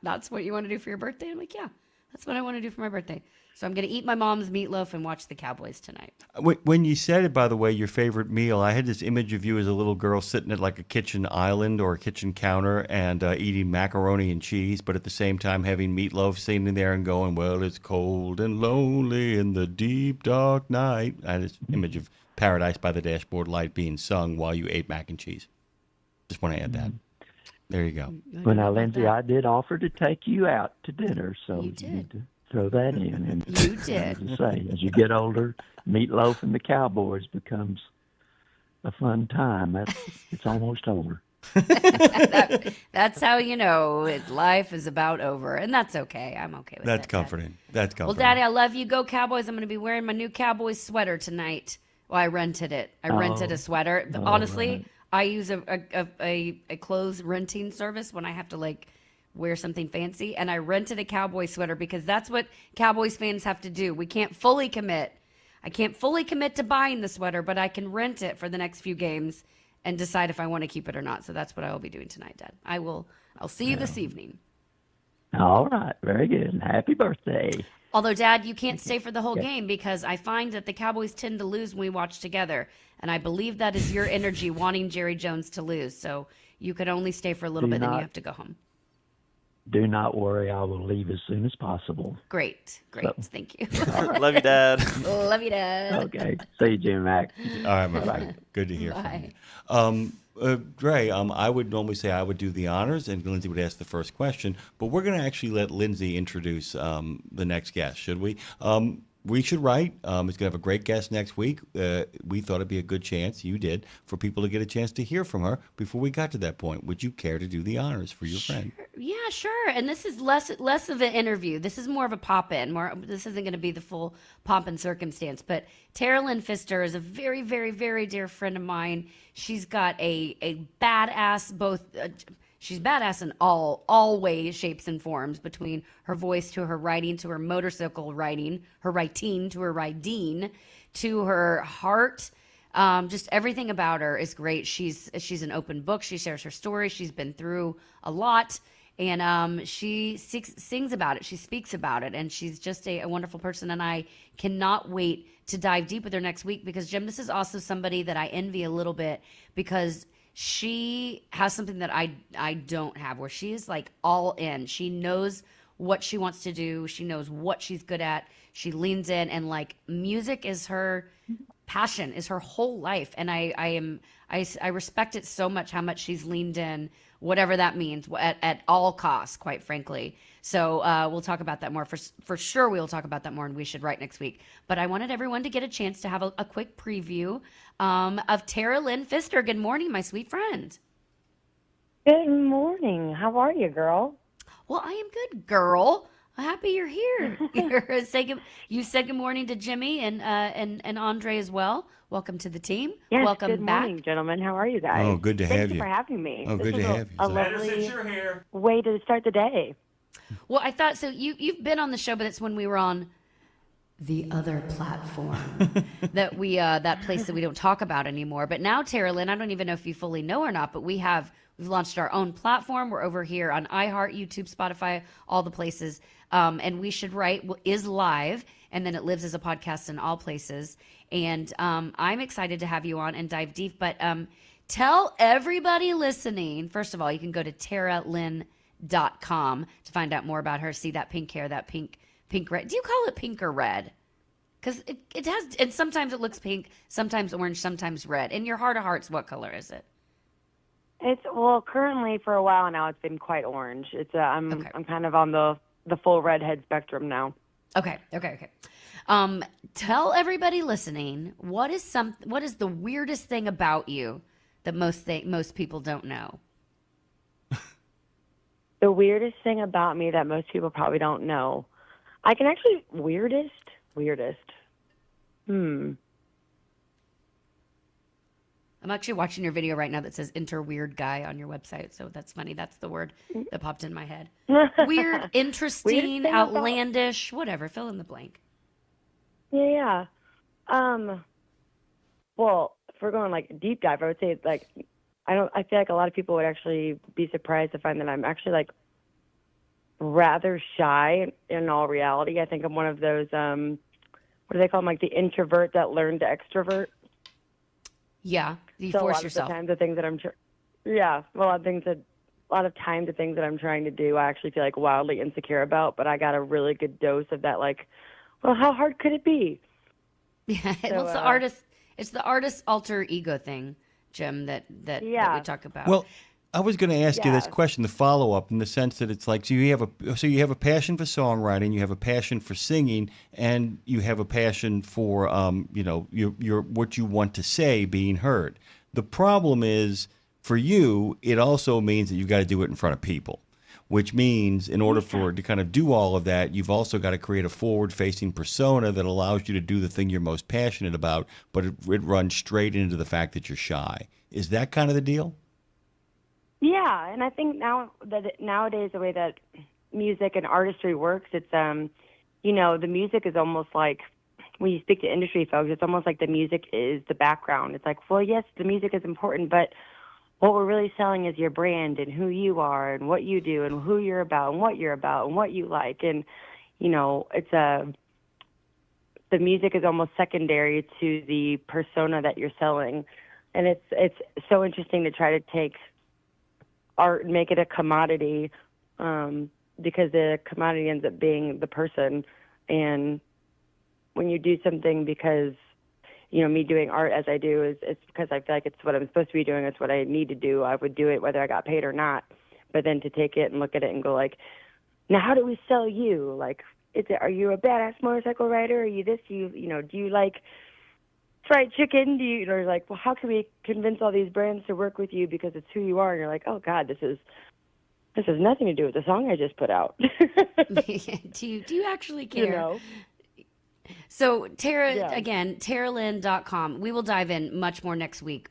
that's what you want to do for your birthday? I'm like, yeah, that's what I want to do for my birthday. So I'm going to eat my mom's meatloaf and watch the Cowboys tonight. When you said it, by the way, your favorite meal, I had this image of you as a little girl sitting at like a kitchen island or a kitchen counter and eating macaroni and cheese, but at the same time having meatloaf sitting there and going, well, it's cold and lonely in the deep, dark night. I had this image of Paradise by the Dashboard Light being sung while you ate mac and cheese. Just want to add that. There you go. Well, now, Lindsay, I did offer to take you out to dinner, so You did. need to throw that in. And You did. As I say, as you get older, meatloaf and the Cowboys becomes a fun time. It's almost over. That's how you know life is about over, and that's okay. I'm okay with that. That's comforting. That's Well, comforting. Daddy, I love you. Go Cowboys. I'm going to be wearing my new Cowboys sweater tonight. Well, I rented it. I rented a sweater. Honestly, right. I use a clothes renting service when I have to like wear something fancy, and I rented a Cowboy sweater because that's what Cowboys fans have to do. We can't fully commit. I can't fully commit to buying the sweater, but I can rent it for the next few games and decide if I want to keep it or not. So that's what I will be doing tonight, Dad. I'll see you this evening. All right. Very good. Happy birthday. Although, Dad, you can't stay for the whole game because I find that the Cowboys tend to lose when we watch together. And I believe that is your energy wanting Jerry Jones to lose. So you could only stay for a little bit, then you have to go home. Do not worry. I will leave as soon as possible. Great. Thank you. Love you, Dad. Love you, Dad. Okay. See you, Jim Mac. All right, my friend. Good to hear from you. Dre, I would normally say I would do the honors, and Lindsay would ask the first question, but we're going to actually let Lindsay introduce the next guest, should we? We should write. He's going to have a great guest next week. We thought it'd be a good chance, you did, for people to get a chance to hear from her before we got to that point. Would you care to do the honors for your friend? Yeah, sure. And this is less of an interview. This is more of a pop-in. This isn't going to be the full pomp and circumstance. But Tara Lynn Pfister is a very, very, very dear friend of mine. She's got a badass she's badass in all ways, shapes, and forms, between her voice to her writing to her motorcycle riding, her writing to her riding, to her heart. Just everything about her is great. She's an open book. She shares her story. She's been through a lot, and she sings about it. She speaks about it, and she's just a wonderful person, and I cannot wait to dive deep with her next week because, Jim, this is also somebody that I envy a little bit because she has something that I don't have, where she is like all in. She knows what she wants to do. She knows what she's good at. She leans in, and like music is her passion, is her whole life. And I respect it so much, how much she's leaned in, whatever that means, at all costs, quite frankly. So we'll talk about that more. For sure, we'll talk about that more, and we should write next week. But I wanted everyone to get a chance to have a quick preview of Tara Lynn Pfister. Good morning, my sweet friend. Good morning. How are you, girl? Well, I am good, girl. Happy you're here. You said good morning to Jimmy and Andre as well. Welcome to the team. Yes, welcome good back. morning, gentlemen. How are you guys? Oh, good to have Thank you. you for having me. Oh, This good is to have you. A Glad lovely way to start the day. Well, I thought so. You've been on the show, but it's when we were on the other platform that we that place that we don't talk about anymore. But now, Tara Lynn, I don't even know if you fully know or not, but we've launched our own platform. We're over here on iHeart, YouTube, Spotify, all the places. And We Should Write is live, and then it lives as a podcast in all places. And I'm excited to have you on and dive deep. But tell everybody listening, first of all, you can go to taralynn.com to find out more about her. See that pink hair, that pink red. Do you call it pink or red? Because it has, and sometimes it looks pink, sometimes orange, sometimes red. In your heart of hearts, what color is it? It's currently for a while now it's been quite orange. It's I'm kind of on the full redhead spectrum now. Okay. Tell everybody listening what is the weirdest thing about you that most people don't know? The weirdest thing about me that most people probably don't know. I can actually weirdest. I'm actually watching your video right now that says enter weird guy on your website. So that's funny. That's the word that popped in my head. Weird, interesting, outlandish, whatever. Fill in the blank. Yeah. Well, if we're going like deep dive, I would say like I feel like a lot of people would actually be surprised to find that I'm actually like rather shy in all reality. I think I'm one of those what do they call them, like the introvert that learned to extrovert. Yeah, you so force a lot yourself. Of the times the things that a lot of times the things that I'm trying to do, I actually feel like wildly insecure about. But I got a really good dose of that. Like, well, how hard could it be? Yeah, So, well, it's the artist alter ego thing, Jim. That we talk about. Well, I was going to ask you this Yeah. question, the follow up, in the sense that it's like, so you have a passion for songwriting, you have a passion for singing, and you have a passion for your what you want to say being heard. The problem is, for you, it also means that you've got to do it in front of people, which means in order for to kind of do all of that, you've also got to create a forward-facing persona that allows you to do the thing you're most passionate about, but it runs straight into the fact that you're shy. Is that kind of the deal? Yeah, and I think nowadays the way that music and artistry works, it's the music is almost like, when you speak to industry folks, it's almost like the music is the background. It's like, well, yes, the music is important, but what we're really selling is your brand and who you are and what you do and who you're about and what you like. And the music is almost secondary to the persona that you're selling. And it's so interesting to try to take art and make it a commodity, because the commodity ends up being the person. And when you do something because, me doing art as I do it's because I feel like it's what I'm supposed to be doing, it's what I need to do, I would do it whether I got paid or not. But then to take it and look at it and go like, now how do we sell you? Like, are you a badass motorcycle rider? Are you this? Do you like fried chicken? Or like, well, how can we convince all these brands to work with you because it's who you are? And you're like, oh God, this has nothing to do with the song I just put out. Do you actually care? So Tara, again, TaraLynn.com. We will dive in much more next week.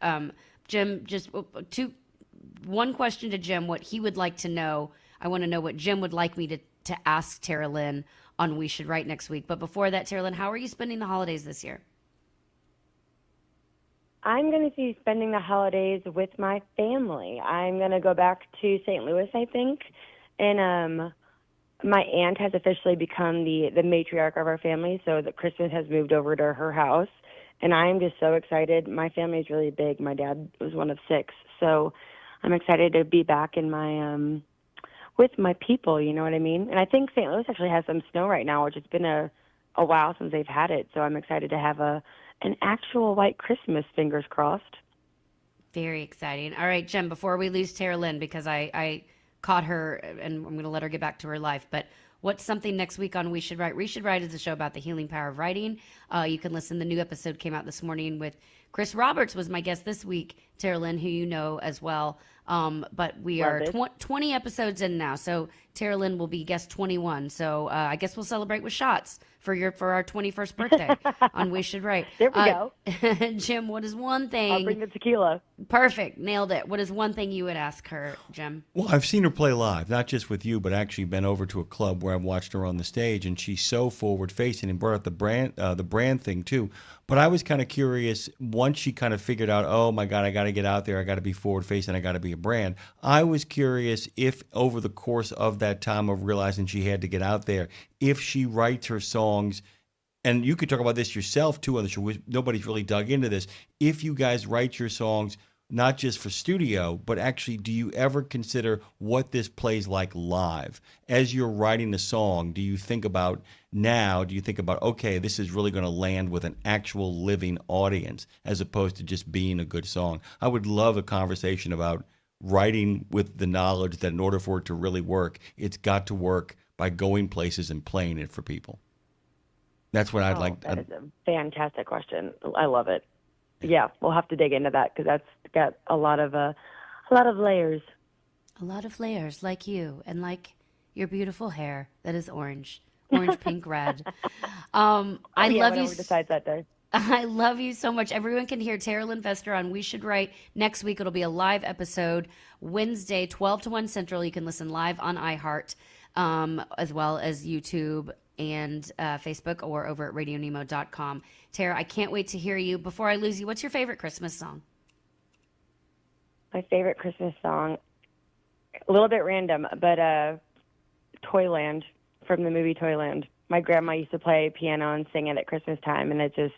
Jim, just one question to Jim, what he would like to know. I want to know what Jim would like me to ask Tara Lynn on We Should Write next week. But before that, Tara Lynn, how are you spending the holidays this year? I'm going to be spending the holidays with my family. I'm going to go back to St. Louis, I think. And my aunt has officially become the matriarch of our family, so that Christmas has moved over to her house. And I am just so excited. My family is really big. My dad was one of 6. So I'm excited to be back in my with my people, you know what I mean? And I think St. Louis actually has some snow right now, which has been a while since they've had it. So I'm excited to have an actual white Christmas, fingers crossed. Very exciting. All right, Jem, before we lose Tara Lynn, because I caught her and I'm going to let her get back to her life, but what's something next week on We Should Write? We Should Write is a show about the healing power of writing. You can listen. The new episode came out this morning with Chris Roberts was my guest this week, Tara Lynn, who you know as well. But we are 20 episodes in now, so Tara Lynn will be guest 21. So I guess we'll celebrate with shots for our 21st birthday on We Should Write. There we go. Jim, what is one thing? I'll bring the tequila. Perfect. Nailed it. What is one thing you would ask her, Jim? Well, I've seen her play live, not just with you, but actually been over to a club where I've watched her on the stage, and she's so forward-facing and brought up the brand thing too. But I was kind of curious, once she kind of figured out, oh my God, I got to get out there, I got to be forward-facing, I got to be a brand. I was curious if over the course of that time of realizing she had to get out there, if she writes her songs, and you could talk about this yourself too on the show, nobody's really dug into this, if you guys write your songs not just for studio, but actually, do you ever consider what this plays like live? As you're writing a song, do you think about, okay, this is really going to land with an actual living audience as opposed to just being a good song? I would love a conversation about writing with the knowledge that in order for it to really work, it's got to work by going places and playing it for people. That's what I'd like. That is a fantastic question. I love it. Yeah, we'll have to dig into that because that's got a lot of layers. A lot of layers, like you, and like your beautiful hair that is orange, pink, red. I love you. Decide that day. I love you so much. Everyone can hear Tara Lynn Fester on We Should Write next week. It'll be a live episode Wednesday, 12 to 1 Central. You can listen live on iHeart, as well as YouTube and Facebook, or over at RadioNemo.com. Tara, I can't wait to hear you. Before I lose you, what's your favorite Christmas song? My favorite Christmas song, a little bit random, but Toyland, from the movie Toyland. My grandma used to play piano and sing it at Christmas time, and it just,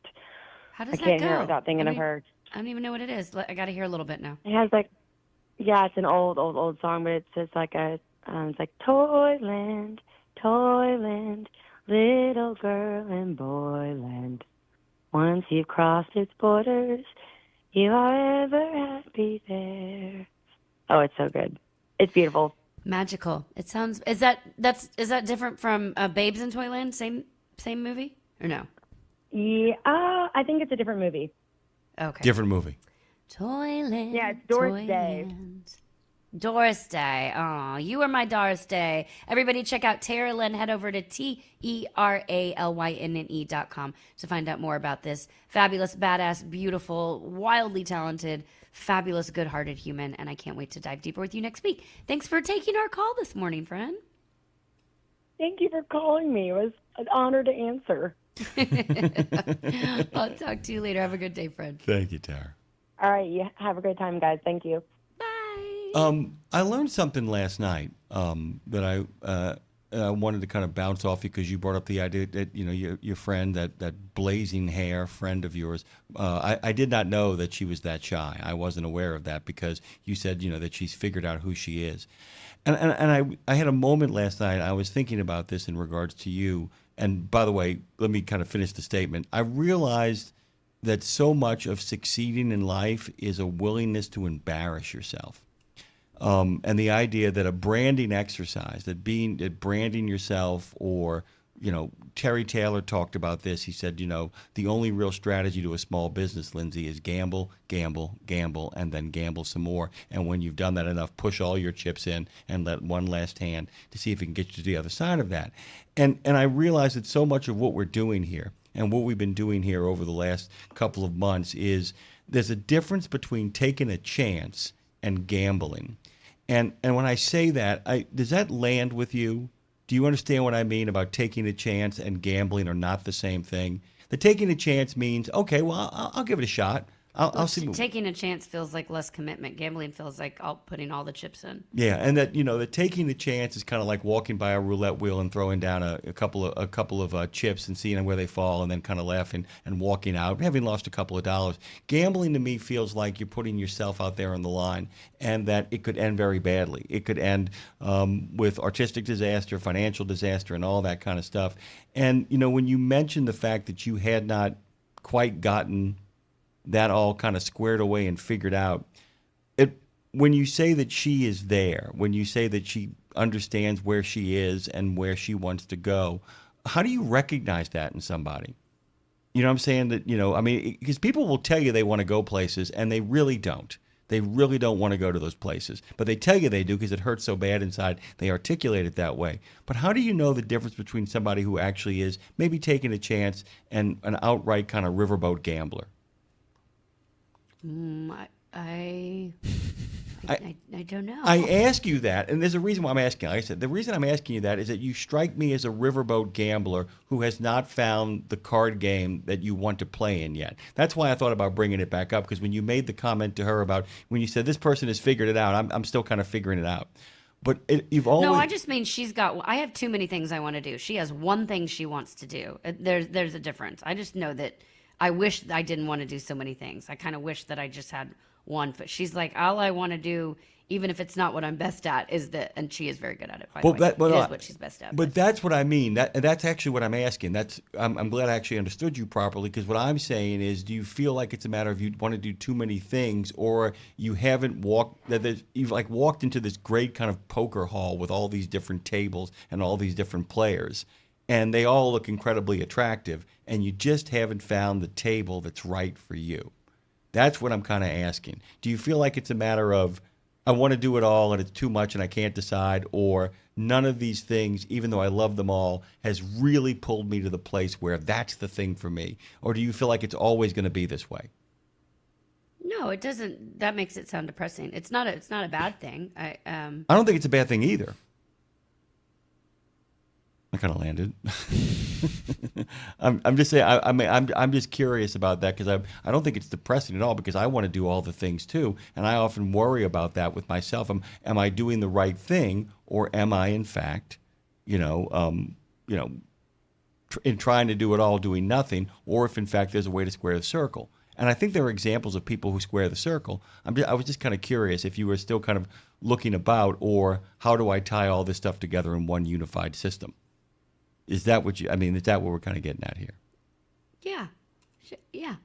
How does I can't that go? hear it without thinking of her. I don't even know what it is. I got to hear a little bit now. It has it's an old song, but it's just like it's like Toyland, Toyland, little girl and boyland. Once you've crossed its borders, you are ever happy there. Oh, it's so good. It's beautiful. Magical. It sounds. Is that different from Babes in Toyland? Same movie or no? Yeah, I think it's a different movie. Okay. Different movie. Toyland. Yeah, it's Doris Day. Doris Day. Oh, you are my Doris Day. Everybody check out Tara Lynn. Head over to TERALYNNE.com to find out more about this fabulous, badass, beautiful, wildly talented, fabulous, good-hearted human. And I can't wait to dive deeper with you next week. Thanks for taking our call this morning, friend. Thank you for calling me. It was an honor to answer. I'll talk to you later. Have a good day, friend. Thank you, Tara. All right, you have a great time, guys. Thank you. I learned something last night that I wanted to kind of bounce off you because you brought up the idea that your friend, that blazing hair friend of yours. I did not know that she was that shy. I wasn't aware of that because you said that she's figured out who she is, and I had a moment last night. I was thinking about this in regards to you. And by the way, let me kind of finish the statement. I realized that so much of succeeding in life is a willingness to embarrass yourself. And the idea that a branding exercise, that branding yourself, or, Terry Taylor talked about this. He said, the only real strategy to a small business, Lindsay, is gamble, gamble, gamble, and then gamble some more. And when you've done that enough, push all your chips in and let one last hand to see if it can get you to the other side of that. And I realized that so much of what we're doing here and what we've been doing here over the last couple of months is there's a difference between taking a chance and gambling. And when I say that, does that land with you? Do you understand what I mean about taking a chance and gambling are not the same thing? The taking a chance means, okay, well, I'll give it a shot. I'll see. Taking a chance feels like less commitment. Gambling feels like putting all the chips in. Yeah, and that the taking a chance is kind of like walking by a roulette wheel and throwing down a couple of chips and seeing where they fall, and then kind of laughing and walking out, having lost a couple of dollars. Gambling to me feels like you're putting yourself out there on the line, and that it could end very badly. It could end with artistic disaster, financial disaster, and all that kind of stuff. And when you mentioned the fact that you had not quite gotten that all kind of squared away and figured out, when you say that she is there, when you say that she understands where she is and where she wants to go, how do you recognize that in somebody? You know what I'm saying? That, because people will tell you they want to go places and they really don't. They really don't want to go to those places. But they tell you they do because it hurts so bad inside. They articulate it that way. But how do you know the difference between somebody who actually is maybe taking a chance and an outright kind of riverboat gambler? I don't know. I ask you that, and there's a reason why I'm asking. Like I said, the reason I'm asking you that is that you strike me as a riverboat gambler who has not found the card game that you want to play in yet. That's why I thought about bringing it back up, because when you made the comment to her about when you said this person has figured it out, I'm still kind of figuring it out. But you've always... No, I just mean I have too many things I want to do. She has one thing she wants to do. There's a difference. I just know that I wish I didn't want to do so many things. I kind of wish that I just had one. But she's like, all I want to do, even if it's not what I'm best at, is that, and she is very good at it, by the way. It is what she's best at. But that's what I mean. That's actually what I'm asking. I'm glad I actually understood you properly, because what I'm saying is, do you feel like it's a matter of you want to do too many things, or you haven't you've like walked into this great kind of poker hall with all these different tables and all these different players, and they all look incredibly attractive, and you just haven't found the table that's right for you? That's what I'm kind of asking. Do you feel like it's a matter of, I want to do it all and it's too much and I can't decide, or none of these things, even though I love them all, has really pulled me to the place where that's the thing for me? Or do you feel like it's always going to be this way? No, it doesn't. That makes it sound depressing. It's not a bad thing. I don't think it's a bad thing either. I kind of landed. I'm just saying. I'm just curious about that, because I don't think it's depressing at all, because I want to do all the things too, and I often worry about that with myself. Am I doing the right thing, or am I in fact, in trying to do it all, doing nothing, or if in fact there's a way to square the circle? And I think there are examples of people who square the circle. I was just kind of curious if you were still kind of looking about, or how do I tie all this stuff together in one unified system? Is that what is that what we're kind of getting at here? Yeah. Yeah.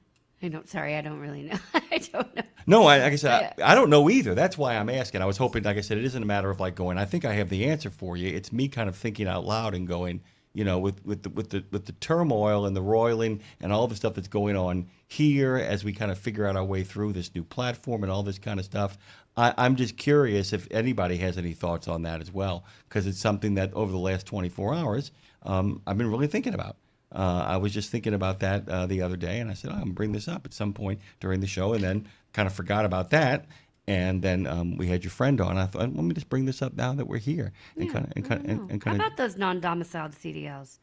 I don't really know. I don't know. No, like I said, I don't know either. That's why I'm asking. I was hoping, like I said, it isn't a matter of like going, I think I have the answer for you. It's me kind of thinking out loud and going, with the turmoil and the roiling and all the stuff that's going on here as we kind of figure out our way through this new platform and all this kind of stuff. I'm just curious if anybody has any thoughts on that as well, because it's something that over the last 24 hours I've been really thinking about. I was just thinking about that the other day, and I said, I'm going to bring this up at some point during the show, and then kind of forgot about that. And then we had your friend on. I thought, let me just bring this up now that we're here. And How about those non-domiciled CDLs?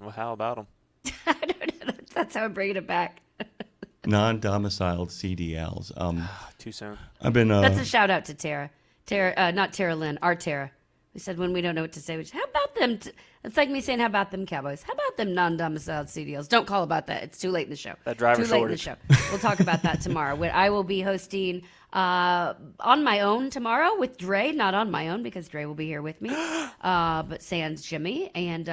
Well, how about them? I don't know. That's how I'm bringing it back. Non-domiciled CDLs. Too soon. I've been. That's a shout out to Tara. Not Tara Lynn. Our Tara. We said when we don't know what to say, we say, how about them? It's like me saying, how about them Cowboys? How about them non-domiciled CDLs? Don't call about that. It's too late in the show. That driver too late shortage. in the show. We'll talk about that tomorrow. I will be hosting on my own tomorrow with Dre. Not on my own because Dre will be here with me. But sans Jimmy. And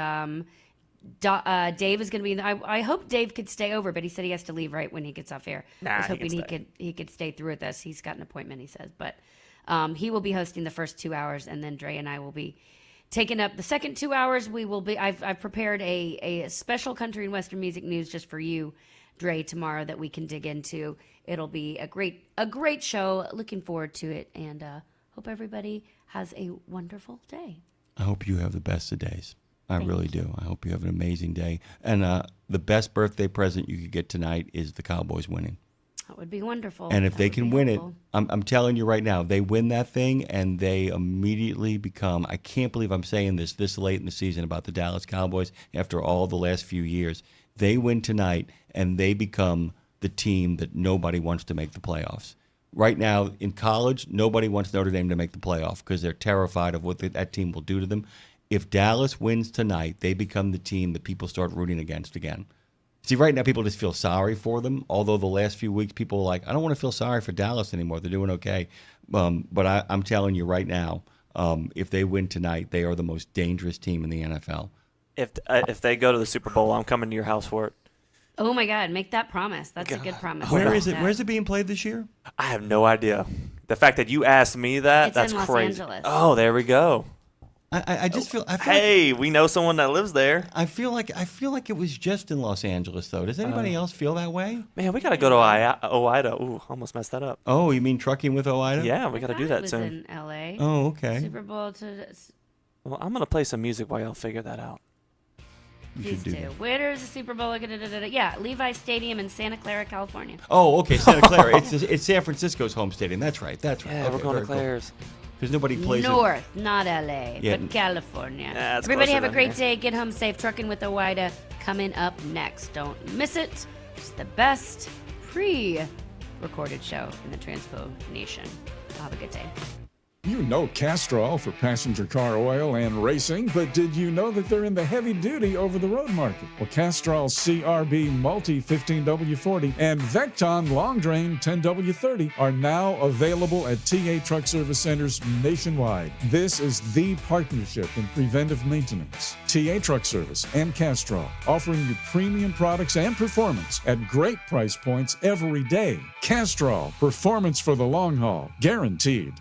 Dave is going to be. I hope Dave could stay over, but he said he has to leave right when he gets off air. I was hoping he could stay through with us. He's got an appointment, he says. But he will be hosting the first 2 hours, and then Dre and I will be taking up the second 2 hours. We will be. I've prepared a special country and western music news just for you, Dre, tomorrow that we can dig into. It'll be a great show. Looking forward to it, and hope everybody has a wonderful day. I hope you have the best of days. I really do. I hope you have an amazing day. And the best birthday present you could get tonight is the Cowboys winning. That would be wonderful. And if they can win it, I'm telling you right now, they win that thing and they immediately become, I can't believe I'm saying this late in the season about the Dallas Cowboys after all the last few years. They win tonight and they become the team that nobody wants to make the playoffs. Right now in college, nobody wants Notre Dame to make the playoff because they're terrified of what that team will do to them. If Dallas wins tonight, they become the team that people start rooting against again. See, right now people just feel sorry for them, although the last few weeks people are like, I don't want to feel sorry for Dallas anymore. They're doing okay. But I'm telling you right now, if they win tonight, they are the most dangerous team in the NFL. If they go to the Super Bowl, I'm coming to your house for it. Oh, my God. Make that promise. That's a good promise. Where is it? Where's it being played this year? I have no idea. The fact that you asked me that, that's in Los crazy. Angeles. Oh, there we go. I just feel. Hey, we know someone that lives there. I feel like it was just in Los Angeles, though. Does anybody else feel that way? Man, we got to go to OIDA. Ooh, almost messed that up. Oh, you mean trucking with OIDA? Yeah, we got to do that soon. In L.A. Oh, okay. Super Bowl to. Well, I'm gonna play some music while y'all figure that out. These two. Where's the Super Bowl? Yeah, Levi Stadium in Santa Clara, California. Oh, okay, Santa Clara. it's San Francisco's home stadium. That's right. Yeah, okay, we're going to Claire's. Because nobody plays North, not L.A., but California. Yeah, everybody have a great day. Get home safe. Trucking with OIDA coming up next. Don't miss it. It's the best pre-recorded show in the Transpo Nation. Have a good day. You know Castrol for passenger car oil and racing, but did you know that they're in the heavy-duty over-the-road market? Well, Castrol's CRB Multi 15W40 and Vecton Long Drain 10W30 are now available at TA Truck Service Centers nationwide. This is the partnership in preventive maintenance. TA Truck Service and Castrol, offering you premium products and performance at great price points every day. Castrol, performance for the long haul, guaranteed.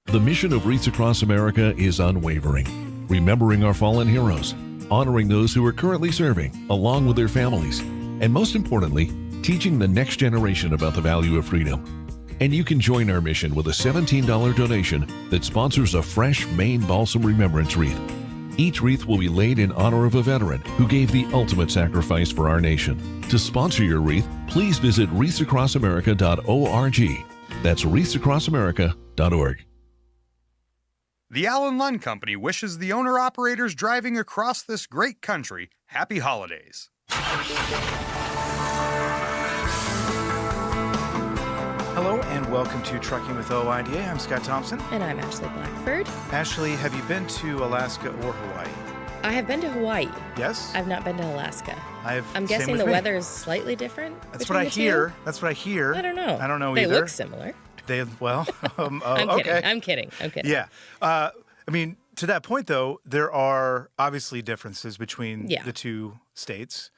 The mission of Wreaths Across America is unwavering, remembering our fallen heroes, honoring those who are currently serving, along with their families, and most importantly, teaching the next generation about the value of freedom. And you can join our mission with a $17 donation that sponsors a fresh Maine Balsam Remembrance Wreath. Each wreath will be laid in honor of a veteran who gave the ultimate sacrifice for our nation. To sponsor your wreath, please visit wreathsacrossamerica.org. That's wreathsacrossamerica.org. The Allen Lund Company wishes the owner-operators driving across this great country happy holidays. Hello and welcome to Trucking with OIDA. I'm Scott Thompson. And I'm Ashley Blackford. Ashley, have you been to Alaska or Hawaii? I have been to Hawaii. Yes? I've not been to Alaska. Same I'm guessing with the me. weather is slightly different. That's what I hear. That's what I hear. I don't know. I don't know they either. They look similar. I'm kidding. I'm kidding. Yeah. I mean, to that point, though, there are obviously differences between the two states.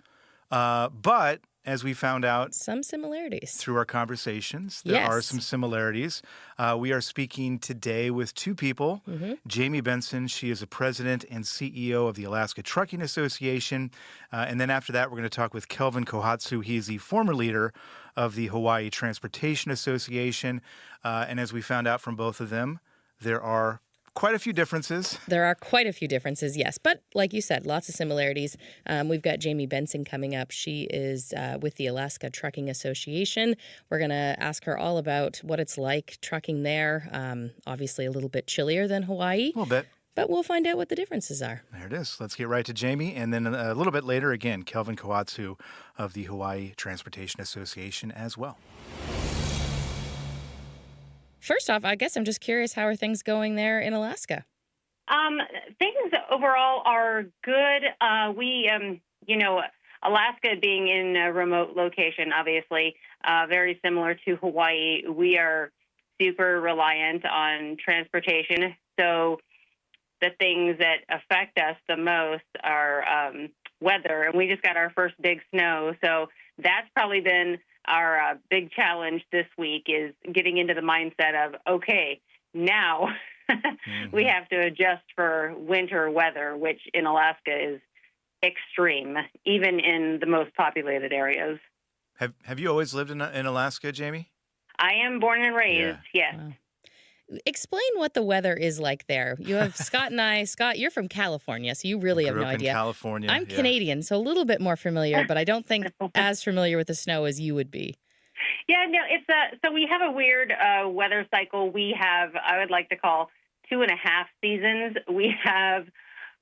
But as we found out Some similarities. through our conversations. There are Yes. some similarities. We are speaking today with two people. Jamie Benson, she is the president and CEO of the Alaska Trucking Association. And then after that, we're going to talk with Kelvin Kohatsu. He's the former leader of the Hawaii Transportation Association. And as we found out from both of them, there are quite a few differences. There are quite a few differences, yes. But like you said, lots of similarities. We've got Jamie Benson coming up. She is with the Alaska Trucking Association. We're going to ask her all about what it's like trucking there. Obviously a little bit chillier than Hawaii. A little bit. But we'll find out what the differences are. There it is. Let's get right to Jamie. And then a little bit later, again, Kelvin Kohatsu of the Hawaii Transportation Association as well. First off, I guess I'm just curious, how are things going there in Alaska? Things overall are good. Alaska being in a remote location, obviously, very similar to Hawaii, we are super reliant on transportation. So the things that affect us the most are weather. And we just got our first big snow. So that's probably been our big challenge this week, is getting into the mindset of, okay, now we have to adjust for winter weather, which in Alaska is extreme, even in the most populated areas. Have you always lived in Alaska, Jamie? I am born and raised, yes. Wow. Explain what the weather is like there. You have Scott and I. Scott, you're from California, so you really have no idea. In California. I'm Canadian, so a little bit more familiar, but I don't think as familiar with the snow as you would be. Yeah, no, so we have a weird weather cycle. We have, I would like to call, 2.5 seasons. We have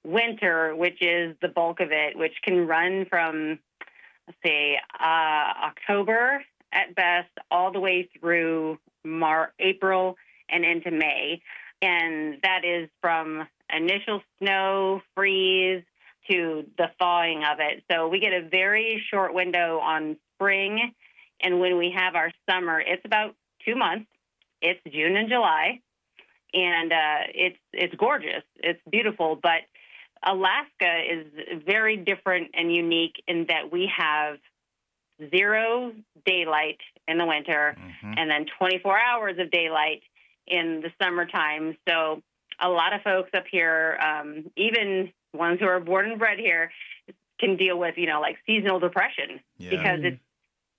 winter, which is the bulk of it, which can run from, let's say, October at best, all the way through April and into May. And that is from initial snow, freeze, to the thawing of it. So we get a very short window on spring. And when we have our summer, it's about 2 months. It's June and July. And it's gorgeous. It's beautiful. But Alaska is very different and unique in that we have 0 daylight in the winter and then 24 hours of daylight in the summertime. So a lot of folks up here, even ones who are born and bred here, can deal with, like seasonal depression because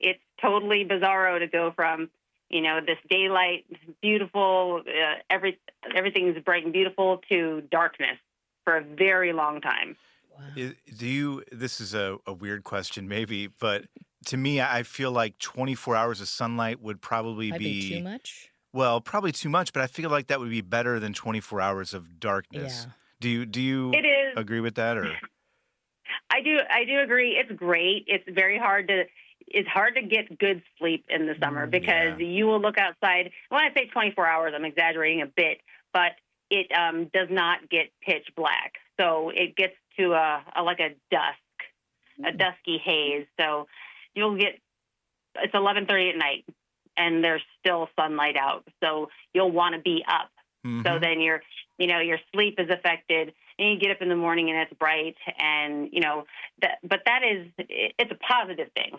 it's totally bizarro to go from, this daylight, beautiful, everything's bright and beautiful, to darkness for a very long time. Wow. This is a weird question maybe, but to me, I feel like 24 hours of sunlight would probably be too much. Well, probably too much, but I feel like that would be better than 24 hours of darkness. Yeah. Do you agree with that, or? I do agree. It's great. It's hard to get good sleep in the summer because you will look outside. When I say 24 hours, I'm exaggerating a bit, but it does not get pitch black. So it gets to a dusky haze. So you'll get, it's 11:30 at night and there's still sunlight out. So you'll want to be up. So then your sleep is affected, and you get up in the morning and it's bright, and but it's a positive thing.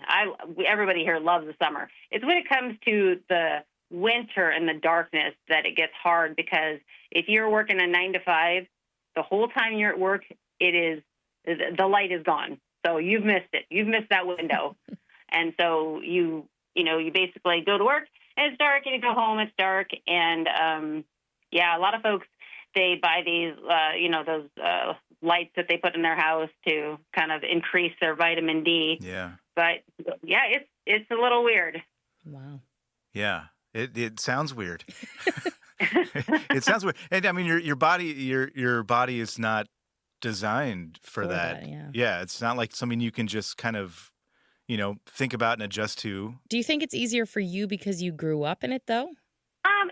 Everybody here loves the summer. It's when it comes to the winter and the darkness that it gets hard, because if you're working a 9 to 5, the whole time you're at work, the light is gone. So you've missed it. You've missed that window. And so you basically go to work and it's dark, and you go home, it's dark. And a lot of folks, they buy these, those lights that they put in their house to kind of increase their vitamin D. Yeah. But it's a little weird. Wow. Yeah. It sounds weird. It sounds weird. And I mean, your body is not designed for that. Yeah. It's not like something you can just kind of, think about and adjust to. Do you think it's easier for you because you grew up in it, though?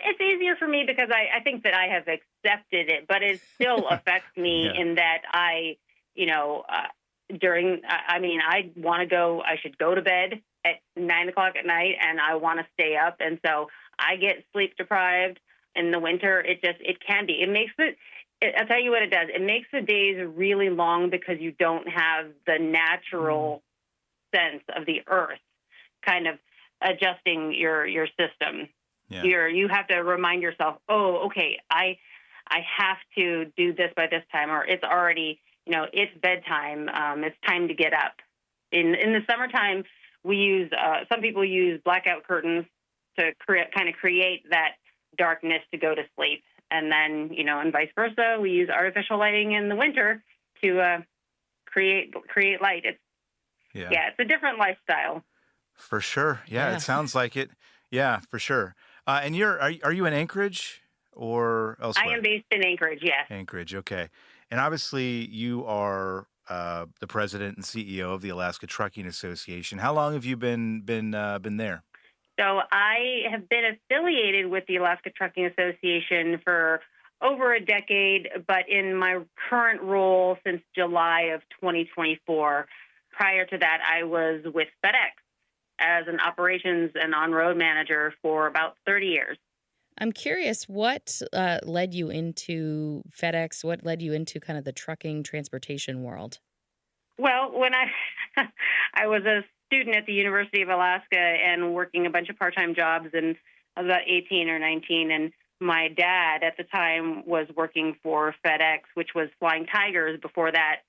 It's easier for me because I think that I have accepted it, but it still affects me in that I should go to bed at 9 o'clock at night, and I want to stay up. And so I get sleep deprived in the winter. It can be. It makes I'll tell you what it does. It makes the days really long because you don't have the natural sense of the earth kind of adjusting your system. Yeah. You have to remind yourself, oh, okay, I have to do this by this time, or it's already, it's bedtime. It's time to get up. In the summertime, we use some people use blackout curtains to create that darkness to go to sleep, and then and vice versa. We use artificial lighting in the winter to create light. It's a different lifestyle. For sure. Yeah, it sounds like it. Yeah, for sure. And are you in Anchorage or elsewhere? I am based in Anchorage, yes. Anchorage, okay. And obviously you are the president and CEO of the Alaska Trucking Association. How long have you been there? So I have been affiliated with the Alaska Trucking Association for over a decade, but in my current role since July of 2024. Prior to that, I was with FedEx as an operations and on-road manager for about 30 years. I'm curious, what led you into FedEx? What led you into kind of the trucking transportation world? Well, when I was a student at the University of Alaska and working a bunch of part-time jobs, and I was about 18 or 19, and my dad at the time was working for FedEx, which was Flying Tigers before that.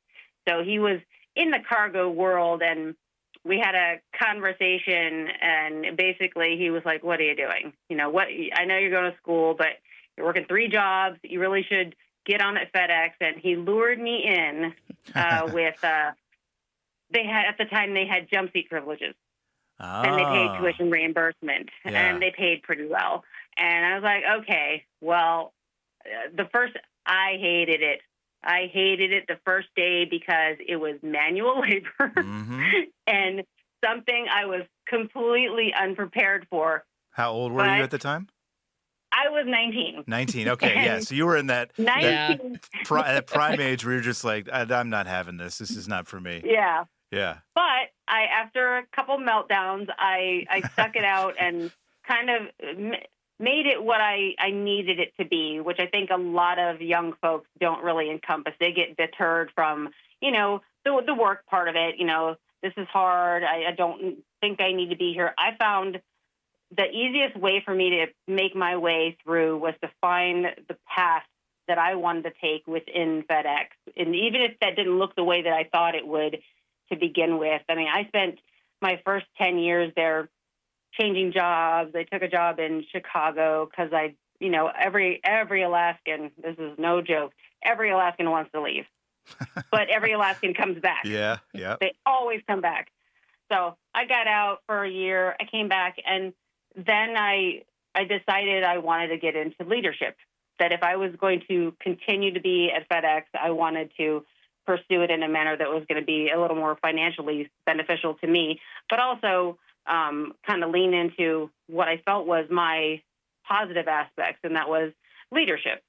So he was in the cargo world, and we had a conversation, and basically he was like, what are you doing? I know you're going to school, but you're working 3 jobs. You really should get on at FedEx. And he lured me in with, at the time they had jump seat privileges. And they paid tuition reimbursement, and they paid pretty well. And I was like, okay, well, I hated it. I hated it the first day because it was manual labor and something I was completely unprepared for. How old were you at the time? I was 19. 19, okay, yeah. So you were in that prime age where you're just like, I'm not having this. This is not for me. Yeah. Yeah. But after a couple meltdowns, I stuck it out and kind of made it what I needed it to be, which I think a lot of young folks don't really encompass. They get deterred from, the work part of it. This is hard. I don't think I need to be here. I found the easiest way for me to make my way through was to find the path that I wanted to take within FedEx. And even if that didn't look the way that I thought it would to begin with, I mean, I spent my first 10 years there changing jobs. I took a job in Chicago because every Alaskan, this is no joke, every Alaskan wants to leave, but every Alaskan comes back. Yeah. They always come back. So I got out for a year. I came back, and then I decided I wanted to get into leadership, that if I was going to continue to be at FedEx, I wanted to pursue it in a manner that was going to be a little more financially beneficial to me, but also kind of lean into what I felt was my positive aspects, and that was leadership.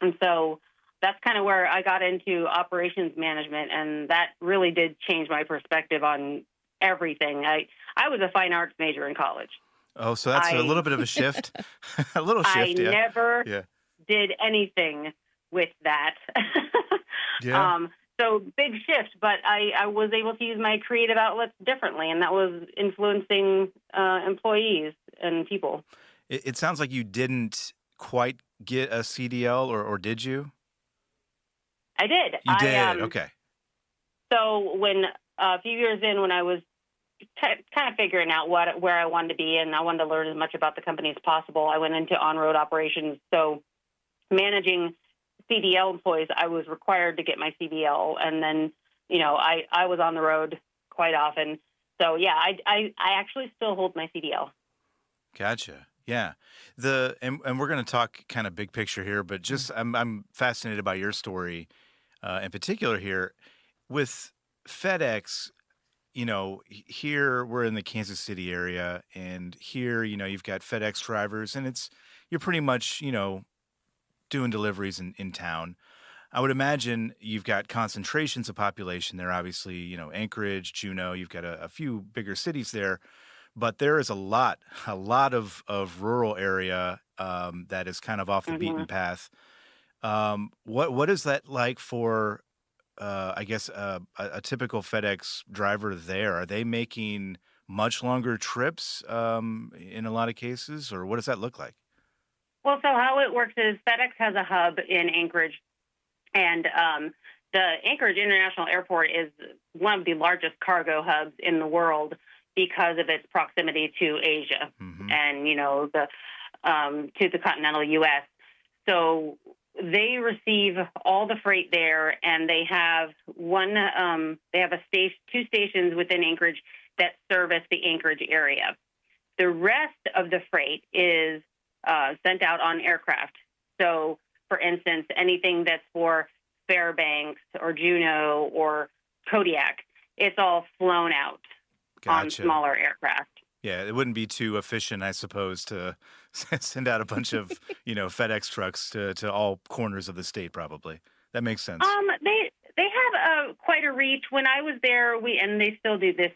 And so that's kind of where I got into operations management, and that really did change my perspective on everything. I was a fine arts major in college. Oh, so that's a little bit of a shift. A little shift, I yeah. never did anything with that. Yeah. So big shift, but I was able to use my creative outlets differently, and that was influencing employees and people. It sounds like you didn't quite get a CDL, or did you? I did. You did, okay. So when a few years in, when I was kind of figuring out where I wanted to be, and I wanted to learn as much about the company as possible, I went into on-road operations. So managing CDL employees, I was required to get my CDL, and then I was on the road quite often. So yeah, I actually still hold my CDL. Gotcha. Yeah. And we're going to talk kind of big picture here, but just I'm fascinated by your story in particular here with FedEx. Here we're in the Kansas City area, and here you've got FedEx drivers, and you're pretty much doing deliveries in town. I would imagine you've got concentrations of population there. Obviously, Anchorage, Juneau, you've got a few bigger cities there, but there is a lot of rural area that is kind of off the beaten path. What is that like for I guess, a typical FedEx driver there? Are they making much longer trips in a lot of cases, or what does that look like? Well, so how it works is FedEx has a hub in Anchorage, and the Anchorage International Airport is one of the largest cargo hubs in the world because of its proximity to Asia and, to the continental U.S. So they receive all the freight there, and they have two stations within Anchorage that service the Anchorage area. The rest of the freight is sent out on aircraft. So, for instance, anything that's for Fairbanks or Juneau or Kodiak, it's all flown out on smaller aircraft. Yeah, it wouldn't be too efficient, I suppose, to send out a bunch of, FedEx trucks to all corners of the state, probably. That makes sense. They have quite a reach. When I was there, and they still do this,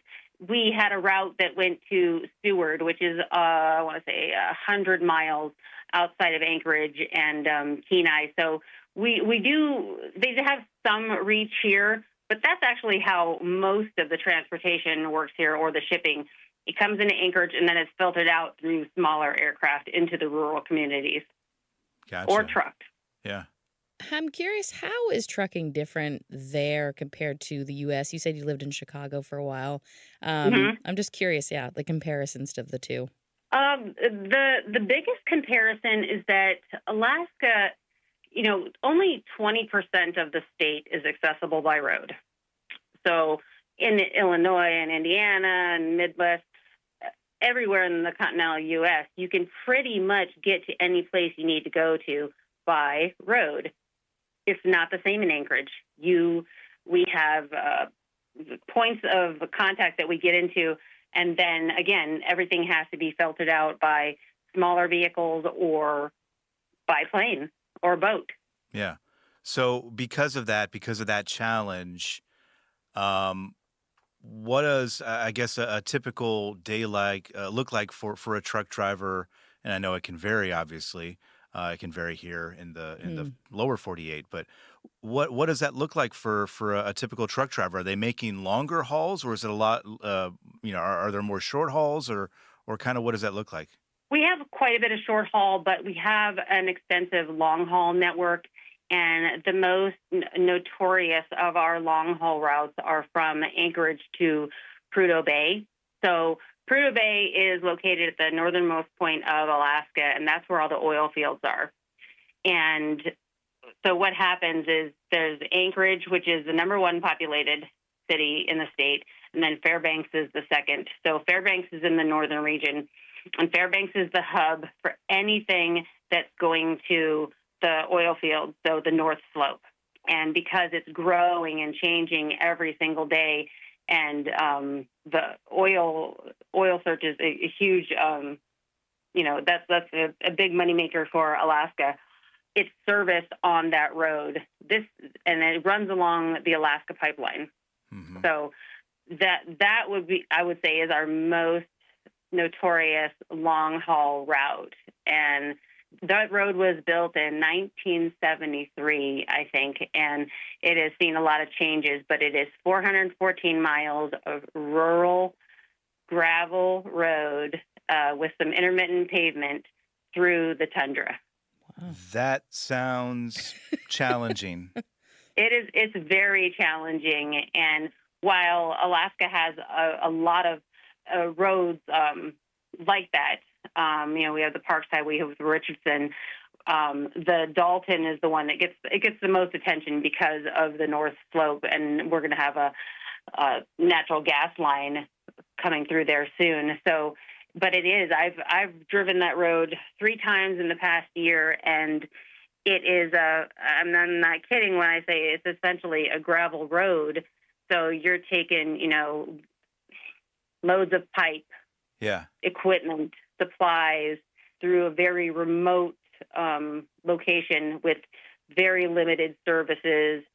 we had a route that went to Seward, which is, 100 miles outside of Anchorage and Kenai. So they have some reach here, but that's actually how most of the transportation works here, or the shipping. It comes into Anchorage, and then it's filtered out through smaller aircraft into the rural communities. Gotcha. Or trucked. Yeah. I'm curious, how is trucking different there compared to the U.S.? You said you lived in Chicago for a while. I'm just curious, the comparisons of the two. The biggest comparison is that Alaska, only 20% of the state is accessible by road. So in Illinois and Indiana and Midwest, everywhere in the continental U.S., you can pretty much get to any place you need to go to by road. It's not the same in Anchorage. We have points of contact that we get into, and then, again, everything has to be filtered out by smaller vehicles or by plane or boat. Yeah. So because of that challenge, what does, I guess, a typical day look like for a truck driver? And I know it can vary, obviously. It can vary here in the lower 48, but what does that look like for a typical truck driver? Are they making longer hauls, or is it a lot? Are there more short hauls, or kind of what does that look like? We have quite a bit of short haul, but we have an extensive long haul network, and the most notorious of our long haul routes are from Anchorage to Prudhoe Bay. So Prudhoe Bay is located at the northernmost point of Alaska, and that's where all the oil fields are. And so what happens is there's Anchorage, which is the number one populated city in the state, and then Fairbanks is the second. So Fairbanks is in the northern region, and Fairbanks is the hub for anything that's going to the oil field, so the North Slope. And because it's growing and changing every single day, and the oil search is a huge, that's a big moneymaker for Alaska. It's serviced on that road. And it runs along the Alaska pipeline. So that would be, I would say, is our most notorious long haul route. And that road was built in 1973, I think, and it has seen a lot of changes, but it is 414 miles of rural gravel road with some intermittent pavement through the tundra. Wow. That sounds challenging. It's very challenging, and while Alaska has a lot of roads like that, we have the Parks Highway with Richardson. The Dalton is the one that gets the most attention because of the North Slope, and we're going to have a natural gas line coming through there soon. So, but it is. I've driven that road 3 times in the past year, and it is I'm not kidding when I say it's essentially a gravel road. So you're taking, loads of pipe, equipment, supplies through a very remote location with very limited services.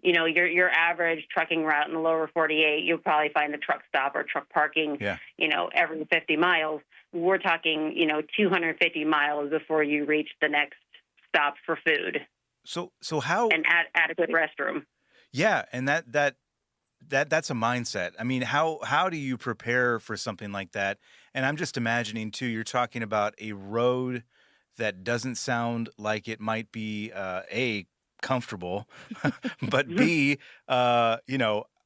Your average trucking route in the lower 48, you'll probably find a truck stop or truck parking, every 50 miles. We're talking, 250 miles before you reach the next stop for food. So how and adequate restroom. Yeah, and that's a mindset. I mean, how do you prepare for something like that? And I'm just imagining too, you're talking about a road that doesn't sound like it might be A, comfortable, but B, I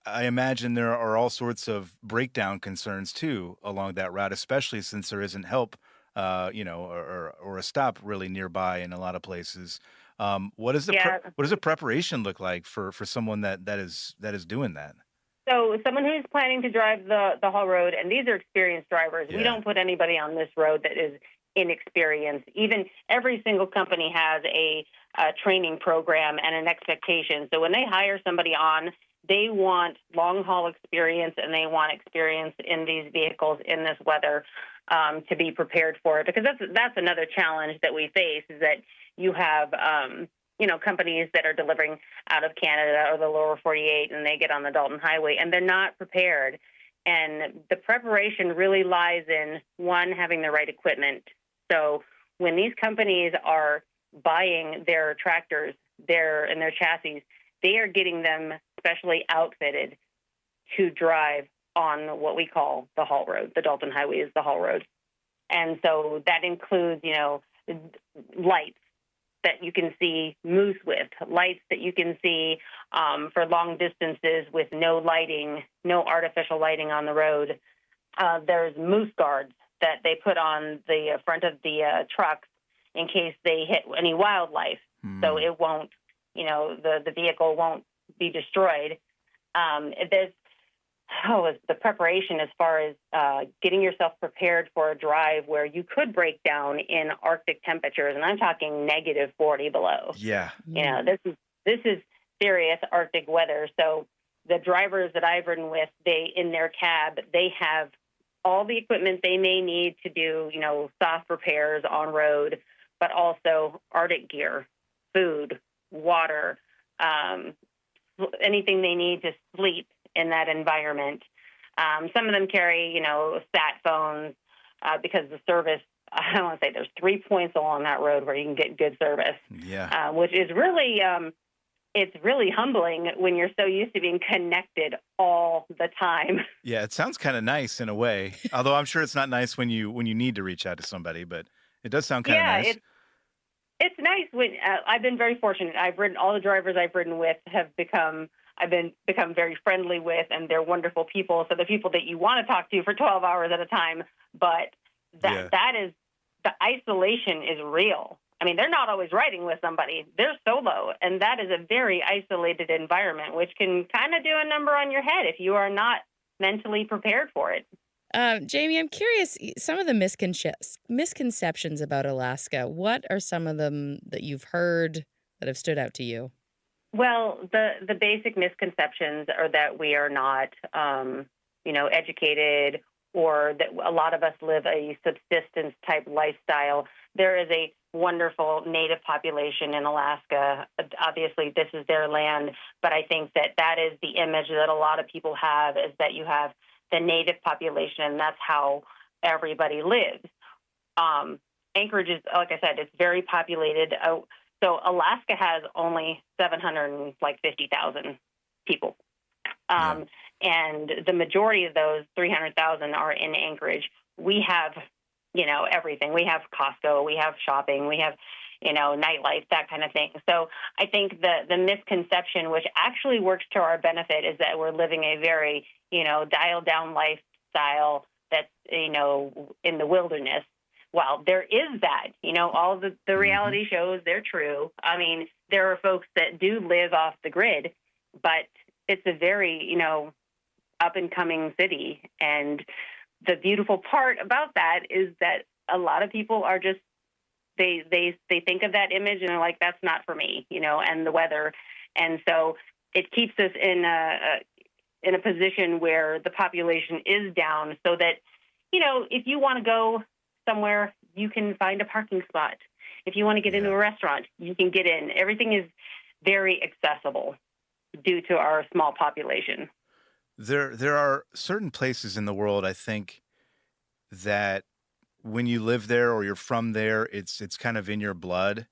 imagine there are all sorts of breakdown concerns too along that route, especially since there isn't help, or a stop really nearby in a lot of places. What does Yeah. what does the preparation look like for someone that is doing that? So someone who's planning to drive the haul road, and these are experienced drivers. We don't put anybody on this road that is inexperienced. Even every single company has a training program and an expectation. So when they hire somebody on, they want long haul experience and they want experience in these vehicles in this weather to be prepared for it. Because that's another challenge that we face is that you have companies that are delivering out of Canada or the lower 48 and they get on the Dalton Highway and they're not prepared. And the preparation really lies in, one, having the right equipment. So when these companies are buying their tractors and their chassis, they are getting them specially outfitted to drive on what we call the haul road. The Dalton Highway is the haul road. And so that includes, lights that you can see moose with, lights that you can see for long distances with no lighting, no artificial lighting on the road. There's moose guards that they put on the front of the trucks in case they hit any wildlife. So it won't, the vehicle won't be destroyed. The preparation as far as getting yourself prepared for a drive where you could break down in Arctic temperatures, and I'm talking negative 40 below. Yeah. This is serious Arctic weather. So the drivers that I've ridden with, in their cab, they have all the equipment they may need to do, soft repairs on road, but also Arctic gear, food, water, anything they need to sleep in that environment. Some of them carry, sat phones because the service, I want to say there's 3 points along that road where you can get good service. Yeah. Which is really, it's really humbling when you're so used to being connected all the time. Yeah, it sounds kind of nice in a way. Although I'm sure it's not nice when you need to reach out to somebody, but it does sound kind of nice. It's nice when I've been very fortunate. All the drivers I've ridden with have become very friendly with, and they're wonderful people. So the people that you want to talk to for 12 hours at a time, but that is, the isolation is real. I mean, they're not always riding with somebody. They're solo, and that is a very isolated environment, which can kind of do a number on your head if you are not mentally prepared for it. Jamie, I'm curious, some of the misconceptions about Alaska, what are some of them that you've heard that have stood out to you? Well, the basic misconceptions are that we are not, educated, or that a lot of us live a subsistence type lifestyle. There is a wonderful native population in Alaska. Obviously, this is their land, but I think that is the image that a lot of people have, is that you have the native population, and that's how everybody lives. Anchorage is, like I said, it's very populated. So Alaska has only 750,000 people. And the majority of those 300,000 are in Anchorage. We have, everything. We have Costco, we have shopping, we have, nightlife, that kind of thing. So I think the misconception, which actually works to our benefit, is that we're living a very, dialed down lifestyle that's, in the wilderness. Well, there is that, all the reality shows, they're true. I mean, there are folks that do live off the grid, but it's a very, up and coming city. And the beautiful part about that is that a lot of people are just, they think of that image and they're like, that's not for me, and the weather. And so it keeps us in a position where the population is down, so that, if you want to go somewhere, you can find a parking spot. If you want to get into a restaurant, you can get in. Everything is very accessible due to our small population. There are certain places in the world, I think, that when you live there or you're from there, it's kind of in your blood.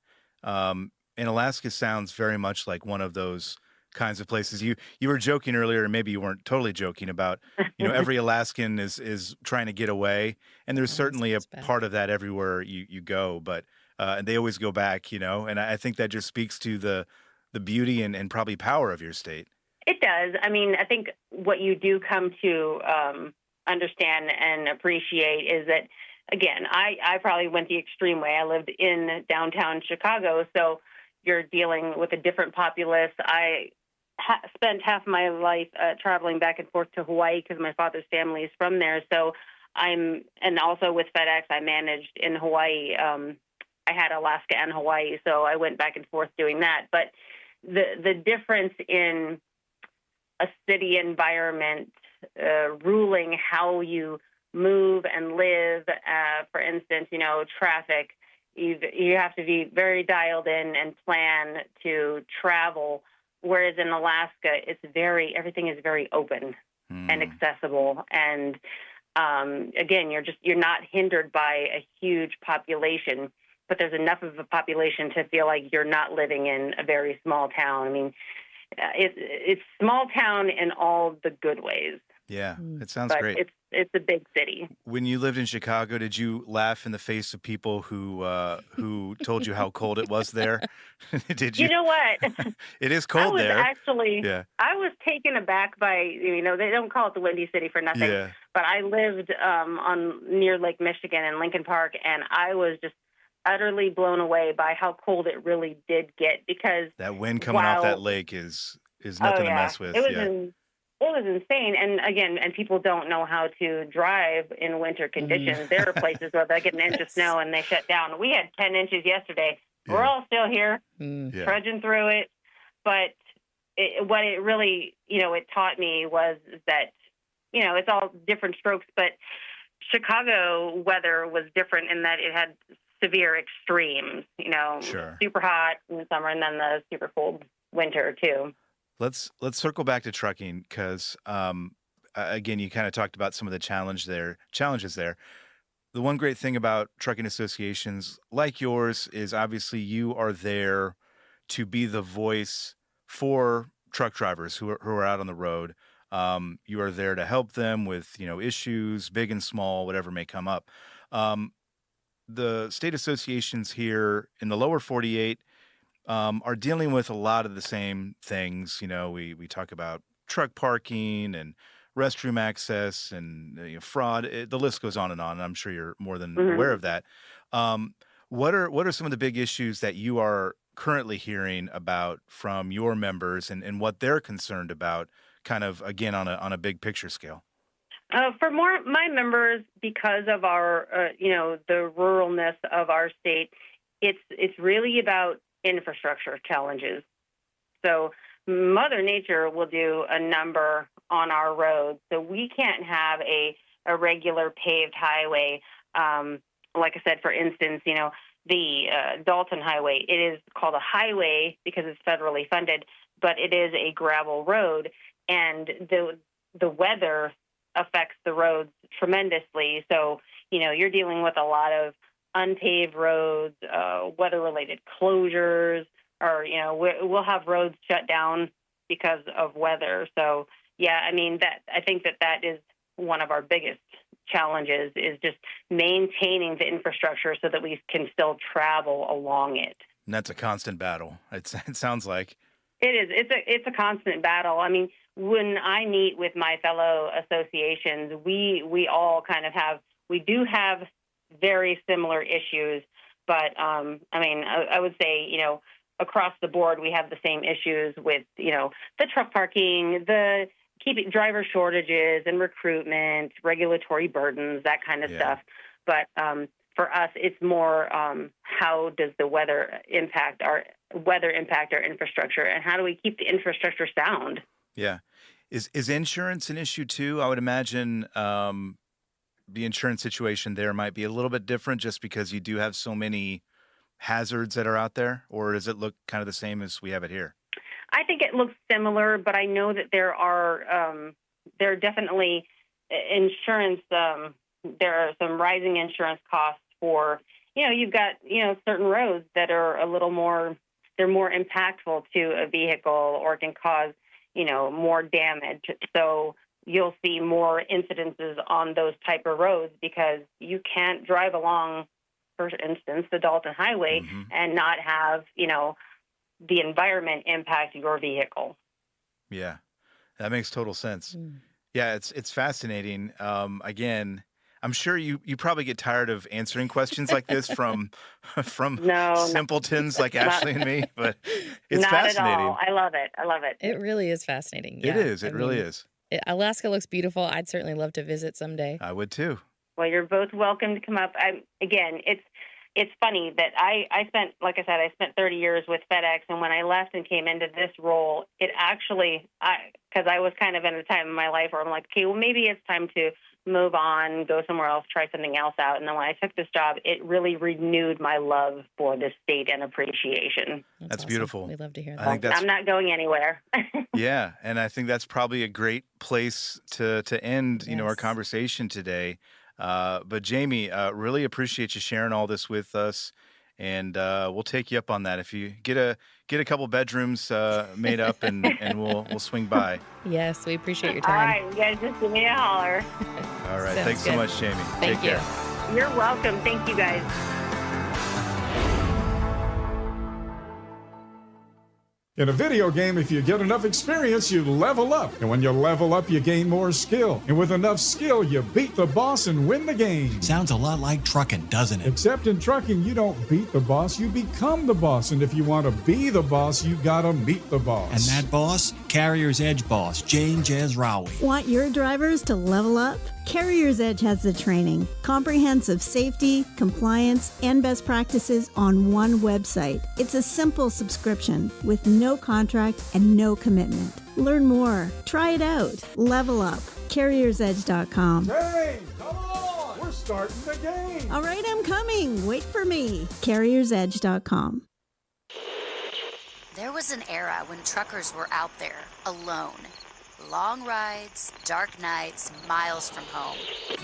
And Alaska sounds very much like one of those kinds of places. You were joking earlier, and maybe you weren't totally joking about, every Alaskan is trying to get away, and there's certainly a part of that everywhere you go, but and they always go back, and I think that just speaks to the beauty and probably power of your state. It does. I mean, I think what you do come to understand and appreciate is that, again, I probably went the extreme way. I lived in downtown Chicago, so you're dealing with a different populace. I spent half my life traveling back and forth to Hawaii because my father's family is from there. So and also with FedEx, I managed in Hawaii. I had Alaska and Hawaii, so I went back and forth doing that. But the difference in a city environment ruling how you move and live, for instance, traffic, you have to be very dialed in and plan to travel. Whereas in Alaska, everything is very open and accessible. And again, you're not hindered by a huge population, but there's enough of a population to feel like you're not living in a very small town. I mean, it's small town in all the good ways. Yeah, it sounds but great. It's a big city. When you lived in Chicago, did you laugh in the face of people who told you how cold it was there? Did you? You know what? It is cold there. I was taken aback by, they don't call it the Windy City for nothing, but I lived near Lake Michigan in Lincoln Park, and I was just utterly blown away by how cold it really did get, because that wind coming off that lake is nothing to mess with. It was insane. And again, people don't know how to drive in winter conditions. There are places where they get an inch of snow and they shut down. We had 10 inches yesterday. We're all still here, trudging through it. But what it really, it taught me was that, it's all different strokes, but Chicago weather was different in that it had severe extremes, super hot in the summer and then the super cold winter too. Let's circle back to trucking because, again, you kind of talked about some of the challenges there. The one great thing about trucking associations like yours is obviously you are there to be the voice for truck drivers who are out on the road. You are there to help them with, issues, big and small, whatever may come up. The state associations here in the lower 48 are dealing with a lot of the same things. We talk about truck parking and restroom access and fraud. The list goes on, and I'm sure you're more than aware of that. What are some of the big issues that you are currently hearing about from your members and what they're concerned about, kind of, again, on a big picture scale? For my members, because of our, the ruralness of our state, it's really about infrastructure challenges. So Mother Nature will do a number on our roads. So we can't have a regular paved highway. Like I said, for instance, the Dalton Highway, it is called a highway because it's federally funded, but it is a gravel road, and the weather affects the roads tremendously. So, you're dealing with a lot of unpaved roads, weather-related closures, or, we'll have roads shut down because of weather. So, I think that is one of our biggest challenges, is just maintaining the infrastructure so that we can still travel along it. And that's a constant battle. It sounds like. It is. It's a constant battle. I mean, when I meet with my fellow associations, we all kind of we do have very similar issues, but I would say, across the board, we have the same issues with, the truck parking, the driver shortages and recruitment, regulatory burdens, that kind of stuff. But for us, it's more how does the weather impact our infrastructure, and how do we keep the infrastructure sound? Yeah. Is insurance an issue too? I would imagine the insurance situation there might be a little bit different just because you do have so many hazards that are out there, or does it look kind of the same as we have it here? I think it looks similar, but I know that there are definitely insurance. There are some rising insurance costs for, you've got, certain roads that are a little more they're more impactful to a vehicle or can cause, more damage. So you'll see more incidences on those type of roads because you can't drive along, for instance, the Dalton Highway and not have, the environment impact your vehicle. Yeah, that makes total sense. Yeah, it's fascinating. Again, I'm sure you probably get tired of answering questions like this from simpletons like Ashley and me, but it's not fascinating. At all. I love it. I love it. It really is fascinating. It Yeah. is. It really is. Alaska looks beautiful. I'd certainly love to visit someday. I would too. Well, you're both welcome to come up. Again, it's funny that I spent, like I said, I spent 30 years with FedEx, and when I left and came into this role, it actually, because I was kind of in a time in my life where I'm like, okay, well, maybe it's time to move on, go somewhere else, try something else out. And then when I took this job, it really renewed my love for this state and appreciation. That's beautiful. We love to hear that. I think that's, I'm not going anywhere. yeah, and I think that's probably a great place to end, our conversation today. But Jamie, really appreciate you sharing all this with us, and we'll take you up on that. If you get a couple bedrooms made up, and we'll swing by. Yes, we appreciate your All time. right, you guys just give me a holler. All right, Sounds thanks so good. much, Jamie. Thank Take you. care. You're welcome. Thank you, guys. In a video game, if you get enough experience, you level up. And when you level up, you gain more skill. And with enough skill, you beat the boss and win the game. Sounds a lot like trucking, doesn't it? Except in trucking, you don't beat the boss, you become the boss. And if you want to be the boss, you gotta meet the boss. And that boss? Carrier's Edge boss, Jane Jezraoui. Want your drivers to level up? Carrier's Edge has the training, comprehensive safety, compliance, and best practices on one website. It's a simple subscription with no contract and no commitment. Learn more. Try it out. Level up. CarriersEdge.com. Hey, come on! We're starting the game! All right, I'm coming. Wait for me. CarriersEdge.com. There was an era when truckers were out there, alone. Long rides, dark nights, miles from home.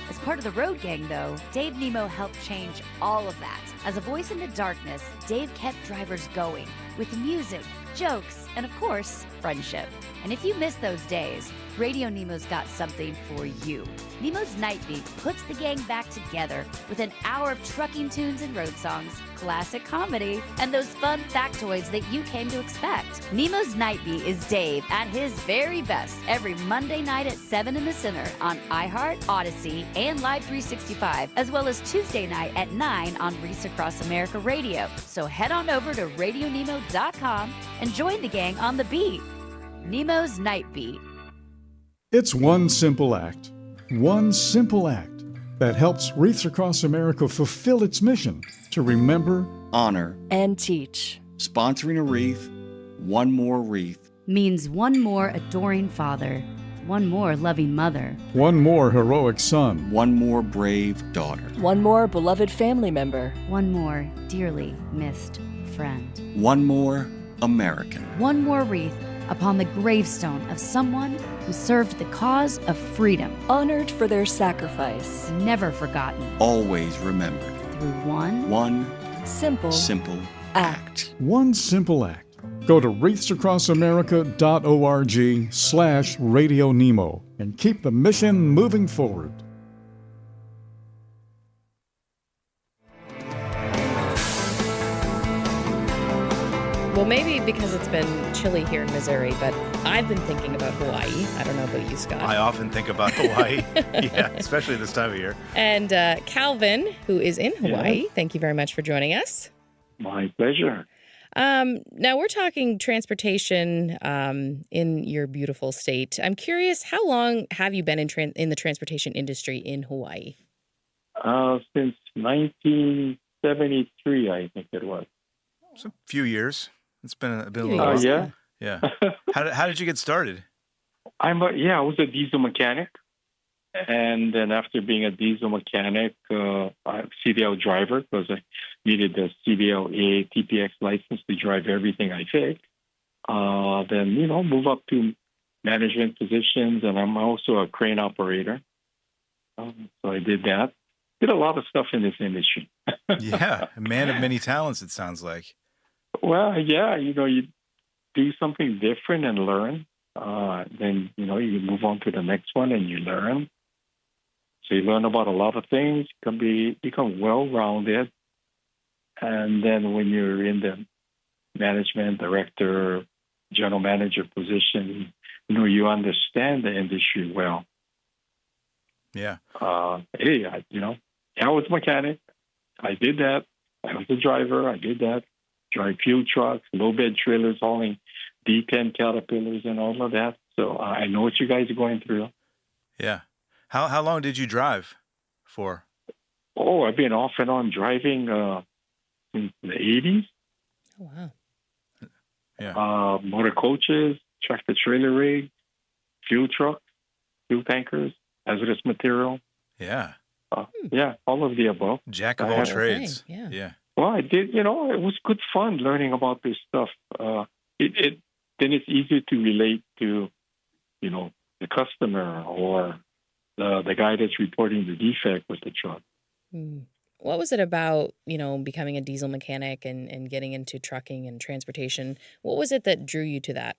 As part of the road gang, though, Dave Nemo helped change all of that. As a voice in the darkness, Dave kept drivers going with music, jokes, and of course, friendship. And if you miss those days, Radio Nemo's got something for you. Nemo's Night Beat puts the gang back together with an hour of trucking tunes and road songs, classic comedy, and those fun factoids that you came to expect. Nemo's Night Beat is Dave at his very best every Monday night at 7 in the Center on iHeart, Odyssey, and Live 365, as well as Tuesday night at 9 on Reese Across America Radio. So head on over to RadioNemo.com and join the gang on the beat. Nemo's Night Beat. It's one simple act that helps Wreaths Across America fulfill its mission to remember, honor, and teach. Sponsoring a wreath, one more wreath. Means one more adoring father, one more loving mother, one more heroic son, one more brave daughter, one more beloved family member, one more dearly missed friend, one more American, one more wreath upon the gravestone of someone who served the cause of freedom, honored for their sacrifice, never forgotten, always remembered, through one simple act. One simple act. Go to wreathsacrossamerica.org/Radio Nemo and keep the mission moving forward. Well, maybe because it's been chilly here in Missouri, but I've been thinking about Hawaii. I don't know about you, Scott. I often think about Hawaii. Yeah, especially this time of year. And Calvin, who is in Hawaii, thank you very much for joining us. My pleasure. Now we're talking transportation in your beautiful state. I'm curious, how long have you been in the transportation industry in Hawaii? Since 1973, I think it was. So a few years. It's been a little while. Yeah. Yeah. How did you get started? I was a diesel mechanic. And then after being a diesel mechanic, I'm a CDL driver because I needed the CDL A TPX license to drive everything I take. Then, move up to management positions, and I'm also a crane operator. So I did that. Did a lot of stuff in this industry. Yeah, a man of many talents, it sounds like. Well, yeah, you do something different and learn. Then, you move on to the next one and you learn. So you learn about a lot of things, become well-rounded. And then when you're in the management, director, general manager position, you understand the industry well. Yeah. Hey, I was a mechanic. I did that. I was a driver. I did that. Drive fuel trucks, low-bed trailers, hauling D10 Caterpillars and all of that. So I know what you guys are going through. Yeah. How long did you drive for? Oh, I've been off and on driving since the 80s. Oh, wow. Yeah. Motor coaches, tractor-trailer rigs, fuel trucks, fuel tankers, hazardous material. Yeah. Yeah, all of the above. Jack of all trades. Yeah. Yeah. Well, I did. It was good fun learning about this stuff. Then it's easier to relate to, the customer or the guy that's reporting the defect with the truck. What was it about, becoming a diesel mechanic and getting into trucking and transportation? What was it that drew you to that?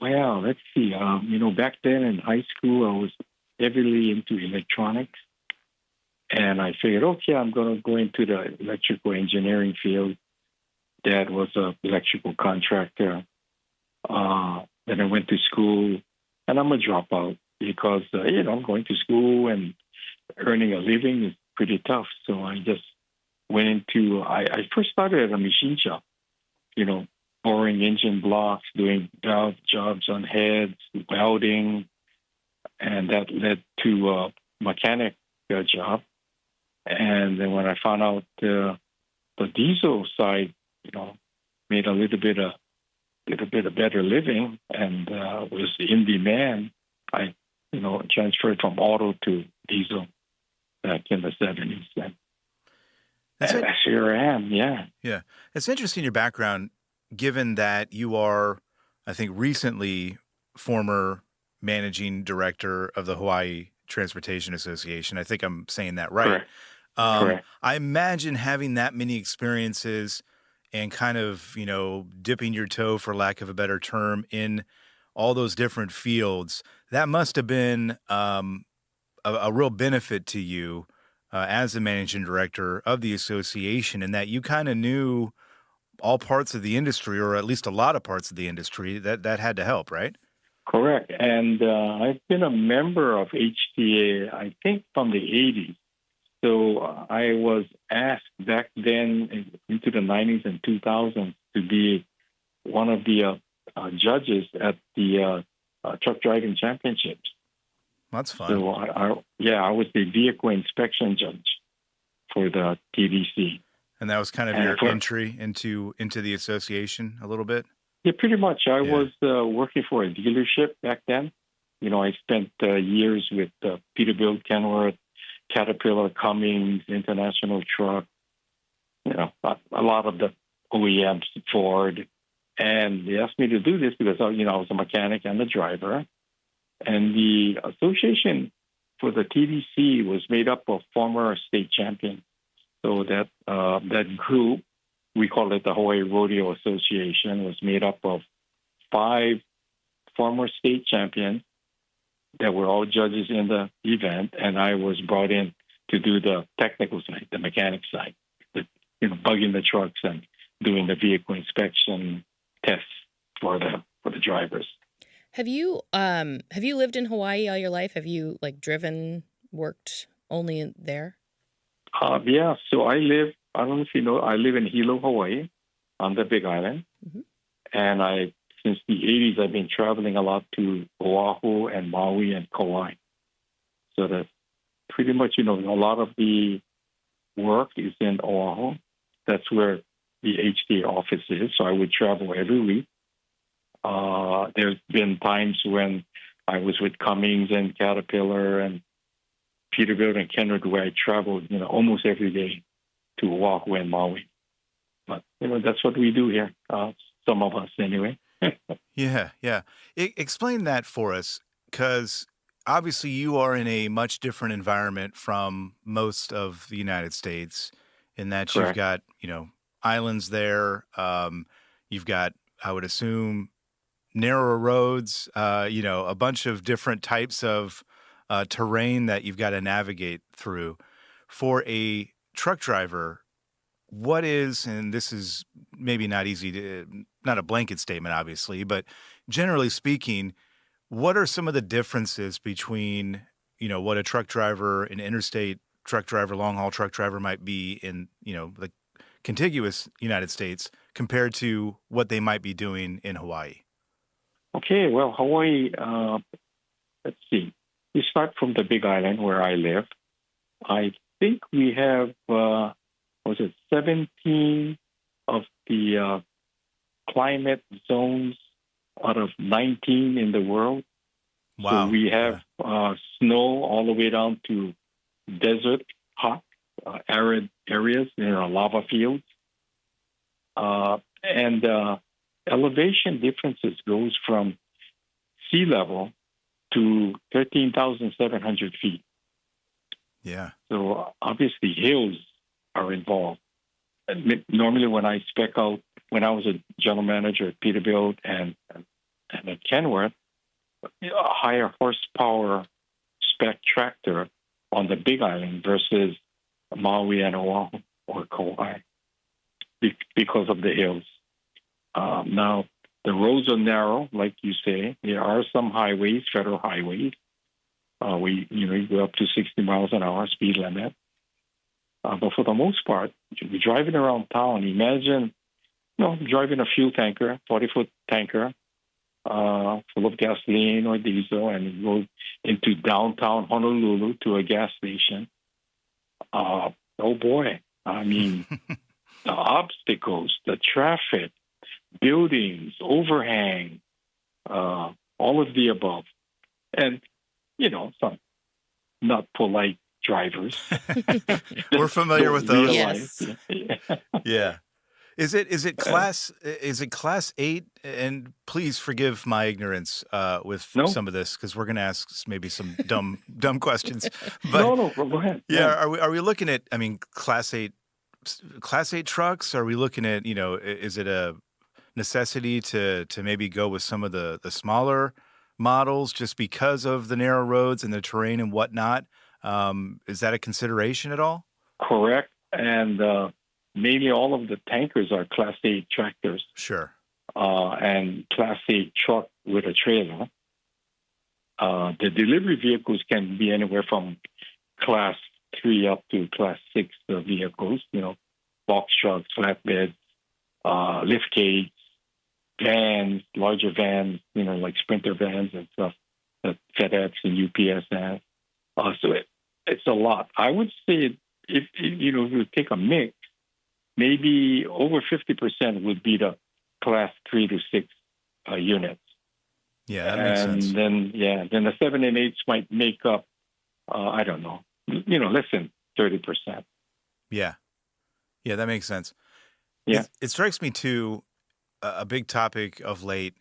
Well, let's see. Back then in high school, I was heavily into electronics. And I figured, okay, I'm going to go into the electrical engineering field. Dad was an electrical contractor. Then I went to school, and I'm a dropout because, I'm going to school and earning a living is pretty tough. So I just went I first started at a machine shop, boring engine blocks, doing valve jobs on heads, welding, and that led to a mechanic job. And then when I found out the diesel side, made a little bit of better living and was in demand, I, transferred from auto to diesel back in the 70s. And that's here I am, yeah. Yeah. It's interesting, your background, given that you are, I think, recently former managing director of the Hawaii Transportation Association. I think I'm saying that right. Correct. Correct. I imagine having that many experiences and kind of, dipping your toe, for lack of a better term, in all those different fields, that must have been a real benefit to you as the managing director of the association, in that you kind of knew all parts of the industry, or at least a lot of parts of the industry that had to help, right? Correct. And I've been a member of HTA, I think, from the 80s. So I was asked back then into the 90s and 2000s to be one of the judges at the truck driving championships. That's fun. So I was the vehicle inspection judge for the TDC. And that was kind of your entry into the association a little bit? Yeah, pretty much. I was working for a dealership back then. I spent years with Peterbilt, Kenworth, Caterpillar, Cummins, International Truck, a lot of the OEMs, Ford. And they asked me to do this because, I was a mechanic and a driver. And the association for the TDC was made up of former state champions. So that group, we call it the Hawaii Rodeo Association, was made up of 5 former state champions that were all judges in the event, and I was brought in to do the technical side, the mechanic side, bugging the trucks and doing the vehicle inspection tests for the drivers. Have you lived in Hawaii all your life? Have you driven, worked only there? Yeah. So I don't know if you know, I live in Hilo, Hawaii, on the Big Island, and since the 80s, I've been traveling a lot to Oahu and Maui and Kauai. So that's pretty much, a lot of the work is in Oahu. That's where the HTA office is. So I would travel every week. There's been times when I was with Cummins and Caterpillar and Peterbilt and Kenworth where I traveled, almost every day to Oahu and Maui. But, that's what we do here. Some of us anyway. Yeah. Explain that for us, because obviously you are in a much different environment from most of the United States, in that Correct. You've got, islands there. You've got, I would assume, narrower roads, a bunch of different types of terrain that you've got to navigate through. For a truck driver, what is, and this is maybe not easy to, not a blanket statement, obviously, but generally speaking, what are some of the differences between, what a truck driver, an interstate truck driver, long-haul truck driver might be in, the contiguous United States compared to what they might be doing in Hawaii? Okay, well, Hawaii, let's see. We start from the Big Island where I live. I think we have, 17 of the climate zones out of 19 in the world. Wow. So we have snow all the way down to desert, hot, arid areas, lava fields. And elevation differences goes from sea level to 13,700 feet. Yeah. So obviously hills are involved. Normally when I spec out, when I was a general manager at Peterbilt and at Kenworth, a higher horsepower spec tractor on the Big Island versus Maui and Oahu or Kauai because of the hills. Now, the roads are narrow, like you say. There are some highways, federal highways. You go up to 60 miles an hour speed limit. But for the most part, you're driving around town. Imagine, driving a fuel tanker, 40-foot tanker, full of gasoline or diesel, and you go into downtown Honolulu to a gas station. Oh boy! I mean, the obstacles, the traffic, buildings, overhang, all of the above, and some not polite drivers. We're familiar with those. Yes. Yeah. Is it class 8? And please forgive my ignorance with some of this, because we're going to ask maybe some dumb questions. But no, go ahead. Yeah, are we looking at, class 8 trucks? Are we looking at, is it a necessity to maybe go with some of the smaller models just because of the narrow roads and the terrain and whatnot? Is that a consideration at all? Correct. And mainly all of the tankers are Class 8 tractors. Sure. And Class 8 truck with a trailer. The delivery vehicles can be anywhere from Class 3 up to Class 6 vehicles, box trucks, flatbeds, lift gates, vans, larger vans, like Sprinter vans and stuff that FedEx and UPS have. So it's a lot. I would say if you take a mix, maybe over 50% would be the Class 3 to 6 units. Yeah, that makes sense. And then the 7 and 8s might make up, I don't know, less than 30%. Yeah, that makes sense. Yeah. It strikes me, too, a big topic of late,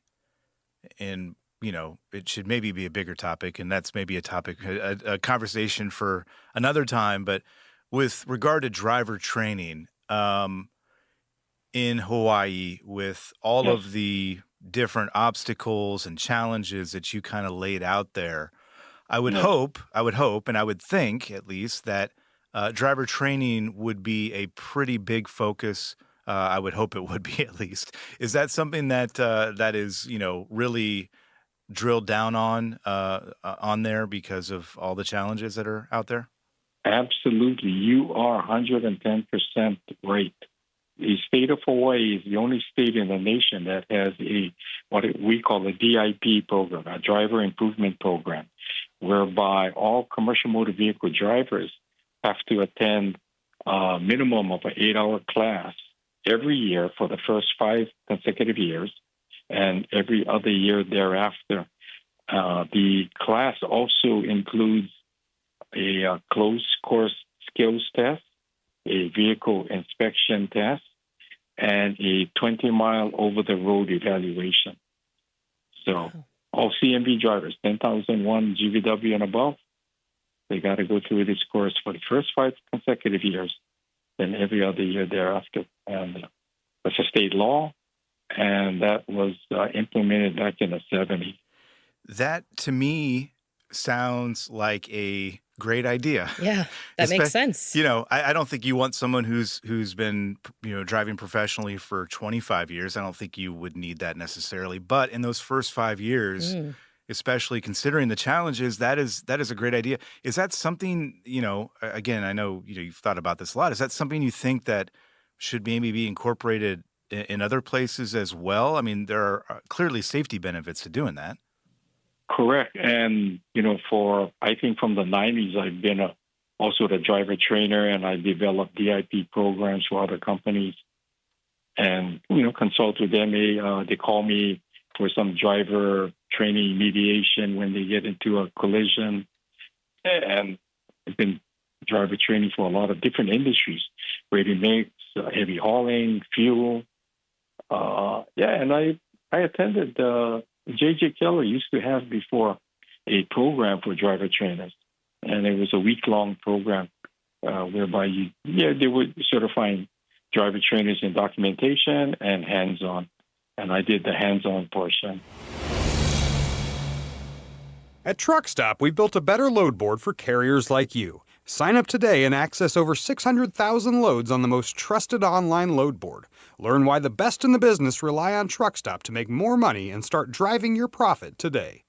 and, it should maybe be a bigger topic, and that's maybe a topic, a conversation for another time, but with regard to driver training, in Hawaii, with all of the different obstacles and challenges that you kind of laid out there, I would hope, and I would think at least that driver training would be a pretty big focus. I would hope it would be, at least. Is that something that is, really drilled down on there because of all the challenges that are out there? Absolutely. You are 110% right. The state of Hawaii is the only state in the nation that has what we call a DIP program, a driver improvement program, whereby all commercial motor vehicle drivers have to attend a minimum of an 8-hour class every year for the first 5 consecutive years and every other year thereafter. The class also includes a closed course skills test, a vehicle inspection test, and a 20-mile over-the-road evaluation. So all CMV drivers, 10,001 GVW and above, they got to go through this course for the first 5 consecutive years, then every other year thereafter. And that's a state law. and that was implemented back in the 70s. That, to me, sounds like a great idea. Yeah, that makes sense. You know, I don't think you want someone who's been, driving professionally for 25 years. I don't think you would need that necessarily. But in those first 5 years, especially considering the challenges, that is a great idea. Is that something, again, I know, you've thought about this a lot. Is that something you think that should maybe be incorporated in other places as well? I mean, there are clearly safety benefits to doing that. Correct. And, I think from the 90s, I've been also the driver trainer, and I developed DIP programs for other companies and, consult with them. They call me for some driver training mediation when they get into a collision. And I've been driver training for a lot of different industries, ready mix, heavy hauling, fuel. And I attended J.J. Keller used to have before a program for driver trainers, and it was a week-long program whereby they would certify driver trainers in documentation and hands-on, and I did the hands-on portion. At Truck Stop, we built a better load board for carriers like you. Sign up today and access over 600,000 loads on the most trusted online load board. Learn why the best in the business rely on Truck Stop to make more money and start driving your profit today.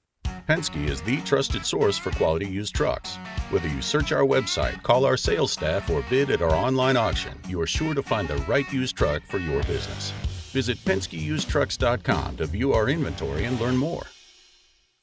Penske is the trusted source for quality used trucks. Whether you search our website, call our sales staff, or bid at our online auction, you are sure to find the right used truck for your business. Visit PenskeUsedTrucks.com to view our inventory and learn more.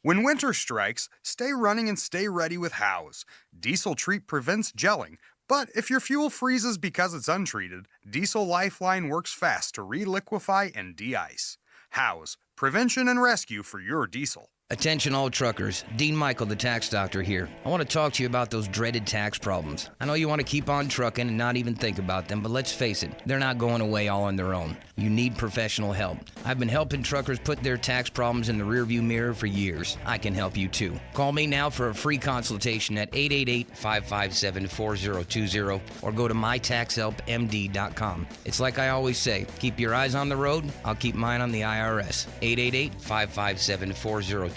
When winter strikes, stay running and stay ready with House. Diesel Treat prevents gelling, but if your fuel freezes because it's untreated, Diesel Lifeline works fast to reliquefy and de-ice. House, prevention and rescue for your diesel. Attention all truckers, Dean Michael, the tax doctor here. I want to talk to you about those dreaded tax problems. I know you want to keep on trucking and not even think about them, but let's face it, they're not going away all on their own. You need professional help. I've been helping truckers put their tax problems in the rearview mirror for years. I can help you too. Call me now for a free consultation at 888-557-4020 or go to mytaxhelpmd.com. It's like I always say, keep your eyes on the road, I'll keep mine on the IRS. 888-557-4020.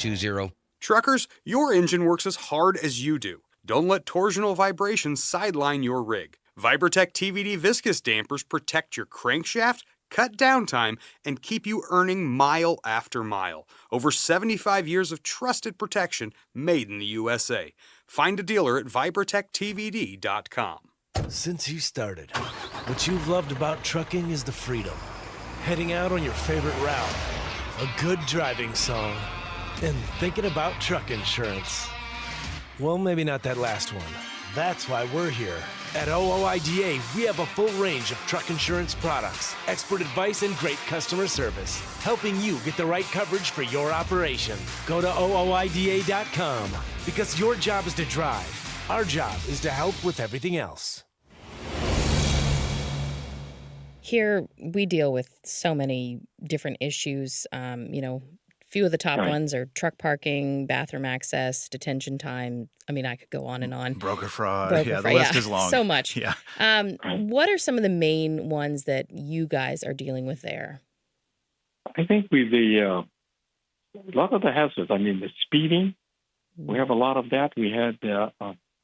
Truckers, your engine works as hard as you do. Don't let torsional vibrations sideline your rig. Vibratech TVD viscous dampers protect your crankshaft, cut downtime, and keep you earning mile after mile. Over 75 years of trusted protection made in the USA. Find a dealer at vibratechtvd.com. Since you started, what you've loved about trucking is the freedom. Heading out on your favorite route, a good driving song, and thinking about truck insurance. Well, maybe not that last one. That's why we're here. At OOIDA, we have a full range of truck insurance products, expert advice, and great customer service, helping you get the right coverage for your operation. Go to OOIDA.com, because your job is to drive. Our job is to help with everything else. Here, we deal with so many different issues, few of the top ones are truck parking, bathroom access, detention time. I mean, I could go on and on. Broker fraud. The list is long. So much. Yeah. What are some of the main ones that you guys are dealing with there? I think with a lot of the hazards, the speeding, we have a lot of that. We had,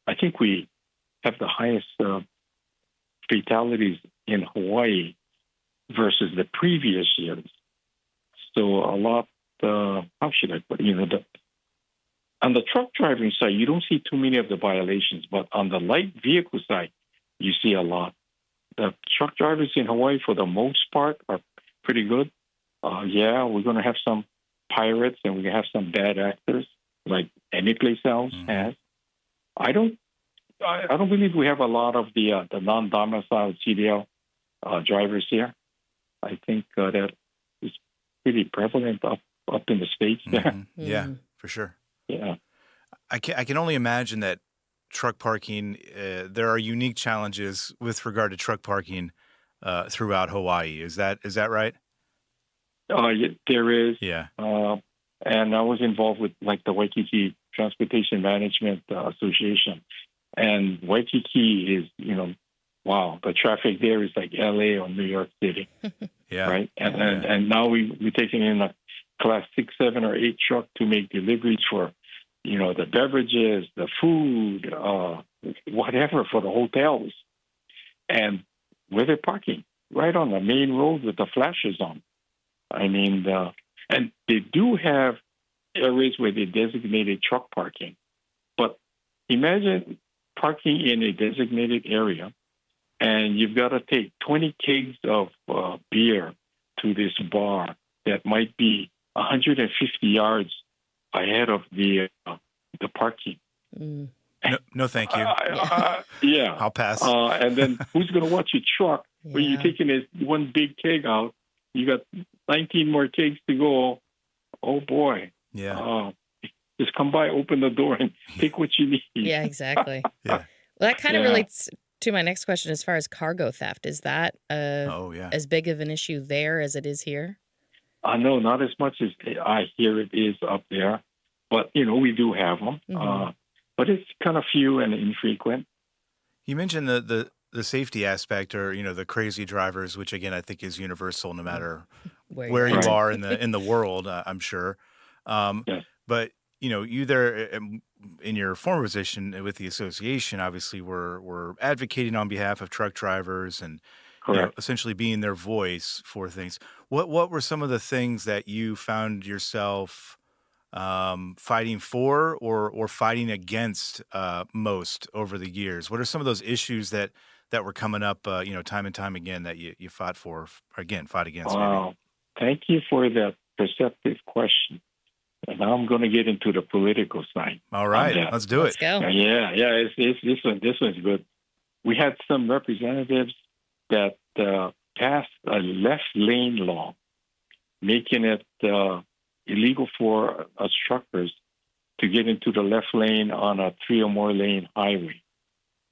I think we have the highest fatalities in Hawaii versus the previous years. So a lot. How should I put it? On the truck driving side, you don't see too many of the violations, but on the light vehicle side, you see a lot. The truck drivers in Hawaii, for the most part, are pretty good. We're going to have some pirates and we're going to have some bad actors, like any place else has. I don't believe we have a lot of the non-domiciled CDL drivers here. I think that is pretty prevalent up in the States there. Yeah, for sure. Yeah. I can only imagine that truck parking, there are unique challenges with regard to truck parking throughout Hawaii. Is that right? There is. Yeah. And I was involved with the Waikiki Transportation Management Association. And Waikiki is, wow, the traffic there is like LA or New York City. Yeah. Right. And now we're taking in a class 6, 7, or 8 truck to make deliveries for, the beverages, the food, whatever, for the hotels. And where they're parking right on the main road with the flashes on. I mean, and they do have areas where they designated truck parking. But imagine parking in a designated area, and you've got to take 20 kegs of beer to this bar that might be 150 yards ahead of the parking. No, thank you. Yeah. I'll pass. And then who's going to watch your truck when you're taking this one big keg out? You got 19 more kegs to go. Oh, boy. Yeah. Just come by, open the door, and take what you need. Yeah, exactly. Yeah. Well, that kind of Yeah. relates to my next question as far as cargo theft. Is that as big of an issue there as it is here? No, not as much as I hear it is up there. But, we do have them. But it's kind of few and infrequent. You mentioned the safety aspect, or the crazy drivers, which again I think is universal, no matter where you are in the world. I'm sure. But you there in your former position with the association, obviously were advocating on behalf of truck drivers and essentially being their voice for things. What were some of the things that you found yourself fighting for or fighting against most over the years? What are some of those issues that were coming up, time and time again that you fought against? Wow. Thank you for that perceptive question. And now I'm going to get into the political side. All right, let's do it. Let's go. Yeah. This one's good. We had some representatives that passed a left lane law, making it illegal for us truckers to get into the left lane on a 3 or more lane highway.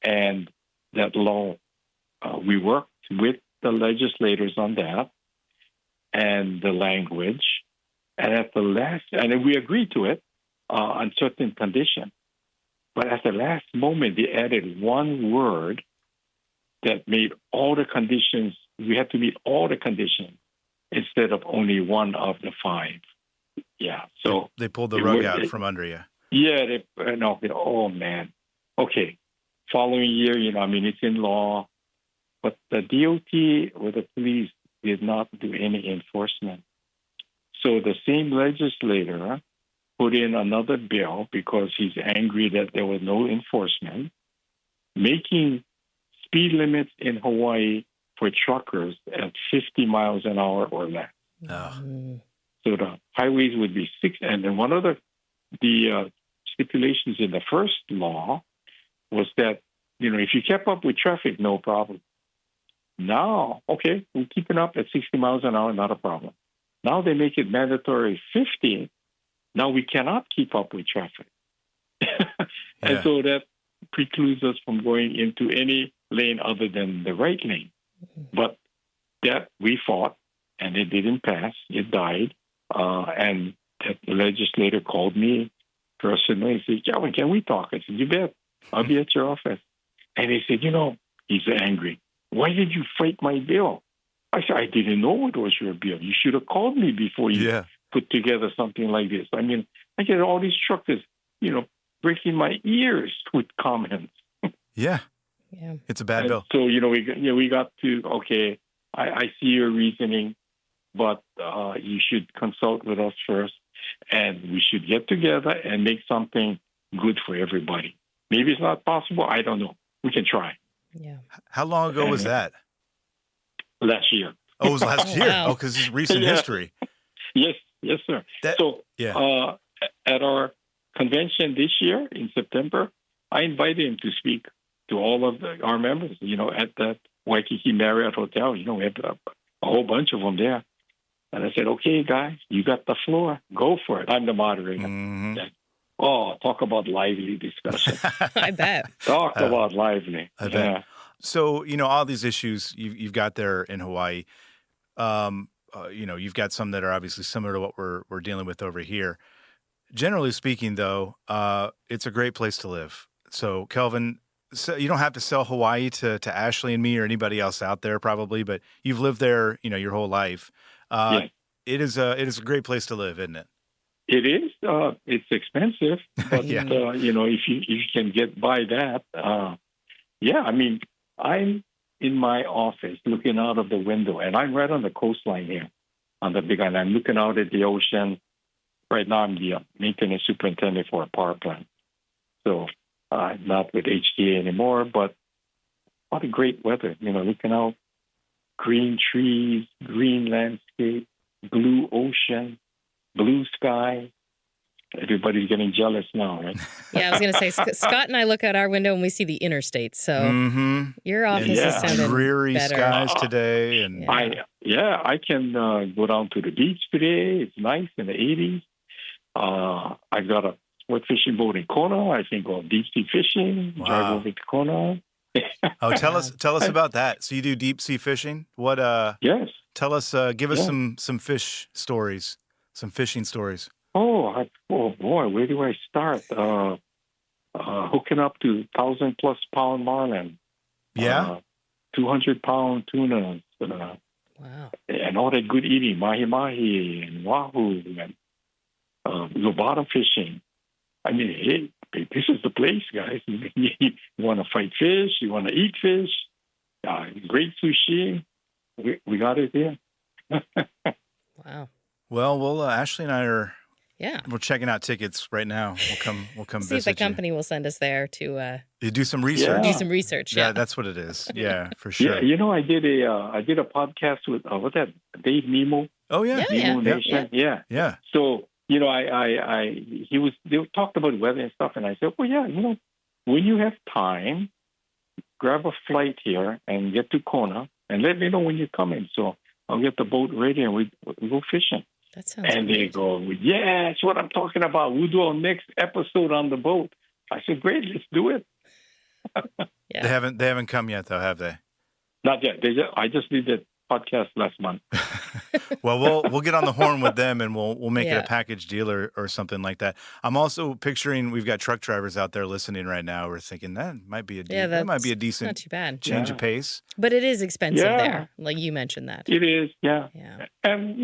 And that law, we worked with the legislators on that and the language. And at the last, and we agreed to it on certain conditions. But at the last moment, they added one word that made all the conditions, we had to meet all the conditions instead of only one of the 5. Yeah, so they pulled the rug out from under you. Yeah, oh man. Okay, following year, it's in law, but the DOT or the police did not do any enforcement. So the same legislator put in another bill because he's angry that there was no enforcement, making speed limits in Hawaii for truckers at 50 miles an hour or less. So the highways would be 6. And then one of the stipulations in the first law was that, if you kept up with traffic, no problem. Now, okay, we're keeping up at 60 miles an hour, not a problem. Now they make it mandatory 50. Now we cannot keep up with traffic. And so that precludes us from going into any lane other than the right lane. But that we fought, and it didn't pass. It died. And the legislator called me personally and said, Calvin, can we talk? I said, you bet. I'll be at your office. And he said, he's angry. Why did you fight my bill? I said, I didn't know it was your bill. You should have called me before you put together something like this. I mean, I get all these truckers, breaking my ears with comments. Yeah. It's a bad bill. So, we got to, okay, I see your reasoning, but you should consult with us first, and we should get together and make something good for everybody. Maybe it's not possible. I don't know. We can try. Yeah. How long ago was that? Last year. Oh, it was last year. Wow. Oh, because it's recent history. Yes, sir. At our convention this year in September, I invited him to speak to all of our members, at the Waikiki Marriott Hotel. We have a whole bunch of them there. And I said, okay, guys, you got the floor. Go for it. I'm the moderator. Mm-hmm. Oh, talk about lively discussion. I bet. Talk about lively. I bet. So, all these issues you've got there in Hawaii, you've got some that are obviously similar to what we're dealing with over here. Generally speaking, though, it's a great place to live. So, Kelvin, you don't have to sell Hawaii to Ashley and me or anybody else out there probably, but you've lived there, your whole life. Yes. It is a great place to live, isn't it? It is. It's expensive, but Yeah. if you can get by that, yeah. I mean, I'm in my office looking out of the window, and I'm right on the coastline here, on the Big Island. I'm looking out at the ocean. Right now, I'm the maintenance superintendent for a power plant, so I'm not with HTA anymore. But what a great weather! Looking out, green trees, green landscape, blue ocean, blue sky. Everybody's getting jealous now, right? Yeah, I was going to say, Scott and I look out our window and we see the interstate. So your office is sounding dreary better. skies today, and I can go down to the beach today. It's nice in the 80s. I've got a sport fishing boat in Kona. I can go deep sea fishing. Wow. Drive over to Kona. Oh, tell us about that. So you do deep sea fishing? What? Yes. Tell us. Give us some fish stories, some fishing stories. Oh boy, where do I start? Hooking up to 1,000+ pound marlin. Yeah. 200-pound tunas. Wow. And all that good eating, mahi-mahi and wahoo and go bottom fishing. I mean, hey, this is the place, guys. You want to fight fish, you want to eat fish, great sushi. We got it here. Wow. Well, Ashley and I are. Yeah. We're checking out tickets right now. We'll come See if visit the company will send us there to you do some research. do some research. Yeah, Yeah. that's what it is. Yeah, for sure. Yeah, I did a podcast with what's that? Dave Nemo. Oh yeah, Nemo Nation. Yeah. So they talked about weather and stuff, and I said, well, yeah, when you have time, grab a flight here and get to Kona, and let me know when you're coming. So I'll get the boat ready and we go fishing. That sounds And they go, yeah, that's what I'm talking about. We'll do our next episode on the boat. I said, great, let's do it. They haven't come yet, though, have they? Not yet. I just did the podcast last month. Well, we'll get on the horn with them, and we'll make it a package deal or something like that. I'm also picturing we've got truck drivers out there listening right now. We're thinking that might be a decent not too bad. change of pace. But it is expensive there, like you mentioned that. It is, yeah. And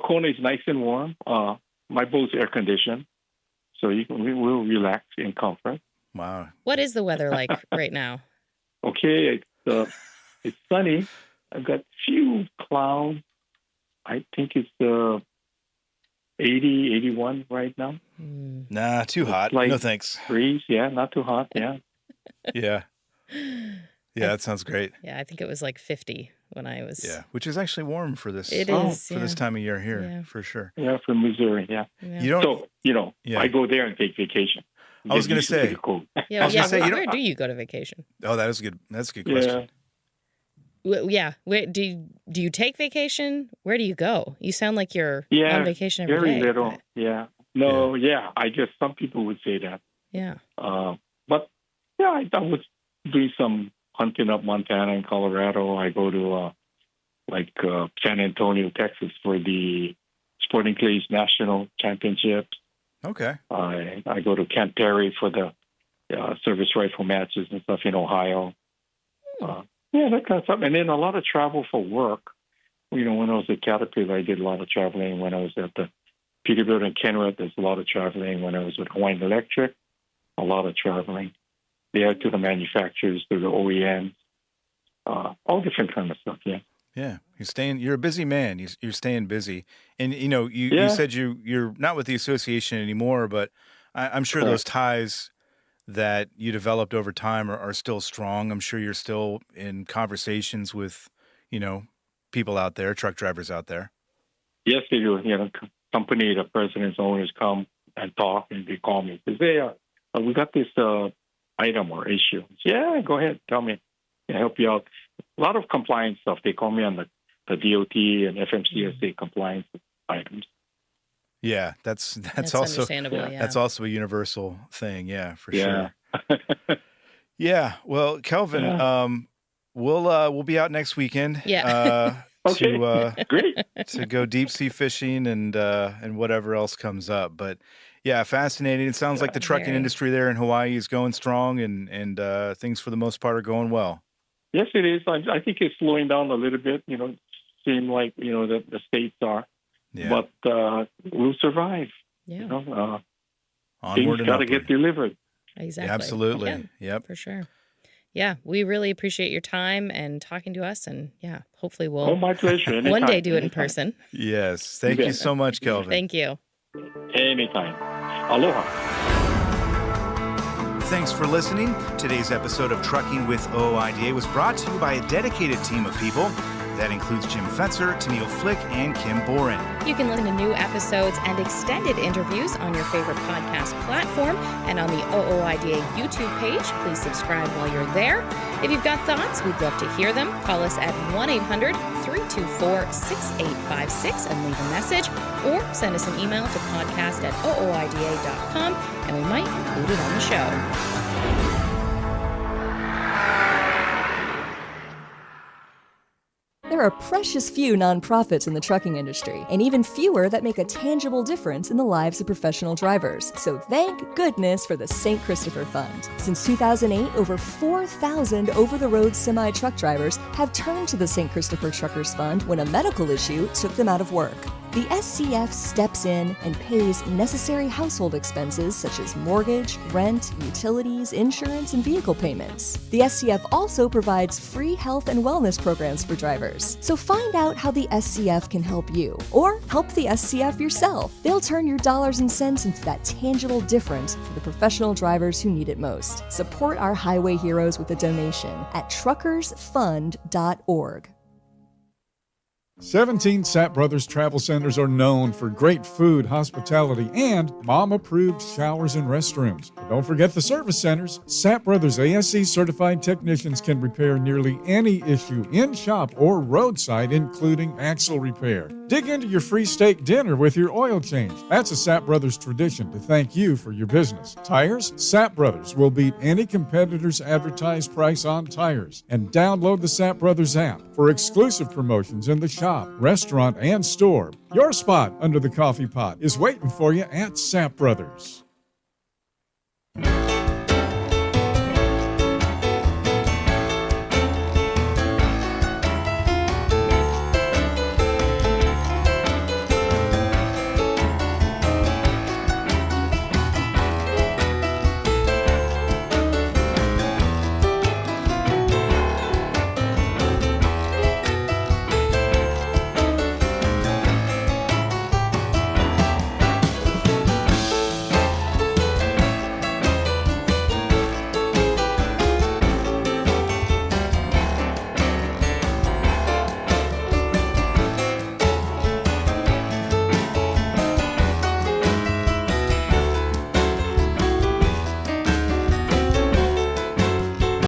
Kona is nice and warm. My boat's air conditioned, so we'll relax in comfort. Wow. What is the weather like right now? Okay, it's sunny. I've got few clouds. I think it's 80, 81 right now. Nah, too hot. Like no thanks. Breeze, yeah, not too hot. Yeah. Yeah, that sounds great. Yeah, I think it was like 50 when I was. Yeah, which is actually warm for this. It is for this time of year here, for sure. Yeah, from Missouri. Yeah. You don't. I go there and take vacation. I was going to say. Where do you go to vacation? Oh, that is good. That's a good question. Yeah. Where do you take vacation? Where do you go? You sound like you're on vacation every day. Very little. Yeah. No. Yeah. I guess some people would say that. Yeah. But yeah, I was doing some hunting up Montana and Colorado. I go to San Antonio, Texas for the Sporting Clays National Championships. Okay. I go to Camp Perry for the service rifle matches and stuff in Ohio. Yeah, that kind of stuff. And then a lot of travel for work. When I was at Caterpillar, I did a lot of traveling. When I was at the Peterbilt and Kenworth, there's a lot of traveling. When I was with Hawaiian Electric, a lot of traveling. There to the manufacturers, to the OEMs, all different kind of stuff, yeah. Yeah, you're a busy man. You're staying busy. And, you said you're not with the association anymore, but I'm sure those ties that you developed over time are still strong. I'm sure you're still in conversations with, people out there, truck drivers out there. Yes, they do. Company, the presidents, owners come and talk, and they call me and say, hey, we got this item or issue. Yeah, go ahead, tell me. I'll help you out. A lot of compliance stuff. They call me on the DOT and FMCSA compliance items. Yeah, that's also understandable. Yeah. That's also a universal thing. Yeah, for sure. Yeah. Well, Kelvin, we'll be out next weekend. Yeah. Okay. Great. To go deep sea fishing and whatever else comes up. But Yeah, fascinating. It sounds like the trucking Very. industry there in Hawaii is going strong, and things for the most part are going well. Yes, it is. I think it's slowing down a little bit. Seem like the states are, Yeah. but we'll survive. Yeah. Onward Things and got to upward. get delivered. Exactly. Absolutely. Yeah, Yep. for sure. Yeah, we really appreciate your time and talking to us, and yeah, hopefully we'll My pleasure. one Anytime. day do it in Anytime. person. Yes. Thank You you bet. so much, Kelvin. Thank you. Anytime. Aloha. Thanks for listening. Today's episode of Trucking with OOIDA was brought to you by a dedicated team of people. That includes Jim Fetzer, Tennille Flick, and Kim Boren. You can listen to new episodes and extended interviews on your favorite podcast platform and on the OOIDA YouTube page. Please subscribe while you're there. If you've got thoughts, we'd love to hear them. Call us at 1-800-324-6856 and leave a message, or send us an email to podcast@ooida.com, and we might include it on the show. There are precious few nonprofits in the trucking industry, and even fewer that make a tangible difference in the lives of professional drivers. So thank goodness for the St. Christopher Fund. Since 2008, over 4,000 over-the-road semi-truck drivers have turned to the St. Christopher Truckers Fund when a medical issue took them out of work. The SCF steps in and pays necessary household expenses such as mortgage, rent, utilities, insurance, and vehicle payments. The SCF also provides free health and wellness programs for drivers. So find out how the SCF can help you, or help the SCF yourself. They'll turn your dollars and cents into that tangible difference for the professional drivers who need it most. Support our highway heroes with a donation at truckersfund.org. 17 Sapp Brothers Travel Centers are known for great food, hospitality, and mom-approved showers and restrooms. But don't forget the service centers. Sapp Brothers ASE certified technicians can repair nearly any issue in shop or roadside, including axle repair. Dig into your free steak dinner with your oil change. That's a Sapp Brothers tradition to thank you for your business. Tires? Sapp Brothers will beat any competitor's advertised price on tires. And download the Sapp Brothers app for exclusive promotions in the shop, restaurant, and store. Your spot under the coffee pot is waiting for you at Sapp Brothers.